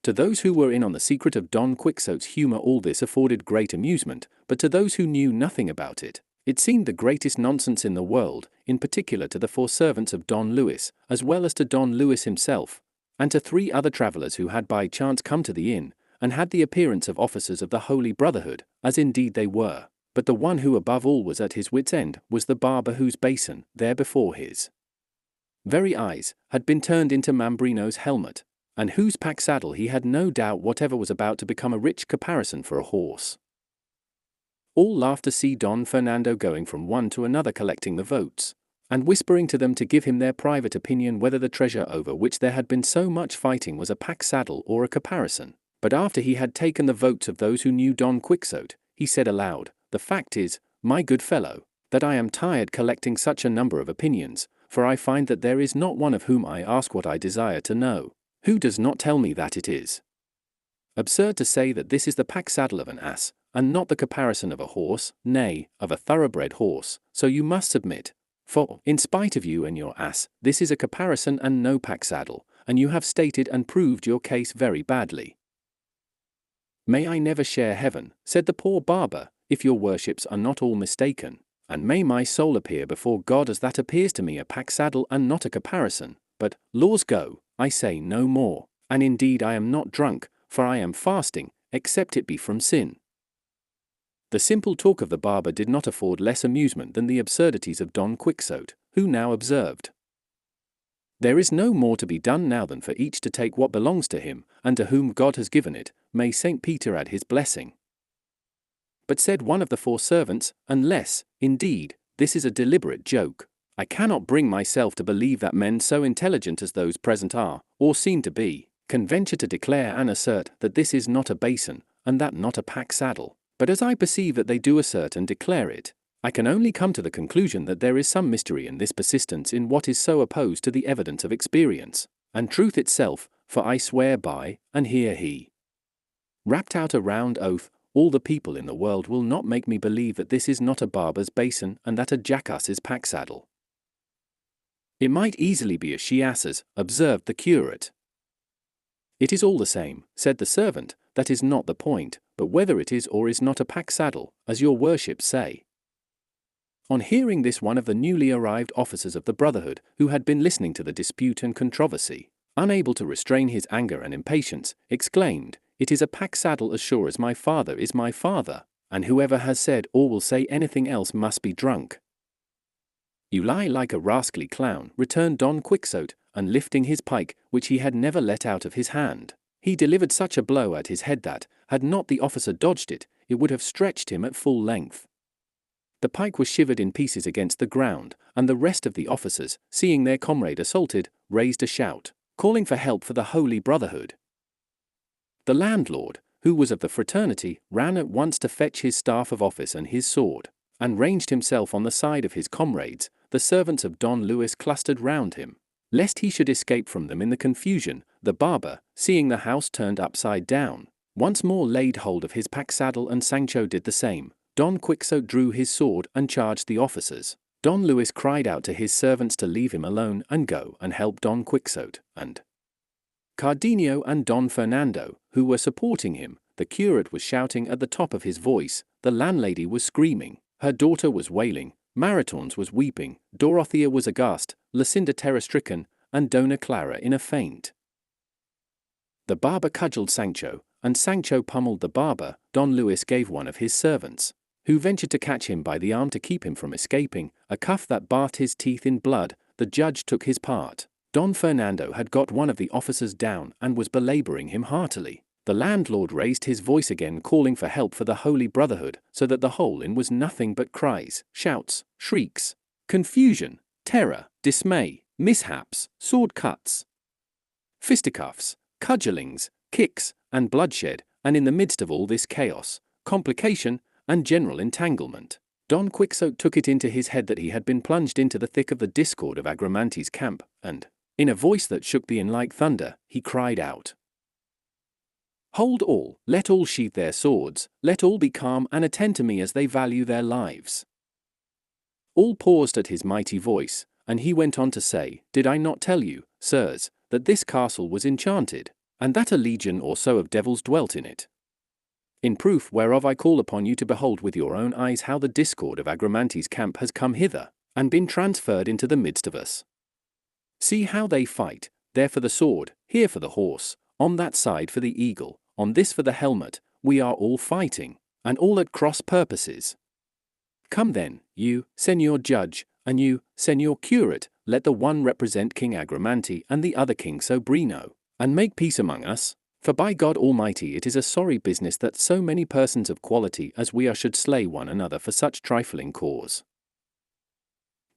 To those who were in on the secret of Don Quixote's humour all this afforded great amusement, but to those who knew nothing about it, it seemed the greatest nonsense in the world, in particular to the 4 servants of Don Luis, as well as to Don Luis himself, and to 3 other travellers who had by chance come to the inn, and had the appearance of officers of the Holy Brotherhood, as indeed they were. But the one who above all was at his wit's end was the barber whose basin, there before his very eyes, had been turned into Mambrino's helmet, and whose pack-saddle he had no doubt whatever was about to become a rich caparison for a horse. All laughed to see Don Fernando going from one to another collecting the votes, and whispering to them to give him their private opinion whether the treasure over which there had been so much fighting was a pack-saddle or a caparison. But after he had taken the votes of those who knew Don Quixote, he said aloud, "The fact is, my good fellow, that I am tired collecting such a number of opinions, for I find that there is not one of whom I ask what I desire to know, who does not tell me that it is absurd to say that this is the pack-saddle of an ass, and not the caparison of a horse, nay, of a thoroughbred horse, so you must submit. For, in spite of you and your ass, this is a caparison and no pack-saddle, and you have stated and proved your case very badly." "May I never share heaven," said the poor barber, "if your worships are not all mistaken, and may my soul appear before God as that appears to me a pack-saddle and not a caparison, but, laws go, I say no more, and indeed I am not drunk, for I am fasting, except it be from sin." The simple talk of the barber did not afford less amusement than the absurdities of Don Quixote, who now observed, "There is no more to be done now than for each to take what belongs to him, and to whom God has given it, may St. Peter add his blessing." But said one of the 4 servants, "Unless, indeed, this is a deliberate joke, I cannot bring myself to believe that men so intelligent as those present are, or seem to be, can venture to declare and assert that this is not a basin, and that not a pack-saddle. But as I perceive that they do assert and declare it, I can only come to the conclusion that there is some mystery in this persistence in what is so opposed to the evidence of experience, and truth itself, for I swear by, and here he rapped out a round oath, all the people in the world will not make me believe that this is not a barber's basin and that a jackass's pack-saddle." "It might easily be a she-ass's," observed the curate. "It is all the same," said the servant, "that is not the point, but whether it is or is not a pack-saddle, as your worships say." On hearing this, one of the newly arrived officers of the Brotherhood, who had been listening to the dispute and controversy, unable to restrain his anger and impatience, exclaimed, "It is a pack-saddle as sure as my father is my father, and whoever has said or will say anything else must be drunk." "You lie like a rascally clown," returned Don Quixote, and lifting his pike, which he had never let out of his hand, he delivered such a blow at his head that, had not the officer dodged it, it would have stretched him at full length. The pike was shivered in pieces against the ground, and the rest of the officers, seeing their comrade assaulted, raised a shout, calling for help for the Holy Brotherhood. The landlord, who was of the fraternity, ran at once to fetch his staff of office and his sword, and ranged himself on the side of his comrades. The servants of Don Luis clustered round him, lest he should escape from them in the confusion. The barber, seeing the house turned upside down, once more laid hold of his pack-saddle, and Sancho did the same. Don Quixote drew his sword and charged the officers. Don Luis cried out to his servants to leave him alone and go and help Don Quixote, and Cardenio and Don Fernando, who were supporting him. The curate was shouting at the top of his voice, the landlady was screaming, her daughter was wailing, Maritornes was weeping, Dorothea was aghast, Lucinda terror-stricken, and Dona Clara in a faint. The barber cudgeled Sancho, and Sancho pummeled the barber. Don Luis gave one of his servants, who ventured to catch him by the arm to keep him from escaping, a cuff that bathed his teeth in blood. The judge took his part. Don Fernando had got one of the officers down and was belaboring him heartily. The landlord raised his voice again, calling for help for the Holy Brotherhood, so that the whole inn was nothing but cries, shouts, shrieks, confusion, terror, dismay, mishaps, sword cuts, fisticuffs, cudgellings, kicks, and bloodshed, and in the midst of all this chaos, complication, and general entanglement, Don Quixote took it into his head that he had been plunged into the thick of the discord of Agramante's camp, and, in a voice that shook the inn like thunder, he cried out, "Hold all, let all sheathe their swords, let all be calm and attend to me as they value their lives." All paused at his mighty voice, and he went on to say, "Did I not tell you, sirs, that this castle was enchanted, and that a legion or so of devils dwelt in it? In proof whereof I call upon you to behold with your own eyes how the discord of Agramante's camp has come hither, and been transferred into the midst of us. See how they fight, there for the sword, here for the horse, on that side for the eagle, on this for the helmet. We are all fighting, and all at cross purposes. Come then, you, Señor Judge, and you, Señor Curate, let the one represent King Agramante and the other King Sobrino, and make peace among us, for by God Almighty it is a sorry business that so many persons of quality as we are should slay one another for such trifling cause."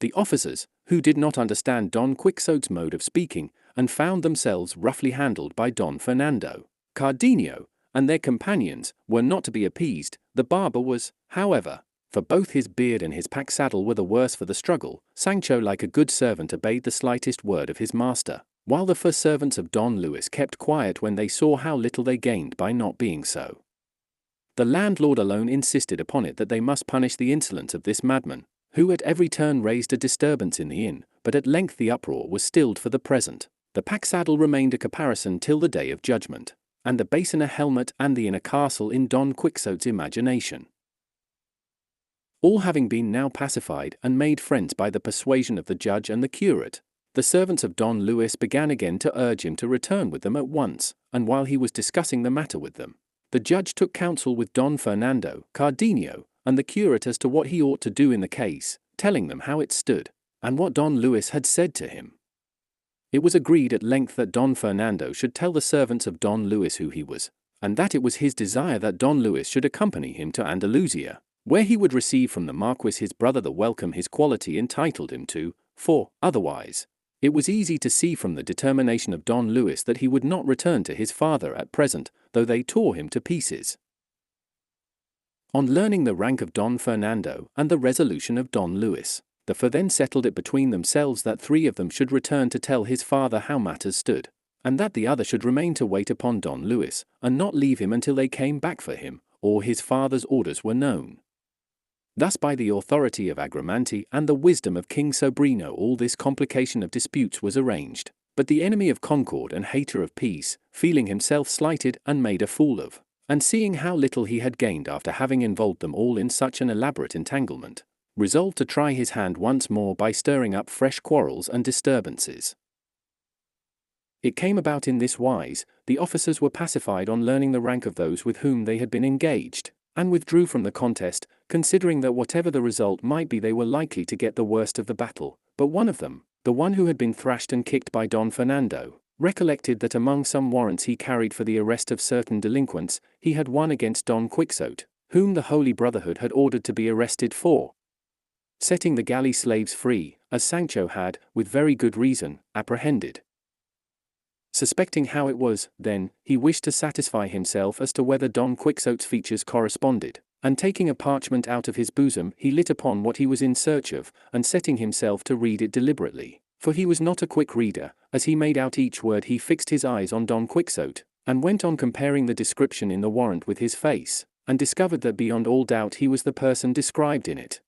The officers, who did not understand Don Quixote's mode of speaking, and found themselves roughly handled by Don Fernando, Cardenio, and their companions, were not to be appeased. The barber was, however, for both his beard and his pack saddle were the worse for the struggle. Sancho, like a good servant, obeyed the slightest word of his master, while the first servants of Don Luis kept quiet when they saw how little they gained by not being so. The landlord alone insisted upon it that they must punish the insolence of this madman, who at every turn raised a disturbance in the inn, but at length the uproar was stilled for the present. The pack saddle remained a caparison till the day of judgment, and the basin a helmet, and the inn a castle in Don Quixote's imagination. All having been now pacified and made friends by the persuasion of the judge and the curate, the servants of Don Luis began again to urge him to return with them at once, and while he was discussing the matter with them, the judge took counsel with Don Fernando, Cardenio, and the curate as to what he ought to do in the case, telling them how it stood, and what Don Luis had said to him. It was agreed at length that Don Fernando should tell the servants of Don Luis who he was, and that it was his desire that Don Luis should accompany him to Andalusia, where he would receive from the Marquis his brother the welcome his quality entitled him to, for, otherwise, it was easy to see from the determination of Don Luis that he would not return to his father at present, though they tore him to pieces. On learning the rank of Don Fernando and the resolution of Don Luis, the four then settled it between themselves that three of them should return to tell his father how matters stood, and that the other should remain to wait upon Don Luis, and not leave him until they came back for him, or his father's orders were known. Thus by the authority of Agramante and the wisdom of King Sobrino all this complication of disputes was arranged, but the enemy of concord and hater of peace, feeling himself slighted and made a fool of, and seeing how little he had gained after having involved them all in such an elaborate entanglement, resolved to try his hand once more by stirring up fresh quarrels and disturbances. It came about in this wise: the officers were pacified on learning the rank of those with whom they had been engaged, and withdrew from the contest, considering that whatever the result might be they were likely to get the worst of the battle. But one of them, the one who had been thrashed and kicked by Don Fernando, recollected that among some warrants he carried for the arrest of certain delinquents, he had one against Don Quixote, whom the Holy Brotherhood had ordered to be arrested for setting the galley slaves free, as Sancho had, with very good reason, apprehended. Suspecting how it was, then, he wished to satisfy himself as to whether Don Quixote's features corresponded, and taking a parchment out of his bosom he lit upon what he was in search of, and setting himself to read it deliberately, for he was not a quick reader, as he made out each word he fixed his eyes on Don Quixote, and went on comparing the description in the warrant with his face, and discovered that beyond all doubt he was the person described in it.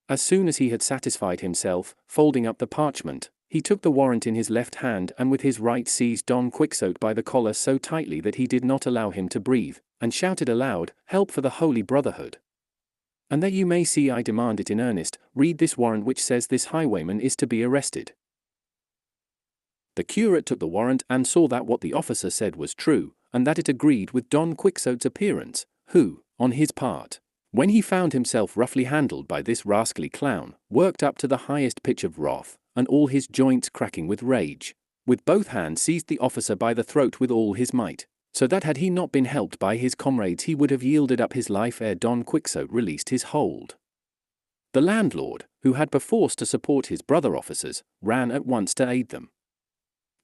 As soon as he had satisfied himself, folding up the parchment, he took the warrant in his left hand and with his right seized Don Quixote by the collar so tightly that he did not allow him to breathe, and shouted aloud, "Help for the Holy Brotherhood! And that you may see I demand it in earnest, read this warrant which says this highwayman is to be arrested." The curate took the warrant and saw that what the officer said was true, and that it agreed with Don Quixote's appearance, who, on his part, when he found himself roughly handled by this rascally clown, worked up to the highest pitch of wrath, and all his joints cracking with rage, with both hands seized the officer by the throat with all his might, so that had he not been helped by his comrades he would have yielded up his life ere Don Quixote released his hold. The landlord, who had perforce to support his brother officers, ran at once to aid them.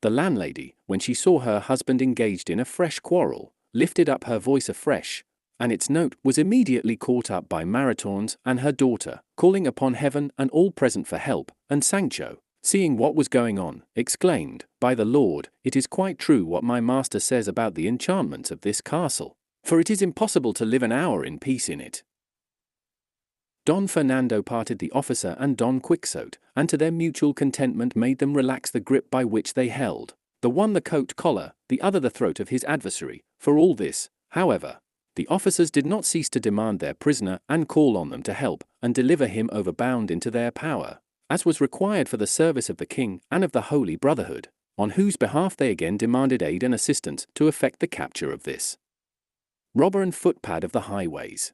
The landlady, when she saw her husband engaged in a fresh quarrel, lifted up her voice afresh, and its note was immediately caught up by Maritornes and her daughter, calling upon heaven and all present for help, and Sancho, seeing what was going on, exclaimed, "By the Lord, it is quite true what my master says about the enchantments of this castle, for it is impossible to live an hour in peace in it." Don Fernando parted the officer and Don Quixote, and to their mutual contentment made them relax the grip by which they held, the one the coat collar, the other the throat of his adversary. For all this, however, the officers did not cease to demand their prisoner and call on them to help and deliver him over bound into their power, as was required for the service of the king and of the Holy Brotherhood, on whose behalf they again demanded aid and assistance to effect the capture of this robber and footpad of the highways.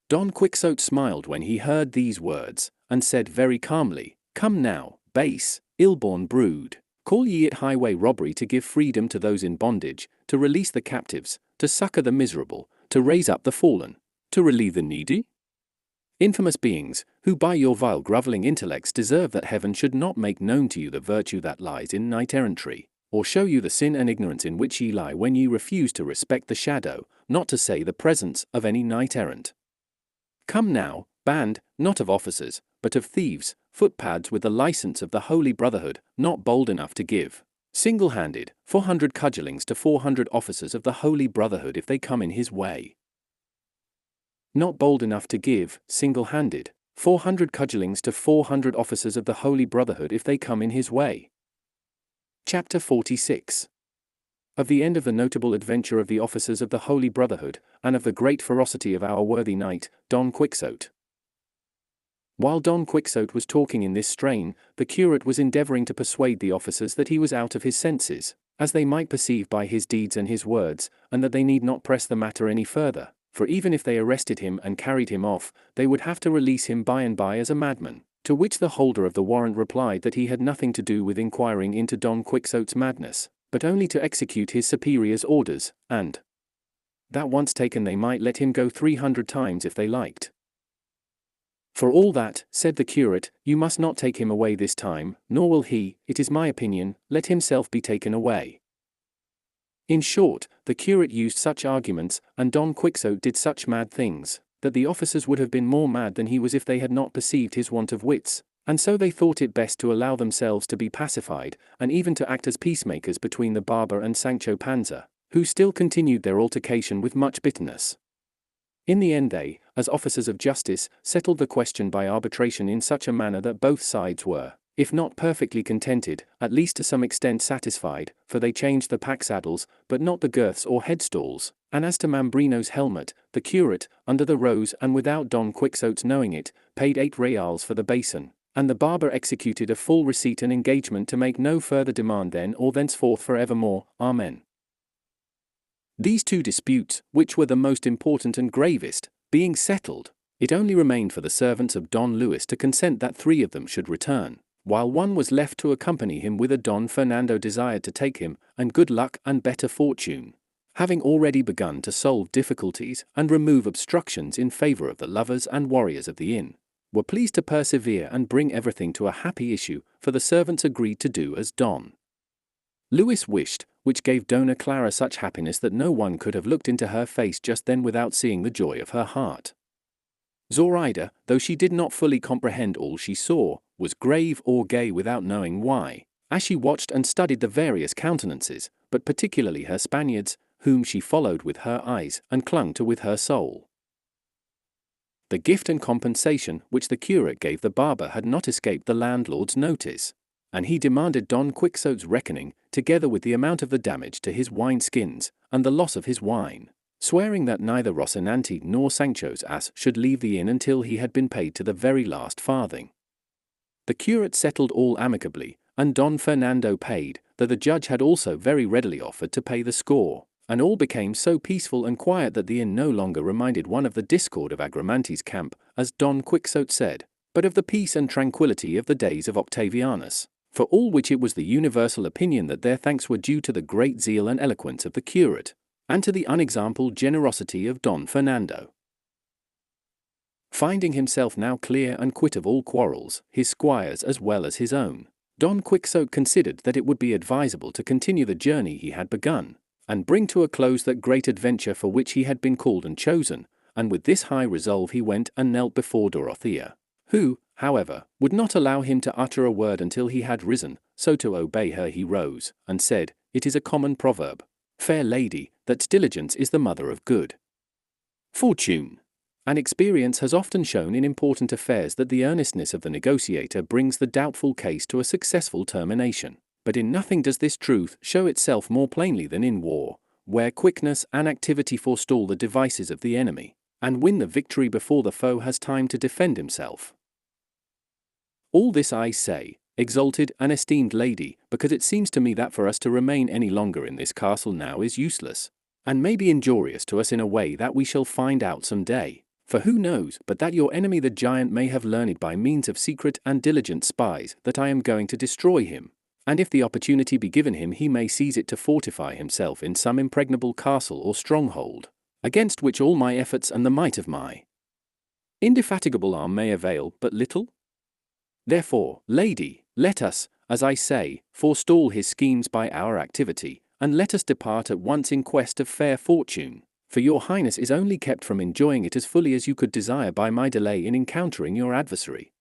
Don Quixote smiled when he heard these words, and said very calmly, "Come now, base, ill-born brood, call ye it highway robbery to give freedom to those in bondage, to release the captives, to succor the miserable, to raise up the fallen, to relieve the needy? Infamous beings, who by your vile grovelling intellects deserve that heaven should not make known to you the virtue that lies in knight-errantry, or show you the sin and ignorance in which ye lie when ye refuse to respect the shadow, not to say the presence, of any knight-errant. Come now, band, not of officers, but of thieves, footpads with the license of the Holy Brotherhood, not bold enough to give, single-handed, 400 cudgellings to 400 officers of the Holy Brotherhood if they come in his way. Not bold enough to give, single-handed, 400 cudgellings to 400 officers of the Holy Brotherhood if they come in his way." Chapter 46. Of the end of the notable adventure of the officers of the Holy Brotherhood, and of the great ferocity of our worthy knight, Don Quixote. While Don Quixote was talking in this strain, the curate was endeavouring to persuade the officers that he was out of his senses, as they might perceive by his deeds and his words, and that they need not press the matter any further, for even if they arrested him and carried him off, they would have to release him by and by as a madman, to which the holder of the warrant replied that he had nothing to do with inquiring into Don Quixote's madness, but only to execute his superior's orders, and that once taken they might let him go 300 times if they liked. "For all that," said the curate, "you must not take him away this time, nor will he, it is my opinion, let himself be taken away." In short, the curate used such arguments, and Don Quixote did such mad things, that the officers would have been more mad than he was if they had not perceived his want of wits, and so they thought it best to allow themselves to be pacified, and even to act as peacemakers between the barber and Sancho Panza, who still continued their altercation with much bitterness. In the end they, as officers of justice, settled the question by arbitration in such a manner that both sides were, if not perfectly contented, at least to some extent satisfied, for they changed the pack saddles, but not the girths or headstalls, and as to Mambrino's helmet, the curate, under the rose and without Don Quixote's knowing it, paid 8 reals for the basin, and the barber executed a full receipt and engagement to make no further demand then or thenceforth for evermore. Amen. These two disputes, which were the most important and gravest, being settled, it only remained for the servants of Don Luis to consent that 3 of them should return, while one was left to accompany him whither Don Fernando desired to take him, and good luck and better fortune, having already begun to solve difficulties and remove obstructions in favour of the lovers and warriors of the inn, were pleased to persevere and bring everything to a happy issue, for the servants agreed to do as Don Luis wished, which gave Dona Clara such happiness that no one could have looked into her face just then without seeing the joy of her heart. Zoraida, though she did not fully comprehend all she saw, was grave or gay without knowing why, as she watched and studied the various countenances, but particularly her Spaniards, whom she followed with her eyes and clung to with her soul. The gift and compensation which the curate gave the barber had not escaped the landlord's notice, and he demanded Don Quixote's reckoning, together with the amount of the damage to his wine-skins, and the loss of his wine, swearing that neither Rocinante nor Sancho's ass should leave the inn until he had been paid to the very last farthing. The curate settled all amicably, and Don Fernando paid, though the judge had also very readily offered to pay the score, and all became so peaceful and quiet that the inn no longer reminded one of the discord of Agramante's camp, as Don Quixote said, but of the peace and tranquillity of the days of Octavianus, for all which it was the universal opinion that their thanks were due to the great zeal and eloquence of the curate, and to the unexampled generosity of Don Fernando. Finding himself now clear and quit of all quarrels, his squire's as well as his own, Don Quixote considered that it would be advisable to continue the journey he had begun, and bring to a close that great adventure for which he had been called and chosen, and with this high resolve he went and knelt before Dorothea, who, however, would not allow him to utter a word until he had risen, so to obey her he rose, and said, "It is a common proverb, fair lady, that diligence is the mother of good fortune. And experience has often shown in important affairs that the earnestness of the negotiator brings the doubtful case to a successful termination. But in nothing does this truth show itself more plainly than in war, where quickness and activity forestall the devices of the enemy, and win the victory before the foe has time to defend himself. All this I say, exalted and esteemed lady, because it seems to me that for us to remain any longer in this castle now is useless, and may be injurious to us in a way that we shall find out some day. For who knows but that your enemy the giant may have learned by means of secret and diligent spies that I am going to destroy him, and if the opportunity be given him he may seize it to fortify himself in some impregnable castle or stronghold, against which all my efforts and the might of my indefatigable arm may avail but little? Therefore, lady, let us, as I say, forestall his schemes by our activity, and let us depart at once in quest of fair fortune. For your highness is only kept from enjoying it as fully as you could desire by my delay in encountering your adversary."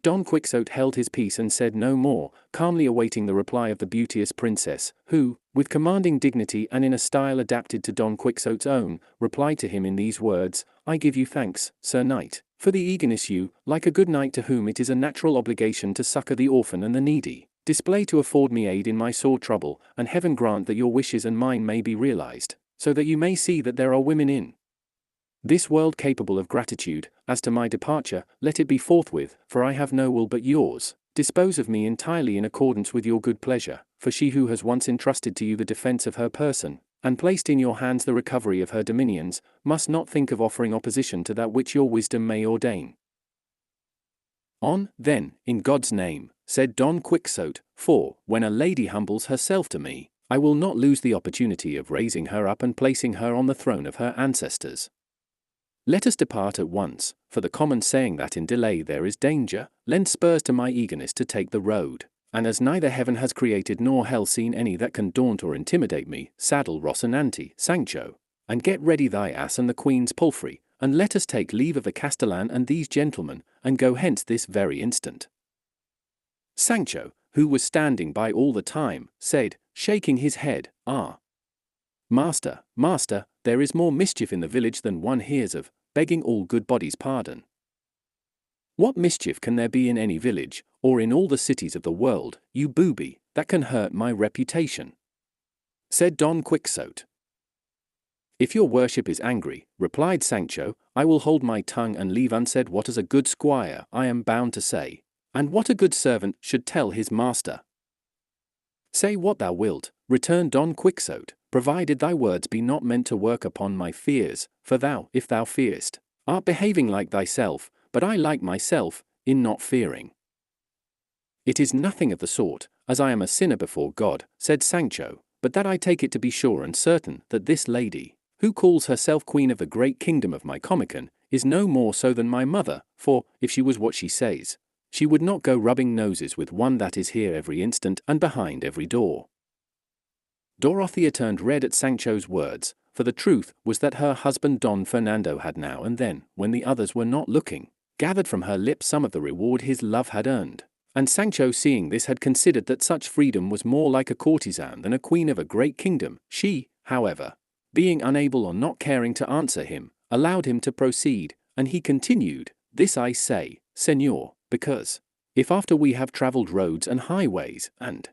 Don Quixote held his peace and said no more, calmly awaiting the reply of the beauteous princess, who, with commanding dignity and in a style adapted to Don Quixote's own, replied to him in these words, "I give you thanks, Sir Knight, for the eagerness you, like a good knight to whom it is a natural obligation to succor the orphan and the needy, display to afford me aid in my sore trouble, and heaven grant that your wishes and mine may be realized, so that you may see that there are women in this world capable of gratitude. As to my departure, let it be forthwith, for I have no will but yours. Dispose of me entirely in accordance with your good pleasure, for she who has once entrusted to you the defense of her person, and placed in your hands the recovery of her dominions, must not think of offering opposition to that which your wisdom may ordain." "On, then, in God's name," said Don Quixote, "for, when a lady humbles herself to me, I will not lose the opportunity of raising her up and placing her on the throne of her ancestors. Let us depart at once, for the common saying that in delay there is danger, lends spurs to my eagerness to take the road, and as neither heaven has created nor hell seen any that can daunt or intimidate me, saddle Rocinante, Sancho, and get ready thy ass and the queen's palfrey, and let us take leave of the castellan and these gentlemen, and go hence this very instant." Sancho, who was standing by all the time, said, shaking his head, "Ah, master, master, there is more mischief in the village than one hears of, begging all good bodies pardon." "What mischief can there be in any village, or in all the cities of the world, you booby, that can hurt my reputation?" said Don Quixote. "If your worship is angry," replied Sancho, "I will hold my tongue and leave unsaid what as a good squire I am bound to say, and what a good servant should tell his master." "Say what thou wilt," returned Don Quixote, "provided thy words be not meant to work upon my fears, for thou, if thou fearest, art behaving like thyself, but I like myself, in not fearing." "It is nothing of the sort, as I am a sinner before God," said Sancho, "but that I take it to be sure and certain that this lady, who calls herself queen of the great kingdom of my Comican, is no more so than my mother, for, if she was what she says, she would not go rubbing noses with one that is here every instant and behind every door." Dorothea turned red at Sancho's words, for the truth was that her husband Don Fernando had now and then, when the others were not looking, gathered from her lips some of the reward his love had earned, and Sancho seeing this had considered that such freedom was more like a courtesan than a queen of a great kingdom. She, however, being unable or not caring to answer him, allowed him to proceed, and he continued, "This I say, Señor, because, if after we have travelled roads and highways, and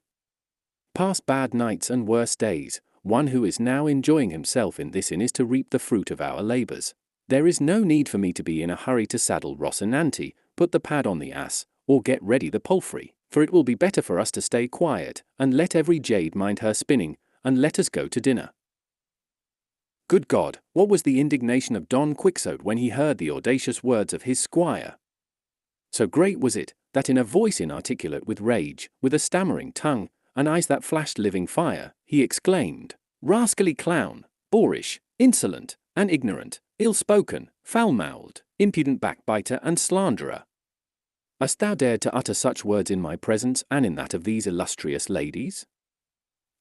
past bad nights and worse days, one who is now enjoying himself in this inn is to reap the fruit of our labours, there is no need for me to be in a hurry to saddle Rocinante, put the pad on the ass, or get ready the palfrey, For it will be better for us to stay quiet, and let every jade mind her spinning, and let us go to dinner." Good God, what was the indignation of Don Quixote when he heard the audacious words of his squire! So great was it, that in a voice inarticulate with rage, with a stammering tongue, and eyes that flashed living fire, he exclaimed, "Rascally clown, boorish, insolent, and ignorant, ill-spoken, foul-mouthed, impudent backbiter and slanderer! Hast thou dared to utter such words in my presence and in that of these illustrious ladies?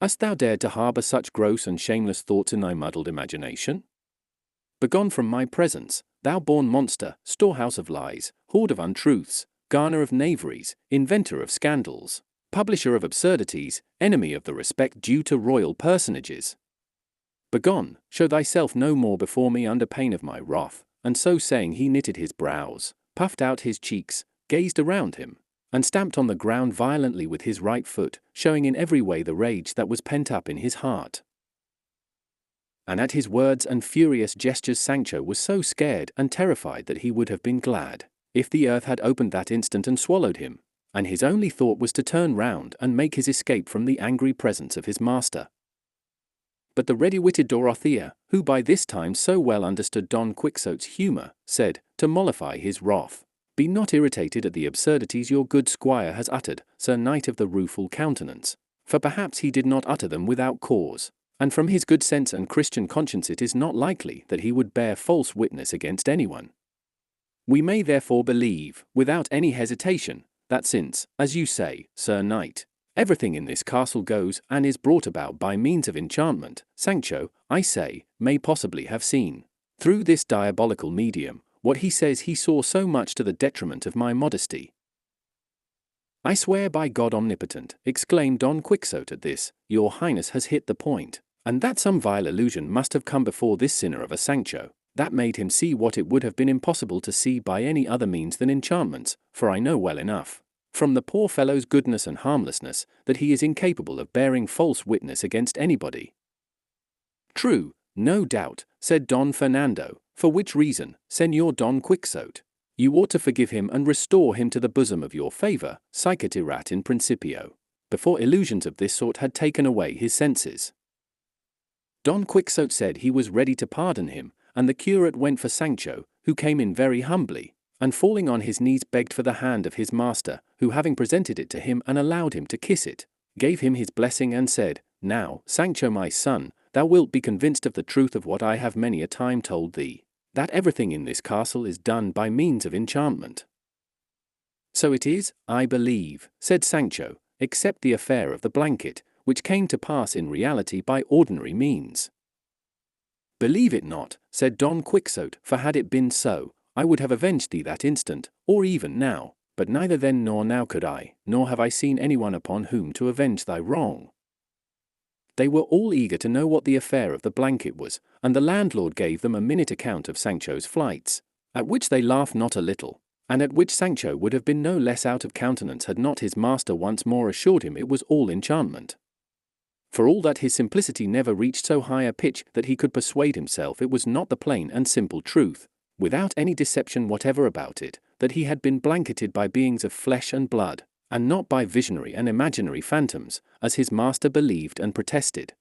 Hast thou dared to harbour such gross and shameless thoughts in thy muddled imagination? Begone from my presence, thou born monster, storehouse of lies, hoard of untruths, garner of knaveries, inventor of scandals, publisher of absurdities, enemy of the respect due to royal personages. Begone, show thyself no more before me under pain of my wrath." And so saying he knitted his brows, puffed out his cheeks, gazed around him, and stamped on the ground violently with his right foot, showing in every way the rage that was pent up in his heart. And at his words and furious gestures Sancho was so scared and terrified that he would have been glad if the earth had opened that instant and swallowed him, and his only thought was to turn round and make his escape from the angry presence of his master. But the ready-witted Dorothea, who by this time so well understood Don Quixote's humour, said, to mollify his wrath, "Be not irritated at the absurdities your good squire has uttered, Sir Knight of the Rueful Countenance, for perhaps he did not utter them without cause, and from his good sense and Christian conscience it is not likely that he would bear false witness against anyone. We may therefore believe, without any hesitation, that since, as you say, Sir Knight, everything in this castle goes and is brought about by means of enchantment, Sancho, I say, may possibly have seen, through this diabolical medium, what he says he saw so much to the detriment of my modesty." "I swear by God omnipotent," exclaimed Don Quixote at this, "your highness has hit the point, and that some vile illusion must have come before this sinner of a Sancho, that made him see what it would have been impossible to see by any other means than enchantments, for I know well enough, from the poor fellow's goodness and harmlessness, that he is incapable of bearing false witness against anybody." "True, no doubt," said Don Fernando, "for which reason, Señor Don Quixote, you ought to forgive him and restore him to the bosom of your favour, sicut erat in principio, before illusions of this sort had taken away his senses." Don Quixote said he was ready to pardon him, and the curate went for Sancho, who came in very humbly, and falling on his knees begged for the hand of his master, who having presented it to him and allowed him to kiss it, gave him his blessing and said, "Now, Sancho my son, thou wilt be convinced of the truth of what I have many a time told thee, that everything in this castle is done by means of enchantment." "So it is, I believe," said Sancho, "except the affair of the blanket, which came to pass in reality by ordinary means." "Believe it not," said Don Quixote, "for had it been so, I would have avenged thee that instant, or even now, but neither then nor now could I, nor have I seen anyone upon whom to avenge thy wrong." They were all eager to know what the affair of the blanket was, and the landlord gave them a minute account of Sancho's flights, at which they laughed not a little, and at which Sancho would have been no less out of countenance had not his master once more assured him it was all enchantment. For all that his simplicity never reached so high a pitch that he could persuade himself it was not the plain and simple truth, without any deception whatever about it, that he had been blanketed by beings of flesh and blood, and not by visionary and imaginary phantoms, as his master believed and protested.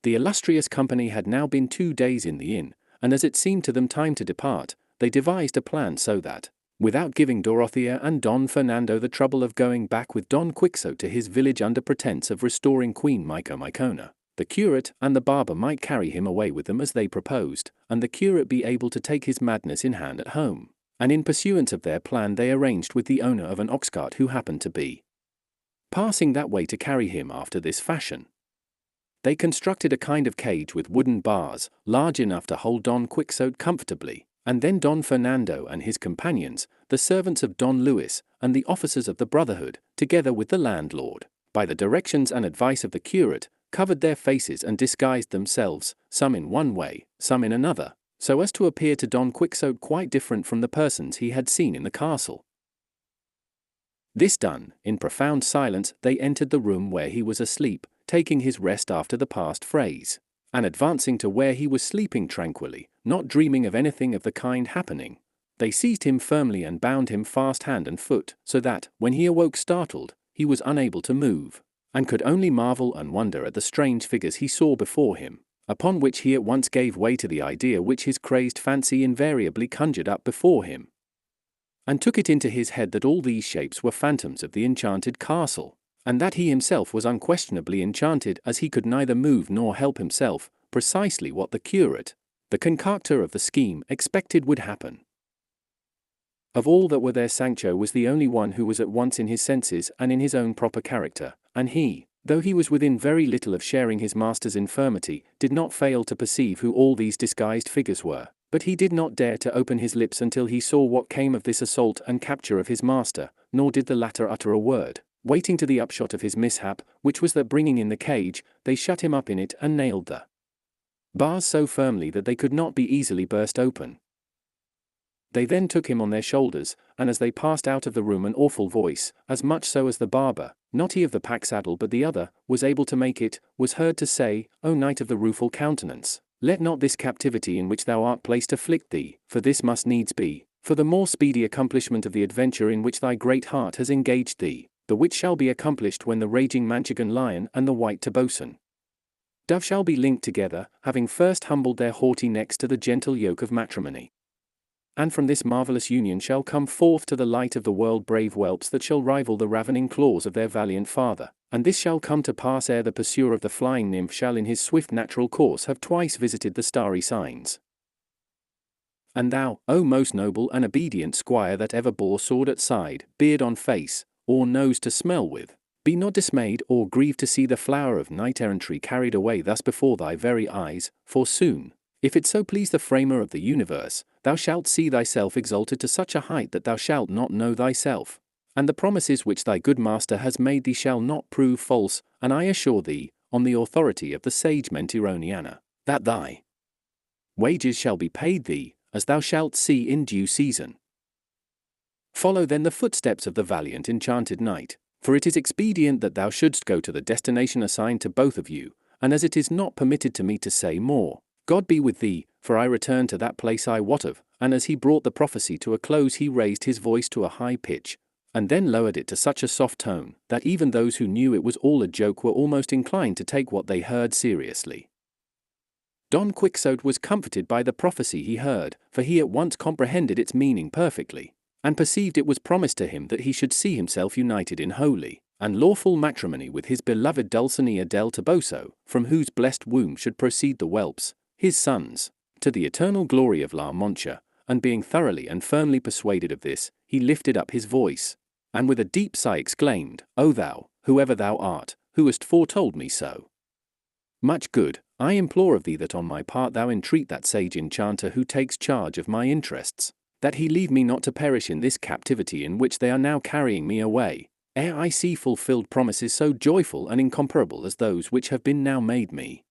The illustrious company had now been 2 days in the inn, and as it seemed to them time to depart, they devised a plan so that, without giving Dorothea and Don Fernando the trouble of going back with Don Quixote to his village under pretence of restoring Queen Micomicona, the curate and the barber might carry him away with them as they proposed, and the curate be able to take his madness in hand at home. And in pursuance of their plan they arranged with the owner of an ox-cart who happened to be passing that way to carry him after this fashion. They constructed a kind of cage with wooden bars, large enough to hold Don Quixote comfortably, and then Don Fernando and his companions, the servants of Don Luis, and the officers of the Brotherhood, together with the landlord, by the directions and advice of the curate, covered their faces and disguised themselves, some in one way, some in another, so as to appear to Don Quixote quite different from the persons he had seen in the castle. This done, in profound silence they entered the room where he was asleep, taking his rest after the past phrase, and advancing to where he was sleeping tranquilly, not dreaming of anything of the kind happening, They seized him firmly and bound him fast hand and foot, so that, when he awoke startled, he was unable to move, and could only marvel and wonder at the strange figures he saw before him, upon which he at once gave way to the idea which his crazed fancy invariably conjured up before him, and took it into his head that all these shapes were phantoms of the enchanted castle, and that he himself was unquestionably enchanted, as he could neither move nor help himself, precisely what the curate, the concocter of the scheme, expected would happen. Of all that were there, Sancho was the only one who was at once in his senses and in his own proper character, and he, though he was within very little of sharing his master's infirmity, did not fail to perceive who all these disguised figures were. But he did not dare to open his lips until he saw what came of this assault and capture of his master, nor did the latter utter a word, waiting to the upshot of his mishap, which was that bringing in the cage, they shut him up in it and nailed the bars so firmly that they could not be easily burst open. They then took him on their shoulders, and as they passed out of the room an awful voice, as much so as the barber, not he of the pack saddle but the other, was able to make it, was heard to say, O knight of the rueful countenance, let not this captivity in which thou art placed afflict thee, for this must needs be, for the more speedy accomplishment of the adventure in which thy great heart has engaged thee, the which shall be accomplished when the raging Manchegan lion and the white Tobosan dove shall be linked together, having first humbled their haughty necks to the gentle yoke of matrimony. And from this marvellous union shall come forth to the light of the world brave whelps that shall rival the ravening claws of their valiant father, and this shall come to pass ere the pursuer of the flying nymph shall in his swift natural course have twice visited the starry signs. And thou, O most noble and obedient squire that ever bore sword at side, beard on face, or nose to smell with, be not dismayed or grieved to see the flower of knight-errantry carried away thus before thy very eyes, for soon, if it so please the framer of the universe, thou shalt see thyself exalted to such a height that thou shalt not know thyself, and the promises which thy good master has made thee shall not prove false, and I assure thee, on the authority of the sage Mentironiana, that thy wages shall be paid thee, as thou shalt see in due season. Follow then the footsteps of the valiant enchanted knight, for it is expedient that thou shouldst go to the destination assigned to both of you, and as it is not permitted to me to say more, God be with thee, for I return to that place I wot of. And as he brought the prophecy to a close he raised his voice to a high pitch, and then lowered it to such a soft tone, that even those who knew it was all a joke were almost inclined to take what they heard seriously. Don Quixote was comforted by the prophecy he heard, for he at once comprehended its meaning perfectly, and perceived it was promised to him that he should see himself united in holy and lawful matrimony with his beloved Dulcinea del Toboso, from whose blessed womb should proceed the whelps, his sons, to the eternal glory of La Mancha, and being thoroughly and firmly persuaded of this, he lifted up his voice, and with a deep sigh exclaimed, O thou, whoever thou art, who hast foretold me so much good, I implore of thee that on my part thou entreat that sage enchanter who takes charge of my interests, that he leave me not to perish in this captivity in which they are now carrying me away, ere I see fulfilled promises so joyful and incomparable as those which have been now made me.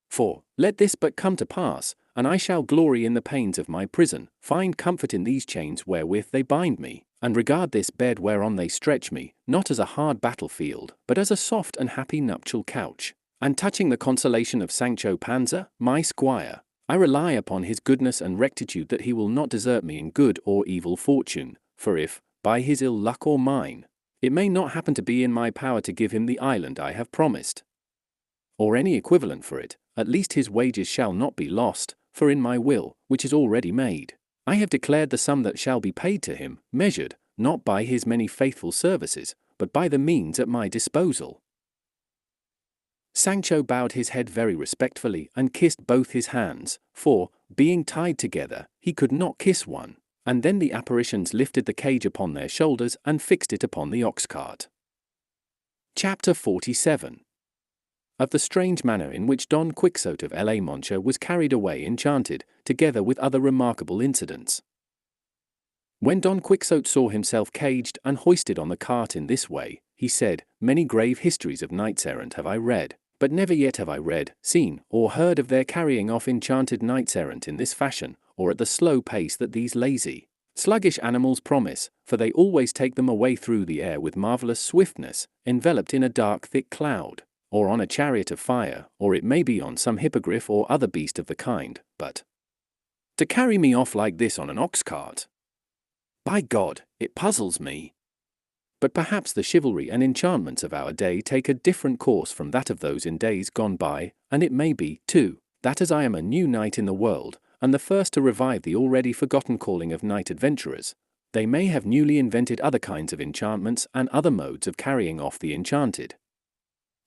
For, let this but come to pass, and I shall glory in the pains of my prison, find comfort in these chains wherewith they bind me, and regard this bed whereon they stretch me, not as a hard battlefield, but as a soft and happy nuptial couch. And touching the consolation of Sancho Panza, my squire, I rely upon his goodness and rectitude that he will not desert me in good or evil fortune, for if, by his ill luck or mine, it may not happen to be in my power to give him the island I have promised, or any equivalent for it, at least his wages shall not be lost, for in my will, which is already made, I have declared the sum that shall be paid to him, measured, not by his many faithful services, but by the means at my disposal. Sancho bowed his head very respectfully and kissed both his hands, for, being tied together, he could not kiss one, and then the apparitions lifted the cage upon their shoulders and fixed it upon the ox-cart. Chapter 47. Of the strange manner in which Don Quixote of La Mancha was carried away enchanted, together with other remarkable incidents. When Don Quixote saw himself caged and hoisted on the cart in this way, he said, Many grave histories of knights-errant have I read, but never yet have I read, seen, or heard of their carrying off enchanted knights-errant in this fashion, or at the slow pace that these lazy, sluggish animals promise, for they always take them away through the air with marvellous swiftness, enveloped in a dark thick cloud, or on a chariot of fire, or it may be on some hippogriff or other beast of the kind, but To carry me off like this on an ox cart? By God, it puzzles me. But perhaps the chivalry and enchantments of our day take a different course from that of those in days gone by, and it may be, too, that as I am a new knight in the world, and the first to revive the already forgotten calling of knight adventurers, they may have newly invented other kinds of enchantments and other modes of carrying off the enchanted.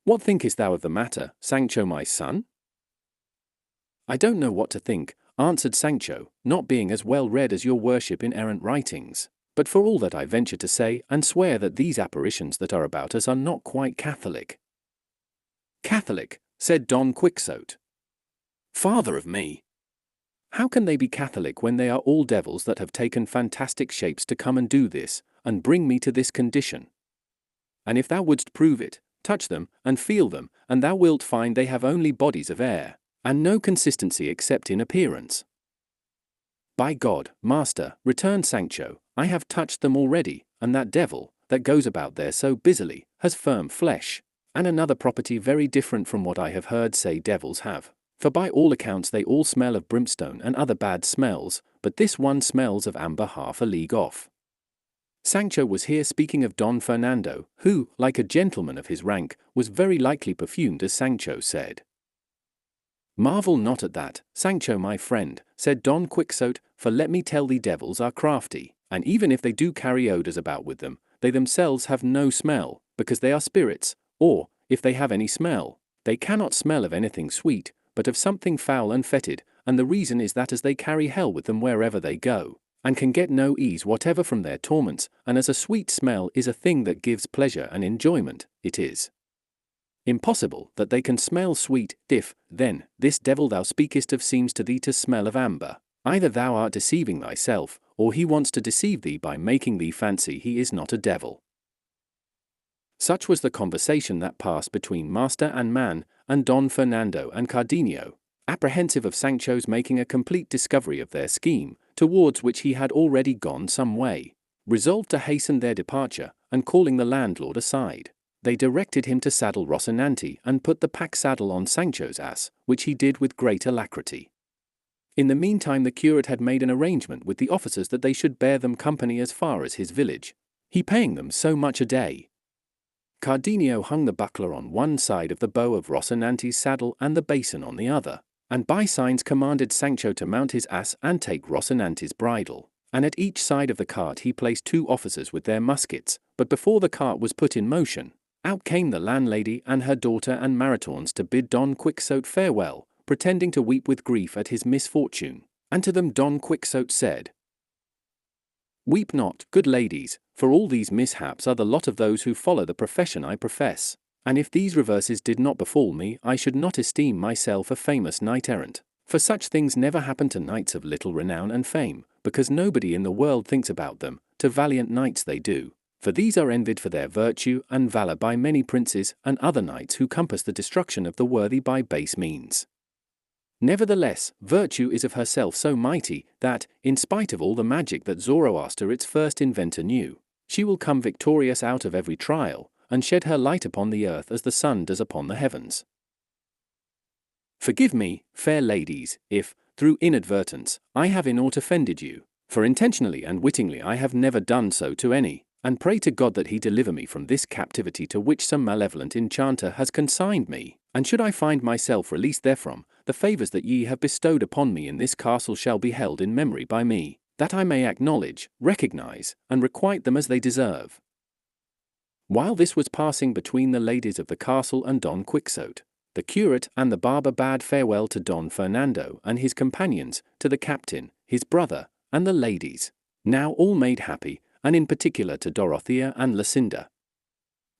What thinkest thou of the matter, Sancho my son? I don't know what to think, answered Sancho, not being as well read as your worship in errant writings. But for all that I venture to say and swear that these apparitions that are about us are not quite Catholic. Catholic, said Don Quixote. Father of me! How can they be Catholic when they are all devils that have taken fantastic shapes to come and do this, and bring me to this condition? And if thou wouldst prove it, touch them, and feel them, and thou wilt find they have only bodies of air, and no consistency except in appearance. By God, master, returned Sancho, I have touched them already, and that devil, that goes about there so busily, has firm flesh, and another property very different from what I have heard say devils have. For by all accounts they all smell of brimstone and other bad smells, but this one smells of amber half a league off. Sancho was here speaking of Don Fernando, who, like a gentleman of his rank, was very likely perfumed as Sancho said. Marvel not at that, Sancho my friend, said Don Quixote, for let me tell thee devils are crafty, and even if they do carry odours about with them, they themselves have no smell, because they are spirits, or, if they have any smell, they cannot smell of anything sweet, but of something foul and fetid, and the reason is that as they carry hell with them wherever they go, and can get no ease whatever from their torments, and as a sweet smell is a thing that gives pleasure and enjoyment, it is impossible that they can smell sweet, if, then, this devil thou speakest of seems to thee to smell of amber. Either thou art deceiving thyself, or he wants to deceive thee by making thee fancy he is not a devil. Such was the conversation that passed between master and man, and Don Fernando and Cardenio, apprehensive of Sancho's making a complete discovery of their scheme, towards which he had already gone some way, resolved to hasten their departure, and calling the landlord aside, they directed him to saddle Rocinante and put the pack saddle on Sancho's ass, which he did with great alacrity. In the meantime the curate had made an arrangement with the officers that they should bear them company as far as his village, he paying them so much a day. Cardenio hung the buckler on one side of the bow of Rocinante's saddle and the basin on the other, and by signs commanded Sancho to mount his ass and take Rocinante's bridle, and at each side of the cart he placed 2 officers with their muskets, but before the cart was put in motion, out came the landlady and her daughter and Maritornes to bid Don Quixote farewell, pretending to weep with grief at his misfortune, and to them Don Quixote said, Weep not, good ladies, for all these mishaps are the lot of those who follow the profession I profess, and if these reverses did not befall me I should not esteem myself a famous knight-errant, for such things never happen to knights of little renown and fame, because nobody in the world thinks about them, to valiant knights they do. For these are envied for their virtue and valour by many princes and other knights who compass the destruction of the worthy by base means. Nevertheless, virtue is of herself so mighty that, in spite of all the magic that Zoroaster its first inventor knew, she will come victorious out of every trial, and shed her light upon the earth as the sun does upon the heavens. Forgive me, fair ladies, if, through inadvertence, I have in aught offended you, for intentionally and wittingly I have never done so to any. And pray to God that he deliver me from this captivity to which some malevolent enchanter has consigned me, and should I find myself released therefrom, the favours that ye have bestowed upon me in this castle shall be held in memory by me, that I may acknowledge, recognize, and requite them as they deserve. While this was passing between the ladies of the castle and Don Quixote, the curate and the barber bade farewell to Don Fernando and his companions, to the captain, his brother, and the ladies, now all made happy, and in particular to Dorothea and Lucinda.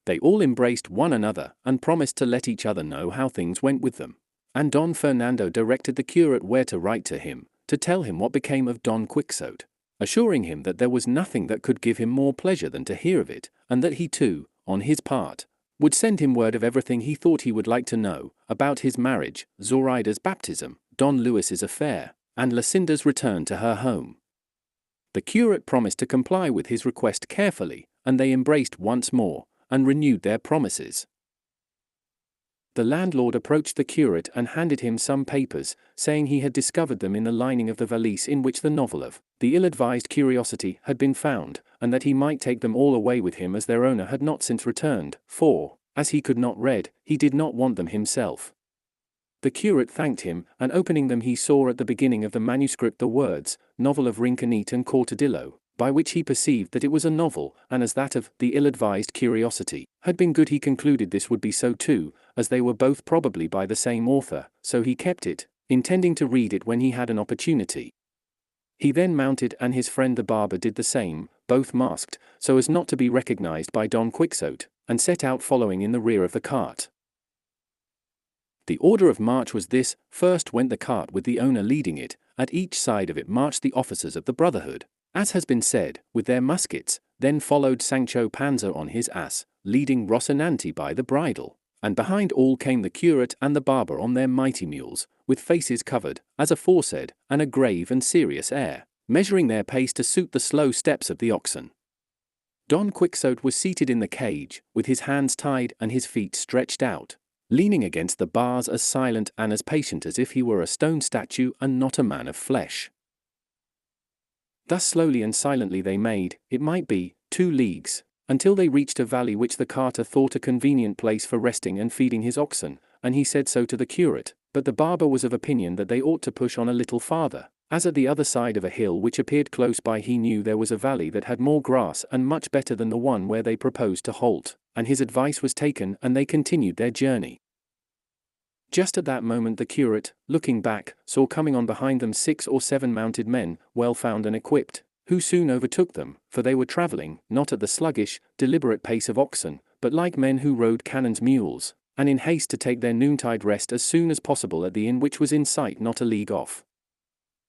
They all embraced one another and promised to let each other know how things went with them, and Don Fernando directed the curate where to write to him, to tell him what became of Don Quixote, assuring him that there was nothing that could give him more pleasure than to hear of it, and that he too, on his part, would send him word of everything he thought he would like to know, about his marriage, Zoraida's baptism, Don Luis's affair, and Lucinda's return to her home. The curate promised to comply with his request carefully, and they embraced once more, and renewed their promises. The landlord approached the curate and handed him some papers, saying he had discovered them in the lining of the valise in which the novel of The Ill-Advised Curiosity had been found, and that he might take them all away with him as their owner had not since returned, for, as he could not read, he did not want them himself. The curate thanked him, and opening them he saw at the beginning of the manuscript the words, Novel of Rinconete and Cortadillo, by which he perceived that it was a novel, and as that of The Ill-Advised Curiosity had been good he concluded this would be so too, as they were both probably by the same author, so he kept it, intending to read it when he had an opportunity. He then mounted and his friend the barber did the same, both masked, so as not to be recognized by Don Quixote, and set out following in the rear of the cart. The order of march was this: first went the cart with the owner leading it, at each side of it marched the officers of the Brotherhood, as has been said, with their muskets, then followed Sancho Panza on his ass, leading Rocinante by the bridle, and behind all came the curate and the barber on their mighty mules, with faces covered, as aforesaid, and a grave and serious air, measuring their pace to suit the slow steps of the oxen. Don Quixote was seated in the cage, with his hands tied and his feet stretched out, leaning against the bars as silent and as patient as if he were a stone statue and not a man of flesh. Thus slowly and silently they made, it might be, 2 leagues, until they reached a valley which the carter thought a convenient place for resting and feeding his oxen, and he said so to the curate, but the barber was of opinion that they ought to push on a little farther, as at the other side of a hill which appeared close by he knew there was a valley that had more grass and much better than the one where they proposed to halt, and his advice was taken and they continued their journey. Just at that moment the curate, looking back, saw coming on behind them 6 or 7 mounted men, well found and equipped, who soon overtook them, for they were travelling, not at the sluggish, deliberate pace of oxen, but like men who rode cannon's mules, and in haste to take their noontide rest as soon as possible at the inn which was in sight not a league off.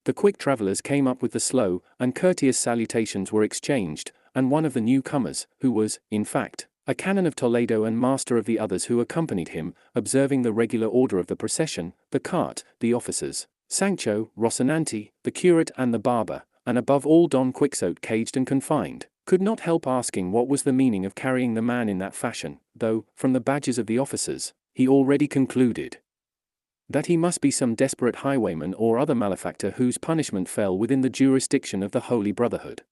The quick travellers came up with the slow, and courteous salutations were exchanged, and one of the newcomers, who was, in fact, a canon of Toledo and master of the others who accompanied him, observing the regular order of the procession, the cart, the officers, Sancho, Rocinante, the curate and the barber, and above all Don Quixote caged and confined, could not help asking what was the meaning of carrying the man in that fashion, though, from the badges of the officers, he already concluded that he must be some desperate highwayman or other malefactor whose punishment fell within the jurisdiction of the Holy Brotherhood.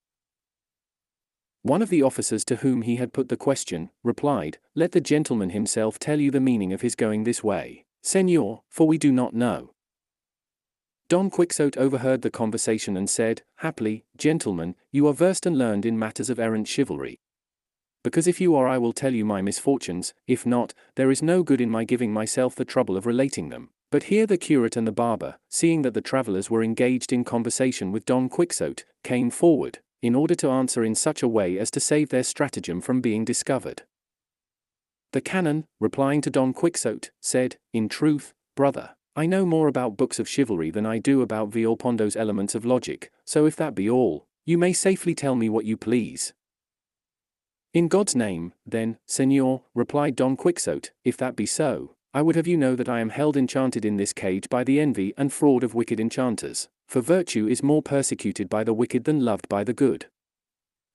One of the officers to whom he had put the question, replied, "Let the gentleman himself tell you the meaning of his going this way, Señor, for we do not know." Don Quixote overheard the conversation and said, "Haply, gentlemen, you are versed and learned in matters of errant chivalry. Because if you are I will tell you my misfortunes, if not, there is no good in my giving myself the trouble of relating them." But here the curate and the barber, seeing that the travellers were engaged in conversation with Don Quixote, came forward, in order to answer in such a way as to save their stratagem from being discovered. The canon, replying to Don Quixote, said, "In truth, brother, I know more about books of chivalry than I do about Villalpando's elements of logic, so if that be all, you may safely tell me what you please." "In God's name, then, Señor," replied Don Quixote, "if that be so, I would have you know that I am held enchanted in this cage by the envy and fraud of wicked enchanters, for virtue is more persecuted by the wicked than loved by the good.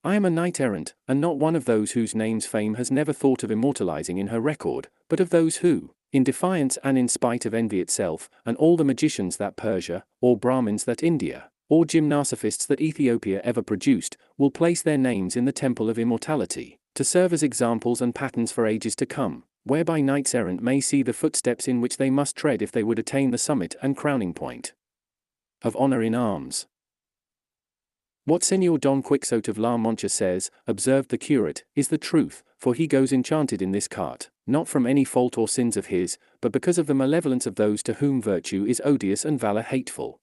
I am a knight-errant, and not one of those whose names fame has never thought of immortalizing in her record, but of those who, in defiance and in spite of envy itself, and all the magicians that Persia, or Brahmins that India, or gymnosophists that Ethiopia ever produced, will place their names in the temple of immortality, to serve as examples and patterns for ages to come, whereby knights-errant may see the footsteps in which they must tread if they would attain the summit and crowning point of honor in arms." "What Señor Don Quixote of La Mancha says," observed the curate, "is the truth, for he goes enchanted in this cart, not from any fault or sins of his, but because of the malevolence of those to whom virtue is odious and valor hateful.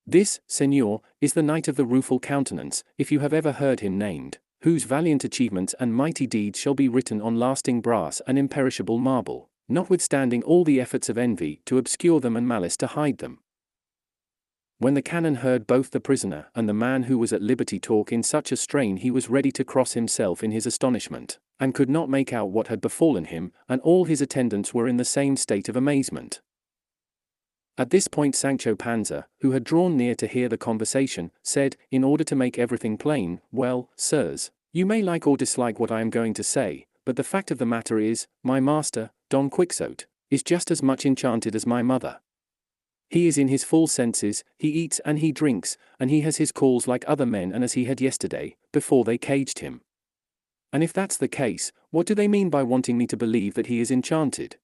This, Señor, is the knight of the rueful countenance, if you have ever heard him named, whose valiant achievements and mighty deeds shall be written on lasting brass and imperishable marble, notwithstanding all the efforts of envy to obscure them and malice to hide them." When the canon heard both the prisoner and the man who was at liberty talk in such a strain he was ready to cross himself in his astonishment, and could not make out what had befallen him, and all his attendants were in the same state of amazement. At this point Sancho Panza, who had drawn near to hear the conversation, said, in order to make everything plain, "Well, sirs, you may like or dislike what I am going to say, but the fact of the matter is, my master, Don Quixote, is just as much enchanted as my mother. He is in his full senses, he eats and he drinks, and he has his calls like other men and as he had yesterday, before they caged him. And if that's the case, what do they mean by wanting me to believe that he is enchanted?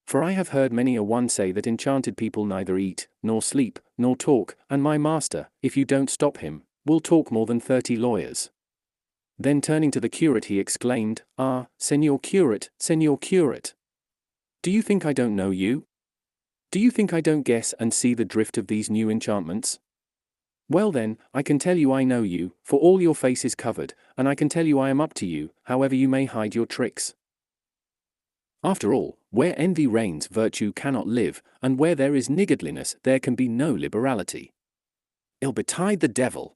For I have heard many a one say that enchanted people neither eat, nor sleep, nor talk, and my master, if you don't stop him, will talk more than 30 lawyers. Then turning to the curate he exclaimed, "Ah, Señor Curate. Do you think I don't know you? Do you think I don't guess and see the drift of these new enchantments? Well then, I can tell you I know you, for all your face is covered, and I can tell you I am up to you, however you may hide your tricks. After all, where envy reigns virtue cannot live, and where there is niggardliness there can be no liberality. Ill betide the devil!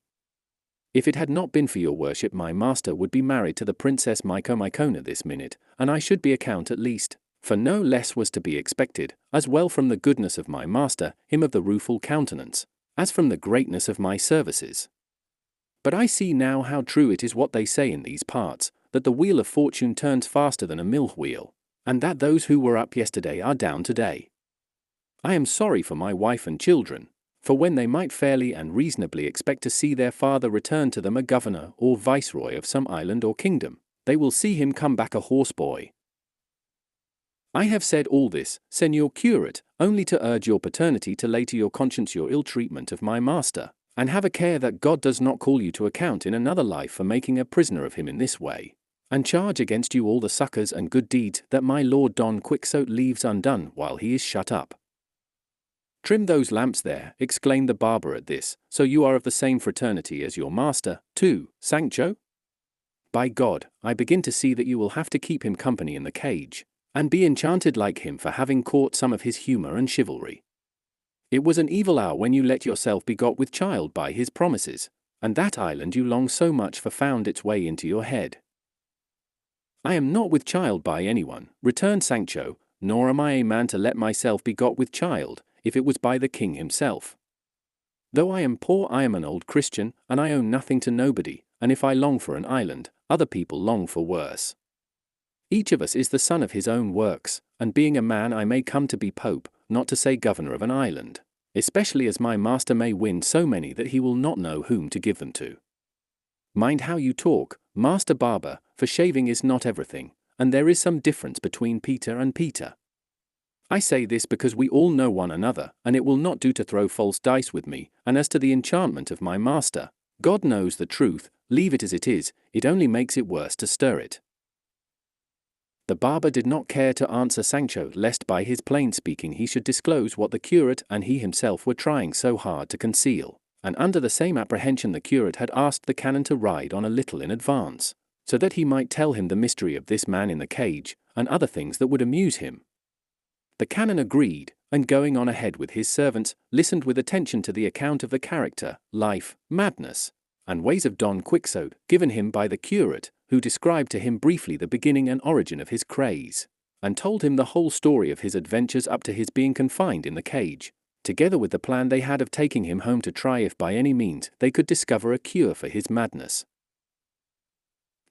If it had not been for your worship my master would be married to the Princess Mycona this minute, and I should be a count at least. For no less was to be expected, as well from the goodness of my master, him of the rueful countenance, as from the greatness of my services. But I see now how true it is what they say in these parts, that the wheel of fortune turns faster than a mill wheel, and that those who were up yesterday are down today. I am sorry for my wife and children, for when they might fairly and reasonably expect to see their father return to them a governor or viceroy of some island or kingdom, they will see him come back a horseboy. I have said all this, Señor Curate, only to urge your paternity to lay to your conscience your ill treatment of my master, and have a care that God does not call you to account in another life for making a prisoner of him in this way, and charge against you all the succors and good deeds that my lord Don Quixote leaves undone while he is shut up. Trim those lamps there, exclaimed the barber at this, so you are of the same fraternity as your master, too, Sancho? By God, I begin to see that you will have to keep him company in the cage, and be enchanted like him for having caught some of his humour and chivalry. It was an evil hour when you let yourself be got with child by his promises, and that island you long so much for found its way into your head. I am not with child by anyone, returned Sancho, nor am I a man to let myself be got with child, if it was by the king himself. Though I am poor I am an old Christian, and I owe nothing to nobody, and if I long for an island, other people long for worse. Each of us is the son of his own works, and being a man I may come to be pope, not to say governor of an island, especially as my master may win so many that he will not know whom to give them to. Mind how you talk, Master Barber, for shaving is not everything, and there is some difference between Peter and Peter. I say this because we all know one another, and it will not do to throw false dice with me, and as to the enchantment of my master, God knows the truth, leave it as it is, it only makes it worse to stir it. The barber did not care to answer Sancho lest by his plain speaking he should disclose what the curate and he himself were trying so hard to conceal, and under the same apprehension the curate had asked the canon to ride on a little in advance, so that he might tell him the mystery of this man in the cage, and other things that would amuse him. The canon agreed, and going on ahead with his servants, listened with attention to the account of the character, life, madness, and ways of Don Quixote, given him by the curate, who described to him briefly the beginning and origin of his craze, and told him the whole story of his adventures up to his being confined in the cage, together with the plan they had of taking him home to try if by any means they could discover a cure for his madness.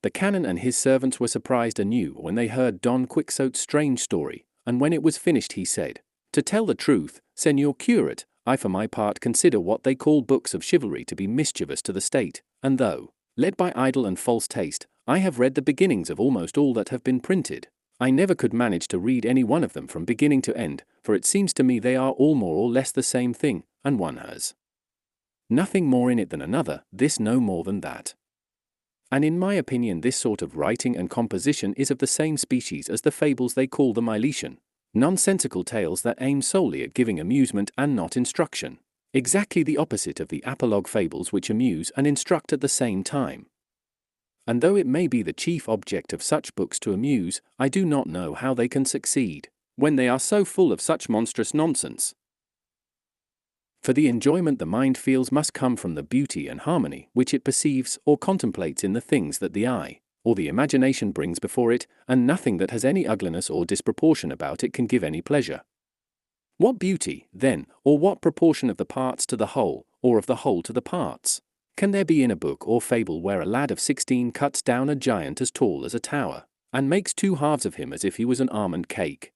The canon and his servants were surprised anew when they heard Don Quixote's strange story, and when it was finished he said, "To tell the truth, Señor Curate, I for my part consider what they call books of chivalry to be mischievous to the state, and though, led by idle and false taste, I have read the beginnings of almost all that have been printed, I never could manage to read any one of them from beginning to end, for it seems to me they are all more or less the same thing, and one has nothing more in it than another, this no more than that. And in my opinion this sort of writing and composition is of the same species as the fables they call the Milesian, nonsensical tales that aim solely at giving amusement and not instruction, exactly the opposite of the apologue fables which amuse and instruct at the same time. And though it may be the chief object of such books to amuse, I do not know how they can succeed, when they are so full of such monstrous nonsense. For the enjoyment the mind feels must come from the beauty and harmony which it perceives or contemplates in the things that the eye, or the imagination brings before it, and nothing that has any ugliness or disproportion about it can give any pleasure. What beauty, then, or what proportion of the parts to the whole, or of the whole to the parts, can there be in a book or fable where a lad of 16 cuts down a giant as tall as a tower, and makes two halves of him as if he was an almond cake?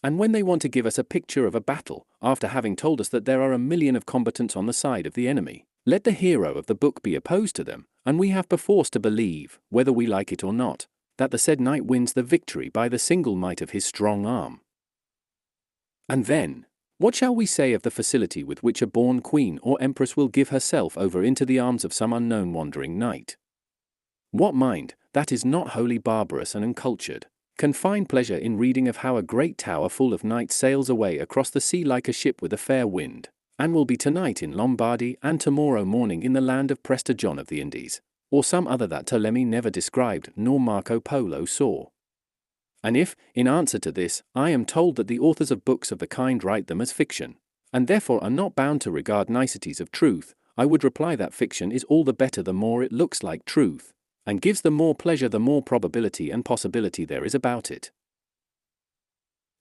And when they want to give us a picture of a battle, after having told us that there are 1,000,000 of combatants on the side of the enemy, let the hero of the book be opposed to them, and we have perforce to believe, whether we like it or not, that the said knight wins the victory by the single might of his strong arm. And then, what shall we say of the facility with which a born queen or empress will give herself over into the arms of some unknown wandering knight? What mind, that is not wholly barbarous and uncultured, can find pleasure in reading of how a great tower full of knights sails away across the sea like a ship with a fair wind, and will be tonight in Lombardy and tomorrow morning in the land of Prester John of the Indies, or some other that Ptolemy never described nor Marco Polo saw? And if, in answer to this, I am told that the authors of books of the kind write them as fiction, and therefore are not bound to regard niceties of truth, I would reply that fiction is all the better the more it looks like truth, and gives the more pleasure the more probability and possibility there is about it.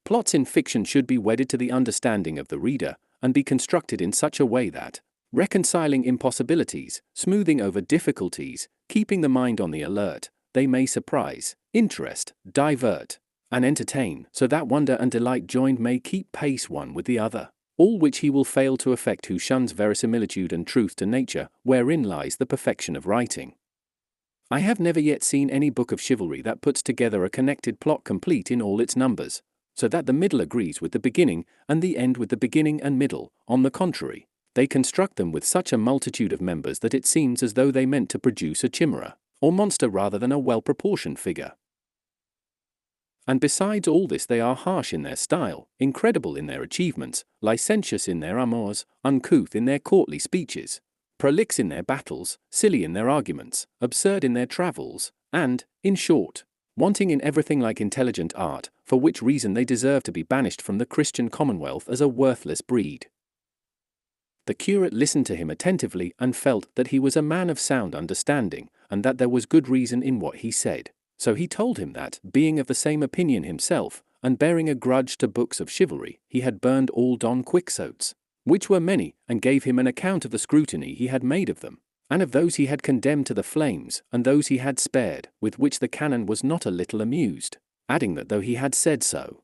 Plots in fiction should be wedded to the understanding of the reader, and be constructed in such a way that, reconciling impossibilities, smoothing over difficulties, keeping the mind on the alert, they may surprise, interest, divert, and entertain, so that wonder and delight joined may keep pace one with the other, all which he will fail to effect who shuns verisimilitude and truth to nature, wherein lies the perfection of writing. I have never yet seen any book of chivalry that puts together a connected plot complete in all its numbers, so that the middle agrees with the beginning, and the end with the beginning and middle. On the contrary, they construct them with such a multitude of members that it seems as though they meant to produce a chimera, or monster rather than a well-proportioned figure. And besides all this, they are harsh in their style, incredible in their achievements, licentious in their amours, uncouth in their courtly speeches, prolix in their battles, silly in their arguments, absurd in their travels, and, in short, wanting in everything like intelligent art, for which reason they deserve to be banished from the Christian commonwealth as a worthless breed. The curate listened to him attentively and felt that he was a man of sound understanding, and that there was good reason in what he said. So he told him that, being of the same opinion himself, and bearing a grudge to books of chivalry, he had burned all Don Quixotes, which were many, and gave him an account of the scrutiny he had made of them, and of those he had condemned to the flames, and those he had spared, with which the canon was not a little amused, adding that though he had said so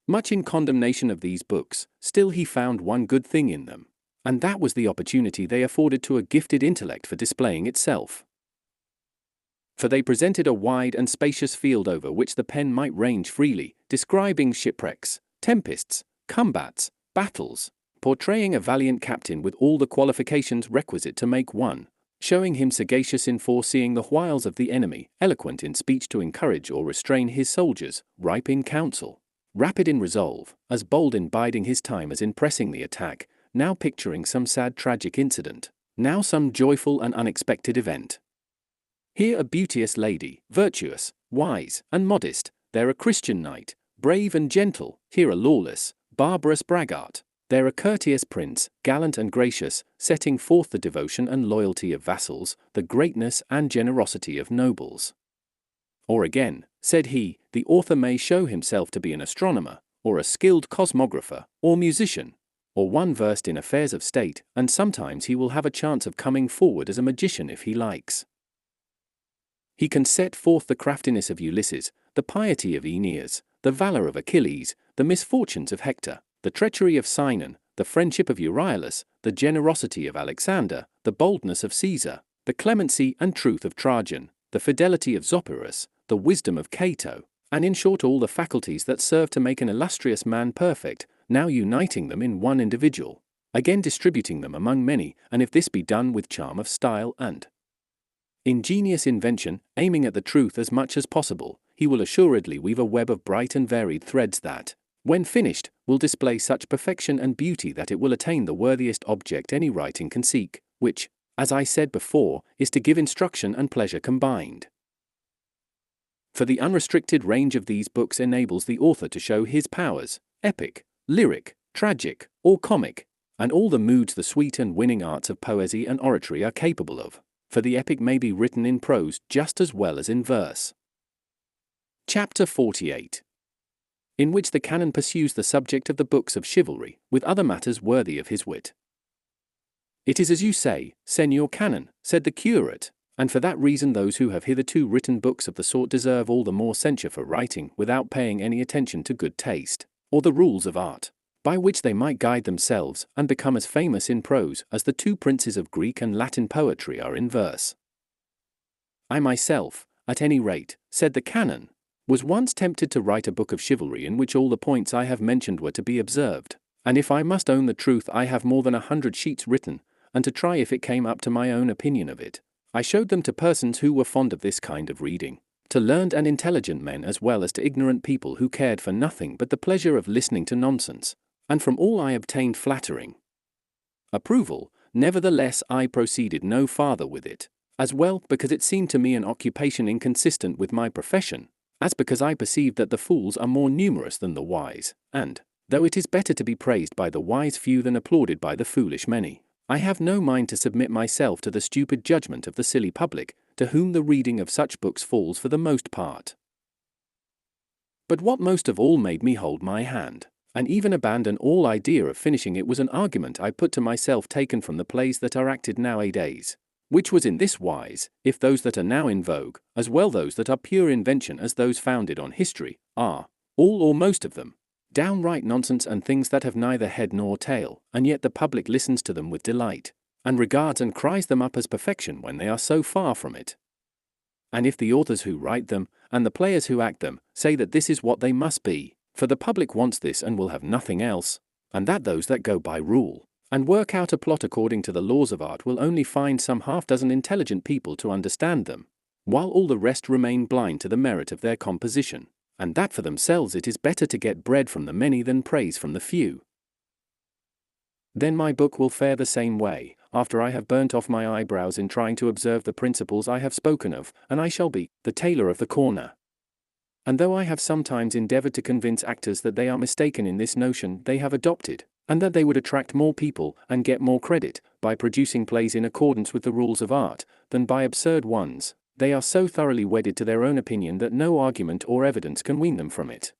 much in condemnation of these books, still he found one good thing in them, and that was the opportunity they afforded to a gifted intellect for displaying itself. For they presented a wide and spacious field over which the pen might range freely, describing shipwrecks, tempests, combats, battles, portraying a valiant captain with all the qualifications requisite to make one, showing him sagacious in foreseeing the wiles of the enemy, eloquent in speech to encourage or restrain his soldiers, ripe in counsel, rapid in resolve, as bold in biding his time as in pressing the attack, now picturing some sad tragic incident, now some joyful and unexpected event. Here a beauteous lady, virtuous, wise, and modest, there a Christian knight, brave and gentle, here a lawless, barbarous braggart, there a courteous prince, gallant and gracious, setting forth the devotion and loyalty of vassals, the greatness and generosity of nobles. Or again, said he, the author may show himself to be an astronomer, or a skilled cosmographer, or musician, or one versed in affairs of state, and sometimes he will have a chance of coming forward as a magician if he likes. He can set forth the craftiness of Ulysses, the piety of Aeneas, the valor of Achilles, the misfortunes of Hector, the treachery of Sinon, the friendship of Euryalus, the generosity of Alexander, the boldness of Caesar, the clemency and truth of Trajan, the fidelity of Zopyrus, the wisdom of Cato, and in short all the faculties that serve to make an illustrious man perfect, now uniting them in one individual, again distributing them among many, and if this be done with charm of style and ingenious invention, aiming at the truth as much as possible, he will assuredly weave a web of bright and varied threads that, when finished, will display such perfection and beauty that it will attain the worthiest object any writing can seek, which, as I said before, is to give instruction and pleasure combined. For the unrestricted range of these books enables the author to show his powers, epic, lyric, tragic, or comic, and all the moods the sweet and winning arts of poesy and oratory are capable of, for the epic may be written in prose just as well as in verse. Chapter 48. In which the canon pursues the subject of the books of chivalry, with other matters worthy of his wit. It is as you say, Senor Canon, said the curate, and for that reason those who have hitherto written books of the sort deserve all the more censure for writing without paying any attention to good taste, or the rules of art, by which they might guide themselves and become as famous in prose as the two princes of Greek and Latin poetry are in verse. I myself, at any rate, said the canon, was once tempted to write a book of chivalry in which all the points I have mentioned were to be observed, and if I must own the truth, I have more than 100 sheets written, and to try if it came up to my own opinion of it, I showed them to persons who were fond of this kind of reading, to learned and intelligent men as well as to ignorant people who cared for nothing but the pleasure of listening to nonsense, and from all I obtained flattering approval. Nevertheless, I proceeded no farther with it, as well because it seemed to me an occupation inconsistent with my profession, as because I perceived that the fools are more numerous than the wise, and, though it is better to be praised by the wise few than applauded by the foolish many, I have no mind to submit myself to the stupid judgment of the silly public, to whom the reading of such books falls for the most part. But what most of all made me hold my hand, and even abandon all idea of finishing it, was an argument I put to myself taken from the plays that are acted nowadays, which was in this wise: if those that are now in vogue, as well those that are pure invention as those founded on history, are, all or most of them, downright nonsense and things that have neither head nor tail, and yet the public listens to them with delight, and regards and cries them up as perfection when they are so far from it. And if the authors who write them, and the players who act them, say that this is what they must be, for the public wants this and will have nothing else, and that those that go by rule, and work out a plot according to the laws of art, will only find some half-dozen intelligent people to understand them, while all the rest remain blind to the merit of their composition, and that for themselves it is better to get bread from the many than praise from the few, then my book will fare the same way, after I have burnt off my eyebrows in trying to observe the principles I have spoken of, and I shall be the tailor of the corner. And though I have sometimes endeavored to convince actors that they are mistaken in this notion they have adopted, and that they would attract more people and get more credit by producing plays in accordance with the rules of art than by absurd ones, they are so thoroughly wedded to their own opinion that no argument or evidence can wean them from it.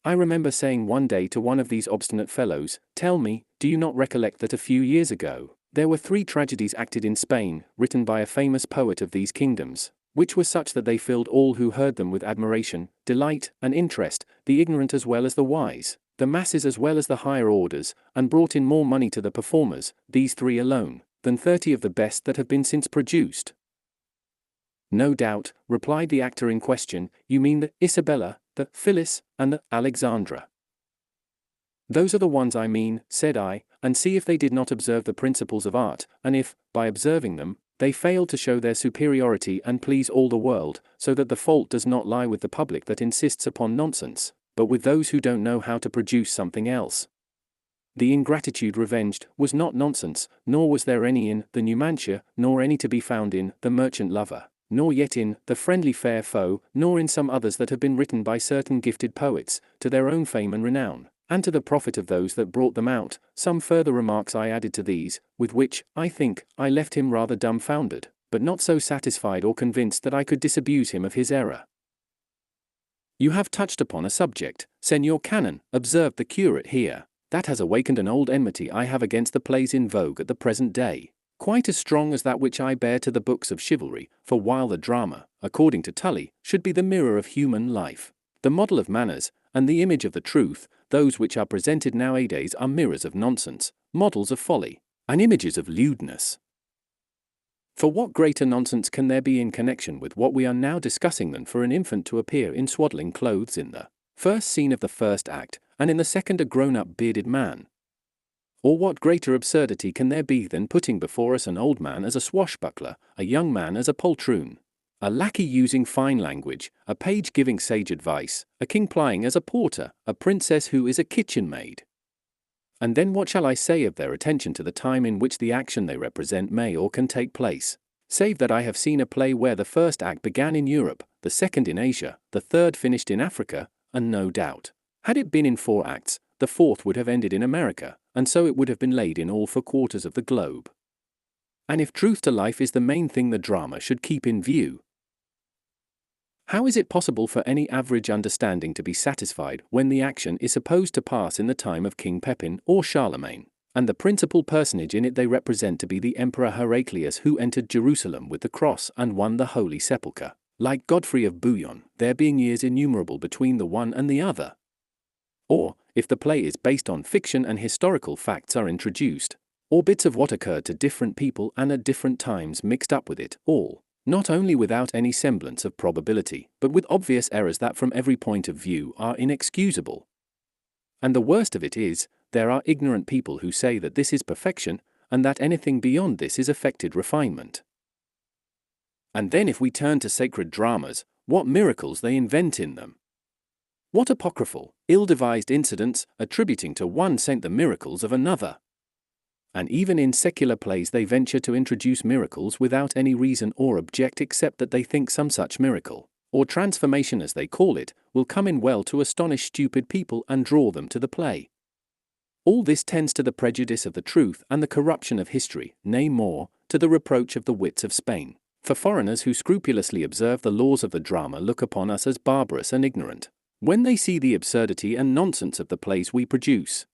I remember saying one day to one of these obstinate fellows, "Tell me, do you not recollect that a few years ago there were 3 tragedies acted in Spain, written by a famous poet of these kingdoms, which were such that they filled all who heard them with admiration, delight, and interest, the ignorant as well as the wise, the masses as well as the higher orders, and brought in more money to the performers, these 3 alone, than 30 of the best that have been since produced?" "No doubt," replied the actor in question, "you mean the Isabella, the Phyllis, and the Alexandra." "Those are the ones I mean," said I, "and see if they did not observe the principles of art, and if, by observing them, they failed to show their superiority and please all the world, so that the fault does not lie with the public that insists upon nonsense, but with those who don't know how to produce something else. The ingratitude revenged was not nonsense, nor was there any in the Numantia, nor any to be found in the Merchant Lover, nor yet in the Friendly Fair Foe, nor in some others that have been written by certain gifted poets, to their own fame and renown, and to the profit of those that brought them out." Some further remarks I added to these, with which, I think, I left him rather dumbfounded, but not so satisfied or convinced that I could disabuse him of his error. "You have touched upon a subject, Senor Canon," observed the curate here, "that has awakened an old enmity I have against the plays in vogue at the present day, quite as strong as that which I bear to the books of chivalry, for while the drama, according to Tully, should be the mirror of human life, the model of manners, and the image of the truth, those which are presented nowadays are mirrors of nonsense, models of folly, and images of lewdness. For what greater nonsense can there be in connection with what we are now discussing than for an infant to appear in swaddling clothes in the first scene of the first act, and in the second a grown-up bearded man? Or what greater absurdity can there be than putting before us an old man as a swashbuckler, a young man as a poltroon, a lackey using fine language, a page giving sage advice, a king plying as a porter, a princess who is a kitchen maid? And then what shall I say of their attention to the time in which the action they represent may or can take place, save that I have seen a play where the first act began in Europe, the second in Asia, the third finished in Africa, and no doubt, had it been in 4 acts, the fourth would have ended in America, and so it would have been laid in all 4 quarters of the globe. And if truth to life is the main thing the drama should keep in view, how is it possible for any average understanding to be satisfied when the action is supposed to pass in the time of King Pepin or Charlemagne, and the principal personage in it they represent to be the Emperor Heraclius, who entered Jerusalem with the cross and won the Holy Sepulchre, like Godfrey of Bouillon, there being years innumerable between the one and the other? or, if the play is based on fiction and historical facts are introduced, or bits of what occurred to different people and at different times mixed up with it, all, not only without any semblance of probability, but with obvious errors that from every point of view are inexcusable. And the worst of it is, there are ignorant people who say that this is perfection, and that anything beyond this is affected refinement. And then if we turn to sacred dramas, what miracles they invent in them! What apocryphal, ill-devised incidents attributing to one saint the miracles of another! And even in secular plays they venture to introduce miracles without any reason or object except that they think some such miracle, or transformation as they call it, will come in well to astonish stupid people and draw them to the play. All this tends to the prejudice of the truth and the corruption of history, nay more, to the reproach of the wits of Spain. For foreigners who scrupulously observe the laws of the drama look upon us as barbarous and ignorant, when they see the absurdity and nonsense of the plays we produce.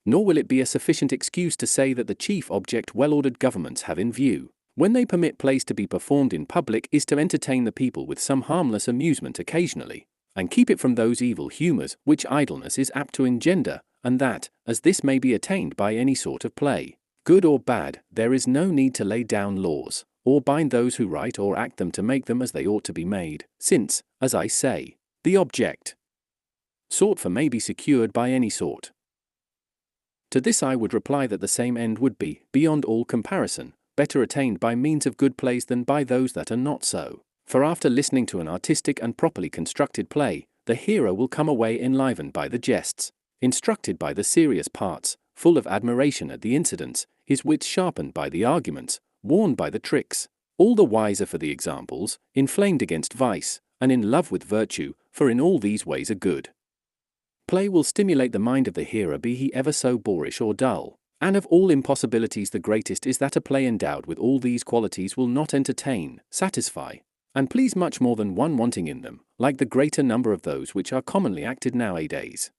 Nor will it be a sufficient excuse to say that the chief object well-ordered governments have in view, when they permit plays to be performed in public, is to entertain the people with some harmless amusement occasionally, and keep it from those evil humours which idleness is apt to engender, and that, as this may be attained by any sort of play, good or bad, there is no need to lay down laws, or bind those who write or act them to make them as they ought to be made, since, as I say, the object sought for may be secured by any sort. To this I would reply that the same end would be, beyond all comparison, better attained by means of good plays than by those that are not so. For after listening to an artistic and properly constructed play, the hearer will come away enlivened by the jests, instructed by the serious parts, full of admiration at the incidents, his wits sharpened by the arguments, warned by the tricks, all the wiser for the examples, inflamed against vice, and in love with virtue, for in all these ways a good play will stimulate the mind of the hearer, be he ever so boorish or dull. And of all impossibilities the greatest is that a play endowed with all these qualities will not entertain, satisfy, and please much more than one wanting in them, like the greater number of those which are commonly acted nowadays.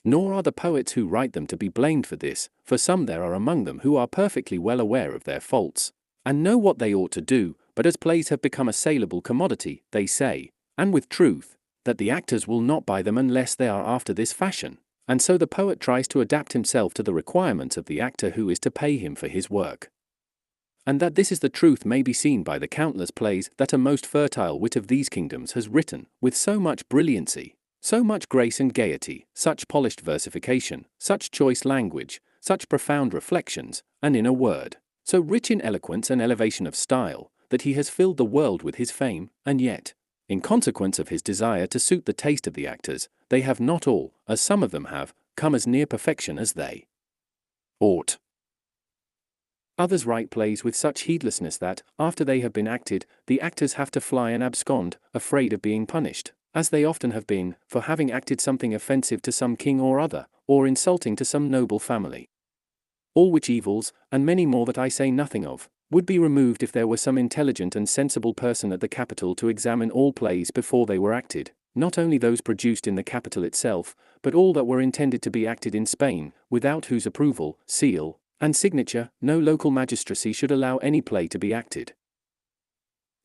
Nor are the poets who write them to be blamed for this, for some there are among them who are perfectly well aware of their faults, and know what they ought to do, but as plays have become a saleable commodity, they say, and with truth, that the actors will not buy them unless they are after this fashion, and so the poet tries to adapt himself to the requirements of the actor who is to pay him for his work. And that this is the truth may be seen by the countless plays that a most fertile wit of these kingdoms has written, with so much brilliancy, so much grace and gaiety, such polished versification, such choice language, such profound reflections, and in a word, so rich in eloquence and elevation of style, that he has filled the world with his fame, and yet, in consequence of his desire to suit the taste of the actors, they have not all, as some of them have, come as near perfection as they ought. Others write plays with such heedlessness that, after they have been acted, the actors have to fly and abscond, afraid of being punished, as they often have been, for having acted something offensive to some king or other, or insulting to some noble family. All which evils, and many more that I say nothing of, would be removed if there were some intelligent and sensible person at the capital to examine all plays before they were acted, not only those produced in the capital itself, but all that were intended to be acted in Spain, without whose approval, seal, and signature, no local magistracy should allow any play to be acted.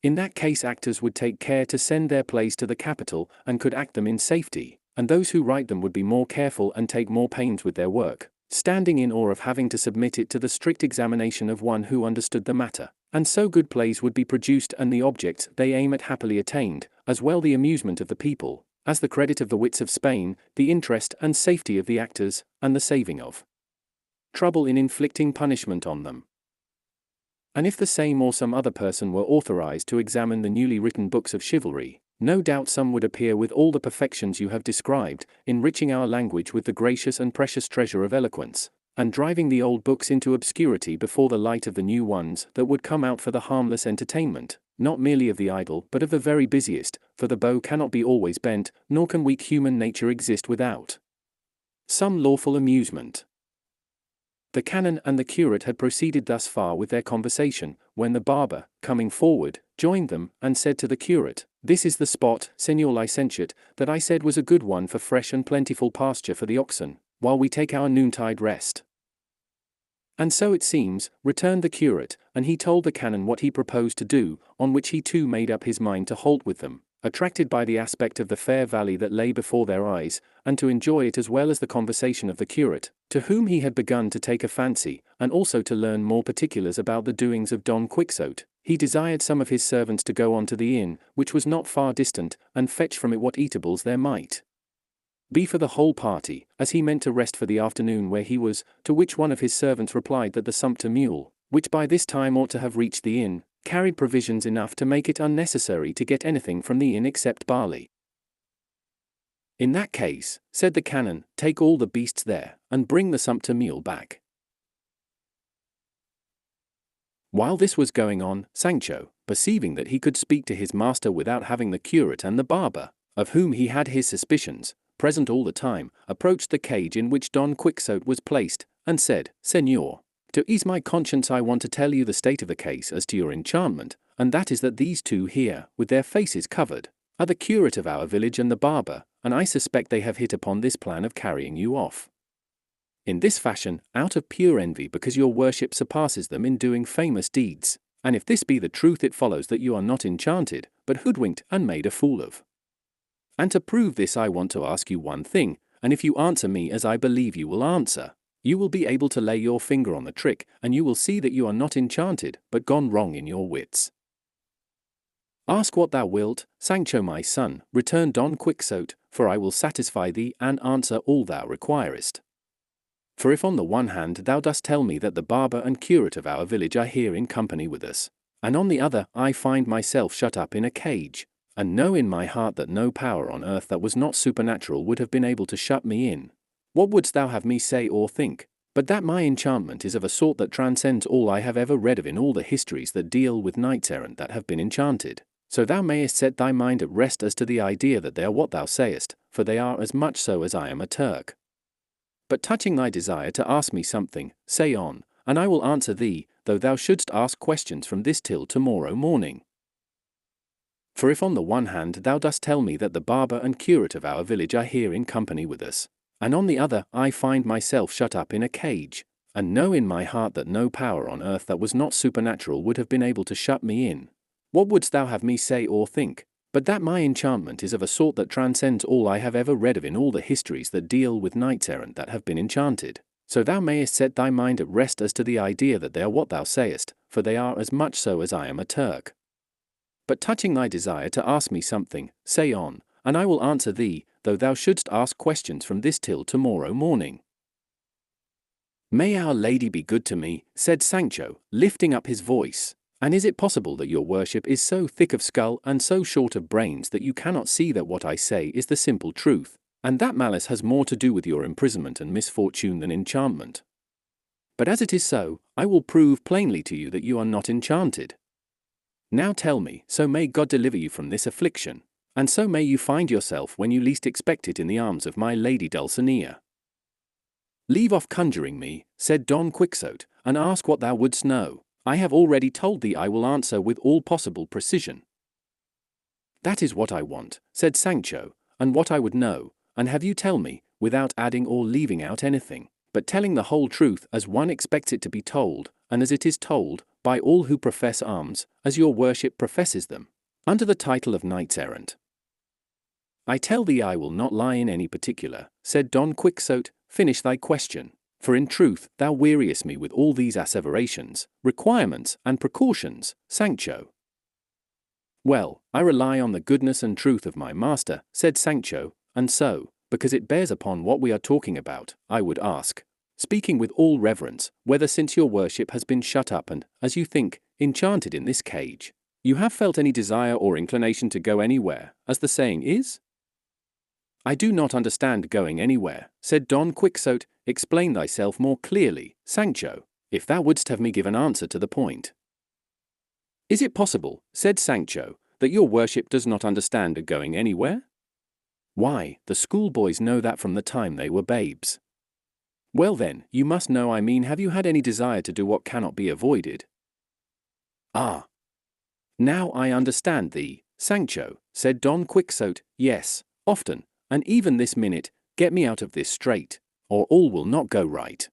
In that case actors would take care to send their plays to the capital, and could act them in safety, and those who write them would be more careful and take more pains with their work, standing in awe of having to submit it to the strict examination of one who understood the matter, and so good plays would be produced and the objects they aim at happily attained, as well the amusement of the people, as the credit of the wits of Spain, the interest and safety of the actors, and the saving of trouble in inflicting punishment on them. And if the same or some other person were authorized to examine the newly written books of chivalry, no doubt some would appear with all the perfections you have described, enriching our language with the gracious and precious treasure of eloquence, and driving the old books into obscurity before the light of the new ones that would come out for the harmless entertainment, not merely of the idle but of the very busiest, for the bow cannot be always bent, nor can weak human nature exist without some lawful amusement. The canon and the curate had proceeded thus far with their conversation, when the barber, coming forward, joined them, and said to the curate, "This is the spot, Señor Licentiate, that I said was a good one for fresh and plentiful pasture for the oxen, while we take our noontide rest." "And so it seems," returned the curate, and he told the canon what he proposed to do, on which he too made up his mind to halt with them, attracted by the aspect of the fair valley that lay before their eyes, and to enjoy it as well as the conversation of the curate, to whom he had begun to take a fancy, and also to learn more particulars about the doings of Don Quixote, he desired some of his servants to go on to the inn, which was not far distant, and fetch from it what eatables there might be for the whole party, as he meant to rest for the afternoon where he was, to which one of his servants replied that the sumpter mule, which by this time ought to have reached the inn, carried provisions enough to make it unnecessary to get anything from the inn except barley. In that case, said the canon, take all the beasts there, and bring the sumpter mule back. While this was going on, Sancho, perceiving that he could speak to his master without having the curate and the barber, of whom he had his suspicions, present all the time, approached the cage in which Don Quixote was placed, and said, Señor, to ease my conscience I want to tell you the state of the case as to your enchantment, and that is that these two here, with their faces covered, are the curate of our village and the barber, and I suspect they have hit upon this plan of carrying you off. In this fashion, out of pure envy because your worship surpasses them in doing famous deeds, and if this be the truth it follows that you are not enchanted, but hoodwinked and made a fool of. And to prove this I want to ask you one thing, and if you answer me as I believe you will answer, you will be able to lay your finger on the trick, and you will see that you are not enchanted, but gone wrong in your wits. Ask what thou wilt, Sancho my son, returned Don Quixote, for I will satisfy thee and answer all thou requirest. For if on the one hand thou dost tell me that the barber and curate of our village are here in company with us, and on the other I find myself shut up in a cage, and know in my heart that no power on earth that was not supernatural would have been able to shut me in, what wouldst thou have me say or think, but that my enchantment is of a sort that transcends all I have ever read of in all the histories that deal with knights-errant that have been enchanted, so thou mayest set thy mind at rest as to the idea that they are what thou sayest, for they are as much so as I am a Turk. But touching thy desire to ask me something, say on, and I will answer thee, though thou shouldst ask questions from this till tomorrow morning. For if on the one hand thou dost tell me that the barber and curate of our village are here in company with us, and on the other I find myself shut up in a cage, and know in my heart that no power on earth that was not supernatural would have been able to shut me in, what wouldst thou have me say or think, but that my enchantment is of a sort that transcends all I have ever read of in all the histories that deal with knights-errant that have been enchanted, so thou mayest set thy mind at rest as to the idea that they are what thou sayest, for they are as much so as I am a Turk. But touching thy desire to ask me something, say on, and I will answer thee, though thou shouldst ask questions from this till tomorrow morning. May Our Lady be good to me, said Sancho, lifting up his voice, and is it possible that your worship is so thick of skull and so short of brains that you cannot see that what I say is the simple truth, and that malice has more to do with your imprisonment and misfortune than enchantment? But as it is so, I will prove plainly to you that you are not enchanted. Now tell me, so may God deliver you from this affliction, and so may you find yourself when you least expect it in the arms of my lady Dulcinea. Leave off conjuring me, said Don Quixote, and ask what thou wouldst know. I have already told thee I will answer with all possible precision. That is what I want, said Sancho, and what I would know, and have you tell me, without adding or leaving out anything, but telling the whole truth as one expects it to be told, and as it is told, by all who profess arms, as your worship professes them, under the title of knights-errant. I tell thee I will not lie in any particular, said Don Quixote, finish thy question, for in truth thou weariest me with all these asseverations, requirements, and precautions, Sancho. Well, I rely on the goodness and truth of my master, said Sancho, and so, because it bears upon what we are talking about, I would ask, speaking with all reverence, whether since your worship has been shut up and, as you think, enchanted in this cage, you have felt any desire or inclination to go anywhere, as the saying is? I do not understand going anywhere, said Don Quixote. Explain thyself more clearly, Sancho, if thou wouldst have me give an answer to the point. Is it possible, said Sancho, that your worship does not understand a going anywhere? Why, the schoolboys know that from the time they were babes. Well then, you must know I mean, have you had any desire to do what cannot be avoided? Ah! Now I understand thee, Sancho, said Don Quixote. Yes, often, and even this minute, get me out of this strait, or all will not go right.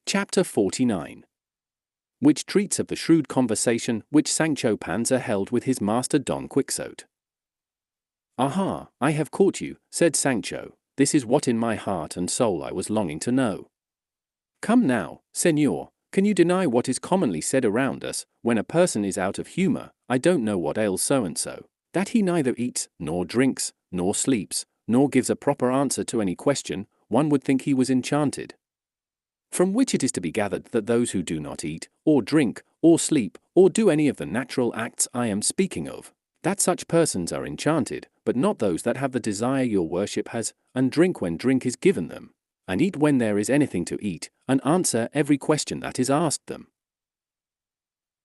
Chapter 49, which treats of the shrewd conversation which Sancho Panza held with his master Don Quixote. "Aha, I have caught you," said Sancho. "This is what in my heart and soul I was longing to know. Come now, señor, can you deny what is commonly said around us, when a person is out of humor, I don't know what ails so-and-so, that he neither eats, nor drinks, nor sleeps, nor gives a proper answer to any question, one would think he was enchanted? From which it is to be gathered that those who do not eat, or drink, or sleep, or do any of the natural acts I am speaking of, that such persons are enchanted, but not those that have the desire your worship has, and drink when drink is given them, and eat when there is anything to eat, and answer every question that is asked them."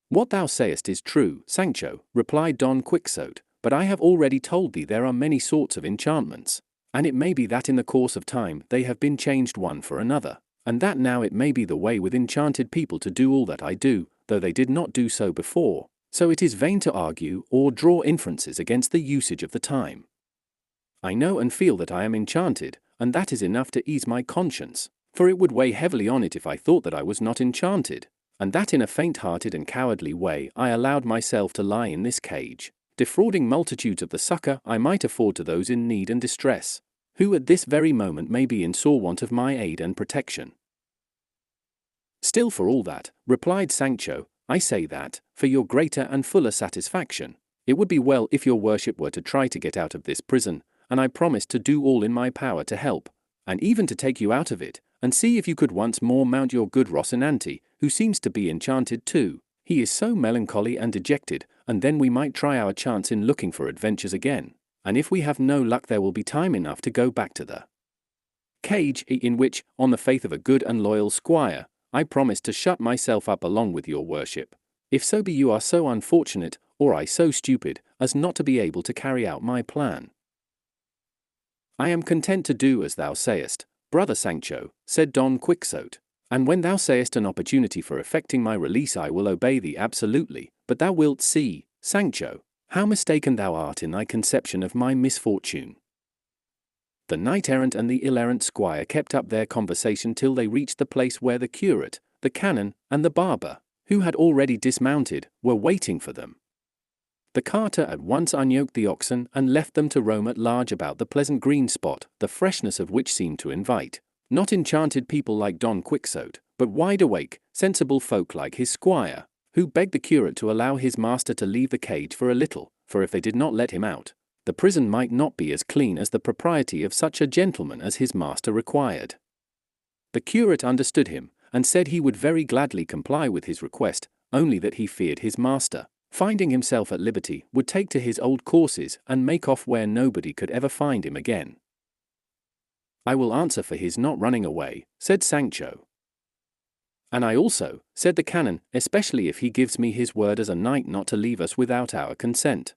"What thou sayest is true, Sancho," replied Don Quixote, "but I have already told thee there are many sorts of enchantments, and it may be that in the course of time they have been changed one for another, and that now it may be the way with enchanted people to do all that I do, though they did not do so before, so it is vain to argue or draw inferences against the usage of the time. I know and feel that I am enchanted, and that is enough to ease my conscience, for it would weigh heavily on it if I thought that I was not enchanted, and that in a faint-hearted and cowardly way I allowed myself to lie in this cage, defrauding multitudes of the succor I might afford to those in need and distress, who at this very moment may be in sore want of my aid and protection." "Still for all that," replied Sancho, "I say that, for your greater and fuller satisfaction, it would be well if your worship were to try to get out of this prison, and I promise to do all in my power to help, and even to take you out of it, and see if you could once more mount your good Rocinante, who seems to be enchanted too. He is so melancholy and dejected, and then we might try our chance in looking for adventures again, and if we have no luck there will be time enough to go back to the cage in which, on the faith of a good and loyal squire, I promise to shut myself up along with your worship, if so be you are so unfortunate, or I so stupid, as not to be able to carry out my plan." "I am content to do as thou sayest, brother Sancho," said Don Quixote, "and when thou sayest an opportunity for effecting my release I will obey thee absolutely, but thou wilt see, Sancho, how mistaken thou art in thy conception of my misfortune." The knight-errant and the ill-errant squire kept up their conversation till they reached the place where the curate, the canon, and the barber, who had already dismounted, were waiting for them. The carter at once unyoked the oxen and left them to roam at large about the pleasant green spot, the freshness of which seemed to invite, not enchanted people like Don Quixote, but wide-awake, sensible folk like his squire, who begged the curate to allow his master to leave the cage for a little, for if they did not let him out, the prison might not be as clean as the propriety of such a gentleman as his master required. The curate understood him, and said he would very gladly comply with his request, only that he feared his master, finding himself at liberty, would take to his old courses and make off where nobody could ever find him again. "I will answer for his not running away," said Sancho. "And I also," said the canon, "especially if he gives me his word as a knight not to leave us without our consent."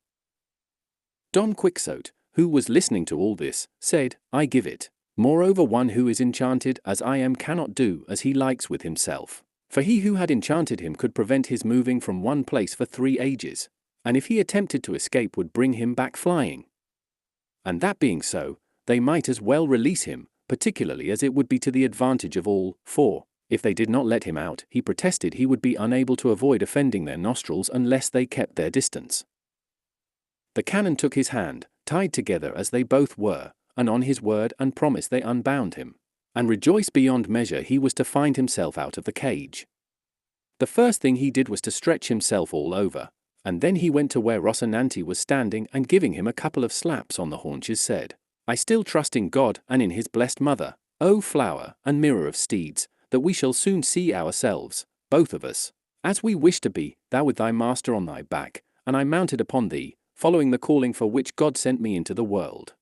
Don Quixote, who was listening to all this, said, "I give it. Moreover, one who is enchanted as I am cannot do as he likes with himself, for he who had enchanted him could prevent his moving from one place for 3 ages, and if he attempted to escape would bring him back flying. And that being so, they might as well release him, particularly as it would be to the advantage of all, for, if they did not let him out, he protested he would be unable to avoid offending their nostrils unless they kept their distance." The canon took his hand, tied together as they both were, and on his word and promise they unbound him, and rejoiced beyond measure he was to find himself out of the cage. The first thing he did was to stretch himself all over, and then he went to where Rocinante was standing and giving him a couple of slaps on the haunches said, "I still trust in God and in his blessed mother, O flower and mirror of steeds, that we shall soon see ourselves, both of us, as we wish to be, thou with thy master on thy back, and I mounted upon thee, following the calling for which God sent me into the world."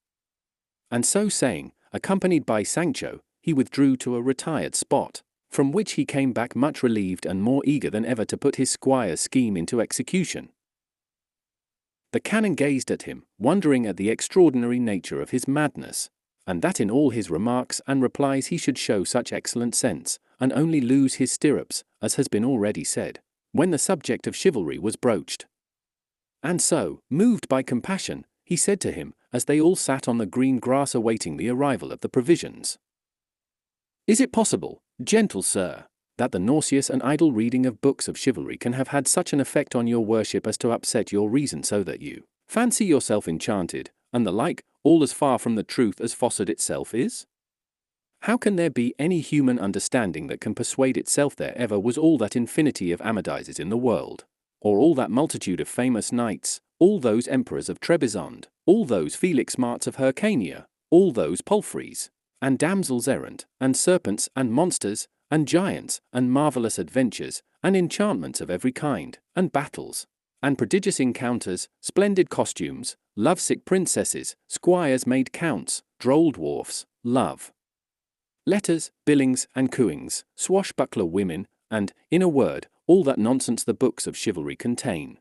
And so saying, accompanied by Sancho, he withdrew to a retired spot, from which he came back much relieved and more eager than ever to put his squire's scheme into execution. The canon gazed at him, wondering at the extraordinary nature of his madness, and that in all his remarks and replies he should show such excellent sense, and only lose his stirrups, as has been already said, when the subject of chivalry was broached. And so, moved by compassion, he said to him, as they all sat on the green grass awaiting the arrival of the provisions, "Is it possible, gentle sir, that the nauseous and idle reading of books of chivalry can have had such an effect on your worship as to upset your reason so that you fancy yourself enchanted, and the like, all as far from the truth as falsehood itself is? How can there be any human understanding that can persuade itself there ever was all that infinity of Amadises in the world, or all that multitude of famous knights, all those emperors of Trebizond, all those Felix Marts of Hyrcania, all those palfreys, and damsels errant, and serpents, and monsters, and giants, and marvelous adventures, and enchantments of every kind, and battles, and prodigious encounters, splendid costumes, lovesick princesses, squires made counts, droll dwarfs, love letters, billings, and cooings, swashbuckler women, and, in a word, all that nonsense the books of chivalry contain.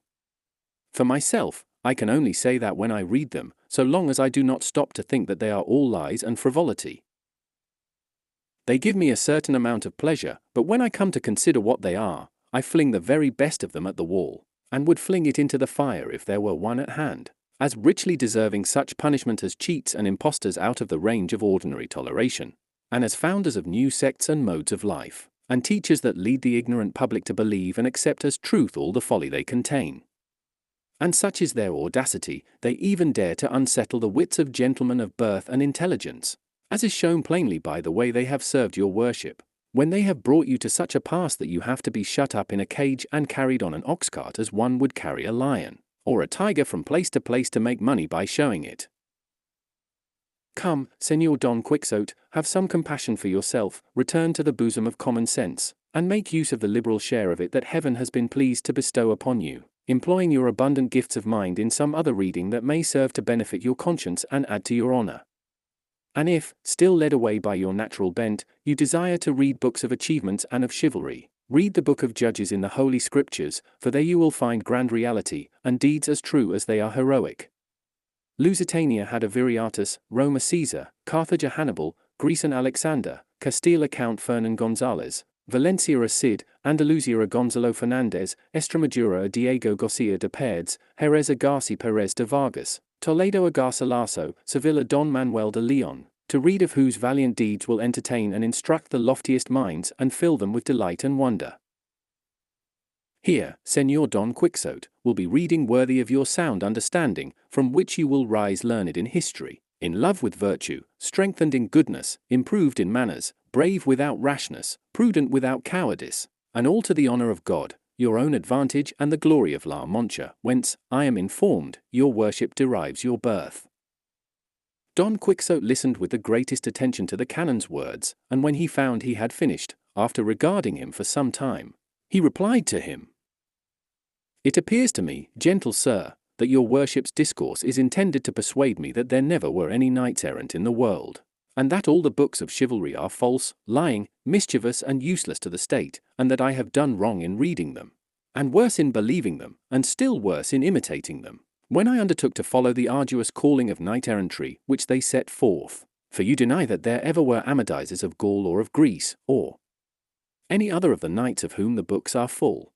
For myself, I can only say that when I read them, so long as I do not stop to think that they are all lies and frivolity. They give me a certain amount of pleasure, but when I come to consider what they are, I fling the very best of them at the wall, and would fling it into the fire if there were one at hand, as richly deserving such punishment as cheats and impostors out of the range of ordinary toleration, and as founders of new sects and modes of life, and teachers that lead the ignorant public to believe and accept as truth all the folly they contain. And such is their audacity, they even dare to unsettle the wits of gentlemen of birth and intelligence, as is shown plainly by the way they have served your worship, when they have brought you to such a pass that you have to be shut up in a cage and carried on an ox-cart as one would carry a lion, or a tiger from place to place to make money by showing it. Come, Señor Don Quixote, have some compassion for yourself, return to the bosom of common sense, and make use of the liberal share of it that heaven has been pleased to bestow upon you, employing your abundant gifts of mind in some other reading that may serve to benefit your conscience and add to your honor. And if, still led away by your natural bent, you desire to read books of achievements and of chivalry, read the book of Judges in the Holy Scriptures, for there you will find grand reality, and deeds as true as they are heroic. Lusitania had a Viriatus, Rome a Caesar, Carthage a Hannibal, Greece an Alexander, Castile a Count Fernan Gonzalez, Valencia a Cid, Andalusia a Gonzalo Fernandez, Estremadura a Diego Garcia de Paredes, Jerez a Garci Perez de Vargas, Toledo a Garcilaso, Seville a Don Manuel de Leon, to read of whose valiant deeds will entertain and instruct the loftiest minds and fill them with delight and wonder. Here, Señor Don Quixote will be reading worthy of your sound understanding, from which you will rise learned in history, in love with virtue, strengthened in goodness, improved in manners, brave without rashness, prudent without cowardice, and all to the honor of God, your own advantage and the glory of La Mancha, whence, I am informed, your worship derives your birth. Don Quixote listened with the greatest attention to the canon's words, and when he found he had finished, after regarding him for some time, he replied to him, "It appears to me, gentle sir, that your worship's discourse is intended to persuade me that there never were any knights-errant in the world, and that all the books of chivalry are false, lying, mischievous and useless to the state, and that I have done wrong in reading them, and worse in believing them, and still worse in imitating them, when I undertook to follow the arduous calling of knight-errantry which they set forth. For you deny that there ever were Amadises of Gaul or of Greece, or any other of the knights of whom the books are full."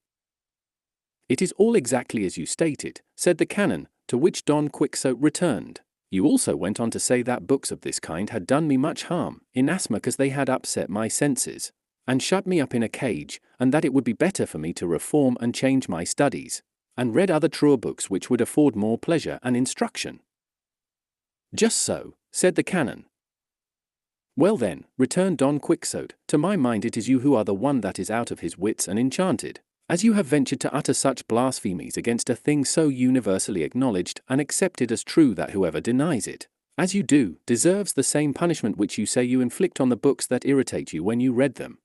"It is all exactly as you stated," said the canon, to which Don Quixote returned. "You also went on to say that books of this kind had done me much harm, inasmuch as they had upset my senses, and shut me up in a cage, and that it would be better for me to reform and change my studies, and read other truer books which would afford more pleasure and instruction." "Just so," said the canon. "Well then," returned Don Quixote, "to my mind it is you who are the one that is out of his wits and enchanted, as you have ventured to utter such blasphemies against a thing so universally acknowledged and accepted as true that whoever denies it, as you do, deserves the same punishment which you say you inflict on the books that irritate you when you read them.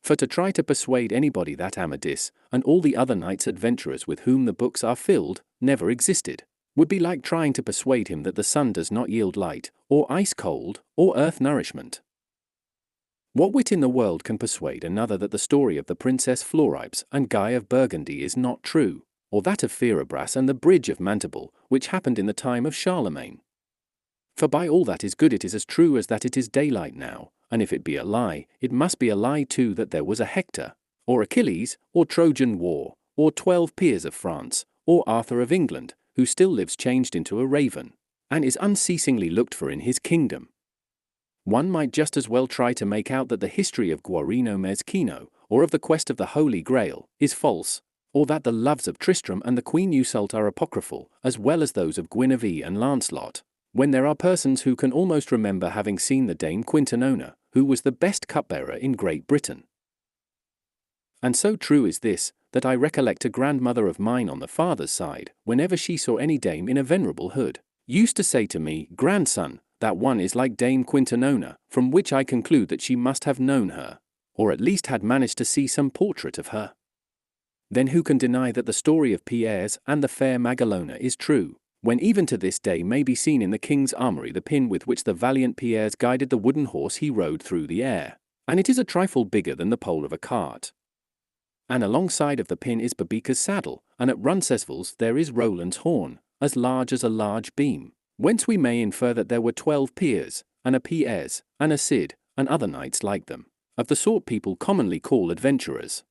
For to try to persuade anybody that Amadis, and all the other knights adventurers with whom the books are filled, never existed, would be like trying to persuade him that the sun does not yield light, or ice cold, or earth nourishment. What wit in the world can persuade another that the story of the Princess Floripes and Guy of Burgundy is not true, or that of Fierabras and the bridge of Mantible, which happened in the time of Charlemagne? For by all that is good it is as true as that it is daylight now, and if it be a lie, it must be a lie too that there was a Hector, or Achilles, or Trojan War, or 12 peers of France, or Arthur of England, who still lives changed into a raven, and is unceasingly looked for in his kingdom. One might just as well try to make out that the history of Guarino Mezquino, or of the quest of the Holy Grail, is false, or that the loves of Tristram and the Queen Iseult are apocryphal, as well as those of Guinevere and Lancelot, when there are persons who can almost remember having seen the Dame Quintanona, who was the best cupbearer in Great Britain. And so true is this, that I recollect a grandmother of mine on the father's side, whenever she saw any dame in a venerable hood, used to say to me, "Grandson, that one is like Dame Quintanona," from which I conclude that she must have known her, or at least had managed to see some portrait of her. Then who can deny that the story of Pierres and the fair Magalona is true, when even to this day may be seen in the king's armory the pin with which the valiant Pierres guided the wooden horse he rode through the air, and it is a trifle bigger than the pole of a cart. And alongside of the pin is Babica's saddle, and at Roncesvalles there is Roland's horn, as large as a large beam, whence we may infer that there were 12 peers, and a Pierres, and a Cid, and other knights like them, of the sort people commonly call adventurers.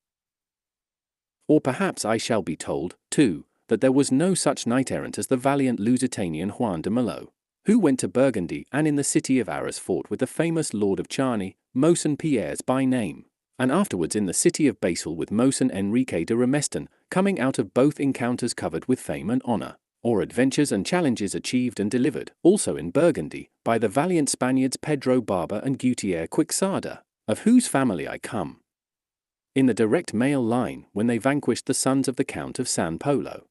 Or perhaps I shall be told, too, that there was no such knight-errant as the valiant Lusitanian Juan de Malo, who went to Burgundy and in the city of Arras fought with the famous Lord of Charny, Mosen Pierres by name, and afterwards in the city of Basel with Mosen Enrique de Remeston, coming out of both encounters covered with fame and honour, or adventures and challenges achieved and delivered, also in Burgundy, by the valiant Spaniards Pedro Barba and Gutierre Quixada, of whose family I come, in the direct male line, when they vanquished the sons of the Count of San Polo.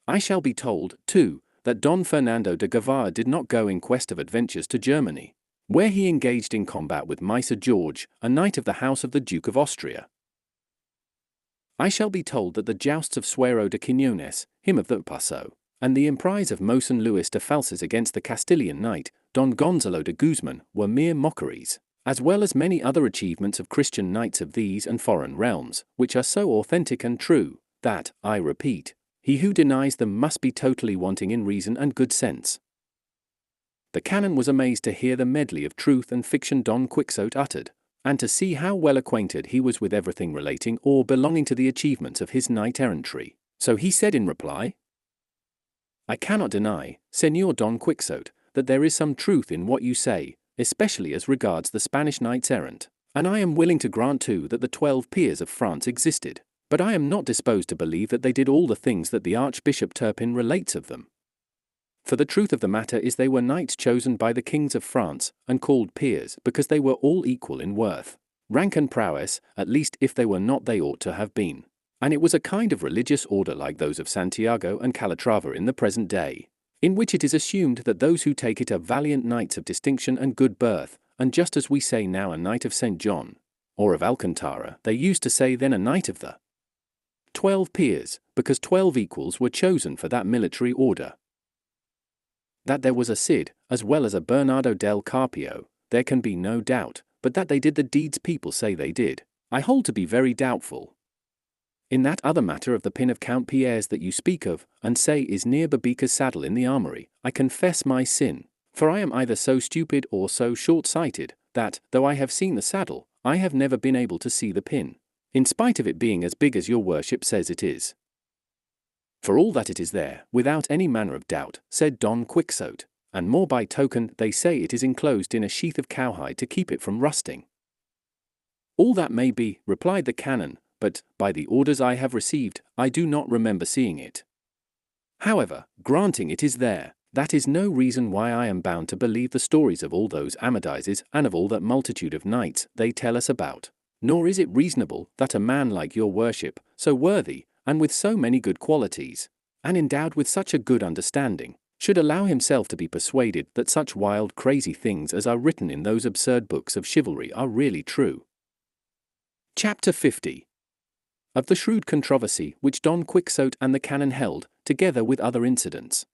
I shall be told, too, that Don Fernando de Guevara did not go in quest of adventures to Germany, where he engaged in combat with Maese George, a knight of the house of the Duke of Austria. I shall be told that the jousts of Suero de Quiñones, him of the Paso, and the emprise of Mosen Luis de Falces against the Castilian knight, Don Gonzalo de Guzman, were mere mockeries, as well as many other achievements of Christian knights of these and foreign realms, which are so authentic and true, that, I repeat, he who denies them must be totally wanting in reason and good sense. The canon was amazed to hear the medley of truth and fiction Don Quixote uttered, and to see how well acquainted he was with everything relating or belonging to the achievements of his knight-errantry. So he said in reply, "I cannot deny, Señor Don Quixote, that there is some truth in what you say, especially as regards the Spanish knights-errant, and I am willing to grant too that the 12 peers of France existed, but I am not disposed to believe that they did all the things that the Archbishop Turpin relates of them. For the truth of the matter is they were knights chosen by the kings of France, and called peers, because they were all equal in worth, rank and prowess, at least if they were not they ought to have been. And it was a kind of religious order like those of Santiago and Calatrava in the present day, in which it is assumed that those who take it are valiant knights of distinction and good birth, and just as we say now a knight of St. John, or of Alcantara, they used to say then a knight of the 12 peers, because 12 equals were chosen for that military order. That there was a Cid, as well as a Bernardo del Carpio, there can be no doubt, but that they did the deeds people say they did, I hold to be very doubtful. In that other matter of the pin of Count Pierres that you speak of, and say is near Babica's saddle in the armory, I confess my sin, for I am either so stupid or so short-sighted, that, though I have seen the saddle, I have never been able to see the pin, in spite of it being as big as your worship says it is. For all that it is there, without any manner of doubt, said Don Quixote, and more by token they say it is enclosed in a sheath of cowhide to keep it from rusting. All that may be, replied the canon, but, by the orders I have received, I do not remember seeing it. However, granting it is there, that is no reason why I am bound to believe the stories of all those Amadises and of all that multitude of knights they tell us about, nor is it reasonable that a man like your worship, so worthy, and with so many good qualities, and endowed with such a good understanding, should allow himself to be persuaded that such wild crazy things as are written in those absurd books of chivalry are really true. Chapter 50. Of the shrewd controversy which Don Quixote and the canon held, together with other incidents.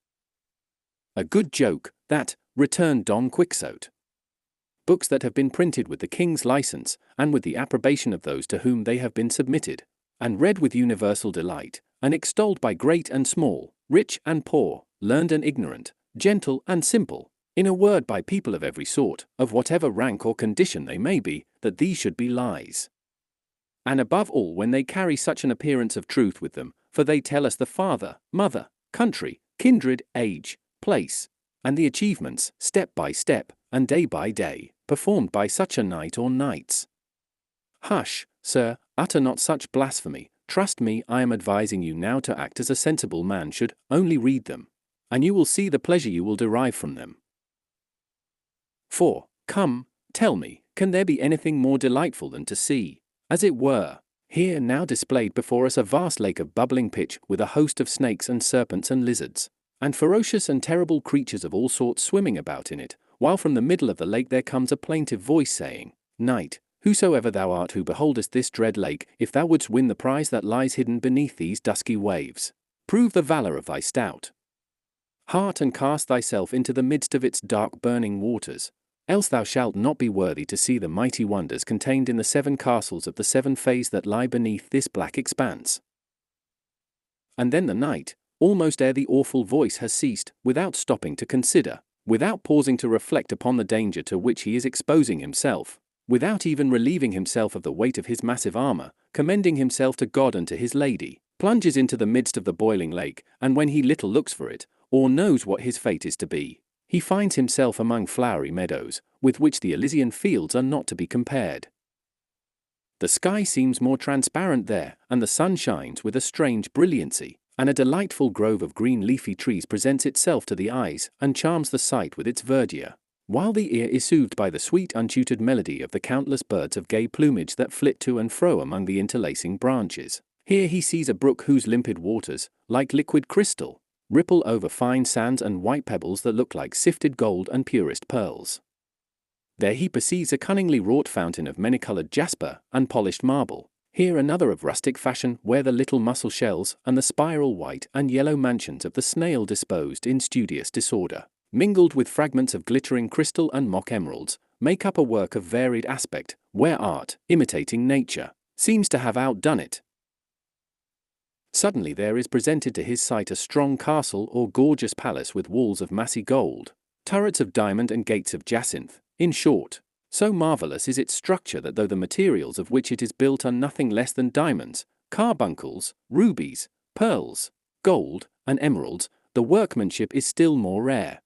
A good joke, that, returned Don Quixote. Books that have been printed with the king's license, and with the approbation of those to whom they have been submitted, and read with universal delight, and extolled by great and small, rich and poor, learned and ignorant, gentle and simple, in a word by people of every sort, of whatever rank or condition they may be, that these should be lies. And above all when they carry such an appearance of truth with them, for they tell us the father, mother, country, kindred, age, place, and the achievements, step by step, and day by day, performed by such a knight or knights. Hush, sir, utter not such blasphemy, Trust me, I am advising you now to act as a sensible man should. Only read them, and you will see the pleasure you will derive from them. 4. Come, tell me, can there be anything more delightful than to see, as it were, here now displayed before us a vast lake of bubbling pitch with a host of snakes and serpents and lizards, and ferocious and terrible creatures of all sorts swimming about in it, while from the middle of the lake there comes a plaintive voice saying, Knight, whosoever thou art who beholdest this dread lake, if thou wouldst win the prize that lies hidden beneath these dusky waves, prove the valor of thy stout heart and cast thyself into the midst of its dark burning waters, else thou shalt not be worthy to see the mighty wonders contained in the 7 castles of the 7 fays that lie beneath this black expanse. And then the knight, almost ere the awful voice has ceased, without stopping to consider, without pausing to reflect upon the danger to which he is exposing himself, without even relieving himself of the weight of his massive armor, commending himself to God and to his lady, plunges into the midst of the boiling lake, and when he little looks for it, or knows what his fate is to be, he finds himself among flowery meadows, with which the Elysian fields are not to be compared. The sky seems more transparent there, and the sun shines with a strange brilliancy, and a delightful grove of green leafy trees presents itself to the eyes, and charms the sight with its verdure, while the ear is soothed by the sweet untutored melody of the countless birds of gay plumage that flit to and fro among the interlacing branches. Here he sees a brook whose limpid waters, like liquid crystal, ripple over fine sands and white pebbles that look like sifted gold and purest pearls. There he perceives a cunningly wrought fountain of many-colored jasper and polished marble, here another of rustic fashion where the little mussel shells and the spiral white and yellow mansions of the snail disposed in studious disorder, mingled with fragments of glittering crystal and mock emeralds, make up a work of varied aspect, where art, imitating nature, seems to have outdone it. Suddenly there is presented to his sight a strong castle or gorgeous palace with walls of massy gold, turrets of diamond and gates of jacinth. In short, so marvelous is its structure that though the materials of which it is built are nothing less than diamonds, carbuncles, rubies, pearls, gold, and emeralds, the workmanship is still more rare.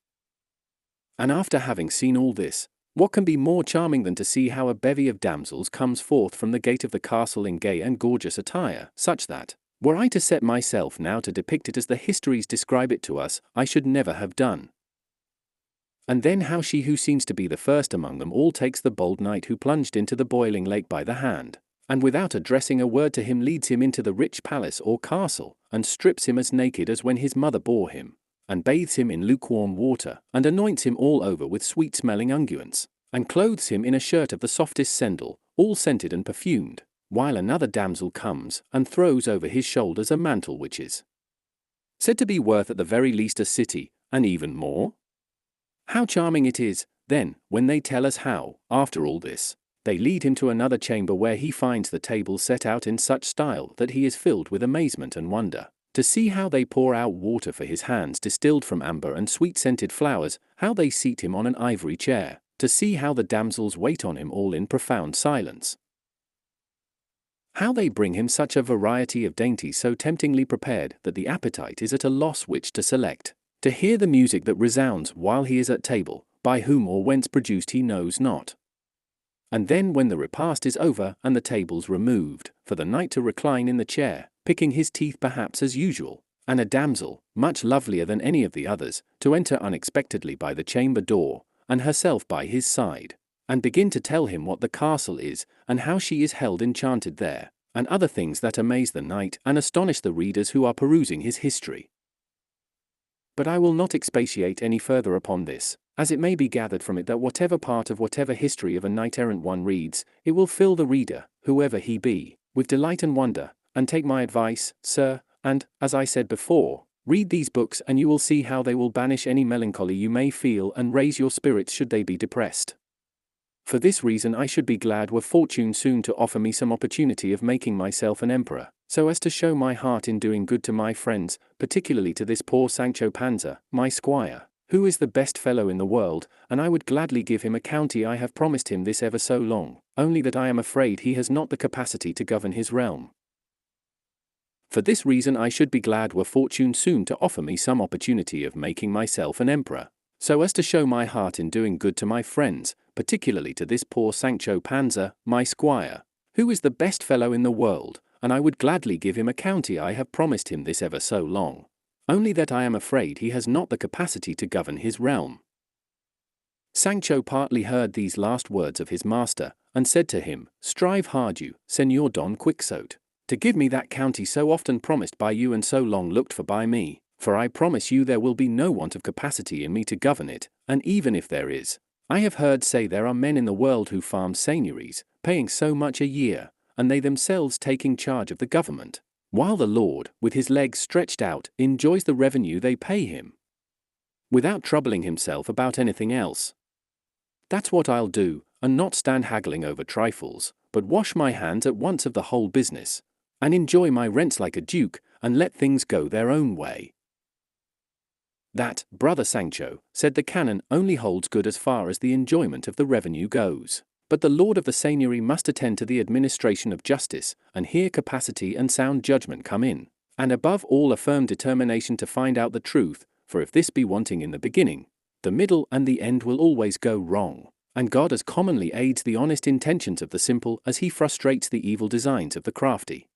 And after having seen all this, what can be more charming than to see how a bevy of damsels comes forth from the gate of the castle in gay and gorgeous attire, such that, were I to set myself now to depict it as the histories describe it to us, I should never have done. And then how she who seems to be the first among them all takes the bold knight who plunged into the boiling lake by the hand, and without addressing a word to him leads him into the rich palace or castle, and strips him as naked as when his mother bore him, and bathes him in lukewarm water, and anoints him all over with sweet-smelling unguents, and clothes him in a shirt of the softest sendal, all scented and perfumed, while another damsel comes and throws over his shoulders a mantle which is said to be worth at the very least a city, and even more. How charming it is, then, when they tell us how, after all this, they lead him to another chamber where he finds the table set out in such style that he is filled with amazement and wonder, to see how they pour out water for his hands distilled from amber and sweet-scented flowers, how they seat him on an ivory chair, to see how the damsels wait on him all in profound silence, how they bring him such a variety of dainties so temptingly prepared that the appetite is at a loss which to select, to hear the music that resounds while he is at table, by whom or whence produced he knows not. And then when the repast is over and the tables removed, for the knight to recline in the chair, picking his teeth perhaps as usual, and a damsel, much lovelier than any of the others, to enter unexpectedly by the chamber door, and herself by his side, and begin to tell him what the castle is, and how she is held enchanted there, and other things that amaze the knight and astonish the readers who are perusing his history. But I will not expatiate any further upon this, as it may be gathered from it that whatever part of whatever history of a knight-errant one reads, it will fill the reader, whoever he be, with delight and wonder, and take my advice, sir, and, as I said before, read these books and you will see how they will banish any melancholy you may feel and raise your spirits should they be depressed. For this reason I should be glad were fortune soon to offer me some opportunity of making myself an emperor, so as to show my heart in doing good to my friends, particularly to this poor Sancho Panza, my squire, who is the best fellow in the world, and I would gladly give him a county I have promised him this ever so long, only that I am afraid he has not the capacity to govern his realm. For this reason I should be glad were fortune soon to offer me some opportunity of making myself an emperor, so as to show my heart in doing good to my friends, particularly to this poor Sancho Panza, my squire, who is the best fellow in the world, and I would gladly give him a county. I have promised him this ever so long. Only that I am afraid he has not the capacity to govern his realm." Sancho partly heard these last words of his master, and said to him, "Strive hard you, Señor Don Quixote, to give me that county so often promised by you and so long looked for by me, for I promise you there will be no want of capacity in me to govern it, and even if there is, I have heard say there are men in the world who farm seigniories, paying so much a year, and they themselves taking charge of the government, while the lord, with his legs stretched out, enjoys the revenue they pay him, without troubling himself about anything else. That's what I'll do, and not stand haggling over trifles, but wash my hands at once of the whole business, and enjoy my rents like a duke, and let things go their own way." "That, brother Sancho," said the canon, "only holds good as far as the enjoyment of the revenue goes. But the lord of the seigniory must attend to the administration of justice, and here capacity and sound judgment come in, and above all a firm determination to find out the truth, for if this be wanting in the beginning, the middle and the end will always go wrong, and God as commonly aids the honest intentions of the simple as he frustrates the evil designs of the crafty."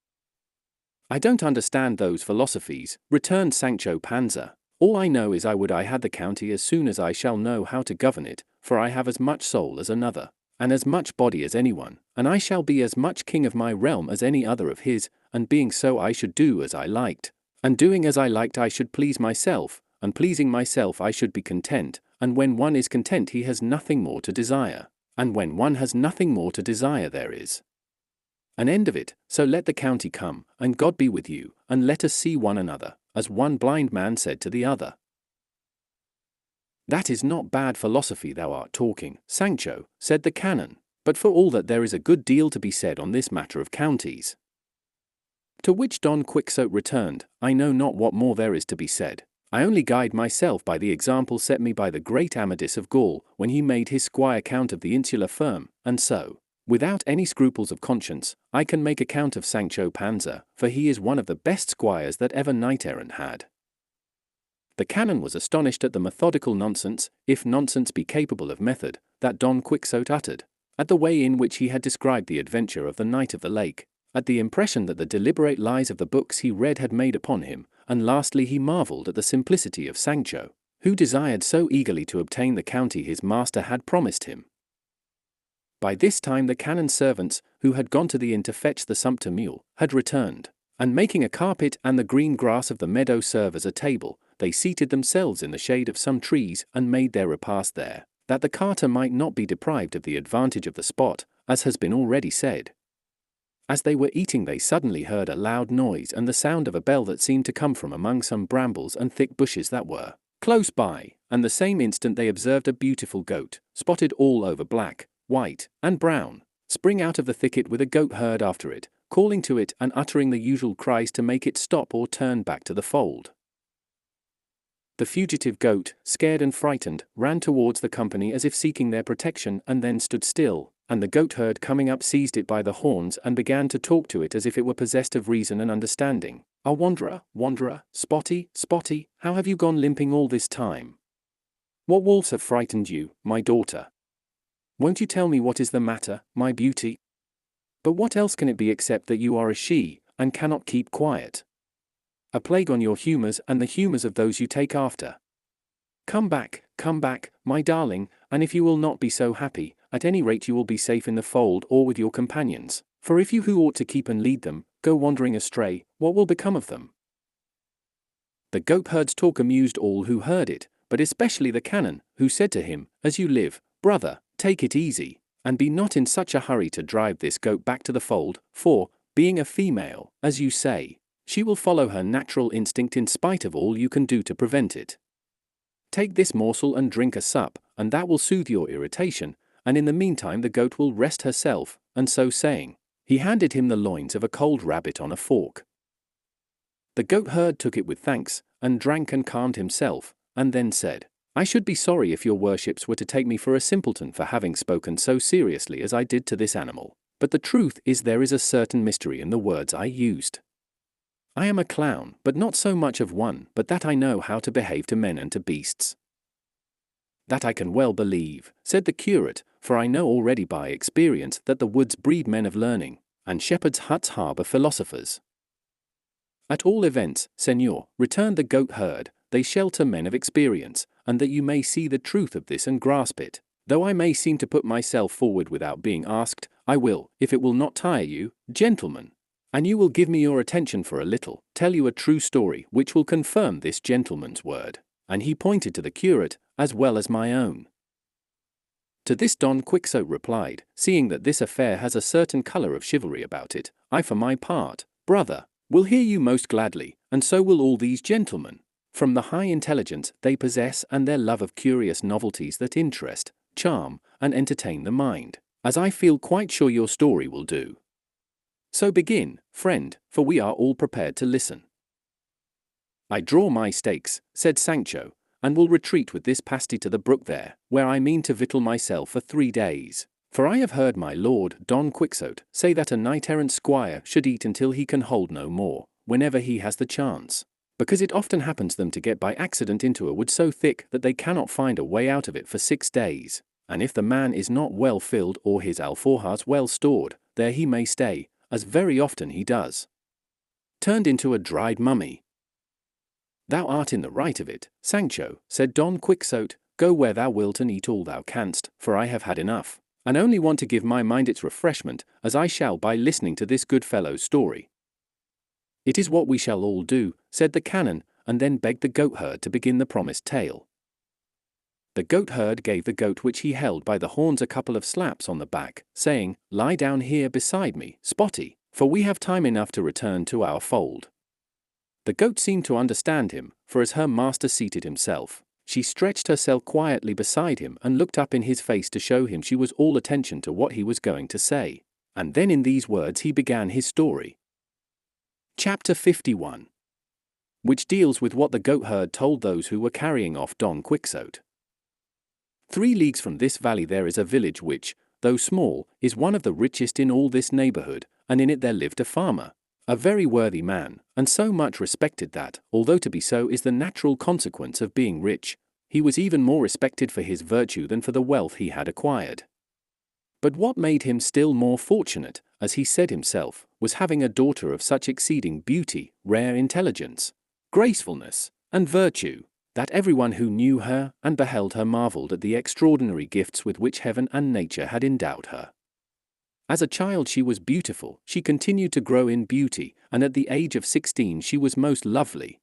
"I don't understand those philosophies," returned Sancho Panza. "All I know is I had the county as soon as I shall know how to govern it, for I have as much soul as another, and as much body as anyone, and I shall be as much king of my realm as any other of his, and being so I should do as I liked, and doing as I liked I should please myself, and pleasing myself I should be content, and when one is content he has nothing more to desire, and when one has nothing more to desire there is an end of it. So let the county come, and God be with you, and let us see one another, as one blind man said to the other." "That is not bad philosophy thou art talking, Sancho," said the canon, "but for all that there is a good deal to be said on this matter of counties." To which Don Quixote returned, "I know not what more there is to be said. I only guide myself by the example set me by the great Amadis of Gaul when he made his squire count of the insular firm, and so, without any scruples of conscience, I can make account of Sancho Panza, for he is one of the best squires that ever knight-errant had." The canon was astonished at the methodical nonsense, if nonsense be capable of method, that Don Quixote uttered, at the way in which he had described the adventure of the Knight of the Lake, at the impression that the deliberate lies of the books he read had made upon him, and lastly he marvelled at the simplicity of Sancho, who desired so eagerly to obtain the county his master had promised him. By this time the canon's servants, who had gone to the inn to fetch the sumpter mule, had returned, and making a carpet and the green grass of the meadow serve as a table, they seated themselves in the shade of some trees and made their repast there, that the carter might not be deprived of the advantage of the spot, as has been already said. As they were eating they suddenly heard a loud noise and the sound of a bell that seemed to come from among some brambles and thick bushes that were close by, and the same instant they observed a beautiful goat, spotted all over black, white, and brown, spring out of the thicket with a goat herd after it, calling to it and uttering the usual cries to make it stop or turn back to the fold. The fugitive goat, scared and frightened, ran towards the company as if seeking their protection and then stood still, and the goat-herd coming up seized it by the horns and began to talk to it as if it were possessed of reason and understanding. "Ah, wanderer, wanderer, Spotty, Spotty, how have you gone limping all this time? What wolves have frightened you, my daughter? Won't you tell me what is the matter, my beauty? But what else can it be except that you are a she, and cannot keep quiet? A plague on your humours and the humours of those you take after. Come back, my darling, and if you will not be so happy, at any rate you will be safe in the fold or with your companions, for if you who ought to keep and lead them, go wandering astray, what will become of them?" The goatherd's talk amused all who heard it, but especially the canon, who said to him, "As you live, brother, take it easy, and be not in such a hurry to drive this goat back to the fold, for, being a female, as you say, she will follow her natural instinct in spite of all you can do to prevent it. Take this morsel and drink a sup, and that will soothe your irritation, and in the meantime the goat will rest herself," and so saying, he handed him the loins of a cold rabbit on a fork. The goatherd took it with thanks, and drank and calmed himself, and then said, "I should be sorry if your worships were to take me for a simpleton for having spoken so seriously as I did to this animal, but the truth is there is a certain mystery in the words I used. I am a clown, but not so much of one, but that I know how to behave to men and to beasts." "That I can well believe," said the curate, "for I know already by experience that the woods breed men of learning, and shepherds' huts harbour philosophers. At all events, Señor, returned the goat-herd, they shelter men of experience, and that you may see the truth of this and grasp it. Though I may seem to put myself forward without being asked, I will, if it will not tire you, gentlemen, and you will give me your attention for a little, tell you a true story which will confirm this gentleman's word. And he pointed to the curate, as well as my own. To this Don Quixote replied, seeing that this affair has a certain colour of chivalry about it, I for my part, brother, will hear you most gladly, and so will all these gentlemen, from the high intelligence they possess and their love of curious novelties that interest, charm, and entertain the mind, as I feel quite sure your story will do. So begin, friend, for we are all prepared to listen. I draw my stakes, said Sancho, and will retreat with this pasty to the brook there, where I mean to victual myself for 3 days. For I have heard my lord, Don Quixote, say that a knight-errant squire should eat until he can hold no more, whenever he has the chance, because it often happens them to get by accident into a wood so thick that they cannot find a way out of it for 6 days, and if the man is not well filled or his alforjas well stored, there he may stay, as very often he does, turned into a dried mummy. Thou art in the right of it, Sancho, said Don Quixote, go where thou wilt and eat all thou canst, for I have had enough, and only want to give my mind its refreshment, as I shall by listening to this good fellow's story. It is what we shall all do, said the canon, and then begged the goatherd to begin the promised tale. The goatherd gave the goat which he held by the horns a couple of slaps on the back, saying, lie down here beside me, Spotty, for we have time enough to return to our fold. The goat seemed to understand him, for as her master seated himself, she stretched herself quietly beside him and looked up in his face to show him she was all attention to what he was going to say. And then in these words he began his story. Chapter 51, which deals with what the goatherd told those who were carrying off Don Quixote. 3 leagues from this valley there is a village which, though small, is one of the richest in all this neighbourhood, and in it there lived a farmer, a very worthy man, and so much respected that, although to be so is the natural consequence of being rich, he was even more respected for his virtue than for the wealth he had acquired. But what made him still more fortunate, as he said himself, was having a daughter of such exceeding beauty, rare intelligence, gracefulness, and virtue, that everyone who knew her and beheld her marvelled at the extraordinary gifts with which heaven and nature had endowed her. As a child she was beautiful, she continued to grow in beauty, and at the age of 16 she was most lovely.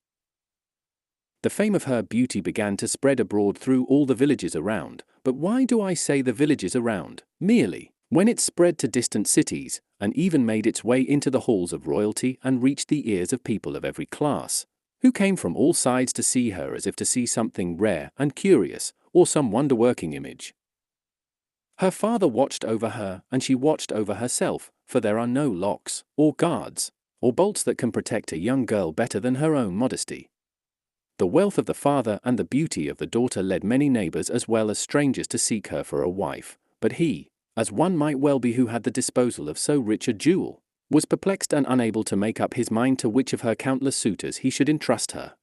The fame of her beauty began to spread abroad through all the villages around, but why do I say the villages around, merely? When it spread to distant cities, and even made its way into the halls of royalty and reached the ears of people of every class, who came from all sides to see her as if to see something rare and curious, or some wonder-working image. Her father watched over her, and she watched over herself, for there are no locks, or guards, or bolts that can protect a young girl better than her own modesty. The wealth of the father and the beauty of the daughter led many neighbours as well as strangers to seek her for a wife, but he, as one might well be who had the disposal of so rich a jewel, was perplexed and unable to make up his mind to which of her countless suitors he should entrust her.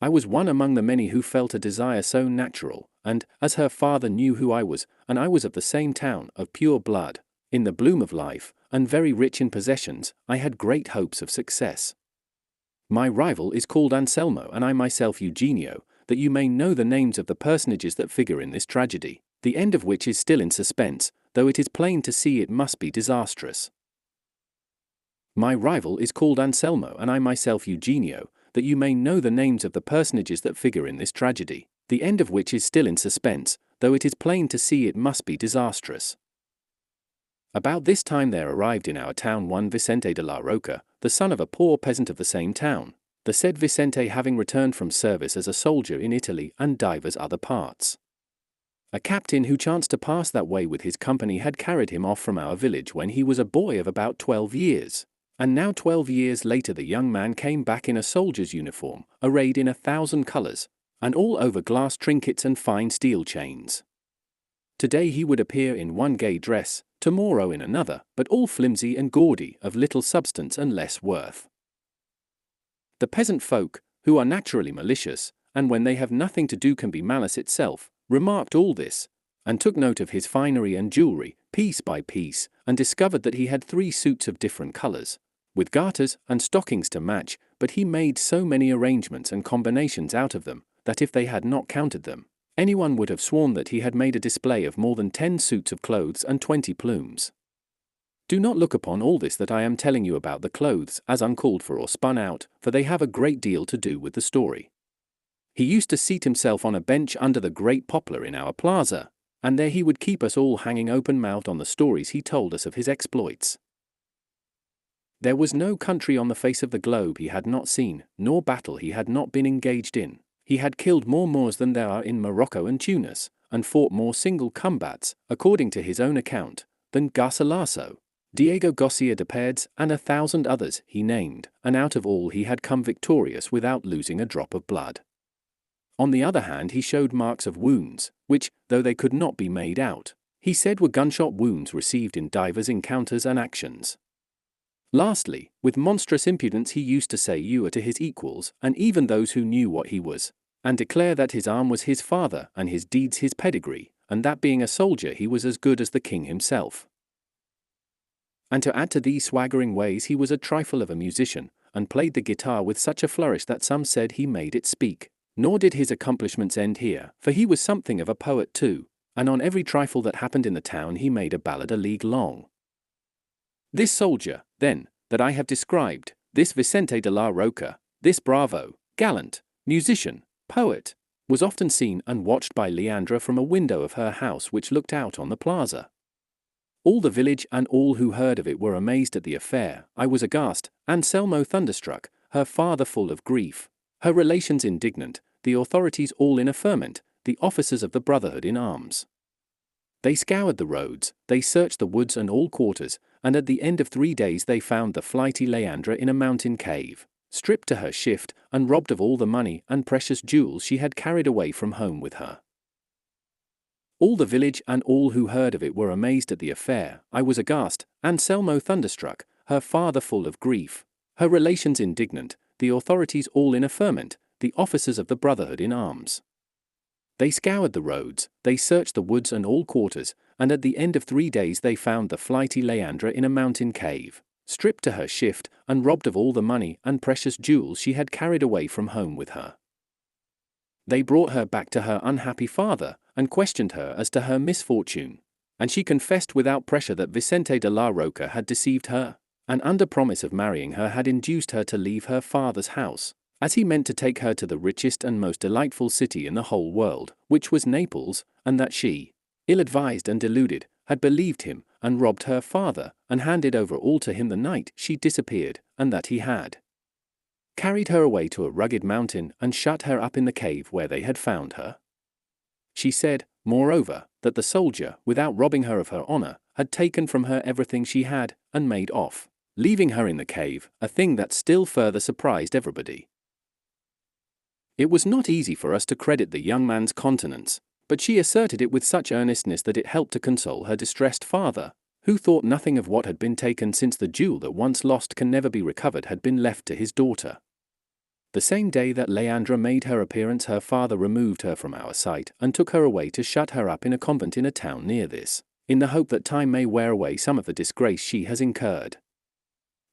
I was one among the many who felt a desire so natural, and, as her father knew who I was, and I was of the same town, of pure blood, in the bloom of life, and very rich in possessions, I had great hopes of success. My rival is called Anselmo and I myself Eugenio, that you may know the names of the personages that figure in this tragedy, the end of which is still in suspense, though it is plain to see it must be disastrous. My rival is called Anselmo and I myself Eugenio, that you may know the names of the personages that figure in this tragedy, the end of which is still in suspense, though it is plain to see it must be disastrous. About this time there arrived in our town one Vicente de la Roca, the son of a poor peasant of the same town, the said Vicente having returned from service as a soldier in Italy and divers other parts. A captain who chanced to pass that way with his company had carried him off from our village when he was a boy of about 12 years. And now 12 years later the young man came back in a soldier's uniform, arrayed in 1,000 colours, and all over glass trinkets and fine steel chains. Today he would appear in one gay dress, tomorrow in another, but all flimsy and gaudy, of little substance and less worth. The peasant folk, who are naturally malicious, and when they have nothing to do can be malice itself, remarked all this, and took note of his finery and jewellery, piece by piece, and discovered that he had 3 suits of different colors, with garters and stockings to match, but he made so many arrangements and combinations out of them, that if they had not counted them, anyone would have sworn that he had made a display of more than 10 suits of clothes and 20 plumes. Do not look upon all this that I am telling you about the clothes as uncalled for or spun out, for they have a great deal to do with the story. He used to seat himself on a bench under the great poplar in our plaza, and there he would keep us all hanging open-mouthed on the stories he told us of his exploits. There was no country on the face of the globe he had not seen, nor battle he had not been engaged in. He had killed more Moors than there are in Morocco and Tunis, and fought more single combats, according to his own account, than Garcilaso, Diego Garcia de Paredes, and 1,000 others he named, and out of all he had come victorious without losing a drop of blood. On the other hand, he showed marks of wounds, which, though they could not be made out, he said were gunshot wounds received in divers encounters and actions. Lastly, with monstrous impudence he used to say you are to his equals, and even those who knew what he was, and declare that his arm was his father and his deeds his pedigree, and that being a soldier he was as good as the king himself. And to add to these swaggering ways, he was a trifle of a musician, and played the guitar with such a flourish that some said he made it speak. Nor did his accomplishments end here, for he was something of a poet too, and on every trifle that happened in the town he made a ballad a league long. This soldier, then, that I have described, this Vicente de la Roca, this bravo, gallant, musician, poet, was often seen and watched by Leandra from a window of her house which looked out on the plaza. All the village and all who heard of it were amazed at the affair. I was aghast, Anselmo thunderstruck, her father full of grief, her relations indignant, the authorities all in a ferment, the officers of the Brotherhood in arms. They scoured the roads, they searched the woods and all quarters, and at the end of 3 days they found the flighty Leandra in a mountain cave, stripped to her shift, and robbed of all the money and precious jewels she had carried away from home with her. All the village and all who heard of it were amazed at the affair. I was aghast, Anselmo thunderstruck, her father full of grief, her relations indignant, the authorities all in a ferment, the officers of the Brotherhood in arms. They scoured the roads, they searched the woods and all quarters, and at the end of 3 days they found the flighty Leandra in a mountain cave, stripped to her shift, and robbed of all the money and precious jewels she had carried away from home with her. They brought her back to her unhappy father, and questioned her as to her misfortune, and she confessed without pressure that Vicente de la Roca had deceived her, and under promise of marrying her had induced her to leave her father's house, as he meant to take her to the richest and most delightful city in the whole world, which was Naples, and that she, ill-advised and deluded, had believed him, and robbed her father, and handed over all to him the night she disappeared, and that he had carried her away to a rugged mountain, and shut her up in the cave where they had found her. She said, moreover, that the soldier, without robbing her of her honor, had taken from her everything she had, and made off, leaving her in the cave, a thing that still further surprised everybody. It was not easy for us to credit the young man's countenance, but she asserted it with such earnestness that it helped to console her distressed father, who thought nothing of what had been taken, since the jewel that once lost can never be recovered had been left to his daughter. The same day that Leandra made her appearance, her father removed her from our sight and took her away to shut her up in a convent in a town near this, in the hope that time may wear away some of the disgrace she has incurred.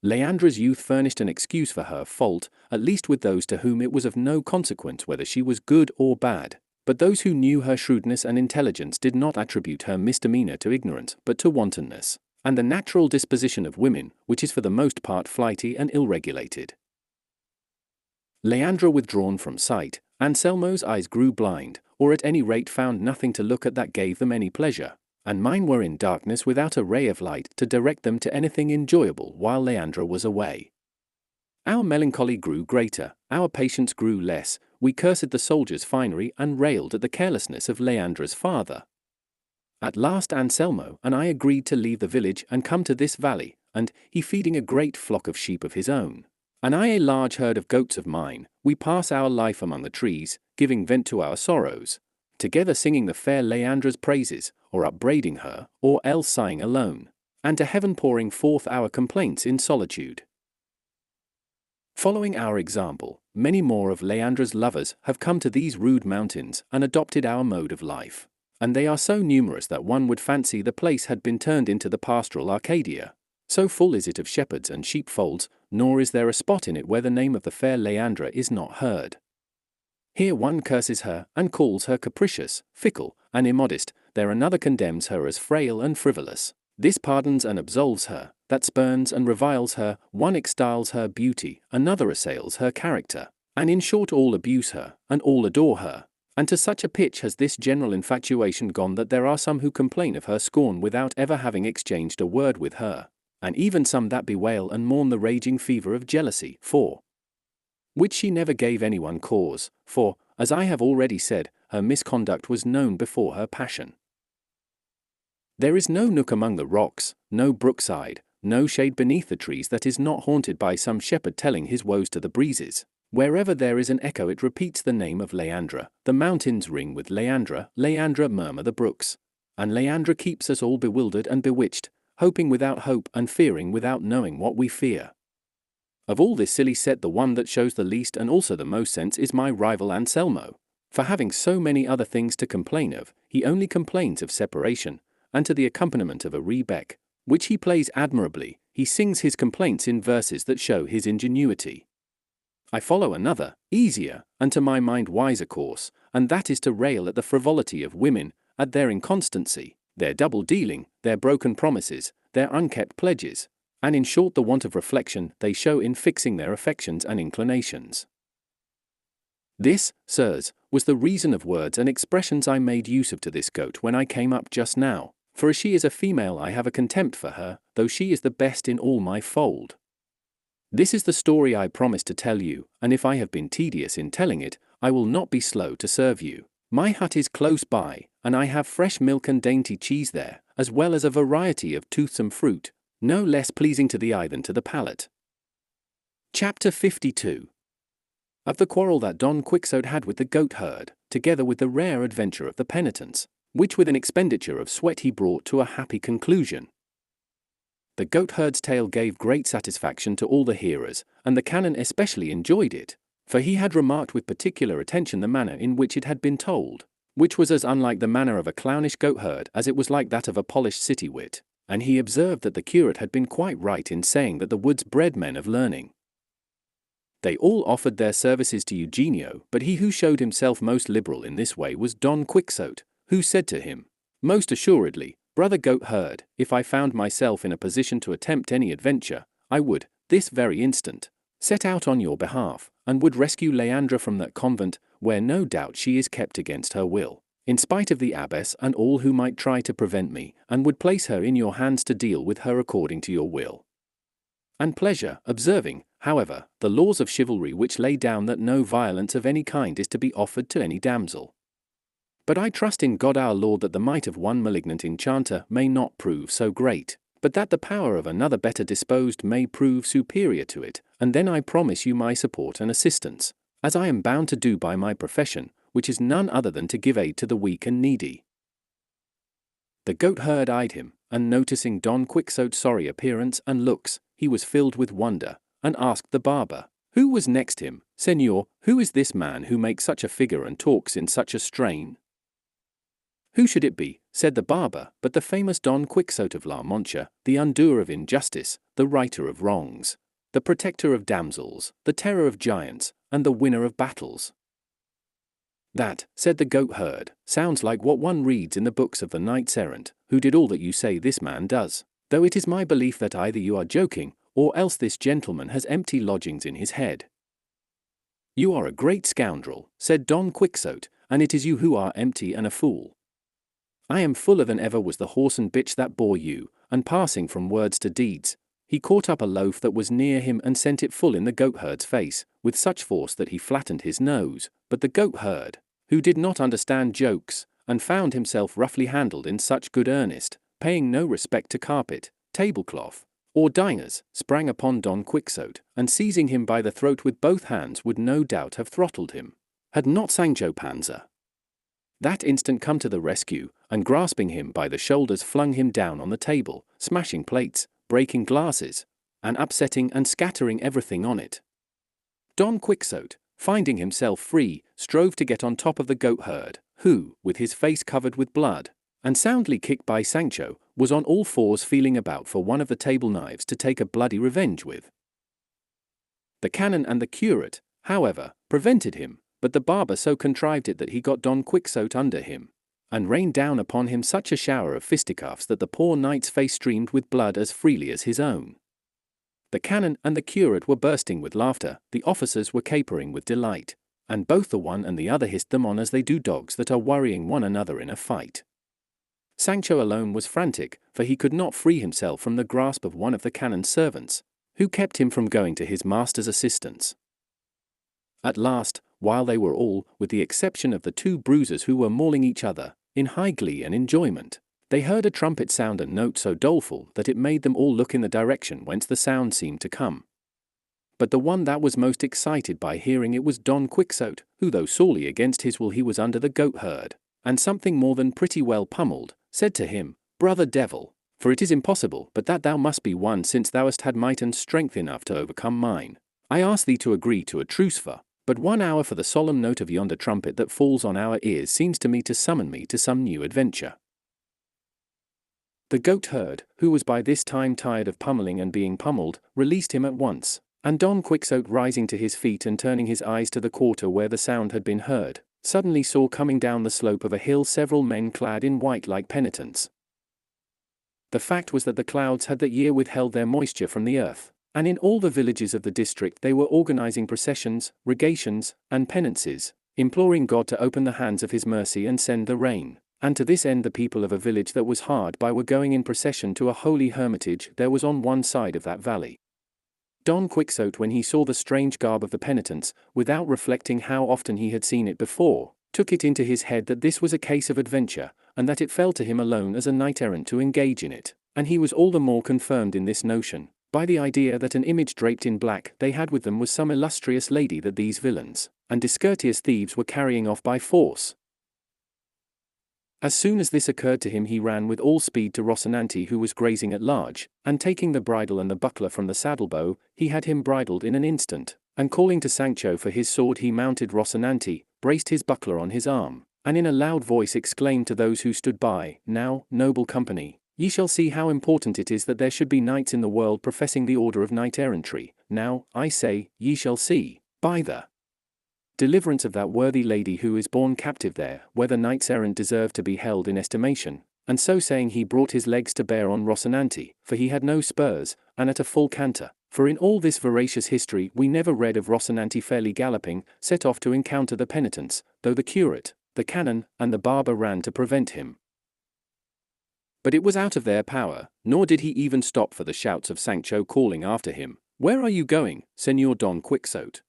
Leandra's youth furnished an excuse for her fault, at least with those to whom it was of no consequence whether she was good or bad, but those who knew her shrewdness and intelligence did not attribute her misdemeanor to ignorance, but to wantonness, and the natural disposition of women, which is for the most part flighty and ill-regulated. Leandra withdrawn from sight, Anselmo's eyes grew blind, or at any rate found nothing to look at that gave them any pleasure, and mine were in darkness without a ray of light to direct them to anything enjoyable while Leandra was away. Our melancholy grew greater, our patience grew less, we cursed the soldier's finery and railed at the carelessness of Leandra's father. At last Anselmo and I agreed to leave the village and come to this valley, and, he feeding a great flock of sheep of his own, and I a large herd of goats of mine, we pass our life among the trees, giving vent to our sorrows, together singing the fair Leandra's praises, or upbraiding her, or else sighing alone, and to heaven pouring forth our complaints in solitude. Following our example, many more of Leandra's lovers have come to these rude mountains and adopted our mode of life, and they are so numerous that one would fancy the place had been turned into the pastoral Arcadia. So full is it of shepherds and sheepfolds, nor is there a spot in it where the name of the fair Leandra is not heard. Here one curses her, and calls her capricious, fickle, and immodest, there another condemns her as frail and frivolous. This pardons and absolves her, that spurns and reviles her, one extols her beauty, another assails her character, and in short all abuse her, and all adore her. And to such a pitch has this general infatuation gone that there are some who complain of her scorn without ever having exchanged a word with her, and even some that bewail and mourn the raging fever of jealousy, for which she never gave anyone cause, for, as I have already said, her misconduct was known before her passion. There is no nook among the rocks, no brookside, no shade beneath the trees that is not haunted by some shepherd telling his woes to the breezes. Wherever there is an echo it repeats the name of Leandra, the mountains ring with Leandra, Leandra murmur the brooks, and Leandra keeps us all bewildered and bewitched, hoping without hope and fearing without knowing what we fear. Of all this silly set the one that shows the least and also the most sense is my rival Anselmo, for having so many other things to complain of, he only complains of separation, and to the accompaniment of a rebeck, which he plays admirably, he sings his complaints in verses that show his ingenuity. I follow another, easier, and to my mind wiser course, and that is to rail at the frivolity of women, at their inconstancy, their double-dealing, their broken promises, their unkept pledges, and in short the want of reflection they show in fixing their affections and inclinations. This, sirs, was the reason of words and expressions I made use of to this goat when I came up just now, for as she is a female I have a contempt for her, though she is the best in all my fold. This is the story I promised to tell you, and if I have been tedious in telling it, I will not be slow to serve you. My hut is close by, and I have fresh milk and dainty cheese there, as well as a variety of toothsome fruit, no less pleasing to the eye than to the palate. Chapter 52. Of the quarrel that Don Quixote had with the goatherd, together with the rare adventure of the penitence, which with an expenditure of sweat he brought to a happy conclusion. The goatherd's tale gave great satisfaction to all the hearers, and the canon especially enjoyed it, for he had remarked with particular attention the manner in which it had been told, which was as unlike the manner of a clownish goatherd as it was like that of a polished city wit, and he observed that the curate had been quite right in saying that the woods bred men of learning. They all offered their services to Eugenio, but he who showed himself most liberal in this way was Don Quixote, who said to him, "Most assuredly, brother goatherd, if I found myself in a position to attempt any adventure, I would, this very instant, set out on your behalf, and would rescue Leandra from that convent, where no doubt she is kept against her will, in spite of the abbess and all who might try to prevent me, and would place her in your hands to deal with her according to your will and pleasure, observing, however, the laws of chivalry which lay down that no violence of any kind is to be offered to any damsel. But I trust in God our Lord that the might of one malignant enchanter may not prove so great, but that the power of another better disposed may prove superior to it, and then I promise you my support and assistance, as I am bound to do by my profession, which is none other than to give aid to the weak and needy." The goatherd eyed him, and noticing Don Quixote's sorry appearance and looks, he was filled with wonder, and asked the barber, who was next him, "Señor, who is this man who makes such a figure and talks in such a strain?" "Who should it be," said the barber, "but the famous Don Quixote of La Mancha, the undoer of injustice, the righter of wrongs, the protector of damsels, the terror of giants, and the winner of battles?" "That," said the goatherd, "sounds like what one reads in the books of the knights errant, who did all that you say this man does, though it is my belief that either you are joking, or else this gentleman has empty lodgings in his head." "You are a great scoundrel," said Don Quixote, "and it is you who are empty and a fool. I am fuller than ever was the horse and bitch that bore you," and passing from words to deeds, he caught up a loaf that was near him and sent it full in the goatherd's face, with such force that he flattened his nose, but the goatherd, who did not understand jokes, and found himself roughly handled in such good earnest, paying no respect to carpet, tablecloth, or diners, sprang upon Don Quixote, and seizing him by the throat with both hands would no doubt have throttled him, had not Sancho Panza that instant come to the rescue, and grasping him by the shoulders flung him down on the table, smashing plates, breaking glasses, and upsetting and scattering everything on it. Don Quixote, finding himself free, strove to get on top of the goatherd, who, with his face covered with blood, and soundly kicked by Sancho, was on all fours feeling about for one of the table knives to take a bloody revenge with. The canon and the curate, however, prevented him, but the barber so contrived it that he got Don Quixote under him, and rained down upon him such a shower of fisticuffs that the poor knight's face streamed with blood as freely as his own. The canon and the curate were bursting with laughter, the officers were capering with delight, and both the one and the other hissed them on as they do dogs that are worrying one another in a fight. Sancho alone was frantic, for he could not free himself from the grasp of one of the canon's servants, who kept him from going to his master's assistance. At last, while they were all, with the exception of the two bruisers who were mauling each other, in high glee and enjoyment, they heard a trumpet sound a note so doleful that it made them all look in the direction whence the sound seemed to come. But the one that was most excited by hearing it was Don Quixote, who though sorely against his will he was under the goat herd, and something more than pretty well pummeled, said to him, "Brother devil, for it is impossible but that thou must be one since thou hast had might and strength enough to overcome mine. I ask thee to agree to a truce for but 1 hour, for the solemn note of yonder trumpet that falls on our ears seems to me to summon me to some new adventure." The goat herd, who was by this time tired of pummeling and being pummelled, released him at once, and Don Quixote, rising to his feet and turning his eyes to the quarter where the sound had been heard, suddenly saw coming down the slope of a hill several men clad in white like penitents. The fact was that the clouds had that year withheld their moisture from the earth, and in all the villages of the district they were organizing processions, rogations, and penances, imploring God to open the hands of his mercy and send the rain. And to this end the people of a village that was hard by were going in procession to a holy hermitage there was on one side of that valley. Don Quixote, when he saw the strange garb of the penitents, without reflecting how often he had seen it before, took it into his head that this was a case of adventure, and that it fell to him alone as a knight-errant to engage in it, and he was all the more confirmed in this notion by the idea that an image draped in black they had with them was some illustrious lady that these villains and discourteous thieves were carrying off by force. As soon as this occurred to him he ran with all speed to Rocinante, who was grazing at large, and taking the bridle and the buckler from the saddle-bow, he had him bridled in an instant, and calling to Sancho for his sword he mounted Rocinante, braced his buckler on his arm, and in a loud voice exclaimed to those who stood by, "Now, noble company, ye shall see how important it is that there should be knights in the world professing the order of knight-errantry. Now, I say, ye shall see, by the deliverance of that worthy lady who is born captive there, whether knights-errant deserve to be held in estimation." And so saying he brought his legs to bear on Rocinante, for he had no spurs, and at a full canter, for in all this veracious history we never read of Rocinante fairly galloping, set off to encounter the penitents, though the curate, the canon, and the barber ran to prevent him. But it was out of their power, nor did he even stop for the shouts of Sancho calling after him, "Where are you going, Señor Don Quixote?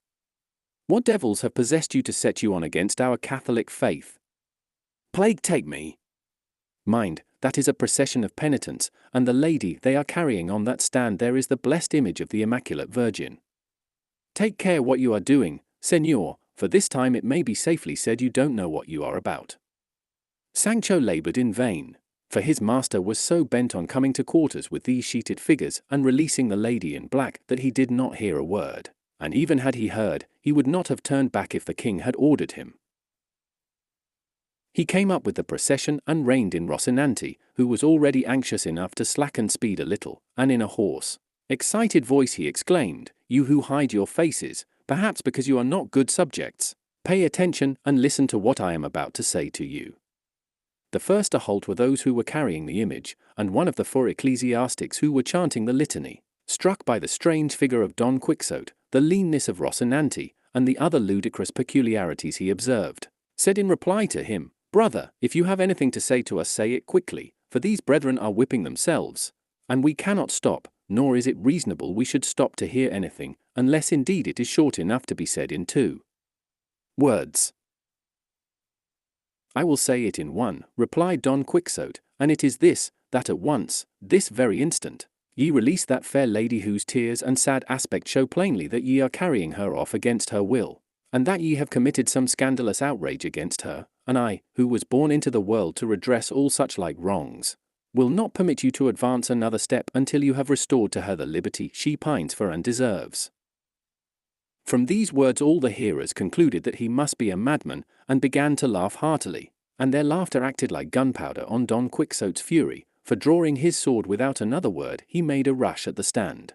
What devils have possessed you to set you on against our Catholic faith? Plague take me! Mind, that is a procession of penitents, and the lady they are carrying on that stand there is the blessed image of the Immaculate Virgin. Take care what you are doing, Señor, for this time it may be safely said you don't know what you are about." Sancho labored in vain, for his master was so bent on coming to quarters with these sheeted figures and releasing the lady in black that he did not hear a word, and even had he heard, he would not have turned back if the king had ordered him. He came up with the procession and reined in Rocinante, who was already anxious enough to slacken speed a little, and in a hoarse, excited voice he exclaimed, "You who hide your faces, perhaps because you are not good subjects, pay attention and listen to what I am about to say to you." The first to halt were those who were carrying the image, and one of the 4 ecclesiastics who were chanting the litany, struck by the strange figure of Don Quixote, the leanness of Rocinante, and the other ludicrous peculiarities he observed, said in reply to him, "Brother, if you have anything to say to us, say it quickly, for these brethren are whipping themselves, and we cannot stop, nor is it reasonable we should stop to hear anything, unless indeed it is short enough to be said in 2 words." "I will say it in 1, replied Don Quixote, "and it is this, that at once, this very instant, ye release that fair lady whose tears and sad aspect show plainly that ye are carrying her off against her will, and that ye have committed some scandalous outrage against her, and I, who was born into the world to redress all such like wrongs, will not permit you to advance another step until you have restored to her the liberty she pines for and deserves." From these words all the hearers concluded that he must be a madman, and began to laugh heartily, and their laughter acted like gunpowder on Don Quixote's fury, for drawing his sword without another word he made a rush at the stand.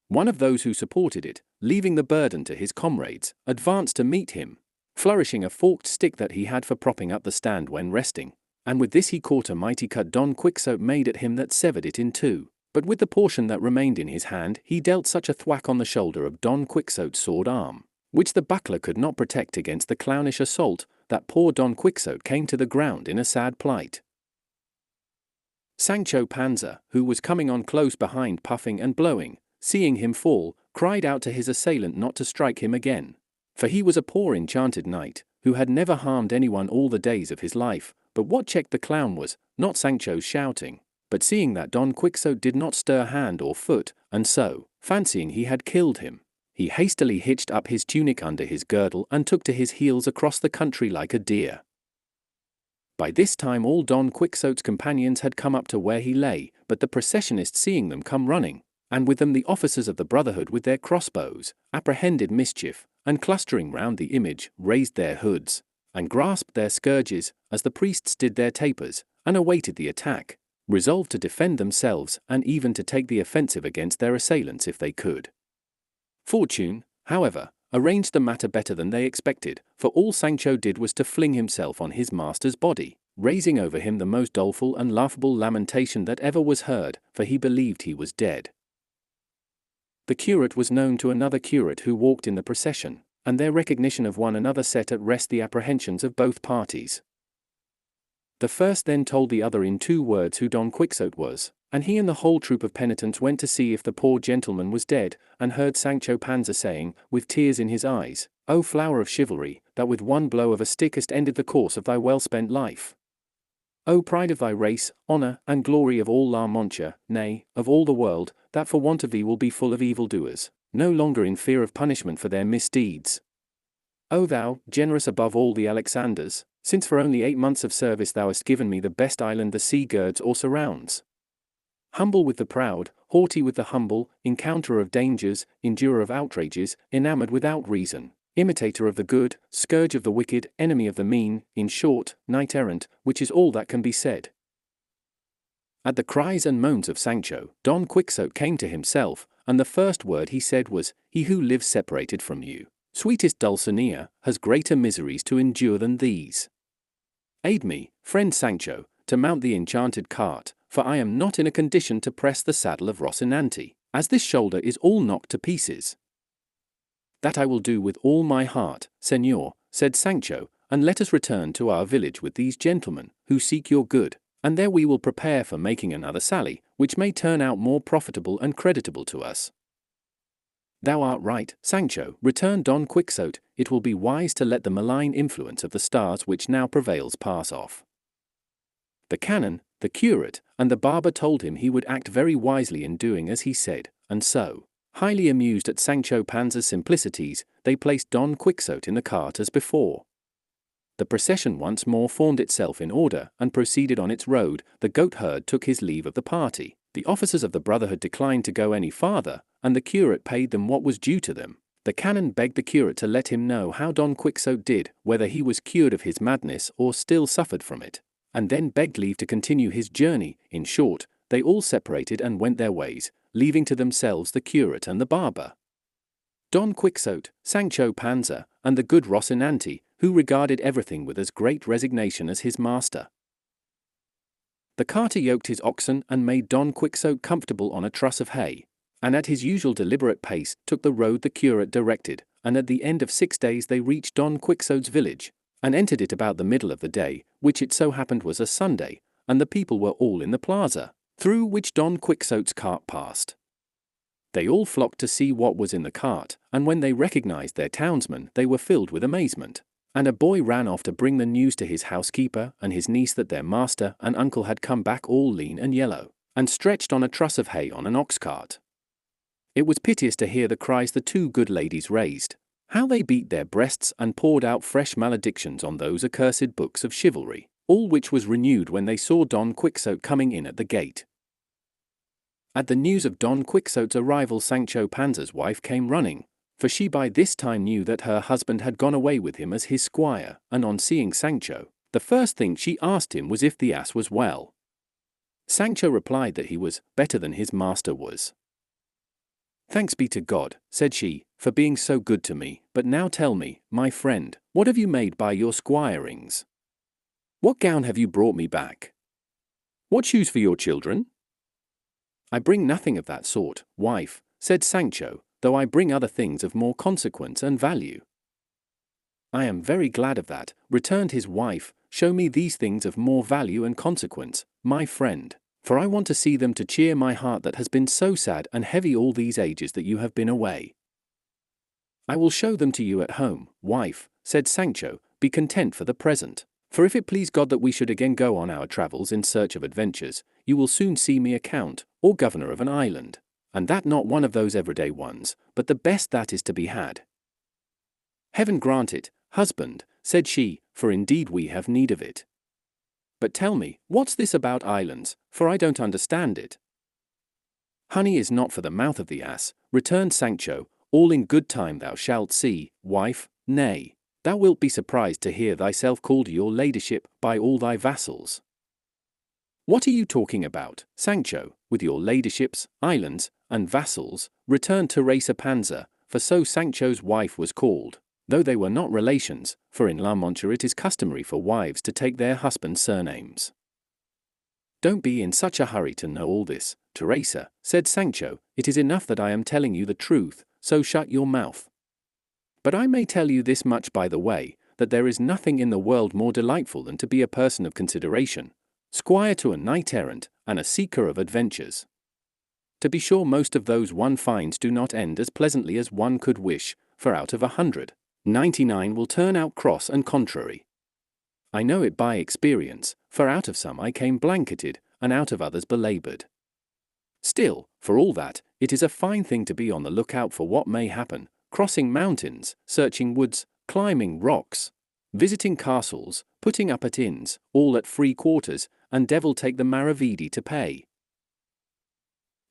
One of those who supported it, leaving the burden to his comrades, advanced to meet him, flourishing a forked stick that he had for propping up the stand when resting, and with this he caught a mighty cut Don Quixote made at him that severed it in two. But with the portion that remained in his hand he dealt such a thwack on the shoulder of Don Quixote's sword arm, which the buckler could not protect against the clownish assault, that poor Don Quixote came to the ground in a sad plight. Sancho Panza, who was coming on close behind puffing and blowing, seeing him fall, cried out to his assailant not to strike him again. For he was a poor enchanted knight, who had never harmed anyone all the days of his life, but what checked the clown was, not Sancho's shouting, but seeing that Don Quixote did not stir hand or foot, and so, fancying he had killed him, he hastily hitched up his tunic under his girdle and took to his heels across the country like a deer. By this time all Don Quixote's companions had come up to where he lay, but the processionists seeing them come running, and with them the officers of the Brotherhood with their crossbows, apprehended mischief, and clustering round the image, raised their hoods, and grasped their scourges, as the priests did their tapers, and awaited the attack, resolved to defend themselves and even to take the offensive against their assailants if they could. Fortune, however, arranged the matter better than they expected, for all Sancho did was to fling himself on his master's body, raising over him the most doleful and laughable lamentation that ever was heard, for he believed he was dead. The curate was known to another curate who walked in the procession, and their recognition of one another set at rest the apprehensions of both parties. The first then told the other in 2 words who Don Quixote was, and he and the whole troop of penitents went to see if the poor gentleman was dead, and heard Sancho Panza saying, with tears in his eyes, "O flower of chivalry, that with one blow of a stick hast ended the course of thy well-spent life! O pride of thy race, honour, and glory of all La Mancha, nay, of all the world, that for want of thee will be full of evildoers, no longer in fear of punishment for their misdeeds! O thou, generous above all the Alexanders, since for only 8 months of service thou hast given me the best island the sea girds or surrounds! Humble with the proud, haughty with the humble, encounterer of dangers, endurer of outrages, enamoured without reason, imitator of the good, scourge of the wicked, enemy of the mean, in short, knight-errant, which is all that can be said." At the cries and moans of Sancho, Don Quixote came to himself, and the first word he said was, "He who lives separated from you, sweetest Dulcinea, has greater miseries to endure than these. Aid me, friend Sancho, to mount the enchanted cart, for I am not in a condition to press the saddle of Rocinante, as this shoulder is all knocked to pieces." "That I will do with all my heart, señor," said Sancho, "and let us return to our village with these gentlemen, who seek your good, and there we will prepare for making another sally, which may turn out more profitable and creditable to us." "Thou art right, Sancho," returned Don Quixote, "it will be wise to let the malign influence of the stars which now prevails pass off." The canon, the curate, and the barber told him he would act very wisely in doing as he said, and so, highly amused at Sancho Panza's simplicities, they placed Don Quixote in the cart as before. The procession once more formed itself in order, and proceeded on its road. The goatherd took his leave of the party, the officers of the Brotherhood declined to go any farther, and the curate paid them what was due to them. The canon begged the curate to let him know how Don Quixote did, whether he was cured of his madness or still suffered from it, and then begged leave to continue his journey. In short, they all separated and went their ways, leaving to themselves the curate and the barber. Don Quixote, Sancho Panza, and the good Rocinante, who regarded everything with as great resignation as his master. The carter yoked his oxen and made Don Quixote comfortable on a truss of hay, and at his usual deliberate pace took the road the curate directed, and at the end of 6 days they reached Don Quixote's village, and entered it about the middle of the day, which it so happened was a Sunday, and the people were all in the plaza, through which Don Quixote's cart passed. They all flocked to see what was in the cart, and when they recognized their townsman they were filled with amazement. And a boy ran off to bring the news to his housekeeper and his niece that their master and uncle had come back all lean and yellow, and stretched on a truss of hay on an ox cart. It was piteous to hear the cries the 2 good ladies raised, how they beat their breasts and poured out fresh maledictions on those accursed books of chivalry, all which was renewed when they saw Don Quixote coming in at the gate. At the news of Don Quixote's arrival Sancho Panza's wife came running, for she by this time knew that her husband had gone away with him as his squire, and on seeing Sancho, The first thing she asked him was if the ass was well. Sancho replied that he was better than his master was. "Thanks be to God," said she, "for being so good to me, but now tell me, my friend, what have you made by your squirings? What gown have you brought me back? What shoes for your children?" "I bring nothing of that sort, wife," said Sancho, "though I bring other things of more consequence and value." "I am very glad of that," returned his wife. "Show me these things of more value and consequence, my friend, for I want to see them to cheer my heart that has been so sad and heavy all these ages that you have been away." "I will show them to you at home, wife," said Sancho. "Be content for the present, for if it please God that we should again go on our travels in search of adventures, you will soon see me a count, or governor of an island, and that not one of those everyday ones, but the best that is to be had." "Heaven grant it, husband," said she, "for indeed we have need of it. But tell me, what's this about islands, for I don't understand it." "Honey is not for the mouth of the ass," returned Sancho. "All in good time thou shalt see, wife. Nay, thou wilt be surprised to hear thyself called your ladyship by all thy vassals." "What are you talking about, Sancho, with your ladyships, islands, and vassals?" returned Teresa Panza, for so Sancho's wife was called, though they were not relations, for in La Mancha it is customary for wives to take their husbands' surnames. "Don't be in such a hurry to know all this, Teresa," said Sancho. "It is enough that I am telling you the truth, so shut your mouth. But I may tell you this much by the way, that there is nothing in the world more delightful than to be a person of consideration, squire to a knight-errant, and a seeker of adventures. To be sure most of those one finds do not end as pleasantly as one could wish, for out of 100, 99 will turn out cross and contrary. I know it by experience, for out of some I came blanketed, and out of others belabored. Still, for all that, it is a fine thing to be on the lookout for what may happen, crossing mountains, searching woods, climbing rocks, visiting castles, putting up at inns, all at free quarters, and devil take the maravedi to pay."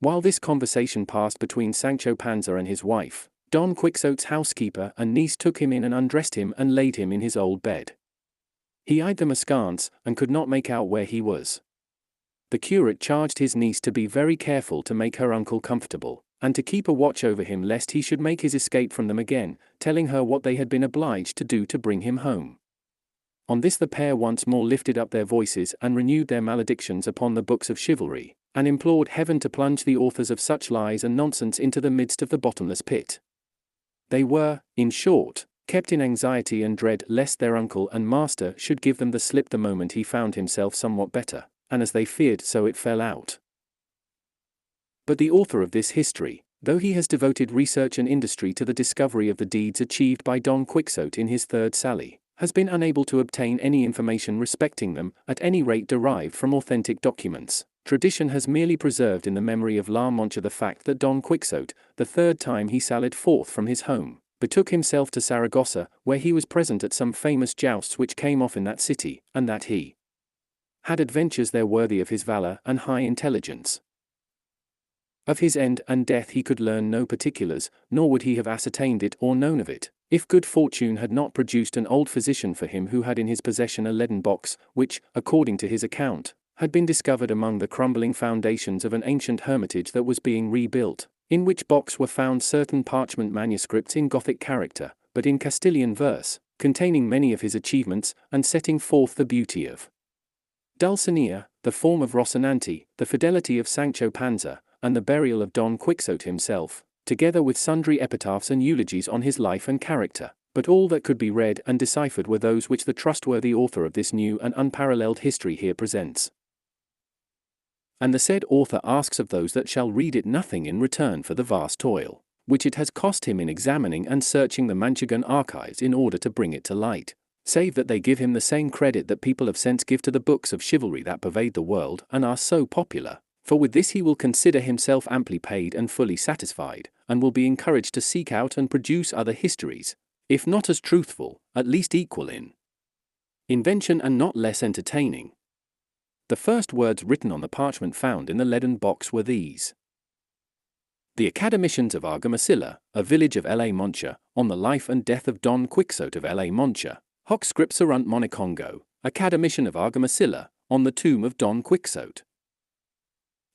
While this conversation passed between Sancho Panza and his wife, Don Quixote's housekeeper and niece took him in and undressed him and laid him in his old bed. He eyed them askance, and could not make out where he was. The curate charged his niece to be very careful to make her uncle comfortable, and to keep a watch over him lest he should make his escape from them again, telling her what they had been obliged to do to bring him home. On this the pair once more lifted up their voices and renewed their maledictions upon the books of chivalry, and implored heaven to plunge the authors of such lies and nonsense into the midst of the bottomless pit. They were, in short, kept in anxiety and dread lest their uncle and master should give them the slip the moment he found himself somewhat better, and as they feared so it fell out. But the author of this history, though he has devoted research and industry to the discovery of the deeds achieved by Don Quixote in his third sally, has been unable to obtain any information respecting them, at any rate derived from authentic documents. Tradition has merely preserved in the memory of La Mancha the fact that Don Quixote, the third time he sallied forth from his home, betook himself to Saragossa, where he was present at some famous jousts which came off in that city, and that he had adventures there worthy of his valor and high intelligence. Of his end and death he could learn no particulars, nor would he have ascertained it or known of it, if good fortune had not produced an old physician for him who had in his possession a leaden box, which, according to his account, had been discovered among the crumbling foundations of an ancient hermitage that was being rebuilt, in which box were found certain parchment manuscripts in Gothic character, but in Castilian verse, containing many of his achievements, and setting forth the beauty of Dulcinea, the form of Rocinante, the fidelity of Sancho Panza, and the burial of Don Quixote himself, together with sundry epitaphs and eulogies on his life and character. But all that could be read and deciphered were those which the trustworthy author of this new and unparalleled history here presents. And the said author asks of those that shall read it nothing in return for the vast toil which it has cost him in examining and searching the Manchegan archives in order to bring it to light, save that they give him the same credit that people of sense give to the books of chivalry that pervade the world and are so popular, for with this he will consider himself amply paid and fully satisfied, and will be encouraged to seek out and produce other histories, if not as truthful, at least equal in invention and not less entertaining. The first words written on the parchment found in the leaden box were these: "The Academicians of Argamasilla, a village of La Mancha, on the life and death of Don Quixote of La Mancha, hoc scripserunt Monicongo, Academician of Argamasilla, on the tomb of Don Quixote.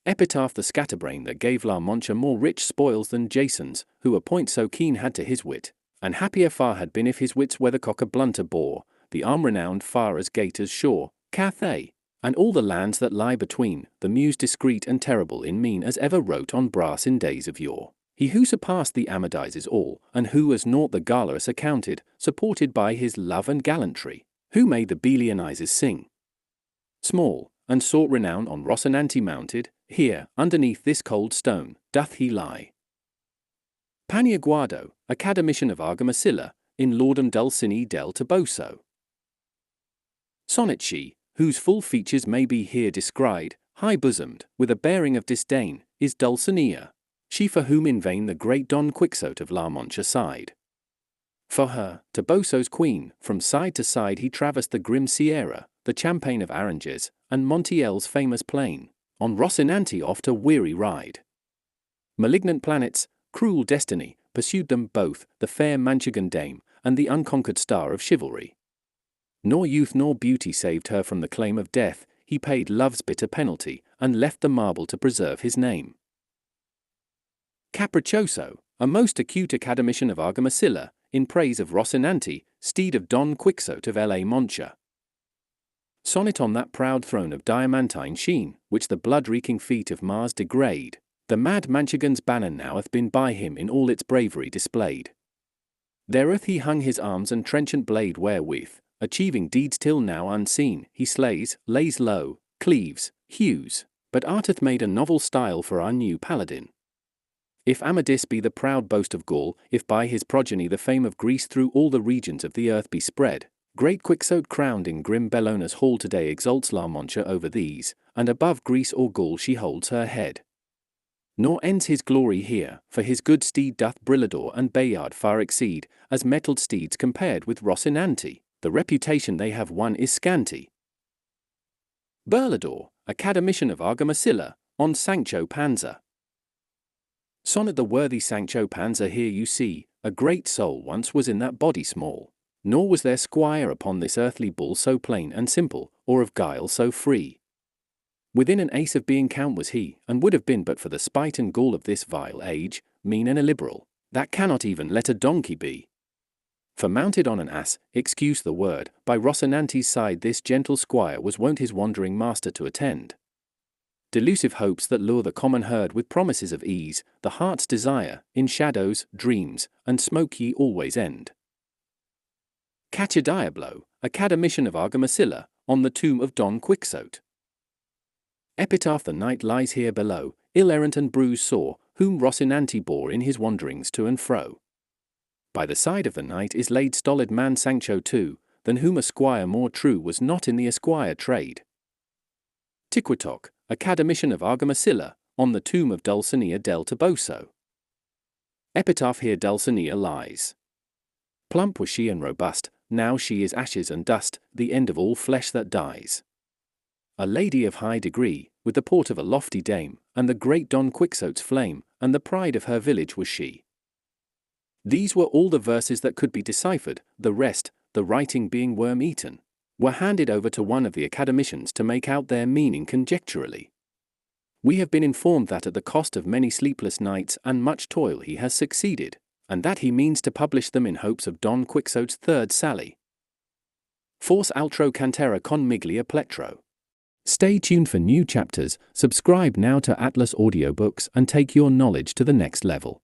Epitaph the scatterbrain that gave La Mancha more rich spoils than Jason's, who a point so keen had to his wit, and happier far had been if his wit's weathercock a blunter bore, the arm renowned far as Gator's shore, Cathay, and all the lands that lie between, the muse discreet and terrible in mien as ever wrote on brass in days of yore. He who surpassed the Amadizes all, and who as naught the garrulous accounted, supported by his love and gallantry, who made the Belianizes sing small, and sought renown on Rocinante mounted, here, underneath this cold stone, doth he lie. Paniaguado, Academician of Argamasilla, in laudum Dulcinea del Toboso. Sonnet she, whose full features may be here descried, high-bosomed, with a bearing of disdain, is Dulcinea, she for whom in vain the great Don Quixote of La Mancha sighed. For her, Toboso's queen, from side to side he traversed the grim Sierra, the champaign of Aranjuez, and Montiel's famous plain, on Rocinante oft a weary ride. Malignant planets, cruel destiny, pursued them both, the fair Manchegan dame, and the unconquered star of chivalry. Nor youth nor beauty saved her from the claim of death, he paid love's bitter penalty, and left the marble to preserve his name. Capriccioso, a most acute academician of Argamasilla, in praise of Rocinante, steed of Don Quixote of La Mancha. Sonnet on that proud throne of diamantine sheen, which the blood-reeking feet of Mars degrade, the mad Manchegan's banner now hath been by him in all its bravery displayed. Therewith he hung his arms and trenchant blade wherewith, achieving deeds till now unseen, he slays, lays low, cleaves, hews, but art hath made a novel style for our new paladin. If Amadis be the proud boast of Gaul, if by his progeny the fame of Greece through all the regions of the earth be spread, great Quixote crowned in grim Bellona's hall today exalts La Mancha over these, and above Greece or Gaul she holds her head. Nor ends his glory here, for his good steed doth Brillador and Bayard far exceed, as mettled steeds compared with Rocinante, the reputation they have won is scanty. Brillador, Academician of Argamasilla, on Sancho Panza. Sonnet the worthy Sancho Panza here you see, a great soul once was in that body small, nor was there squire upon this earthly bull so plain and simple, or of guile so free. Within an ace of being count was he, and would have been but for the spite and gall of this vile age, mean and illiberal, that cannot even let a donkey be. For mounted on an ass, excuse the word, by Rocinante's side this gentle squire was wont his wandering master to attend. Delusive hopes that lure the common herd with promises of ease, the heart's desire, in shadows, dreams, and smoke ye always end. Cacciadiablo, Academician of Argamasilla, on the tomb of Don Quixote. Epitaph the knight lies here below, ill-errant and bruised sore, whom Rocinante bore in his wanderings to and fro. By the side of the knight is laid stolid man Sancho too, than whom a squire more true was not in the esquire trade. Tiquitoc, Academician of Argamasilla, on the tomb of Dulcinea del Toboso. Epitaph here Dulcinea lies. Plump was she and robust, now she is ashes and dust, the end of all flesh that dies. A lady of high degree, with the port of a lofty dame, and the great Don Quixote's flame, and the pride of her village was she. These were all the verses that could be deciphered, the rest, the writing being worm-eaten, were handed over to one of the academicians to make out their meaning conjecturally. We have been informed that at the cost of many sleepless nights and much toil he has succeeded, and that he means to publish them in hopes of Don Quixote's third sally. Force altro cantera con miglia pletro. Stay tuned for new chapters, subscribe now to Atlas Audiobooks and take your knowledge to the next level.